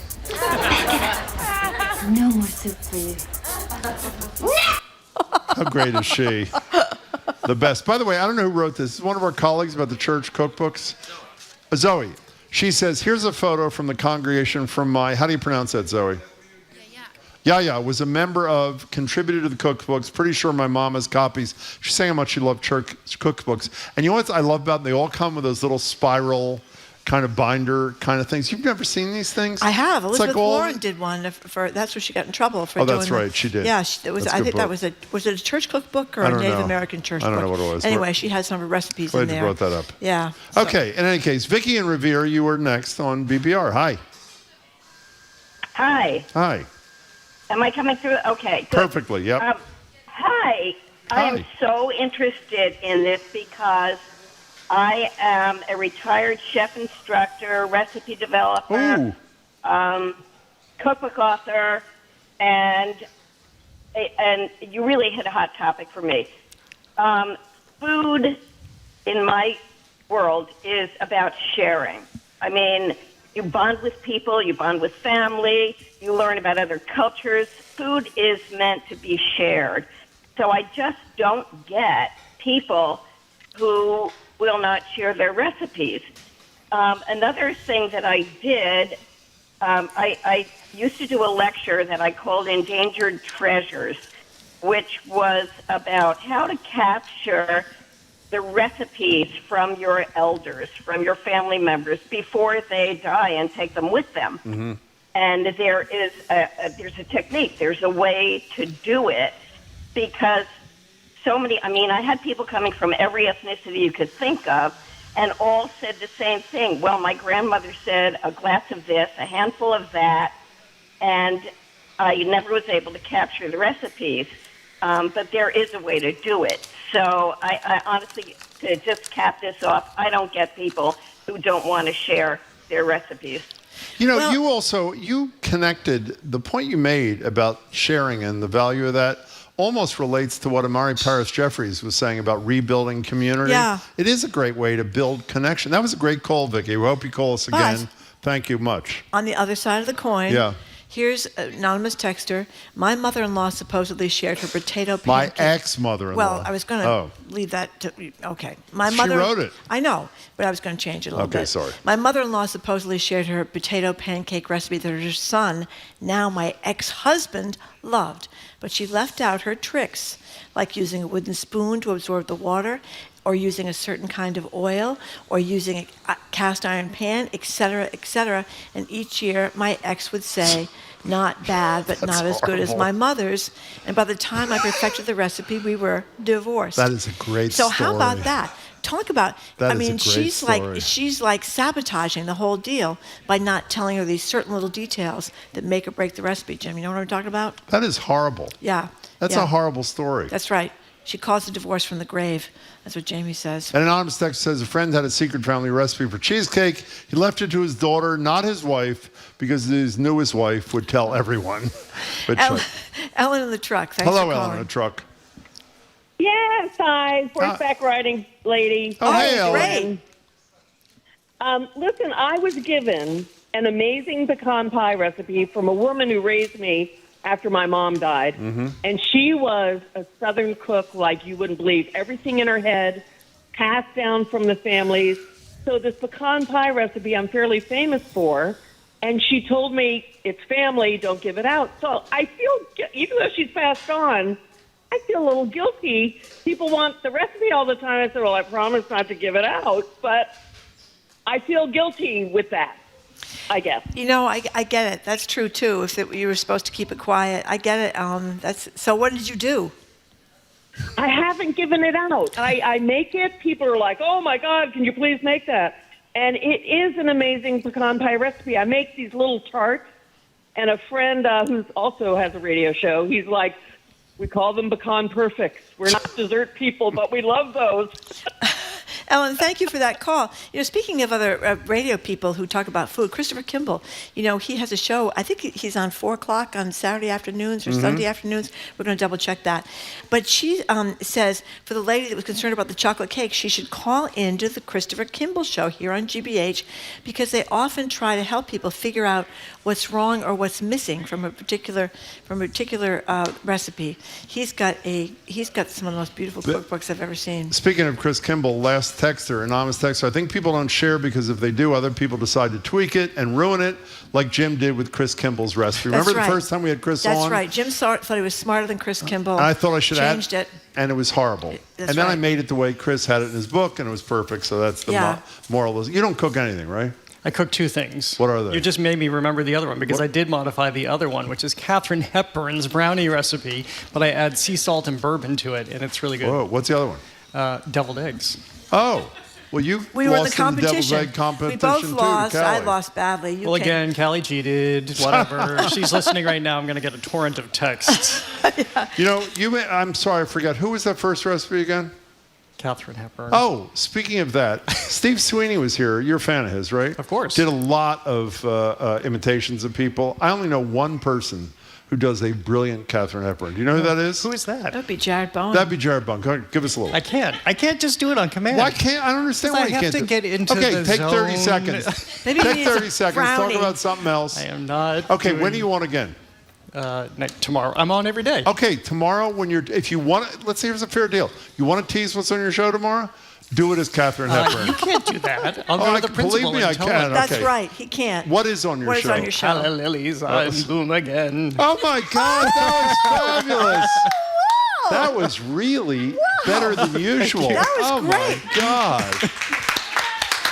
No more soup for you. How great is she? The best. By the way, I don't know who wrote this. This is one of our colleagues about the church cookbooks. Zoe. She says, here's a photo from the congregation from my, how do you pronounce that, Zoe? Yaya was a member of, contributed to the cookbooks. Pretty sure my mom has copies. She's saying how much she loved church cookbooks. And you know what I love about them? They all come with those little spiral kind of binder kind of things. You've never seen these things? I have. It's Elizabeth like all- Warren did one for. That's where she got in trouble for doing. Oh, that's right. She did. Yeah, it was. That's a I good think that book. was it a church cookbook or I a don't Native know. American church I don't book? know what it was. Anyway, she has some of her recipes Glad in there. you brought that up. Yeah. Okay. In any case, Vicky and Revere, you were next on BPR. Hi. Hi. Hi. Am I coming through? Okay. Good. Perfectly. Yep. Hi. I am so interested in this because I am a retired chef instructor, recipe developer, cookbook author, and you really hit a hot topic for me. Food in my world is about sharing. I mean, you bond with people, you bond with family, you learn about other cultures. Food is meant to be shared. So I just don't get people who will not share their recipes. Another thing that I did, I used to do a lecture that I called Endangered Treasures, which was about how to capture the recipes from your elders, from your family members, before they die and take them with them. And there's a technique, there's a way to do it because so many, I mean, I had people coming from every ethnicity you could think of, and all said the same thing. Well, my grandmother said a glass of this, a handful of that, and I never was able to capture the recipes. But there is a way to do it. So I honestly, to just cap this off, I don't get people who don't want to share their recipes. You know, you connected, the point you made about sharing and the value of that almost relates to what Imari Paris Jeffries was saying about rebuilding community. Yeah. It is a great way to build connection. That was a great call, Vicki. We hope you call us again. Thank you much. On the other side of the coin, here's an anonymous texter. My mother-in-law supposedly shared her potato pancake. My ex-mother-in-law. Well, I was going to leave that to, okay. My mother. She wrote it. I know, but I was going to change it a little bit. Okay, sorry. My mother-in-law supposedly shared her potato pancake recipe that her son, now my ex-husband, loved. But she left out her tricks, like using a wooden spoon to absorb the water, or using a certain kind of oil, or using a cast iron pan, etc., etc. And each year, my ex would say, not bad, but not as good as my mother's. And by the time I perfected the recipe, we were divorced. That is a great story. So how story. about that? Talk about, That I is mean, a great story. she's like sabotaging the whole deal by not telling her these certain little details that make or break the recipe, Jim. You know what I'm talking about? That is horrible. Yeah. That's yeah. a horrible story. That's right. She calls the divorce from the grave. That's what Jamie says. An anonymous text says a friend had a secret family recipe for cheesecake. He left it to his daughter, not his wife, because his newest wife would tell everyone. But Ellen in the truck. Thanks hello, for calling. Ellen in the truck. Yes, hi, horseback riding lady. Oh, hey, Ellen. Great. Listen, I was given an amazing pecan pie recipe from a woman who raised me after my mom died. Mm-hmm. And she was a Southern cook like you wouldn't believe. Everything in her head, passed down from the families. So this pecan pie recipe I'm fairly famous for. And she told me, it's family, don't give it out. So I feel, even though she's passed on, I feel a little guilty. People want the recipe all the time. I said, well, I promise not to give it out. But I feel guilty with that, I guess. You know, I get it. That's true, too. If you were supposed to keep it quiet. I get it. So what did you do? I haven't given it out. I make it. People are like, oh, my God, can you please make that? And it is an amazing pecan pie recipe. I make these little tarts. And a friend who also has a radio show, he's like, we call them pecan perfects. We're not dessert people, but we love those. Ellen, thank you for that call. You know, speaking of other radio people who talk about food, Christopher Kimball, you know, he has a show. I think he's on 4 o'clock on Saturday afternoons or Sunday afternoons. We're going to double check that. But she says for the lady that was concerned about the chocolate cake, she should call into the Christopher Kimball show here on GBH because they often try to help people figure out what's wrong or what's missing from a particular recipe. He's got some of the most beautiful cookbooks I've ever seen. Speaking of Chris Kimball, last texter, anonymous texter, I think people don't share because if they do, other people decide to tweak it and ruin it, like Jim did with Chris Kimball's recipe. Remember the first time we had Chris on? That's right. Jim thought he was smarter than Chris Kimball. And I thought I should changed it. And it was horrible. That's and then right. I made it the way Chris had it in his book, and it was perfect. So that's the moral. You don't cook anything, right? I cook 2 things. What are they? You just made me remember the other one because I did modify the other one, which is Katharine Hepburn's brownie recipe, but I add sea salt and bourbon to it, and it's really good. Whoa, what's the other one? Deviled eggs. Oh, well, you we were in the lost in the devil's egg competition we both lost. too, I lost badly. Again, Callie cheated. Whatever. She's listening right now. I'm going to get a torrent of texts. You know, I'm sorry, I forgot. Who was that first recipe again? Katharine Hepburn. Oh, speaking of that, Steve Sweeney was here. You're a fan of his, right? Of course. Did a lot of imitations of people. I only know one person who does a brilliant Katharine Hepburn. Do you know who that is? Who is that? That'd be Jared Bowen. That'd be Jared Bowen. Go ahead, give us a little. I can't just do it on command. Why can't I don't understand why you can't? I have to get into okay, the take zone. 30 seconds. Maybe take 30 seconds. Brownie. Talk about something else. I am not. Okay, when do you want again? Tomorrow. I'm on every day. Okay, tomorrow if you want, let's see if it's a fair deal. You want to tease what's on your show tomorrow? Do it as Katharine Hepburn. You can't do that. I'll go to the principal believe me, I and tell can. him. That's right. He can't. What is on your show? What is on your show? Calla lilies on bloom again. Oh my God, that was fabulous. That was really better than usual. That was great. My God.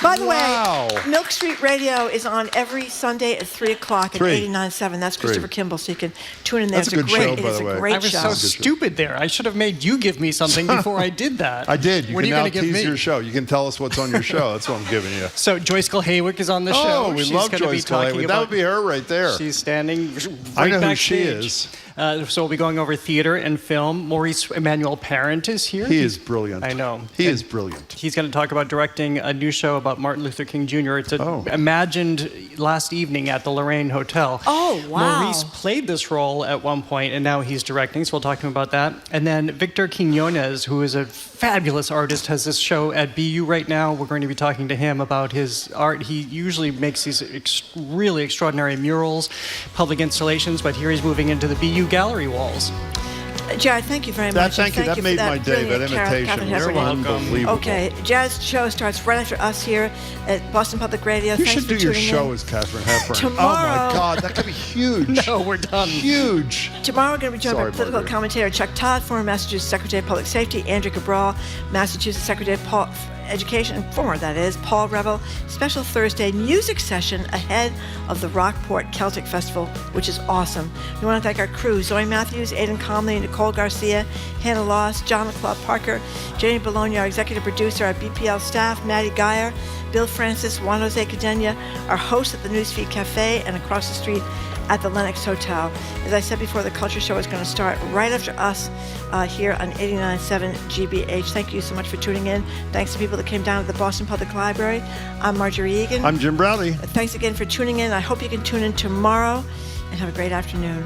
By the way, Milk Street Radio is on every Sunday at 3 o'clock at 89.7. That's Christopher Kimball, so you can tune in there. That's a good show, by the way. Great I was show. so stupid there. I should have made you give me something before I did that. I did. You what can are you now give me? tease your show. You can tell us what's on your show. That's what I'm giving you. So Joyce Haywick is on the show. Oh, we She's love gonna Joyce be talking Haywick. about, That would be her right there. She's standing right I know backstage. who she is. So we'll be going over theater and film. Maurice Emmanuel Parent is here. He is brilliant. I know. He is brilliant. He's going to talk about directing a new show about Martin Luther King Jr. It's imagined last evening at the Lorraine Hotel. Oh, wow. Maurice played this role at one point, and now he's directing, so we'll talk to him about that. And then Victor Quinones, who is a fabulous artist, has this show at BU right now. We're going to be talking to him about his art. He usually makes these really extraordinary murals, public installations, but here he's moving into the BU gallery walls. Jared, thank you very much. Thank you. That made my day, that invitation. Catherine You're Heffernan. unbelievable. Okay, Jared's show starts right after us here at Boston Public Radio. You Thanks should for do your tuning show in. as Catherine Hepburn. Tomorrow- Oh, my God. That could be huge. No, we're done. Huge. Tomorrow we're going to be joined Sorry, by political Margaret. commentator Chuck Todd, former Massachusetts Secretary of Public Safety, Andrea Cabral, Massachusetts Secretary of Education, former that is, Paul Reville. Special Thursday music session ahead of the Rockport Celtic Festival, which is awesome. We want to thank our crew, Zoe Matthews, Aidan Comley, Nicole Garcia, Hannah Loss, John McCloud Parker, Jenny Bologna, our executive producer, our BPL staff, Maddie Geyer, Bill Francis, Juan Jose Cadena, our host at the Newsfeed Cafe, and across the street at the Lenox Hotel. As I said before, the Culture Show is going to start right after us here on 89.7 GBH. Thank you so much for tuning in. Thanks to people that came down to the Boston Public Library. I'm Marjorie Egan. I'm Jim Browdy. Thanks again for tuning in. I hope you can tune in tomorrow, and have a great afternoon.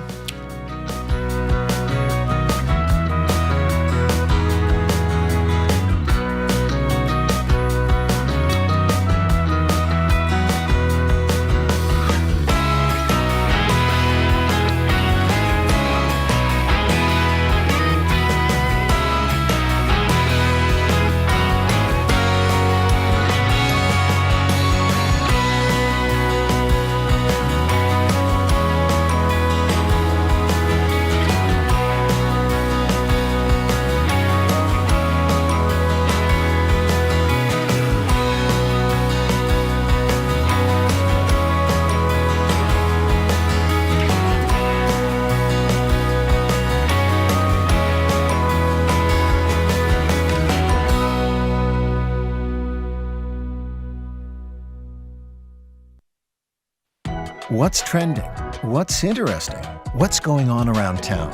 What's trending? What's interesting? What's going on around town?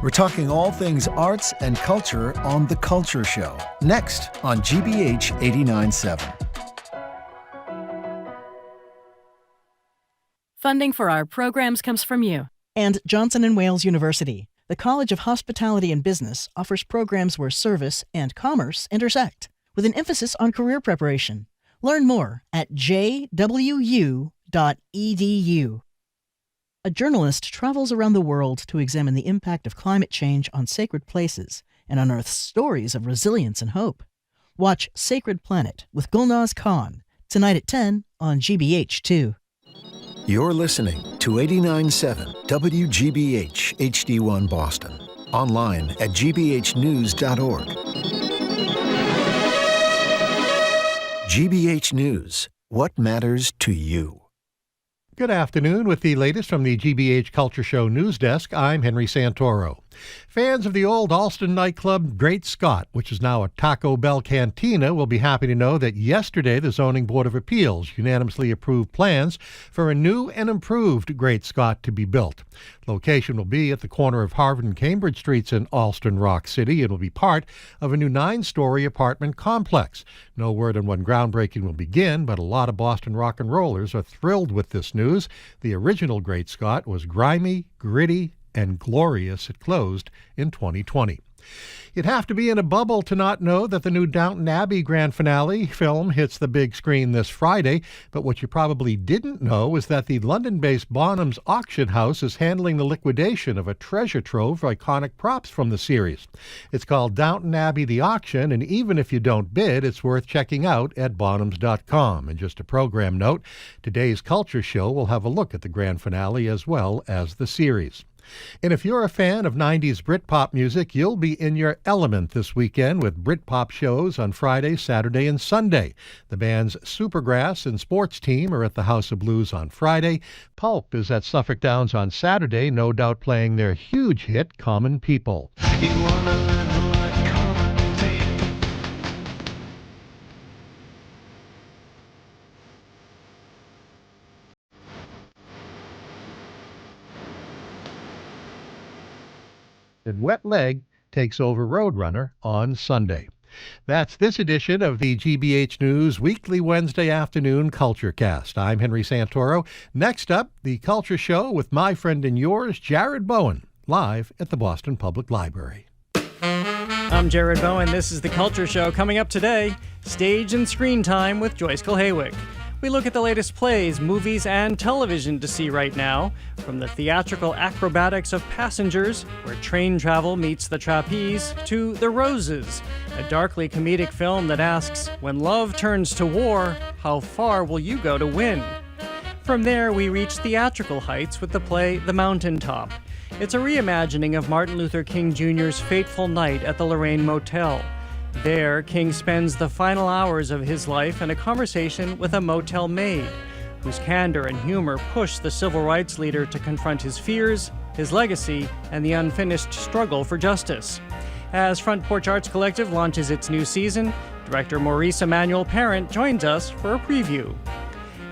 We're talking all things arts and culture on The Culture Show, next on GBH 89.7. Funding for our programs comes from you. And Johnson & Wales University, the College of Hospitality and Business, offers programs where service and commerce intersect, with an emphasis on career preparation. Learn more at jwu.edu. A journalist travels around the world to examine the impact of climate change on sacred places and unearth stories of resilience and hope. Watch Sacred Planet with Gulnaz Khan tonight at 10 on GBH2. You're listening to 89.7 WGBH HD1 Boston. Online at gbhnews.org. GBH News. What matters to you? Good afternoon. With the latest from the GBH Culture Show news desk, I'm Henry Santoro. Fans of the old Alston nightclub Great Scott, which is now a Taco Bell cantina, will be happy to know that yesterday the Zoning Board of Appeals unanimously approved plans for a new and improved Great Scott to be built. The location will be at the corner of Harvard and Cambridge Streets in Alston, Rock City. It will be part of a new 9-story apartment complex. No word on when groundbreaking will begin, but a lot of Boston rock and rollers are thrilled with this news. The original Great Scott was grimy, gritty, and glorious. It closed in 2020. You'd have to be in a bubble to not know that the new Downton Abbey grand finale film hits the big screen this Friday, but what you probably didn't know is that the London-based Bonhams auction house is handling the liquidation of a treasure trove of iconic props from the series. It's called Downton Abbey The Auction, and even if you don't bid, it's worth checking out at bonhams.com. And just a program note, today's Culture Show will have a look at the grand finale as well as the series. And if you're a fan of 90s Britpop music, you'll be in your element this weekend with Britpop shows on Friday, Saturday, and Sunday. The band's Supergrass and Sports Team are at the House of Blues on Friday. Pulp is at Suffolk Downs on Saturday, no doubt playing their huge hit, Common People. And Wet Leg takes over Roadrunner on Sunday. That's this edition of the GBH News Weekly Wednesday Afternoon Culture Cast. I'm Henry Santoro. Next up, the Culture Show with my friend and yours, Jared Bowen, live at the Boston Public Library. I'm Jared Bowen. This is the Culture Show. Coming up today, stage and screen time with Joyce Kulhaywick. We look at the latest plays, movies, and television to see right now, from the theatrical acrobatics of Passengers, where train travel meets the trapeze, to The Roses, a darkly comedic film that asks, when love turns to war, how far will you go to win? From there, we reach theatrical heights with the play The Mountaintop. It's a reimagining of Martin Luther King Jr.'s fateful night at the Lorraine Motel. There, King spends the final hours of his life in a conversation with a motel maid, whose candor and humor push the civil rights leader to confront his fears, his legacy, and the unfinished struggle for justice. As Front Porch Arts Collective launches its new season, director Maurice Emmanuel Parent joins us for a preview.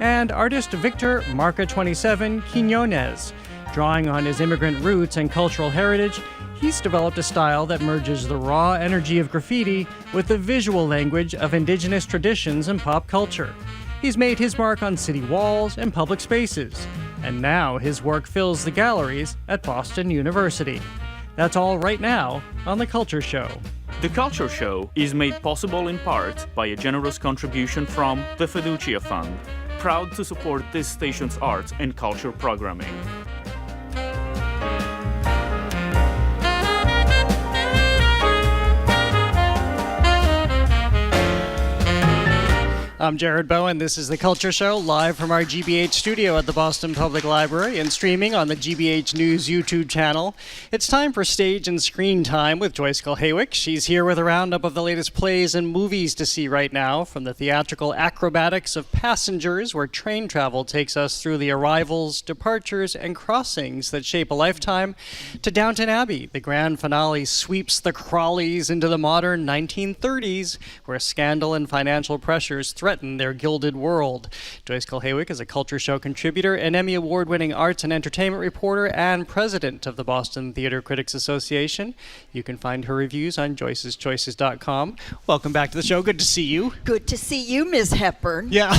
And artist Victor Marca 27 Quinones. Drawing on his immigrant roots and cultural heritage, he's developed a style that merges the raw energy of graffiti with the visual language of indigenous traditions and pop culture. He's made his mark on city walls and public spaces, and now his work fills the galleries at Boston University. That's all right now on The Culture Show. The Culture Show is made possible in part by a generous contribution from the Fiducia Fund, proud to support this station's arts and culture programming. I'm Jared Bowen. This is The Culture Show, live from our GBH studio at the Boston Public Library and streaming on the GBH News YouTube channel. It's time for stage and screen time with Joyce Kulhaywick. She's here with a roundup of the latest plays and movies to see right now, from the theatrical acrobatics of Passengers, where train travel takes us through the arrivals, departures, and crossings that shape a lifetime, to Downton Abbey. The grand finale sweeps the Crawleys into the modern 1930s, where scandal and financial pressures threaten their gilded world. Joyce Kulhaywick is a Culture Show contributor, an Emmy Award-winning arts and entertainment reporter, and president of the Boston Theater Critics Association. You can find her reviews on joyceschoices.com. Welcome back to the show. Good to see you. Good to see you, Ms. Hepburn. Yeah.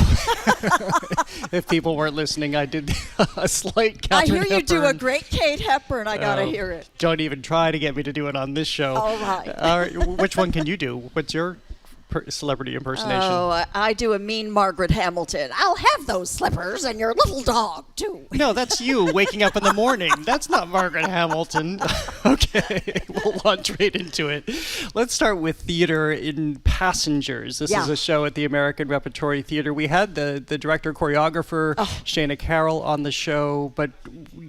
If people weren't listening, I did a slight Catherine I hear you do a great Kate Hepburn. I gotta hear it. Don't even try to get me to do it on this show. All right. Which one can you do? What's your celebrity impersonation? Oh, I do a mean Margaret Hamilton. I'll have those slippers and your little dog, too. No, that's you waking up in the morning. That's not Margaret Hamilton. Okay, we'll launch right into it. Let's start with theater in Passengers. This is a show at the American Repertory Theater. We had the director-choreographer, Shana Carroll, on the show, but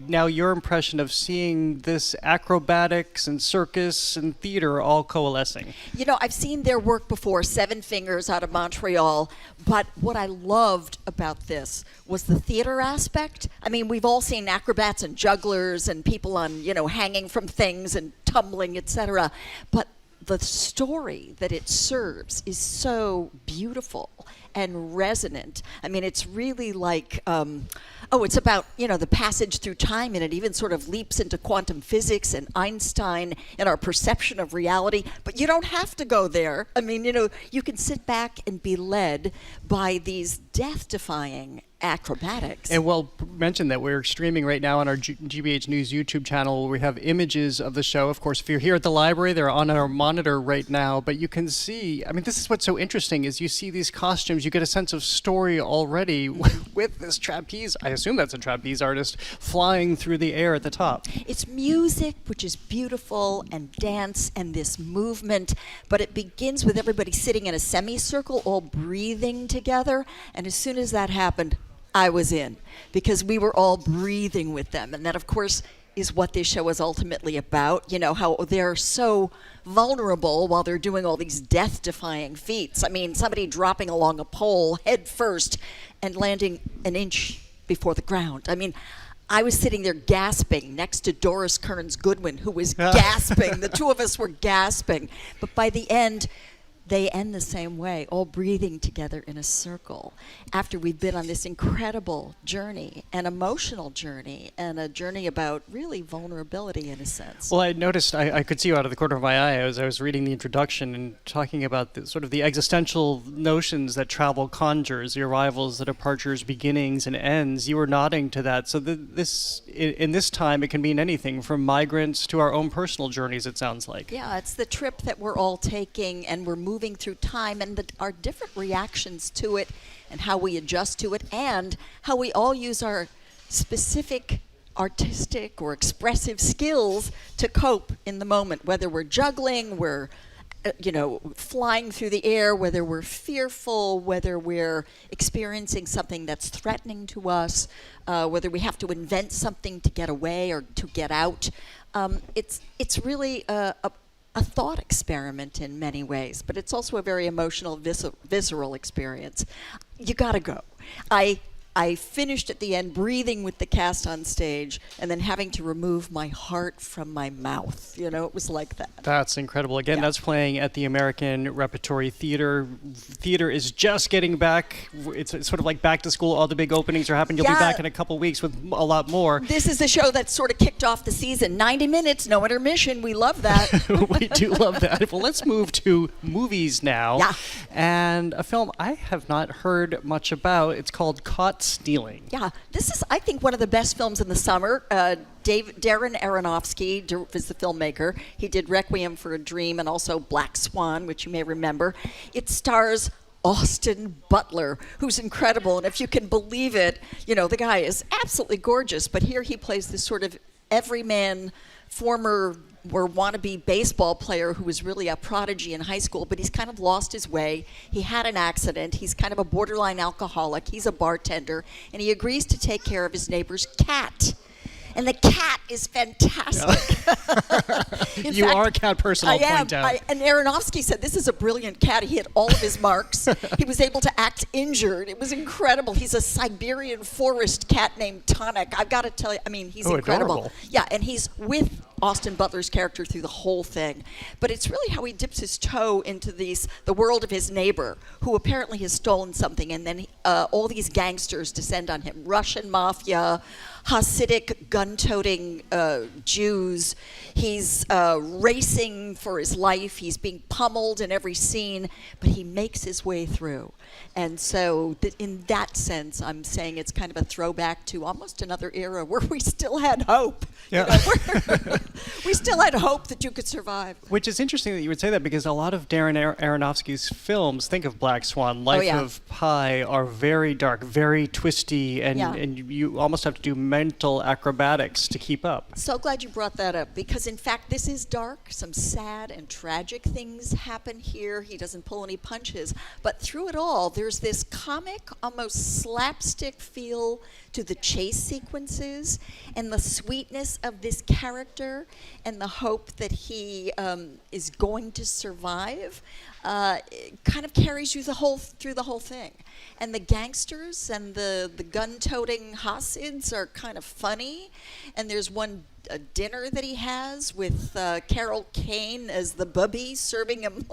now your impression of seeing this acrobatics and circus and theater all coalescing. You know, I've seen their work before, Seven Fingers out of Montreal, but what I loved about this was the theater aspect. I mean, we've all seen acrobats and jugglers and people on, hanging from things and tumbling, etc. But the story that it serves is so beautiful and resonant. I mean, it's really like, it's about, the passage through time, and it even sort of leaps into quantum physics and Einstein and our perception of reality. But you don't have to go there. I mean, you can sit back and be led by these death-defying acrobatics. And we'll mention that we're streaming right now on our GBH News YouTube channel, where we have images of the show. Of course, if you're here at the library, they're on our monitor right now, but you can see, I mean, this is what's so interesting, is you see these costumes, you get a sense of story already with this trapeze, I assume that's a trapeze artist, flying through the air at the top. It's music, which is beautiful, and dance, and this movement, but it begins with everybody sitting in a semicircle, all breathing together, and as soon as that happened, I was in, because we were all breathing with them. And then, of course, is what this show is ultimately about. You know, how they're so vulnerable while they're doing all these death-defying feats. I mean, somebody dropping along a pole head first and landing an inch before the ground. I mean, I was sitting there gasping next to Doris Kearns Goodwin, who was gasping. The two of us were gasping. But by the end, they end the same way, all breathing together in a circle after we've been on this incredible journey, an emotional journey, and a journey about really vulnerability in a sense. Well, I noticed, I could see you out of the corner of my eye as I was reading the introduction and talking about the, sort of the existential notions that travel conjures, the arrivals, the departures, beginnings, and ends. You were nodding to that. So in this time, it can mean anything from migrants to our own personal journeys, it sounds like. Yeah, it's the trip that we're all taking, and we're moving through time, and our different reactions to it and how we adjust to it, and how we all use our specific artistic or expressive skills to cope in the moment, whether we're juggling, we're flying through the air, whether we're fearful, whether we're experiencing something that's threatening to us, whether we have to invent something to get away or to get out. It's really a thought experiment in many ways, but it's also a very emotional, visceral experience. You gotta go. I finished at the end breathing with the cast on stage and then having to remove my heart from my mouth. You know, it was like that. That's incredible. Again, that's playing at the American Repertory Theater. Theater is just getting back. It's sort of like back to school. All the big openings are happening. You'll be back in a couple weeks with a lot more. This is the show that sort of kicked off the season. 90 minutes, no intermission. We love that. We do love that. Well, let's move to movies now. Yeah. And a film I have not heard much about. It's called Caught Stealing. Yeah, this is, I think, one of the best films in the summer. Darren Aronofsky is the filmmaker. He did Requiem for a Dream and also Black Swan, which you may remember. It stars Austin Butler, who's incredible. And if you can believe it, the guy is absolutely gorgeous. But here he plays this sort of everyman, former or wannabe baseball player who was really a prodigy in high school, but he's kind of lost his way. He had an accident. He's kind of a borderline alcoholic. He's a bartender, and he agrees to take care of his neighbor's cat. And the cat is fantastic. You are a cat person, I'll point out. And Aronofsky said, this is a brilliant cat. He hit all of his marks. He was able to act injured. It was incredible. He's a Siberian forest cat named Tonic. I've got to tell you, he's incredible. Adorable. Yeah, and he's with Austin Butler's character through the whole thing. But it's really how he dips his toe into the world of his neighbor, who apparently has stolen something, and then all these gangsters descend on him. Russian mafia, Hasidic gun-toting Jews. He's racing for his life. He's being pummeled in every scene, but he makes his way through. And so in that sense, I'm saying it's kind of a throwback to almost another era where we still had hope. Yeah. We still had hope that you could survive. Which is interesting that you would say that, because a lot of Darren Aronofsky's films, think of Black Swan, Life of Pi, are very dark, very twisty, and you almost have to do mental acrobatics to keep up. So glad you brought that up, because in fact this is dark. Some sad and tragic things happen here. He doesn't pull any punches, but through it all there's this comic, almost slapstick feel to the chase sequences, and the sweetness of this character, and the hope that he is going to survive. It kind of carries you through the whole thing. And the gangsters and the gun-toting Hasids are kind of funny. And there's a dinner that he has with Carol Kane as the bubby, serving him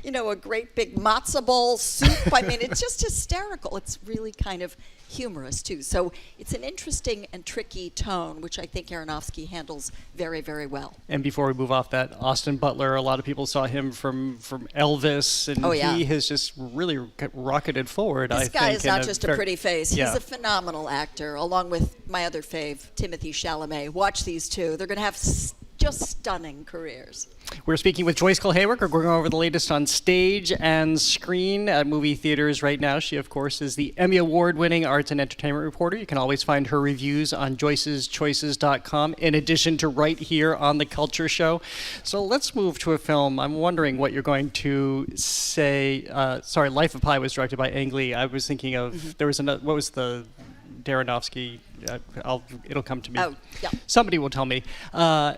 a great big matzo ball soup. It's just hysterical. It's really kind of humorous too. So it's an interesting and tricky tone, which I think Aronofsky handles very, very well. And before we move off that, Austin Butler, a lot of people saw him from Elvis, and he has just really rocketed forward. This guy is not just a pretty face. He's a phenomenal actor, along with my other fave, Timothée Chalamet. Watch these two. They're going to have just stunning careers. We're speaking with Joyce Cole-Haywick. We're going over the latest on stage and screen at movie theaters right now. She, of course, is the Emmy Award-winning arts and entertainment reporter. You can always find her reviews on joyceschoices.com, in addition to right here on The Culture Show. So let's move to a film. I'm wondering what you're going to say. Life of Pi was directed by Ang Lee. I was thinking of, there was what was the Aronofsky it'll come to me. Oh, yeah. Somebody will tell me. The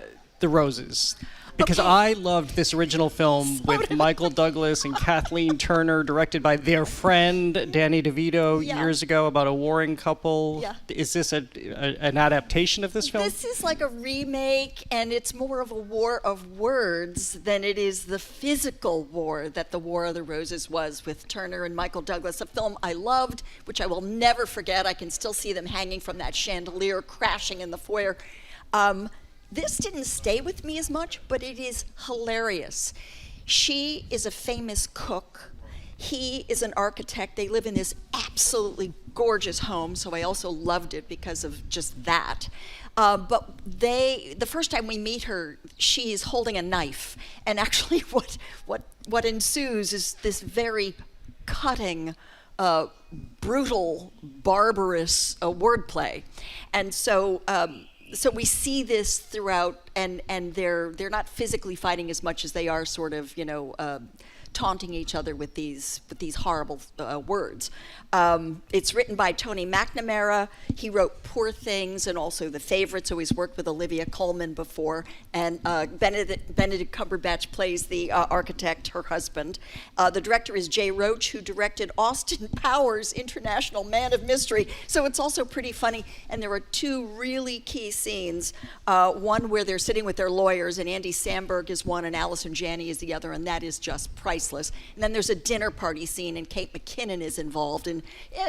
Roses. Because I loved this original film with Michael Douglas and Kathleen Turner, directed by their friend Danny DeVito years ago, about a warring couple. Yeah. Is this an adaptation of this film? This is like a remake, and it's more of a war of words than it is the physical war that The War of the Roses was with Turner and Michael Douglas, a film I loved, which I will never forget. I can still see them hanging from that chandelier, crashing in the foyer. This didn't stay with me as much, but it is hilarious. She is a famous cook. He is an architect. They live in this absolutely gorgeous home, so I also loved it because of just that. But the first time we meet her, she is holding a knife, and actually what ensues is this very cutting, brutal, barbarous wordplay, and so we see this throughout, and they're not physically fighting as much as they are sort of, taunting each other with these horrible words. It's written by Tony McNamara. He wrote Poor Things and also The Favorite, so he's worked with Olivia Colman before. And Benedict Cumberbatch plays the architect, her husband. The director is Jay Roach, who directed Austin Powers' International Man of Mystery. So it's also pretty funny. And there are two really key scenes. One where they're sitting with their lawyers, and Andy Samberg is one, and Allison Janney is the other, and that is just priceless. And then there's a dinner party scene, and Kate McKinnon is involved, and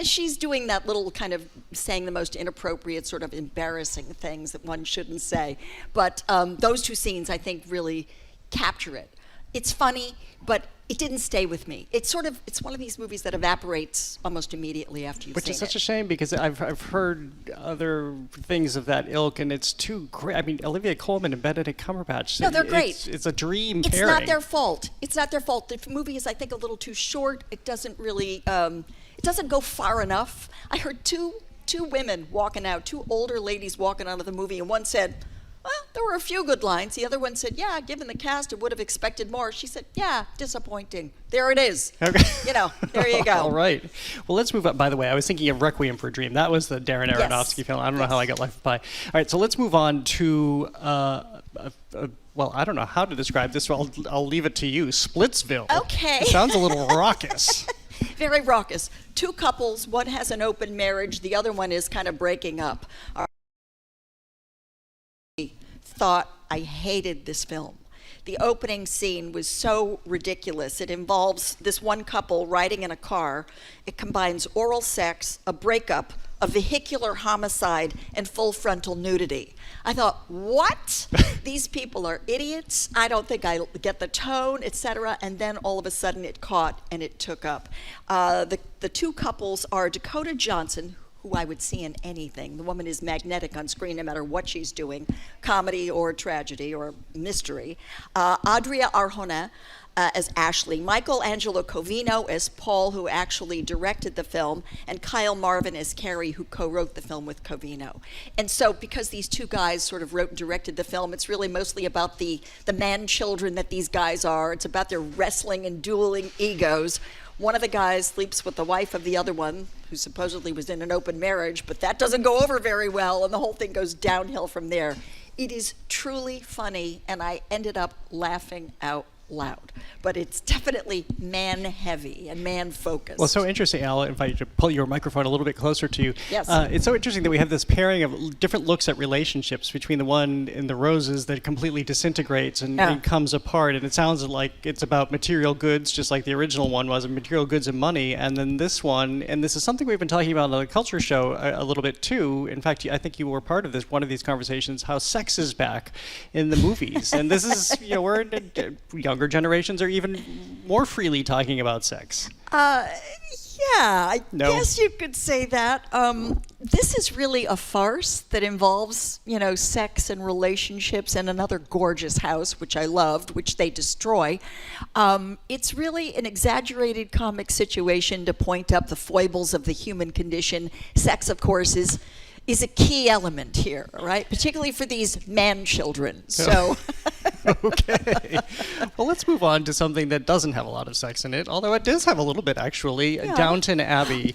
she's doing that little kind of saying the most inappropriate, sort of embarrassing things that one shouldn't say. But those two scenes, I think, really capture it. It's funny, but it didn't stay with me. It's one of these movies that evaporates almost immediately after you've seen it. Which is such a shame, because I've heard other things of that ilk, and it's too great. I mean, Olivia Colman and Benedict Cumberbatch. No, they're great. It's a dream pairing. It's not their fault. It's not their fault. The movie is, I think, a little too short. It doesn't really, it doesn't go far enough. I heard two women walking out, two older ladies walking out of the movie, and one said, well, there were a few good lines. The other one said, yeah, given the cast, I would have expected more. She said, yeah, disappointing. There it is. Okay. There you go. All right. Well, let's move up. By the way, I was thinking of Requiem for a Dream. That was the Darren Aronofsky film. I don't know how I got Life of Pi. All right, so let's move on to, well, I don't know how to describe this, so I'll leave it to you. Splitsville. Okay. It sounds a little raucous. Very raucous. Two couples, one has an open marriage, the other one is kind of breaking up. Thought I hated this film. The opening scene was so ridiculous. It involves this one couple riding in a car. It combines oral sex, a breakup, a vehicular homicide, and full frontal nudity. I thought, what? These people are idiots. I don't think I get the tone, etc. And then all of a sudden it caught and it took up. The two couples are Dakota Johnson, who I would see in anything. The woman is magnetic on screen no matter what she's doing, comedy or tragedy or mystery. Andrea Arjona as Ashley, Michael Angelo Covino as Paul, who actually directed the film, and Kyle Marvin as Carrie, who co-wrote the film with Covino. And so because these two guys sort of wrote and directed the film, it's really mostly about the man-children that these guys are. It's about their wrestling and dueling egos. One of the guys sleeps with the wife of the other one, who supposedly was in an open marriage, but that doesn't go over very well, and the whole thing goes downhill from there. It is truly funny, and I ended up laughing out loud. But it's definitely man-heavy and man-focused. Well, so interesting, Al. I invite you to pull your microphone a little bit closer to you. Yes. It's so interesting that we have this pairing of different looks at relationships between the one in the Roses that completely disintegrates and comes apart. And it sounds like it's about material goods, just like the original one was, material goods and money. And then this one, and this is something we've been talking about on the Culture Show a little bit too. In fact, I think you were part of one of these conversations, how sex is back in the movies. And this is, we're younger generations are even more freely talking about sex. I guess you could say that. This is really a farce that involves, sex and relationships and another gorgeous house, which I loved, which they destroy. It's really an exaggerated comic situation to point up the foibles of the human condition. Sex, of course, is a key element here, right? Particularly for these man-children. So Okay. Well, let's move on to something that doesn't have a lot of sex in it, although it does have a little bit, actually. Yeah. Downton Abbey,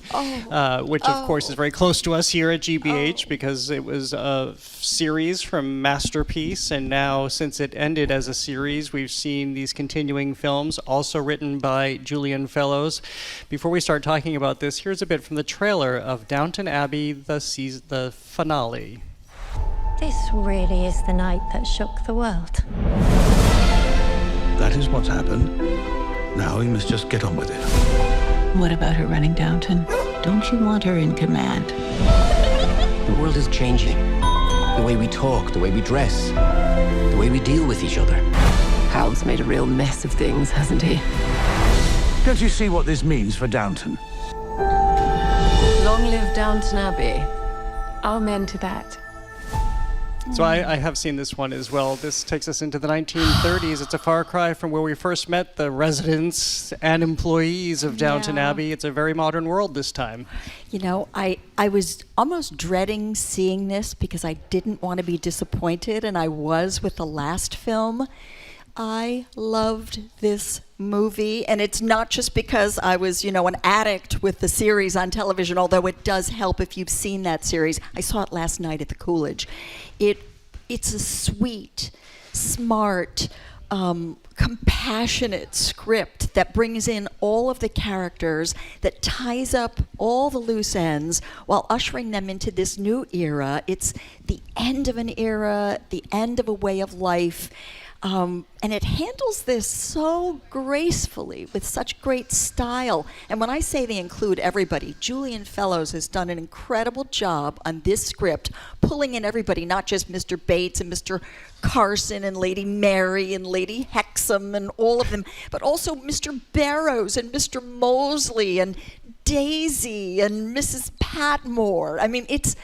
which, of course, is very close to us here at GBH because it was a series from Masterpiece, and now, since it ended as a series, we've seen these continuing films, also written by Julian Fellows. Before we start talking about this, here's a bit from the trailer of Downton Abbey, the finale. This really is the night that shook the world. That is what's happened. Now we must just get on with it. What about her running Downton? Don't you want her in command? The world is changing. The way we talk, the way we dress, the way we deal with each other. Hal's made a real mess of things, hasn't he? Don't you see what this means for Downton? Long live Downton Abbey. Amen to that. So I have seen this one as well. This takes us into the 1930s. It's a far cry from where we first met the residents and employees of Downton Abbey. It's a very modern world this time. You know, I was almost dreading seeing this because I didn't want to be disappointed, and I was with the last film. I loved this movie, and it's not just because I was, an addict with the series on television, although it does help if you've seen that series. I saw it last night at the Coolidge. It's a sweet, smart, compassionate script that brings in all of the characters, that ties up all the loose ends while ushering them into this new era. It's the end of an era, the end of a way of life. And it handles this so gracefully, with such great style. And when I say they include everybody, Julian Fellows has done an incredible job on this script, pulling in everybody, not just Mr. Bates and Mr. Carson and Lady Mary and Lady Hexam and all of them, but also Mr. Barrows and Mr. Mosley and Daisy and Mrs. Patmore. I mean, it's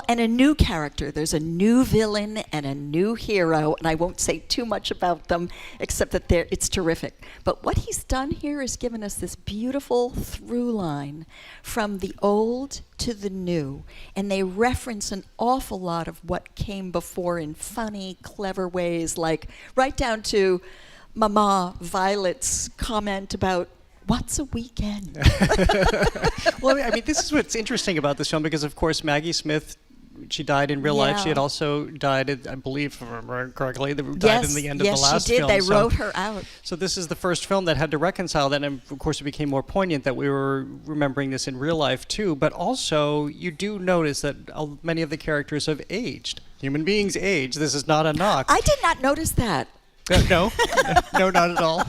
and a new character. There's a new villain and a new hero, and I won't say too much about them, except that it's terrific. But what he's done here is given us this beautiful through line from the old to the new, and they reference an awful lot of what came before in funny, clever ways, like right down to Mama Violet's comment about what's a weekend? Well, I mean, this is what's interesting about this film because, of course, Maggie Smith, she died in real life. She had also died, I believe, if I remember correctly, died in the end of the last film. Yes, she did. They wrote her out. So this is the first film that had to reconcile that, and of course it became more poignant that we were remembering this in real life too. But also, you do notice that many of the characters have aged. Human beings age. This is not a knock. I did not notice that. No, not at all.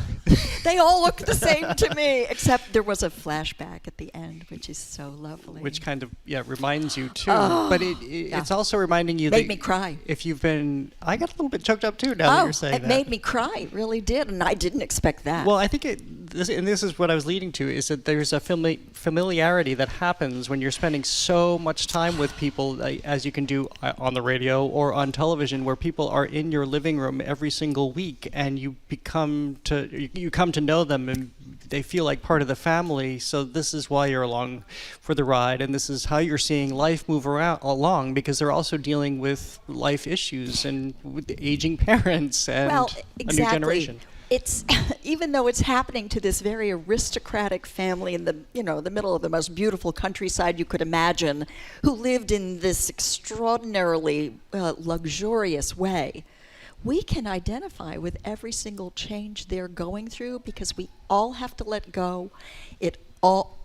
They all look the same to me, except there was a flashback at the end, which is so lovely. Which kind of, reminds you too. But it's also reminding you made me cry. If you've been, I got a little bit choked up too now that you're saying that. It made me cry, it really did, and I didn't expect that. Well, I think this is what I was leading to, is that there's a familiarity that happens when you're spending so much time with people, as you can do on the radio or on television, where people are in your living room every single week, and you come to know them, and they feel like part of the family. So this is why you're along for the ride, and this is how you're seeing life move along, because they're also dealing with life issues and with the aging parents and a new generation. It's even though it's happening to this very aristocratic family in the middle of the most beautiful countryside you could imagine, who lived in this extraordinarily luxurious way. We can identify with every single change they're going through because we all have to let go.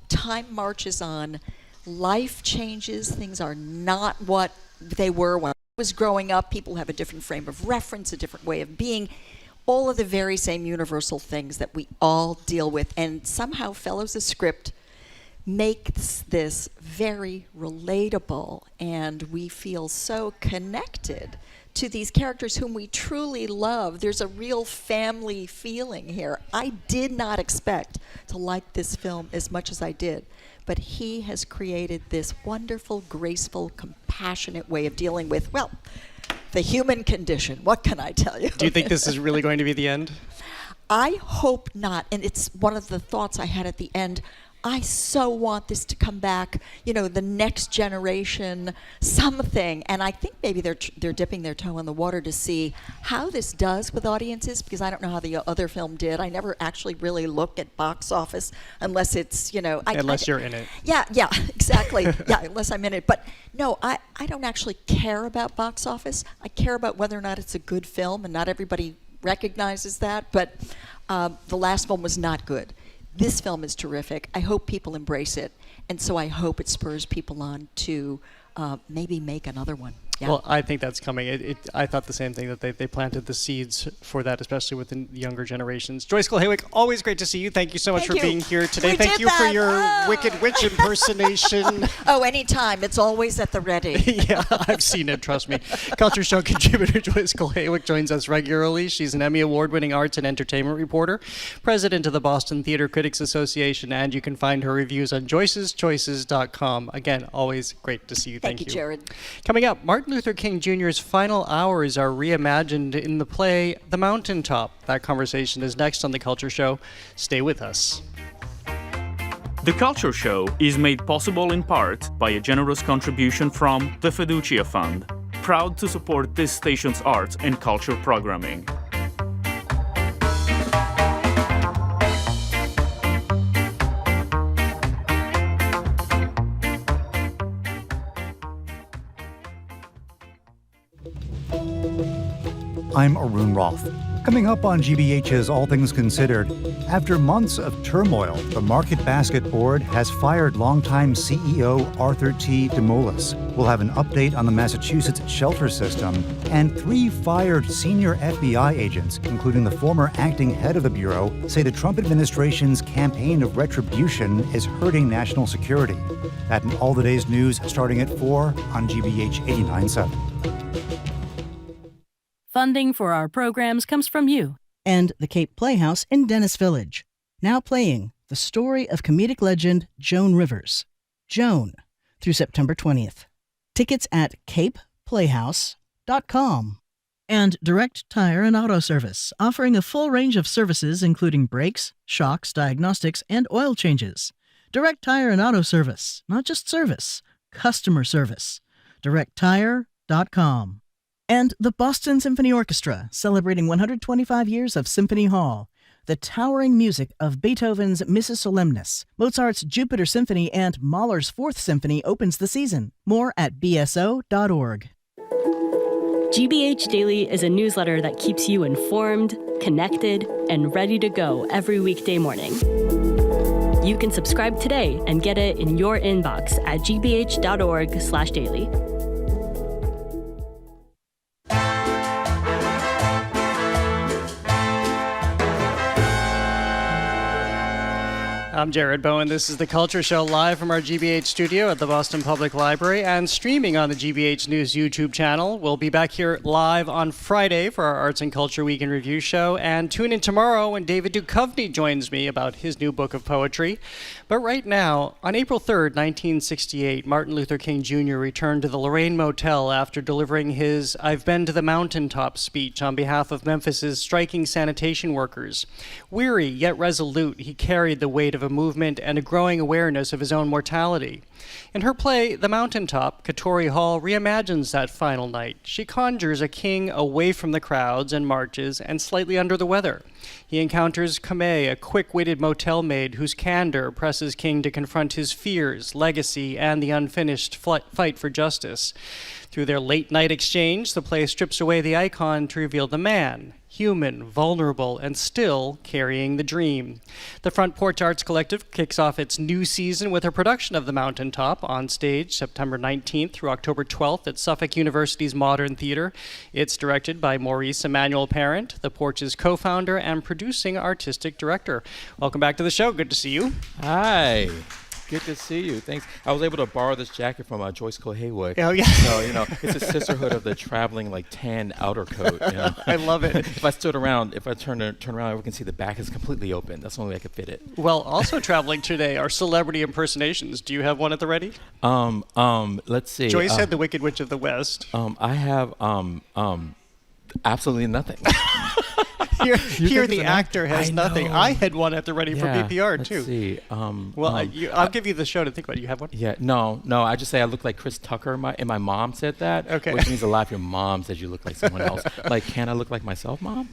Time marches on. Life changes. Things are not what they were when I was growing up. People have a different frame of reference, a different way of being. All of the very same universal things that we all deal with. And somehow Fellows' script makes this very relatable, and we feel so connected to these characters whom we truly love. There's a real family feeling here. I did not expect to like this film as much as I did, but he has created this wonderful, graceful, compassionate way of dealing with, the human condition. What can I tell you? Do you think this is really going to be the end? I hope not, and it's one of the thoughts I had at the end. I so want this to come back, the next generation, something. And I think maybe they're dipping their toe in the water to see how this does with audiences, because I don't know how the other film did. I never actually really look at box office unless it's, unless you're in it. Yeah, exactly. Yeah, unless I'm in it. But no, I don't actually care about box office. I care about whether or not it's a good film, and not everybody recognizes that. But the last film was not good. This film is terrific. I hope people embrace it, and so I hope it spurs people on to maybe make another one. Yeah. Well, I think that's coming. I thought the same thing, that they planted the seeds for that, especially with the younger generations. Joyce Cole-Haywick, always great to see you. Thank you so much for being here today. Thank you for your Wicked Witch impersonation. Oh, anytime. It's always at the ready. Yeah, I've seen it, trust me. Culture Show contributor Joyce Cole-Haywick joins us regularly. She's an Emmy Award-winning arts and entertainment reporter, president of the Boston Theater Critics Association, and you can find her reviews on joyceschoices.com. Again, always great to see you. Thank you, Jared. Coming up, Martin Luther King Jr.'s final hours are reimagined in the play The Mountaintop. That conversation is next on The Culture Show. Stay with us. The Culture Show is made possible in part by a generous contribution from the Fiducia Fund, proud to support this station's arts and culture programming. I'm Arun Roth. Coming up on GBH's All Things Considered, after months of turmoil, the Market Basket Board has fired longtime CEO Arthur T. DeMoulis. We'll have an update on the Massachusetts shelter system, and 3 fired senior FBI agents, including the former acting head of the Bureau, say the Trump administration's campaign of retribution is hurting national security. That and all the day's news starting at 4 on GBH 89.7. Funding for our programs comes from you and the Cape Playhouse in Dennis Village. Now playing the story of comedic legend Joan Rivers. Joan, through September 20th. Tickets at capeplayhouse.com. And Direct Tire and Auto Service, offering a full range of services including brakes, shocks, diagnostics, and oil changes. Direct Tire and Auto Service, not just service, customer service. DirectTire.com. And the Boston Symphony Orchestra, celebrating 125 years of Symphony Hall. The towering music of Beethoven's Missa Solemnis, Mozart's Jupiter Symphony, and Mahler's Fourth Symphony opens the season. More at bso.org. GBH Daily is a newsletter that keeps you informed, connected, and ready to go every weekday morning. You can subscribe today and get it in your inbox at gbh.org/daily. I'm Jared Bowen. This is The Culture Show live from our GBH studio at the Boston Public Library and streaming on the GBH News YouTube channel. We'll be back here live on Friday for our Arts and Culture Week in Review show, and tune in tomorrow when David Duchovny joins me about his new book of poetry. But right now, on April 3rd, 1968, Martin Luther King Jr. returned to the Lorraine Motel after delivering his I've Been to the Mountaintop speech on behalf of Memphis's striking sanitation workers. Weary yet resolute, he carried the weight of a movement and a growing awareness of his own mortality. In her play, The Mountaintop, Katori Hall reimagines that final night. She conjures a king away from the crowds and marches and slightly under the weather. He encounters Kamei, a quick-witted motel maid whose candor presses King to confront his fears, legacy, and the unfinished fight for justice. Through their late-night exchange, the play strips away the icon to reveal the man, human, vulnerable, and still carrying the dream. The Front Porch Arts Collective kicks off its new season with a production of The Mountaintop on stage September 19th through October 12th at Suffolk University's Modern Theater. It's directed by Maurice Emmanuel Parent, the Porch's co-founder and producing artistic director. Welcome back to the show. Good to see you. Hi. Good to see you. Thanks. I was able to borrow this jacket from Joyce Cole-Haywick. Oh, yeah. So, it's a sisterhood of the traveling, tan outer coat. I love it. If I stood around, if I turn around, everyone can see the back is completely open. That's the only way I could fit it. Well, also traveling today are celebrity impersonations. Do you have one at the ready? Let's see. Joyce had the Wicked Witch of the West. I have absolutely nothing. Here the actor has nothing. I had one at the ready for BPR let's too. See. I'll give you the show to think about it. You have one? Yeah. No. I just say I look like Chris Tucker, and my mom said that. Okay. Which means a lot if your mom says you look like someone else. Like, can I look like myself, Mom?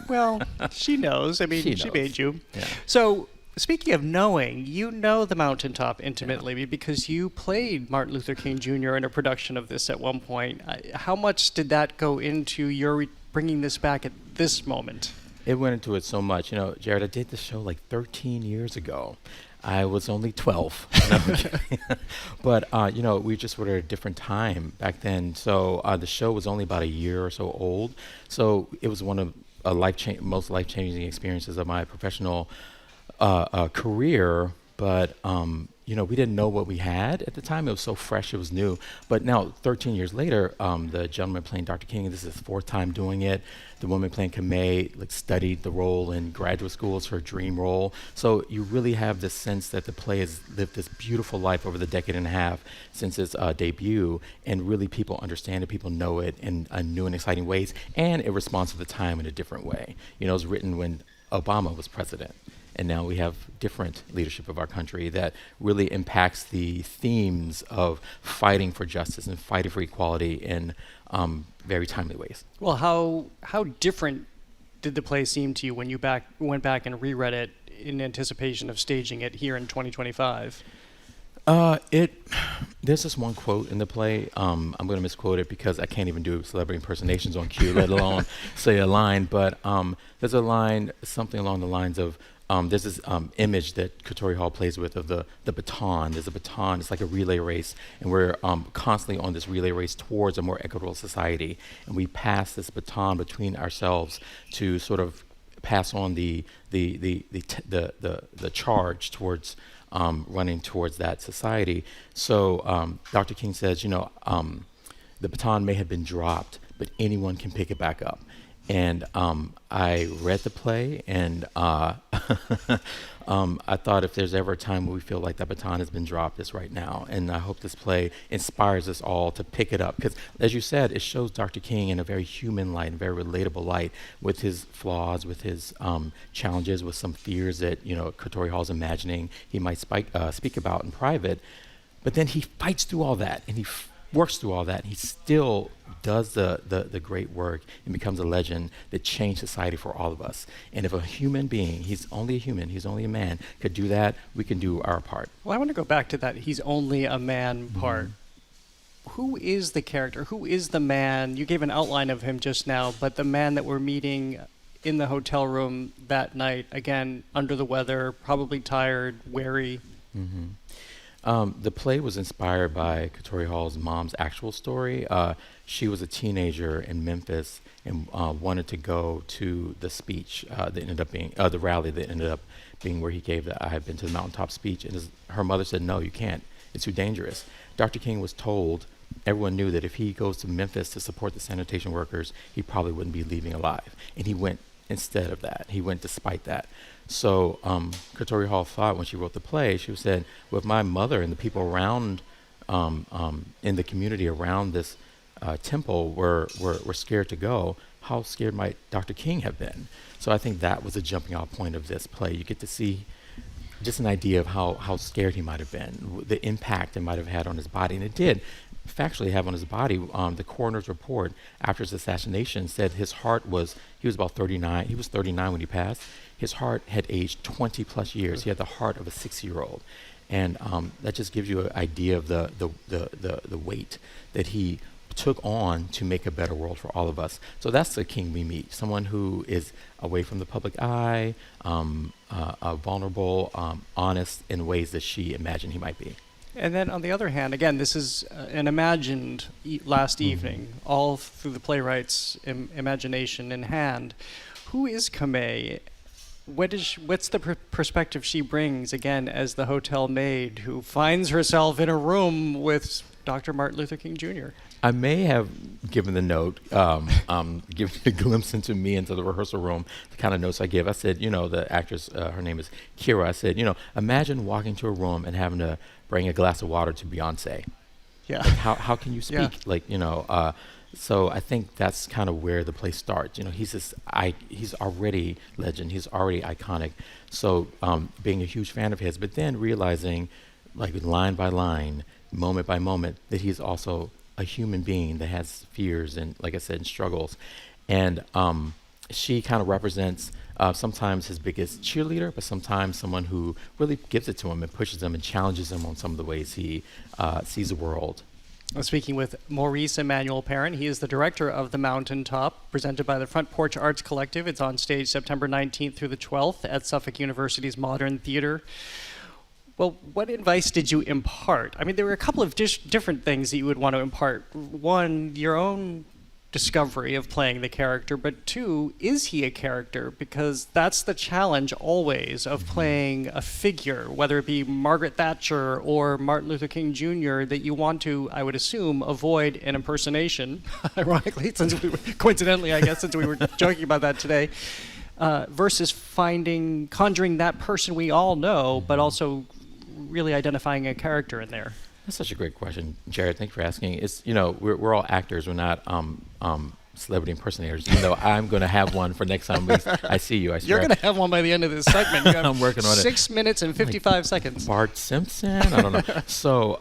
Well, she knows. I mean, she made you. Yeah. So, speaking of knowing, you know the mountaintop intimately because you played Martin Luther King Jr. in a production of this at one point. How much did that go into your bringing this back at this moment? It went into it so much. You know, Jared, I did the show like 13 years ago. I was only 12. But, we just were at a different time back then. So the show was only about a year or so old. So it was one of most life-changing experiences of my professional career. But, we didn't know what we had at the time. It was so fresh. It was new. But now, 13 years later, the gentleman playing Dr. King, this is his 4th time doing it. The woman playing Kamei studied the role in graduate school. It's her dream role. So you really have this sense that the play has lived this beautiful life over the decade and a half since its debut. And really people understand it. People know it in new and exciting ways. And it responds to the time in a different way. It was written when Obama was president. And now we have different leadership of our country that really impacts the themes of fighting for justice and fighting for equality in very timely ways. Well, how different did the play seem to you when you went back and reread it in anticipation of staging it here in 2025? There's this one quote in the play. I'm going to misquote it because I can't even do celebrity impersonations on cue, let alone say a line. But there's a line, something along the lines of, there's this image that Katori Hall plays with of the baton. There's a baton. It's like a relay race, and we're constantly on this relay race towards a more equitable society. And we pass this baton between ourselves to sort of pass on the charge towards running towards that society. So Dr. King says, the baton may have been dropped, but anyone can pick it back up. And I read the play, and I thought if there's ever a time where we feel like that baton has been dropped, it's right now. And I hope this play inspires us all to pick it up. Because, as you said, it shows Dr. King in a very human light, a very relatable light, with his flaws, with his challenges, with some fears that, Katori Hall's imagining he might speak about in private. But then he fights through all that, and he works through all that. He still does the great work and becomes a legend that changed society for all of us. And if a human being, he's only a human, he's only a man, could do that, we can do our part. Well, I want to go back to that he's only a man part. Who is the character? Who is the man? You gave an outline of him just now, but the man that we're meeting in the hotel room that night, again, under the weather, probably tired, weary. The play was inspired by Katori Hall's mom's actual story. She was a teenager in Memphis and wanted to go to the speech that ended up being, the rally that ended up being where he gave the I Have Been to the Mountaintop speech. And her mother said, no, you can't. It's too dangerous. Dr. King was told, everyone knew that if he goes to Memphis to support the sanitation workers, he probably wouldn't be leaving alive. And he went instead of that. He went despite that. So Katori Hall thought when she wrote the play, she said, well, if my mother and the people around in the community around this temple were scared to go, how scared might Dr. King have been? So I think that was a jumping off point of this play. You get to see just an idea of how scared he might have been, the impact it might have had on his body. And it did factually have on his body. The coroner's report after his assassination said his heart he was about 39. He was 39 when he passed. His heart had aged 20 plus years. He had the heart of a 6-year-old. And that just gives you an idea of the weight that he took on to make a better world for all of us. So that's the King we meet, someone who is away from the public eye, vulnerable, honest in ways that she imagined he might be. And then on the other hand, again, this is an imagined last evening, all through the playwright's imagination in hand. Who is Kamei? What's the perspective she brings, again, as the hotel maid who finds herself in a room with Dr. Martin Luther King Jr.? I may have given the note, given a glimpse into me, into the rehearsal room, the kind of notes I give. I said, the actress, her name is Kira. I said, imagine walking to a room and having to bring a glass of water to Beyonce. Yeah. Like how can you speak? Yeah. So I think that's kind of where the play starts. You know, he's already legend. He's already iconic. So being a huge fan of his, but then realizing, like line by line, moment by moment, that he's also a human being that has fears and, like I said, struggles. And she kind of represents sometimes his biggest cheerleader, but sometimes someone who really gives it to him and pushes him and challenges him on some of the ways he sees the world. I'm speaking with Maurice Emmanuel Perrin. He is the director of The Mountaintop, presented by the Front Porch Arts Collective. It's on stage September 19th through the 12th at Suffolk University's Modern Theater. Well, what advice did you impart? I mean, there were a couple of different things that you would want to impart. One, your own discovery of playing the character, but two, is he a character? Because that's the challenge always of playing a figure, whether it be Margaret Thatcher or Martin Luther King Jr., that you want to, I would assume, avoid an impersonation, ironically, coincidentally, I guess, since we were joking about that today, versus conjuring that person we all know, but also really identifying a character in there. That's such a great question, Jared. Thank you for asking. It's, you know, we're all actors. We're not celebrity impersonators. Even though I'm going to have one for next time I see you. I swear. You're going to have one by the end of this segment. You have I'm working on it. 6 minutes and 55 seconds. Bart Simpson. I don't know. So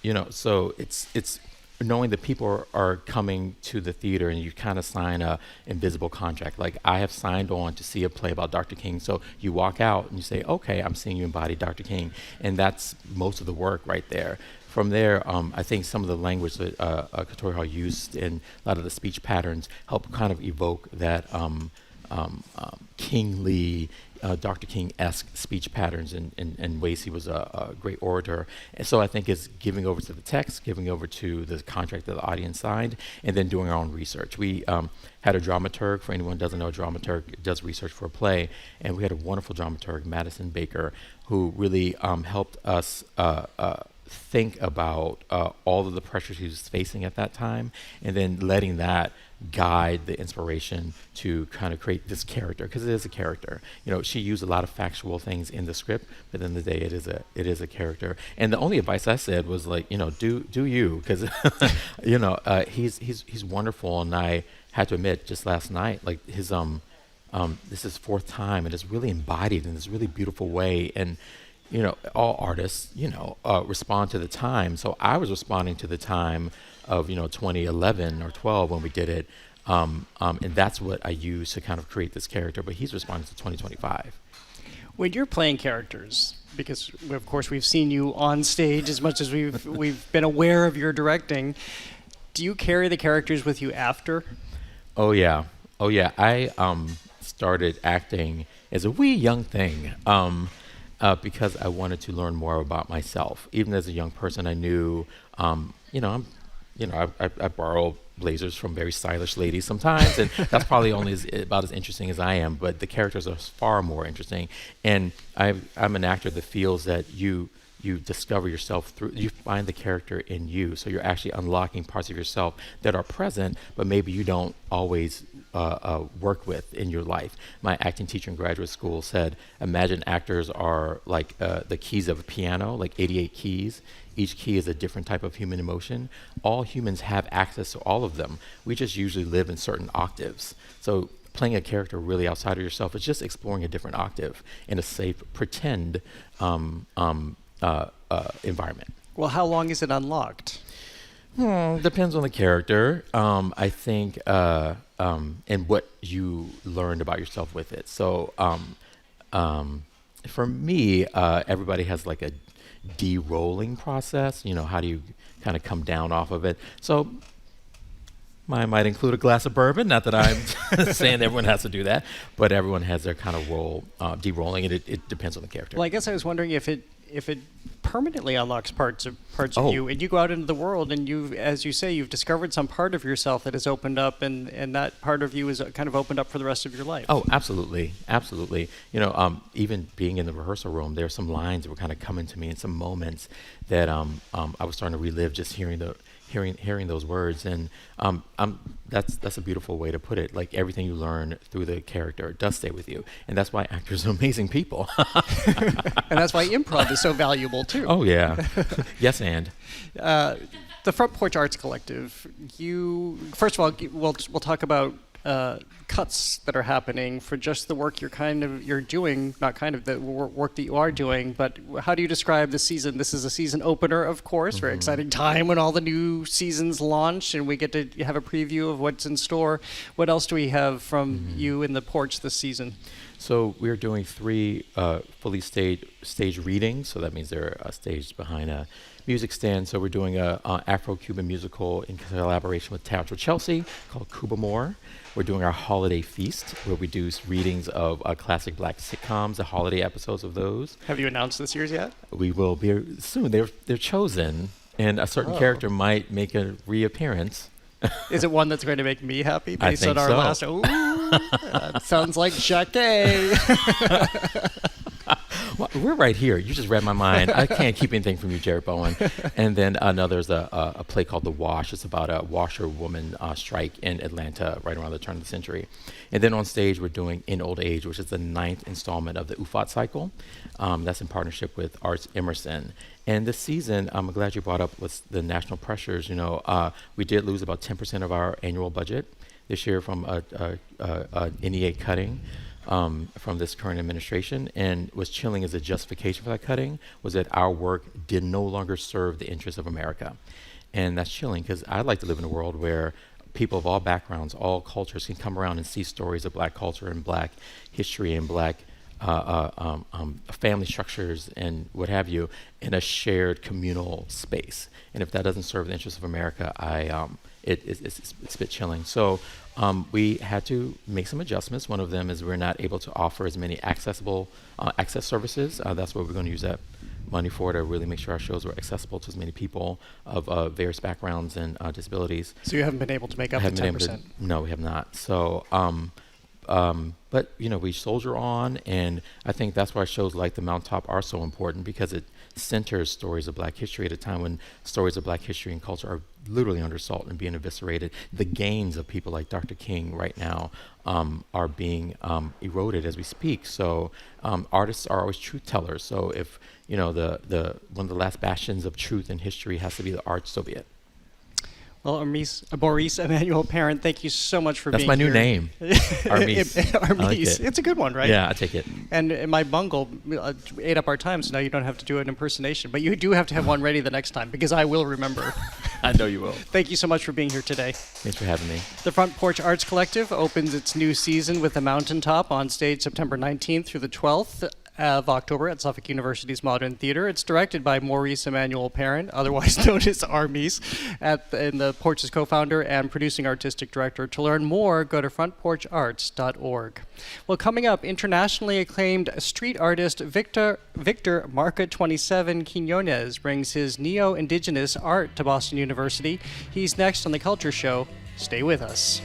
you know, so it's knowing that people are coming to the theater and you kind of sign a invisible contract. Like, I have signed on to see a play about Dr. King. So you walk out and you say, okay, I'm seeing you embody Dr. King. And that's most of the work right there. From there, I think some of the language that Katori Hall used and a lot of the speech patterns help kind of evoke that kingly, Dr. King-esque speech patterns and ways he was a great orator. And so I think it's giving over to the text, giving over to the contract that the audience signed, and then doing our own research. We had a dramaturg. For anyone who doesn't know, a dramaturg does research for a play, and we had a wonderful dramaturg, Madison Baker, who really helped us think about all of the pressures he was facing at that time, and then letting that guide the inspiration to kind of create this character, because it is a character. You know, she used a lot of factual things in the script, but at the end of the day, it is a character. And the only advice I said was, like, you know, do you, because you know, he's wonderful. And I had to admit, just last night, like, his this is his fourth time, and it's really embodied in this really beautiful way. And you know, all artists, you know, respond to the time. So I was responding to the time of, you know, 2011 or 12 when we did it. And that's what I used to kind of create this character. But he's responding to 2025. When you're playing characters, because of course we've seen you on stage as much as we've been aware of your directing, do you carry the characters with you after? Oh yeah. I started acting as a wee young thing. Because I wanted to learn more about myself. Even as a young person, I knew, I borrow blazers from very stylish ladies sometimes, and that's probably only about as interesting as I am. But the characters are far more interesting, and I'm an actor that feels that you discover yourself through, you find the character in you. So you're actually unlocking parts of yourself that are present, but maybe you don't always work with in your life. My acting teacher in graduate school said, imagine actors are like the keys of a piano, like 88 keys. Each key is a different type of human emotion. All humans have access to all of them. We just usually live in certain octaves. So playing a character really outside of yourself is just exploring a different octave in a safe, pretend environment. Well, how long is it unlocked? Depends on the character. I think, and what you learned about yourself with it. So, for me, everybody has like a de-rolling process. You know, how do you kind of come down off of it? So, mine might include a glass of bourbon. Not that I'm saying everyone has to do that, but everyone has their kind of role, de-rolling, and it depends on the character. Well, I guess I was wondering if it permanently unlocks parts of you, and you go out into the world, and you, as you say, you've discovered some part of yourself that has opened up, and that part of you is kind of opened up for the rest of your life. Oh, absolutely. You know, even being in the rehearsal room, there are some lines that were kind of coming to me in some moments that I was starting to relive just hearing those words, and that's a beautiful way to put it. Like, everything you learn through the character does stay with you, and that's why actors are amazing people. And that's why improv is so valuable too. Oh yeah, yes, and The Front Porch Arts Collective. First of all, we'll talk about cuts that are happening for just the work you're doing, the work that you are doing. But how do you describe the season? This is a season opener, of course. Very exciting time when all the new seasons launch, and we get to have a preview of what's in store. What else do we have from you in the porch this season? So we're doing 3 fully staged readings. So that means they're staged behind a music stand. So we're doing a Afro-Cuban musical in collaboration with Teatro Chelsea called Cuba More. We're doing our holiday feast, where we do readings of classic black sitcoms, the holiday episodes of those. Have you announced this year's yet? We will be soon. They're chosen, and a certain character might make a reappearance. Is it one that's going to make me happy based on our last? Ooh, that sounds like Jacques. Well, we're right here. You just read my mind. I can't keep anything from you, Jared Bowen. And then there's a play called The Wash. It's about a washerwoman strike in Atlanta right around the turn of the century. And then on stage, we're doing In Old Age, which is the 9th installment of the UFOT cycle. That's in partnership with Arts Emerson. And this season, I'm glad you brought up with the national pressures. We did lose about 10% of our annual budget this year from NEA cutting. From this current administration, and what's chilling is the justification for that cutting was that our work did no longer serve the interests of America. And that's chilling, because I'd like to live in a world where people of all backgrounds, all cultures can come around and see stories of black culture and black history and black family structures and what have you in a shared communal space. And if that doesn't serve the interests of America, it's a bit chilling. So we had to make some adjustments. One of them is we're not able to offer as many access services. That's what we're going to use that money for, to really make sure our shows were accessible to as many people of various backgrounds and disabilities. So you haven't been able to make up the 10%? No, we have not. So, but we soldier on, and I think that's why shows like The Mountaintop are so important, because it centers stories of black history at a time when stories of black history and culture are literally under assault and being eviscerated. The gains of people like Dr. King right now are being eroded as we speak. So artists are always truth tellers. So if the one of the last bastions of truth in history has to be the arts, so be it. Well, Maurice Emmanuel Parent, thank you so much for being here. That's my new name. Armis. Like it. It's a good one, right? Yeah, I take it. And my bungle ate up our time, so now you don't have to do an impersonation. But you do have to have one ready the next time, because I will remember. I know you will. Thank you so much for being here today. Thanks for having me. The Front Porch Arts Collective opens its new season with The Mountaintop on stage September 19th through the 12th. Of October at Suffolk University's Modern Theater. It's directed by Maurice Emmanuel Parent, otherwise known as Armis, and the Porch's co-founder and producing artistic director. To learn more, go to frontporcharts.org. Well, coming up, internationally acclaimed street artist Victor Marca 27 Quinones brings his neo-indigenous art to Boston University. He's next on The Culture Show. Stay with us.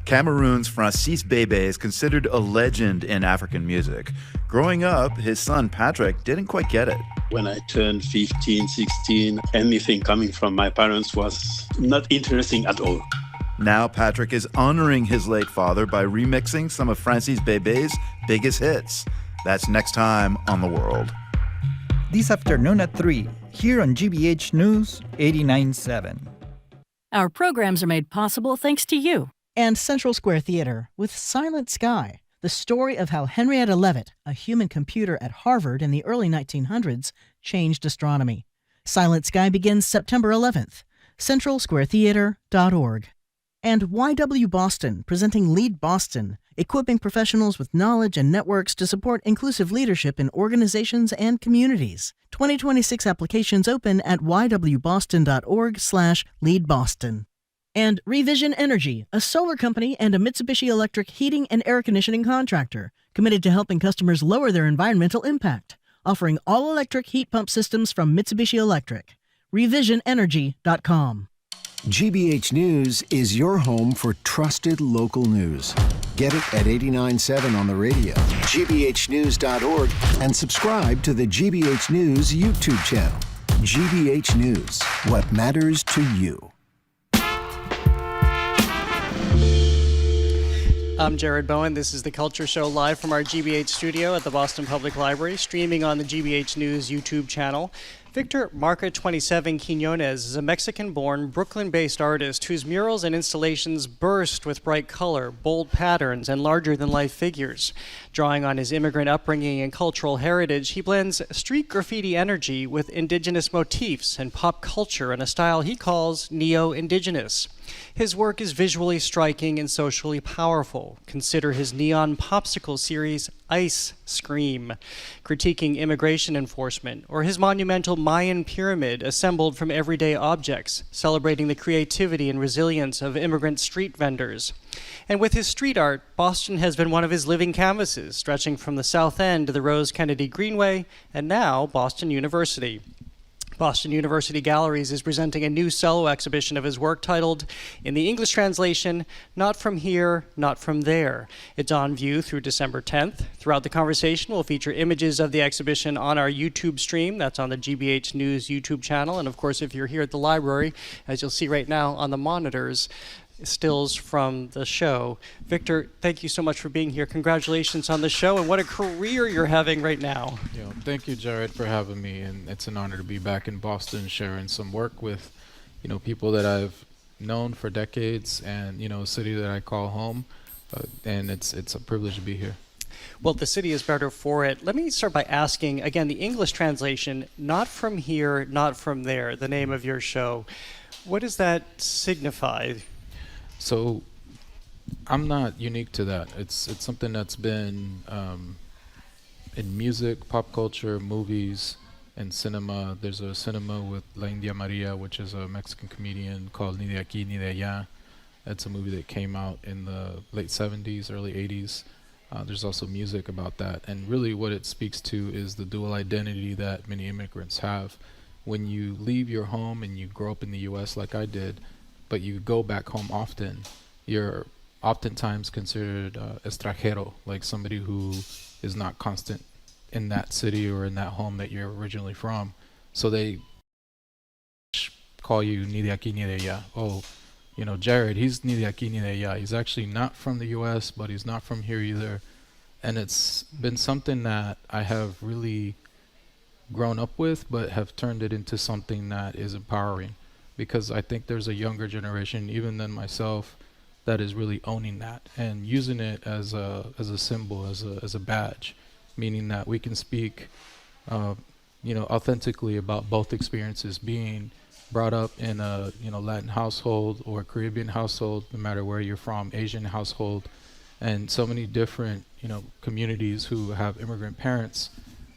Cameroon's Francis Bébé is considered a legend in African music. Growing up, his son Patrick didn't quite get it. When I turned 15, 16, anything coming from my parents was not interesting at all. Now Patrick is honoring his late father by remixing some of Francis Bébé's biggest hits. That's next time on The World. This afternoon at 3, here on GBH News 89.7. Our programs are made possible thanks to you. And Central Square Theater with Silent Sky, the story of how Henrietta Leavitt, a human computer at Harvard in the early 1900s, changed astronomy. Silent Sky begins September 11th. CentralSquareTheater.org. And YW Boston, presenting Lead Boston, equipping professionals with knowledge and networks to support inclusive leadership in organizations and communities. 2026 applications open at ywboston.org/leadboston. And Revision Energy, a solar company and a Mitsubishi Electric heating and air conditioning contractor, committed to helping customers lower their environmental impact, offering all-electric heat pump systems from Mitsubishi Electric. RevisionEnergy.com. GBH News is your home for trusted local news. Get it at 89.7 on the radio, gbhnews.org, and subscribe to the GBH News YouTube channel. GBH News, what matters to you. I'm Jared Bowen. This is The Culture Show live from our GBH studio at the Boston Public Library, streaming on the GBH News YouTube channel. Victor Marca 27 Quinones is a Mexican-born, Brooklyn-based artist whose murals and installations burst with bright color, bold patterns, and larger-than-life figures. Drawing on his immigrant upbringing and cultural heritage, he blends street graffiti energy with indigenous motifs and pop culture in a style he calls neo-indigenous. His work is visually striking and socially powerful. Consider his neon popsicle series, Ice Scream, critiquing immigration enforcement, or his monumental Mayan pyramid assembled from everyday objects, celebrating the creativity and resilience of immigrant street vendors. And with his street art, Boston has been one of his living canvases, stretching from the South End to the Rose Kennedy Greenway, and now Boston University. Boston University Galleries is presenting a new solo exhibition of his work titled, in the English translation, Not From Here, Not From There. It's on view through December 10th. Throughout the conversation, we'll feature images of the exhibition on our YouTube stream. That's on the GBH News YouTube channel. And of course, if you're here at the library, as you'll see right now on the monitors, stills from the show. Victor, thank you so much for being here. Congratulations on the show, and what a career you're having right now. Yeah, thank you, Jared, for having me, and it's an honor to be back in Boston sharing some work with, people that I've known for decades, and a city that I call home, and it's a privilege to be here. Well, the city is better for it. Let me start by asking, again, the English translation, Not From Here, Not From There, the name of your show. What does that signify? So I'm not unique to that. It's something that's been in music, pop culture, movies, and cinema. There's a cinema with La India Maria, which is a Mexican comedian, called Ni de Aquí, Ni de Allá. It's a movie that came out in the late 70s, early 80s. There's also music about that. And really what it speaks to is the dual identity that many immigrants have. When you leave your home and you grow up in the U.S. like I did, but you go back home often, you're oftentimes considered extranjero, like somebody who is not constant in that city or in that home that you're originally from. So they call you ni de aquí ni de allá. Oh, Jared, he's ni de aquí ni de allá. He's actually not from the U.S., but he's not from here either. And it's been something that I have really grown up with, but have turned it into something that is empowering. Because I think there's a younger generation, even than myself, that is really owning that and using it as a symbol, as a badge, meaning that we can speak, authentically about both experiences, being brought up in a Latin household or Caribbean household, no matter where you're from, Asian household, and so many different communities who have immigrant parents,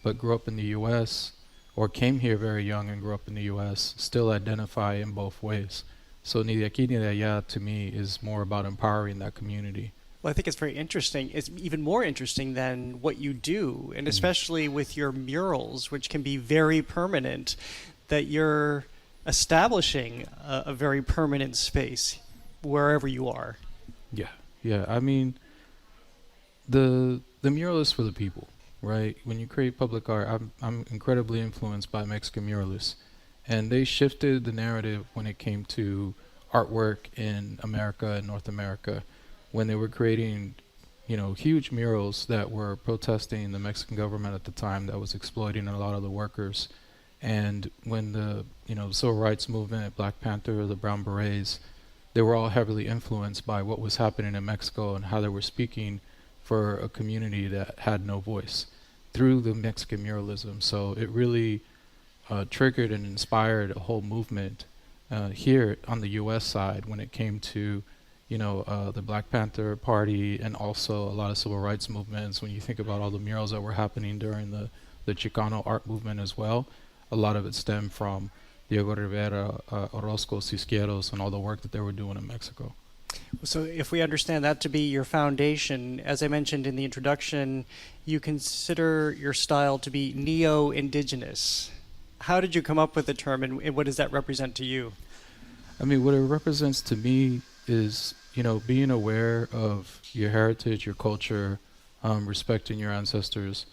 but grew up in the U.S. or came here very young and grew up in the U.S., still identify in both ways. So Ni de Aquí Ni de Allá, to me, is more about empowering that community. Well, I think it's very interesting. It's even more interesting than what you do, and especially with your murals, which can be very permanent, that you're establishing a very permanent space wherever you are. Yeah. I mean, the mural is for the people. Right? When you create public art, I'm incredibly influenced by Mexican muralists. And they shifted the narrative when it came to artwork in America and North America, when they were creating, huge murals that were protesting the Mexican government at the time that was exploiting a lot of the workers. And when the, civil rights movement, Black Panther, the Brown Berets, they were all heavily influenced by what was happening in Mexico and how they were speaking for a community that had no voice through the Mexican muralism. So it really triggered and inspired a whole movement here on the U.S. side when it came to, the Black Panther Party and also a lot of civil rights movements. When you think about all the murals that were happening during the Chicano art movement as well, a lot of it stemmed from Diego Rivera, Orozco, Cisqueros, and all the work that they were doing in Mexico. So if we understand that to be your foundation, as I mentioned in the introduction, you consider your style to be neo-indigenous. How did you come up with the term, and what does that represent to you? I mean, what it represents to me is, being aware of your heritage, your culture, respecting your ancestors,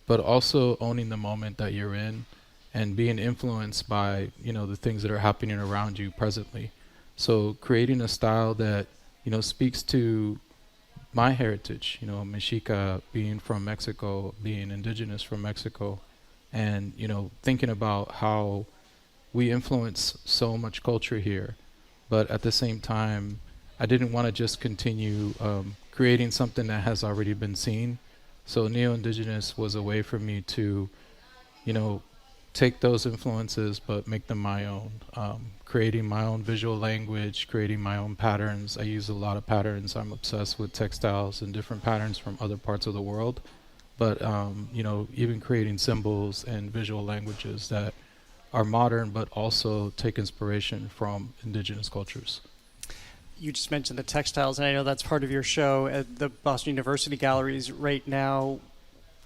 but also owning the moment that you're in and being influenced by, the things that are happening around you presently. So creating a style that, speaks to my heritage, Mexica, being from Mexico, being indigenous from Mexico, and, thinking about how we influence so much culture here. But at the same time, I didn't want to just continue creating something that has already been seen. So neo-indigenous was a way for me to, take those influences but make them my own. Creating my own visual language, creating my own patterns. I use a lot of patterns. I'm obsessed with textiles and different patterns from other parts of the world. But, even creating symbols and visual languages that are modern but also take inspiration from indigenous cultures. You just mentioned the textiles, and I know that's part of your show at the Boston University Galleries right now.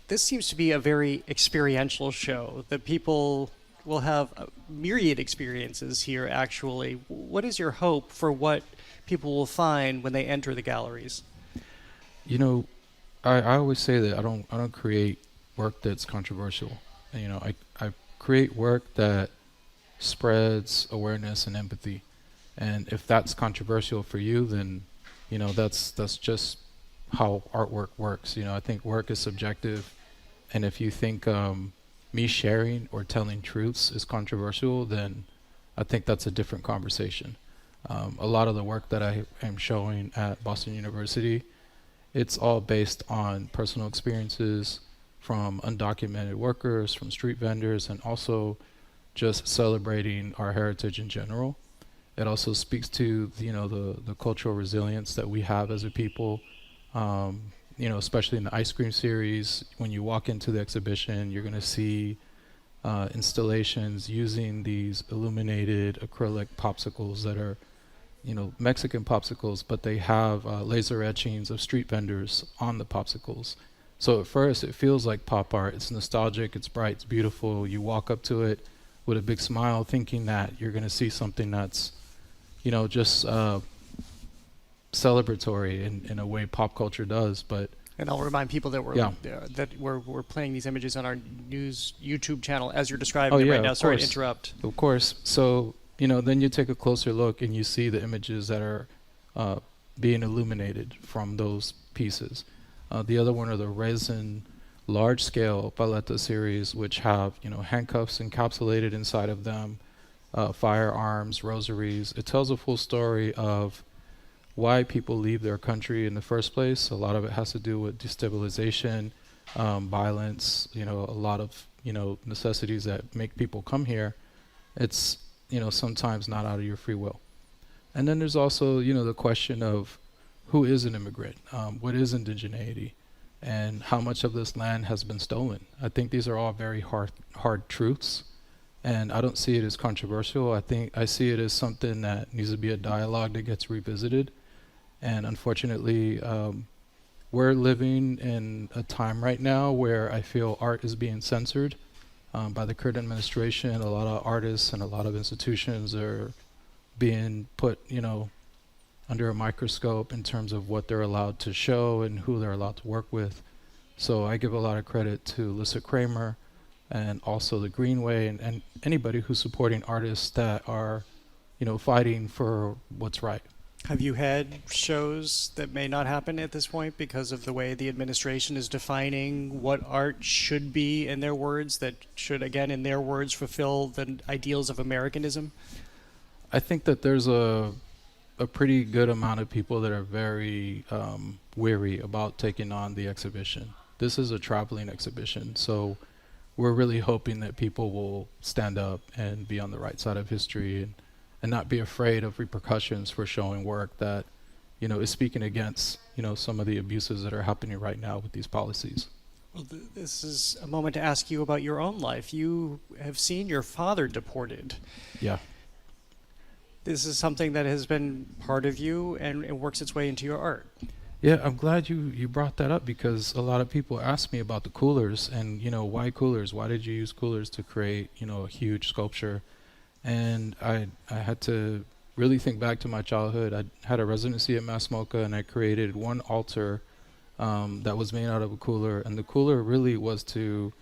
This seems to be a very experiential show, that people will have a myriad experiences here, actually. What is your hope for what people will find when they enter the galleries? I always say that I don't create work that's controversial. I create work that spreads awareness and empathy. And if that's controversial for you, then, that's just how artwork works. I think work is subjective. And if you think me sharing or telling truths is controversial, then I think that's a different conversation. A lot of the work that I am showing at Boston University, it's all based on personal experiences from undocumented workers, from street vendors, and also just celebrating our heritage in general. It also speaks to the cultural resilience that we have as a people. Especially in the ice cream series, when you walk into the exhibition, you're going to see installations using these illuminated acrylic popsicles that are, Mexican popsicles, but they have laser etchings of street vendors on the popsicles. So at first, it feels like pop art. It's nostalgic, it's bright, it's beautiful. You walk up to it with a big smile, thinking that you're going to see something that's, just celebratory in a way pop culture does. And I'll remind people that we're playing these images on our news YouTube channel as you're describing it right now. Sorry to interrupt. Of course. So then you take a closer look and you see the images that are being illuminated from those pieces. The other one are the resin large-scale paleta series, which have handcuffs encapsulated inside of them, firearms, rosaries. It tells a full story of why people leave their country in the first place. A lot of it has to do with destabilization, violence, a lot of, necessities that make people come here. It's, sometimes not out of your free will. And then there's also, the question of who is an immigrant? What is indigeneity? And how much of this land has been stolen? I think these are all very hard truths. And I don't see it as controversial. I see it as something that needs to be a dialogue that gets revisited. And unfortunately, we're living in a time right now where I feel art is being censored by the current administration. A lot of artists and a lot of institutions are being put, under a microscope in terms of what they're allowed to show and who they're allowed to work with. So I give a lot of credit to Lissa Kramer and also the Greenway and anybody who's supporting artists that are, fighting for what's right. Have you had shows that may not happen at this point because of the way the administration is defining what art should be, in their words, that should, again, in their words, fulfill the ideals of Americanism? I think that there's a pretty good amount of people that are very weary about taking on the exhibition. This is a traveling exhibition, so we're really hoping that people will stand up and be on the right side of history and not be afraid of repercussions for showing work that, is speaking against, some of the abuses that are happening right now with these policies. Well, this is a moment to ask you about your own life. You have seen your father deported. Yeah. This is something that has been part of you and it works its way into your art. Yeah, I'm glad you brought that up because a lot of people ask me about the coolers and, why coolers? Why did you use coolers to create, a huge sculpture? And I had to, really think back to my childhood, I had a residency at Mass MoCA, and I created one altar that was made out of a cooler, and the cooler really was to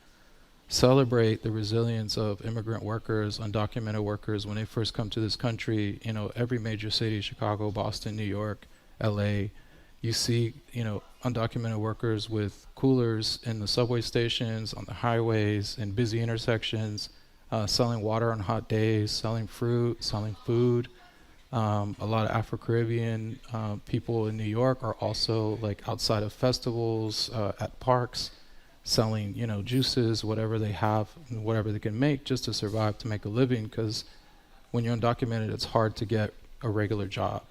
celebrate the resilience of immigrant workers, undocumented workers when they first come to this country. You know, every major city, Chicago, Boston, New York, LA, you see, you know, undocumented workers with coolers in the subway stations, on the highways, in busy intersections, selling water on hot days, selling fruit, selling food. A lot of Afro-Caribbean people in New York are also like outside of festivals, at parks, selling, you know, juices, whatever they have, whatever they can make just to survive, to make a living, because when you're undocumented, it's hard to get a regular job.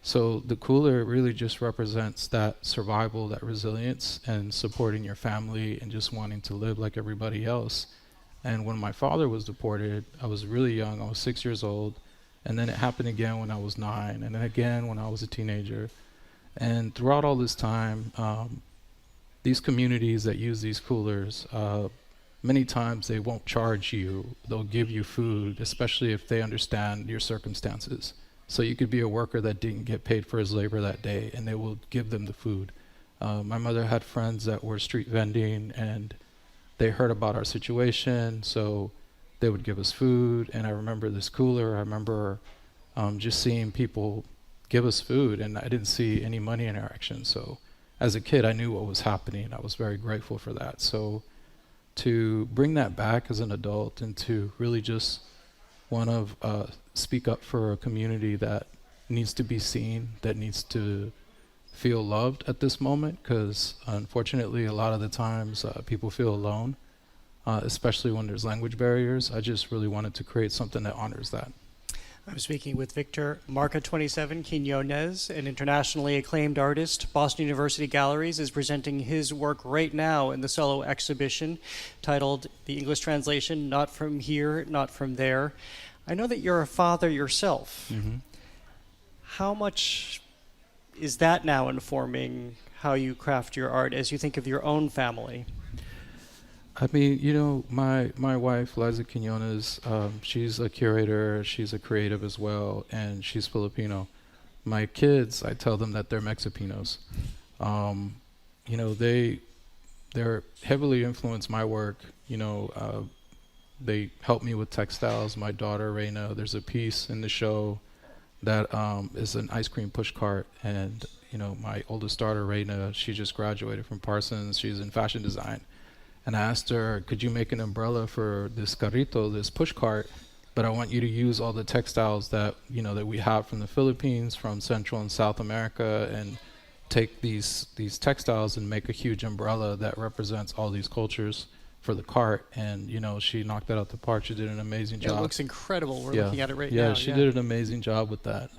So the cooler really just represents that survival, that resilience, and supporting your family and just wanting to live like everybody else. And when my father was deported, I was really young, I was 6 years old, and then it happened again when I was 9, and then again when I was a teenager. And throughout all this time, these communities that use these coolers, many times they won't charge you. They'll give you food, especially if they understand your circumstances. So you could be a worker that didn't get paid for his labor that day, and they will give them the food. My mother had friends that were street vending, and they heard about our situation, so they would give us food. And I remember this cooler. I remember just seeing people give us food, and I didn't see any money interaction. So as a kid, I knew what was happening. I was very grateful for that. So to bring that back as an adult and to really just want to speak up for a community that needs to be seen, that needs to feel loved at this moment, because unfortunately a lot of the times people feel alone, especially when there's language barriers. I just really wanted to create something that honors that. I'm speaking with Victor Marca 27 Quinones, an internationally acclaimed artist. Boston University Galleries is presenting his work right now in the solo exhibition titled The English Translation, Not From Here, Not From There. I know that you're a father yourself. Mm-hmm. How much is that now informing how you craft your art as you think of your own family? I mean, you know, my wife, Liza Quinones, she's a curator, she's a creative as well, and she's Filipino. My kids, I tell them that they're Mexicanos. You know, they're heavily influenced my work. You know, they help me with textiles. My daughter, Reina, there's a piece in the show that is an ice cream push cart, and, you know, my oldest daughter, Reina, she just graduated from Parsons. She's in fashion design. And I asked her, could you make an umbrella for this carrito, this push cart, but I want you to use all the textiles that, you know, that we have from the Philippines, from Central and South America, and take these textiles and make a huge umbrella that represents all these cultures for the cart. And, you know, she knocked that out the park. She did an amazing job. It looks incredible. We're looking at it right now. Yeah, she did an amazing job with that.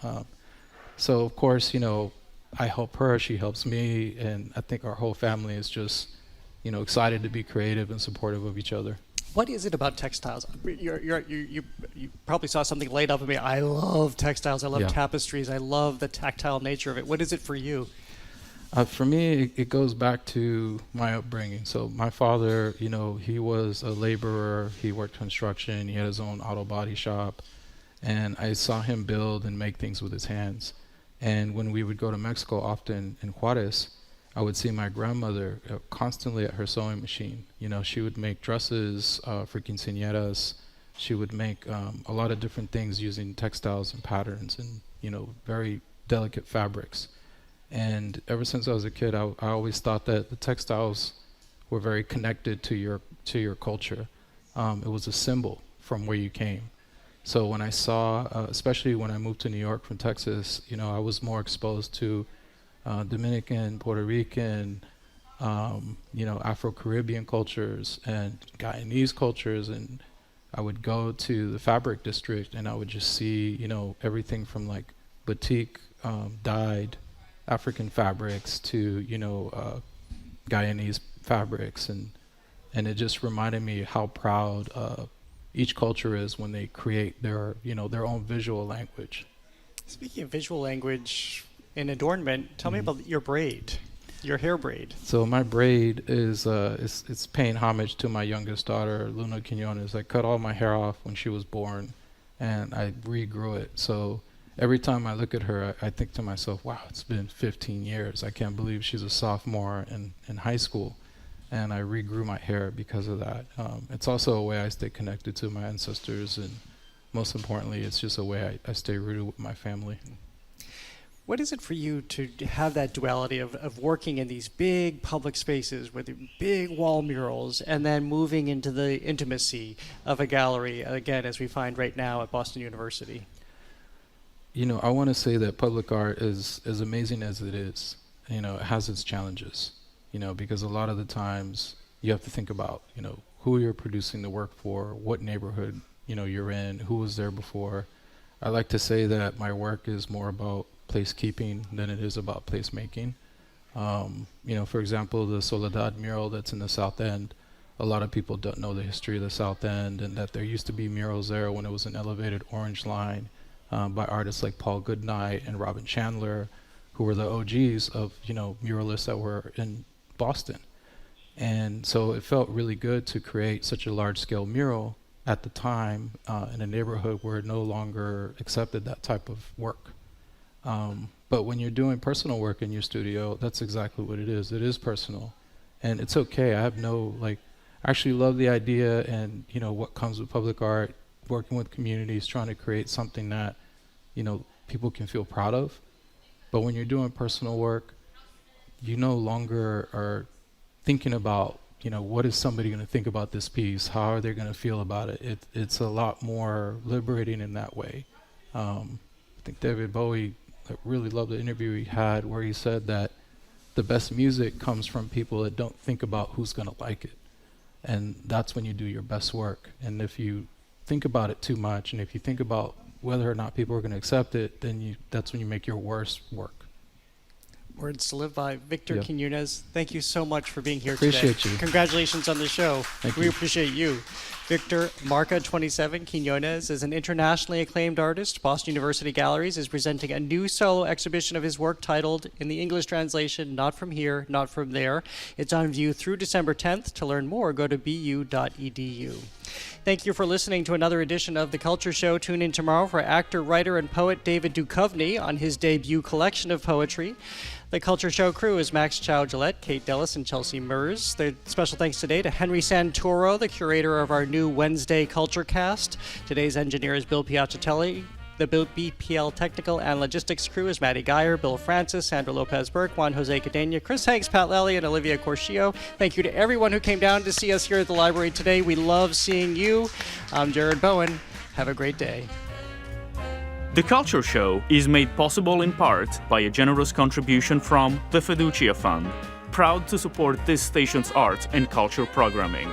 So, of course, you know, I help her, she helps me, and I think our whole family is just, you know, excited to be creative and supportive of each other. What is it about textiles? You probably saw something laid up at me. I love textiles. I love tapestries. I love the tactile nature of it. What is it for you? For me, it goes back to my upbringing. So my father, you know, he was a laborer. He worked construction. He had his own auto body shop. And I saw him build and make things with his hands. And when we would go to Mexico, often in Juarez, I would see my grandmother constantly at her sewing machine. You know, she would make dresses for quinceañeras. She would make a lot of different things using textiles and patterns and, you know, very delicate fabrics. And ever since I was a kid, I always thought that the textiles were very connected to your culture. It was a symbol from where you came. So when I saw, especially when I moved to New York from Texas, you know, I was more exposed to Dominican, Puerto Rican, you know, Afro-Caribbean cultures and Guyanese cultures. And I would go to the fabric district and I would just see, you know, everything from like batik, dyed African fabrics to, you know, Guyanese fabrics. And it just reminded me how proud each culture is when they create their, you know, their own visual language. Speaking of visual language and adornment, tell me about your braid, your hair braid. So my braid is it's paying homage to my youngest daughter, Luna Quinones. I cut all my hair off when she was born, and I regrew it. So every time I look at her, I think to myself, wow, it's been 15 years. I can't believe she's a sophomore in high school. And I regrew my hair because of that. It's also a way I stay connected to my ancestors, and most importantly, it's just a way I stay rooted with my family. What is it for you to have that duality of working in these big public spaces with big wall murals and then moving into the intimacy of a gallery, again, as we find right now at Boston University? You know, I want to say that public art is as amazing as it is. You know, it has its challenges, you know, because a lot of the times you have to think about, you know, who you're producing the work for, what neighborhood, you know, you're in, who was there before. I like to say that my work is more about placekeeping than it is about placemaking. You know, for example, the Soledad mural that's in the South End, a lot of people don't know the history of the South End, and that there used to be murals there when it was an elevated orange line by artists like Paul Goodnight and Robin Chandler, who were the OGs of, you know, muralists that were in Boston. And so it felt really good to create such a large-scale mural at the time in a neighborhood where it no longer accepted that type of work. But when you're doing personal work in your studio, that's exactly what it is. It is personal, and it's okay. I have no, like, I actually love the idea and, you know, what comes with public art, working with communities, trying to create something that, you know, people can feel proud of. But when you're doing personal work, you no longer are thinking about, you know, what is somebody going to think about this piece? How are they going to feel about it? It's a lot more liberating in that way. I think David Bowie, I really loved the interview he had where he said that the best music comes from people that don't think about who's going to like it. And that's when you do your best work. And if you think about it too much, and if you think about whether or not people are going to accept it, then that's when you make your worst work. Words to live by. Victor Yeah. Quinones, thank you so much for being here Appreciate today. you. Congratulations on the show. Thank we you. appreciate you. Victor Marca, 27, Quinones is an internationally acclaimed artist. Boston University Galleries is presenting a new solo exhibition of his work titled, in the English translation, Not From Here, Not From There. It's on view through December 10th. To learn more, go to bu.edu. Thank you for listening to another edition of The Culture Show. Tune in tomorrow for actor, writer, and poet David Duchovny on his debut collection of poetry. The Culture Show crew is Max Chow-Gillette, Kate Dellis, and Chelsea Mers. The special thanks today to Henry Santoro, the curator of our new Wednesday Culture Cast. Today's engineer is Bill Piacitelli. The BPL technical and logistics crew is Maddie Geyer, Bill Francis, Sandra Lopez-Burke, Juan Jose Cadena, Chris Hanks, Pat Lally, and Olivia Corshio. Thank you to everyone who came down to see us here at the library today. We love seeing you. I'm Jared Bowen. Have a great day. The Culture Show is made possible in part by a generous contribution from the Fiducia Fund, proud to support this station's arts and culture programming.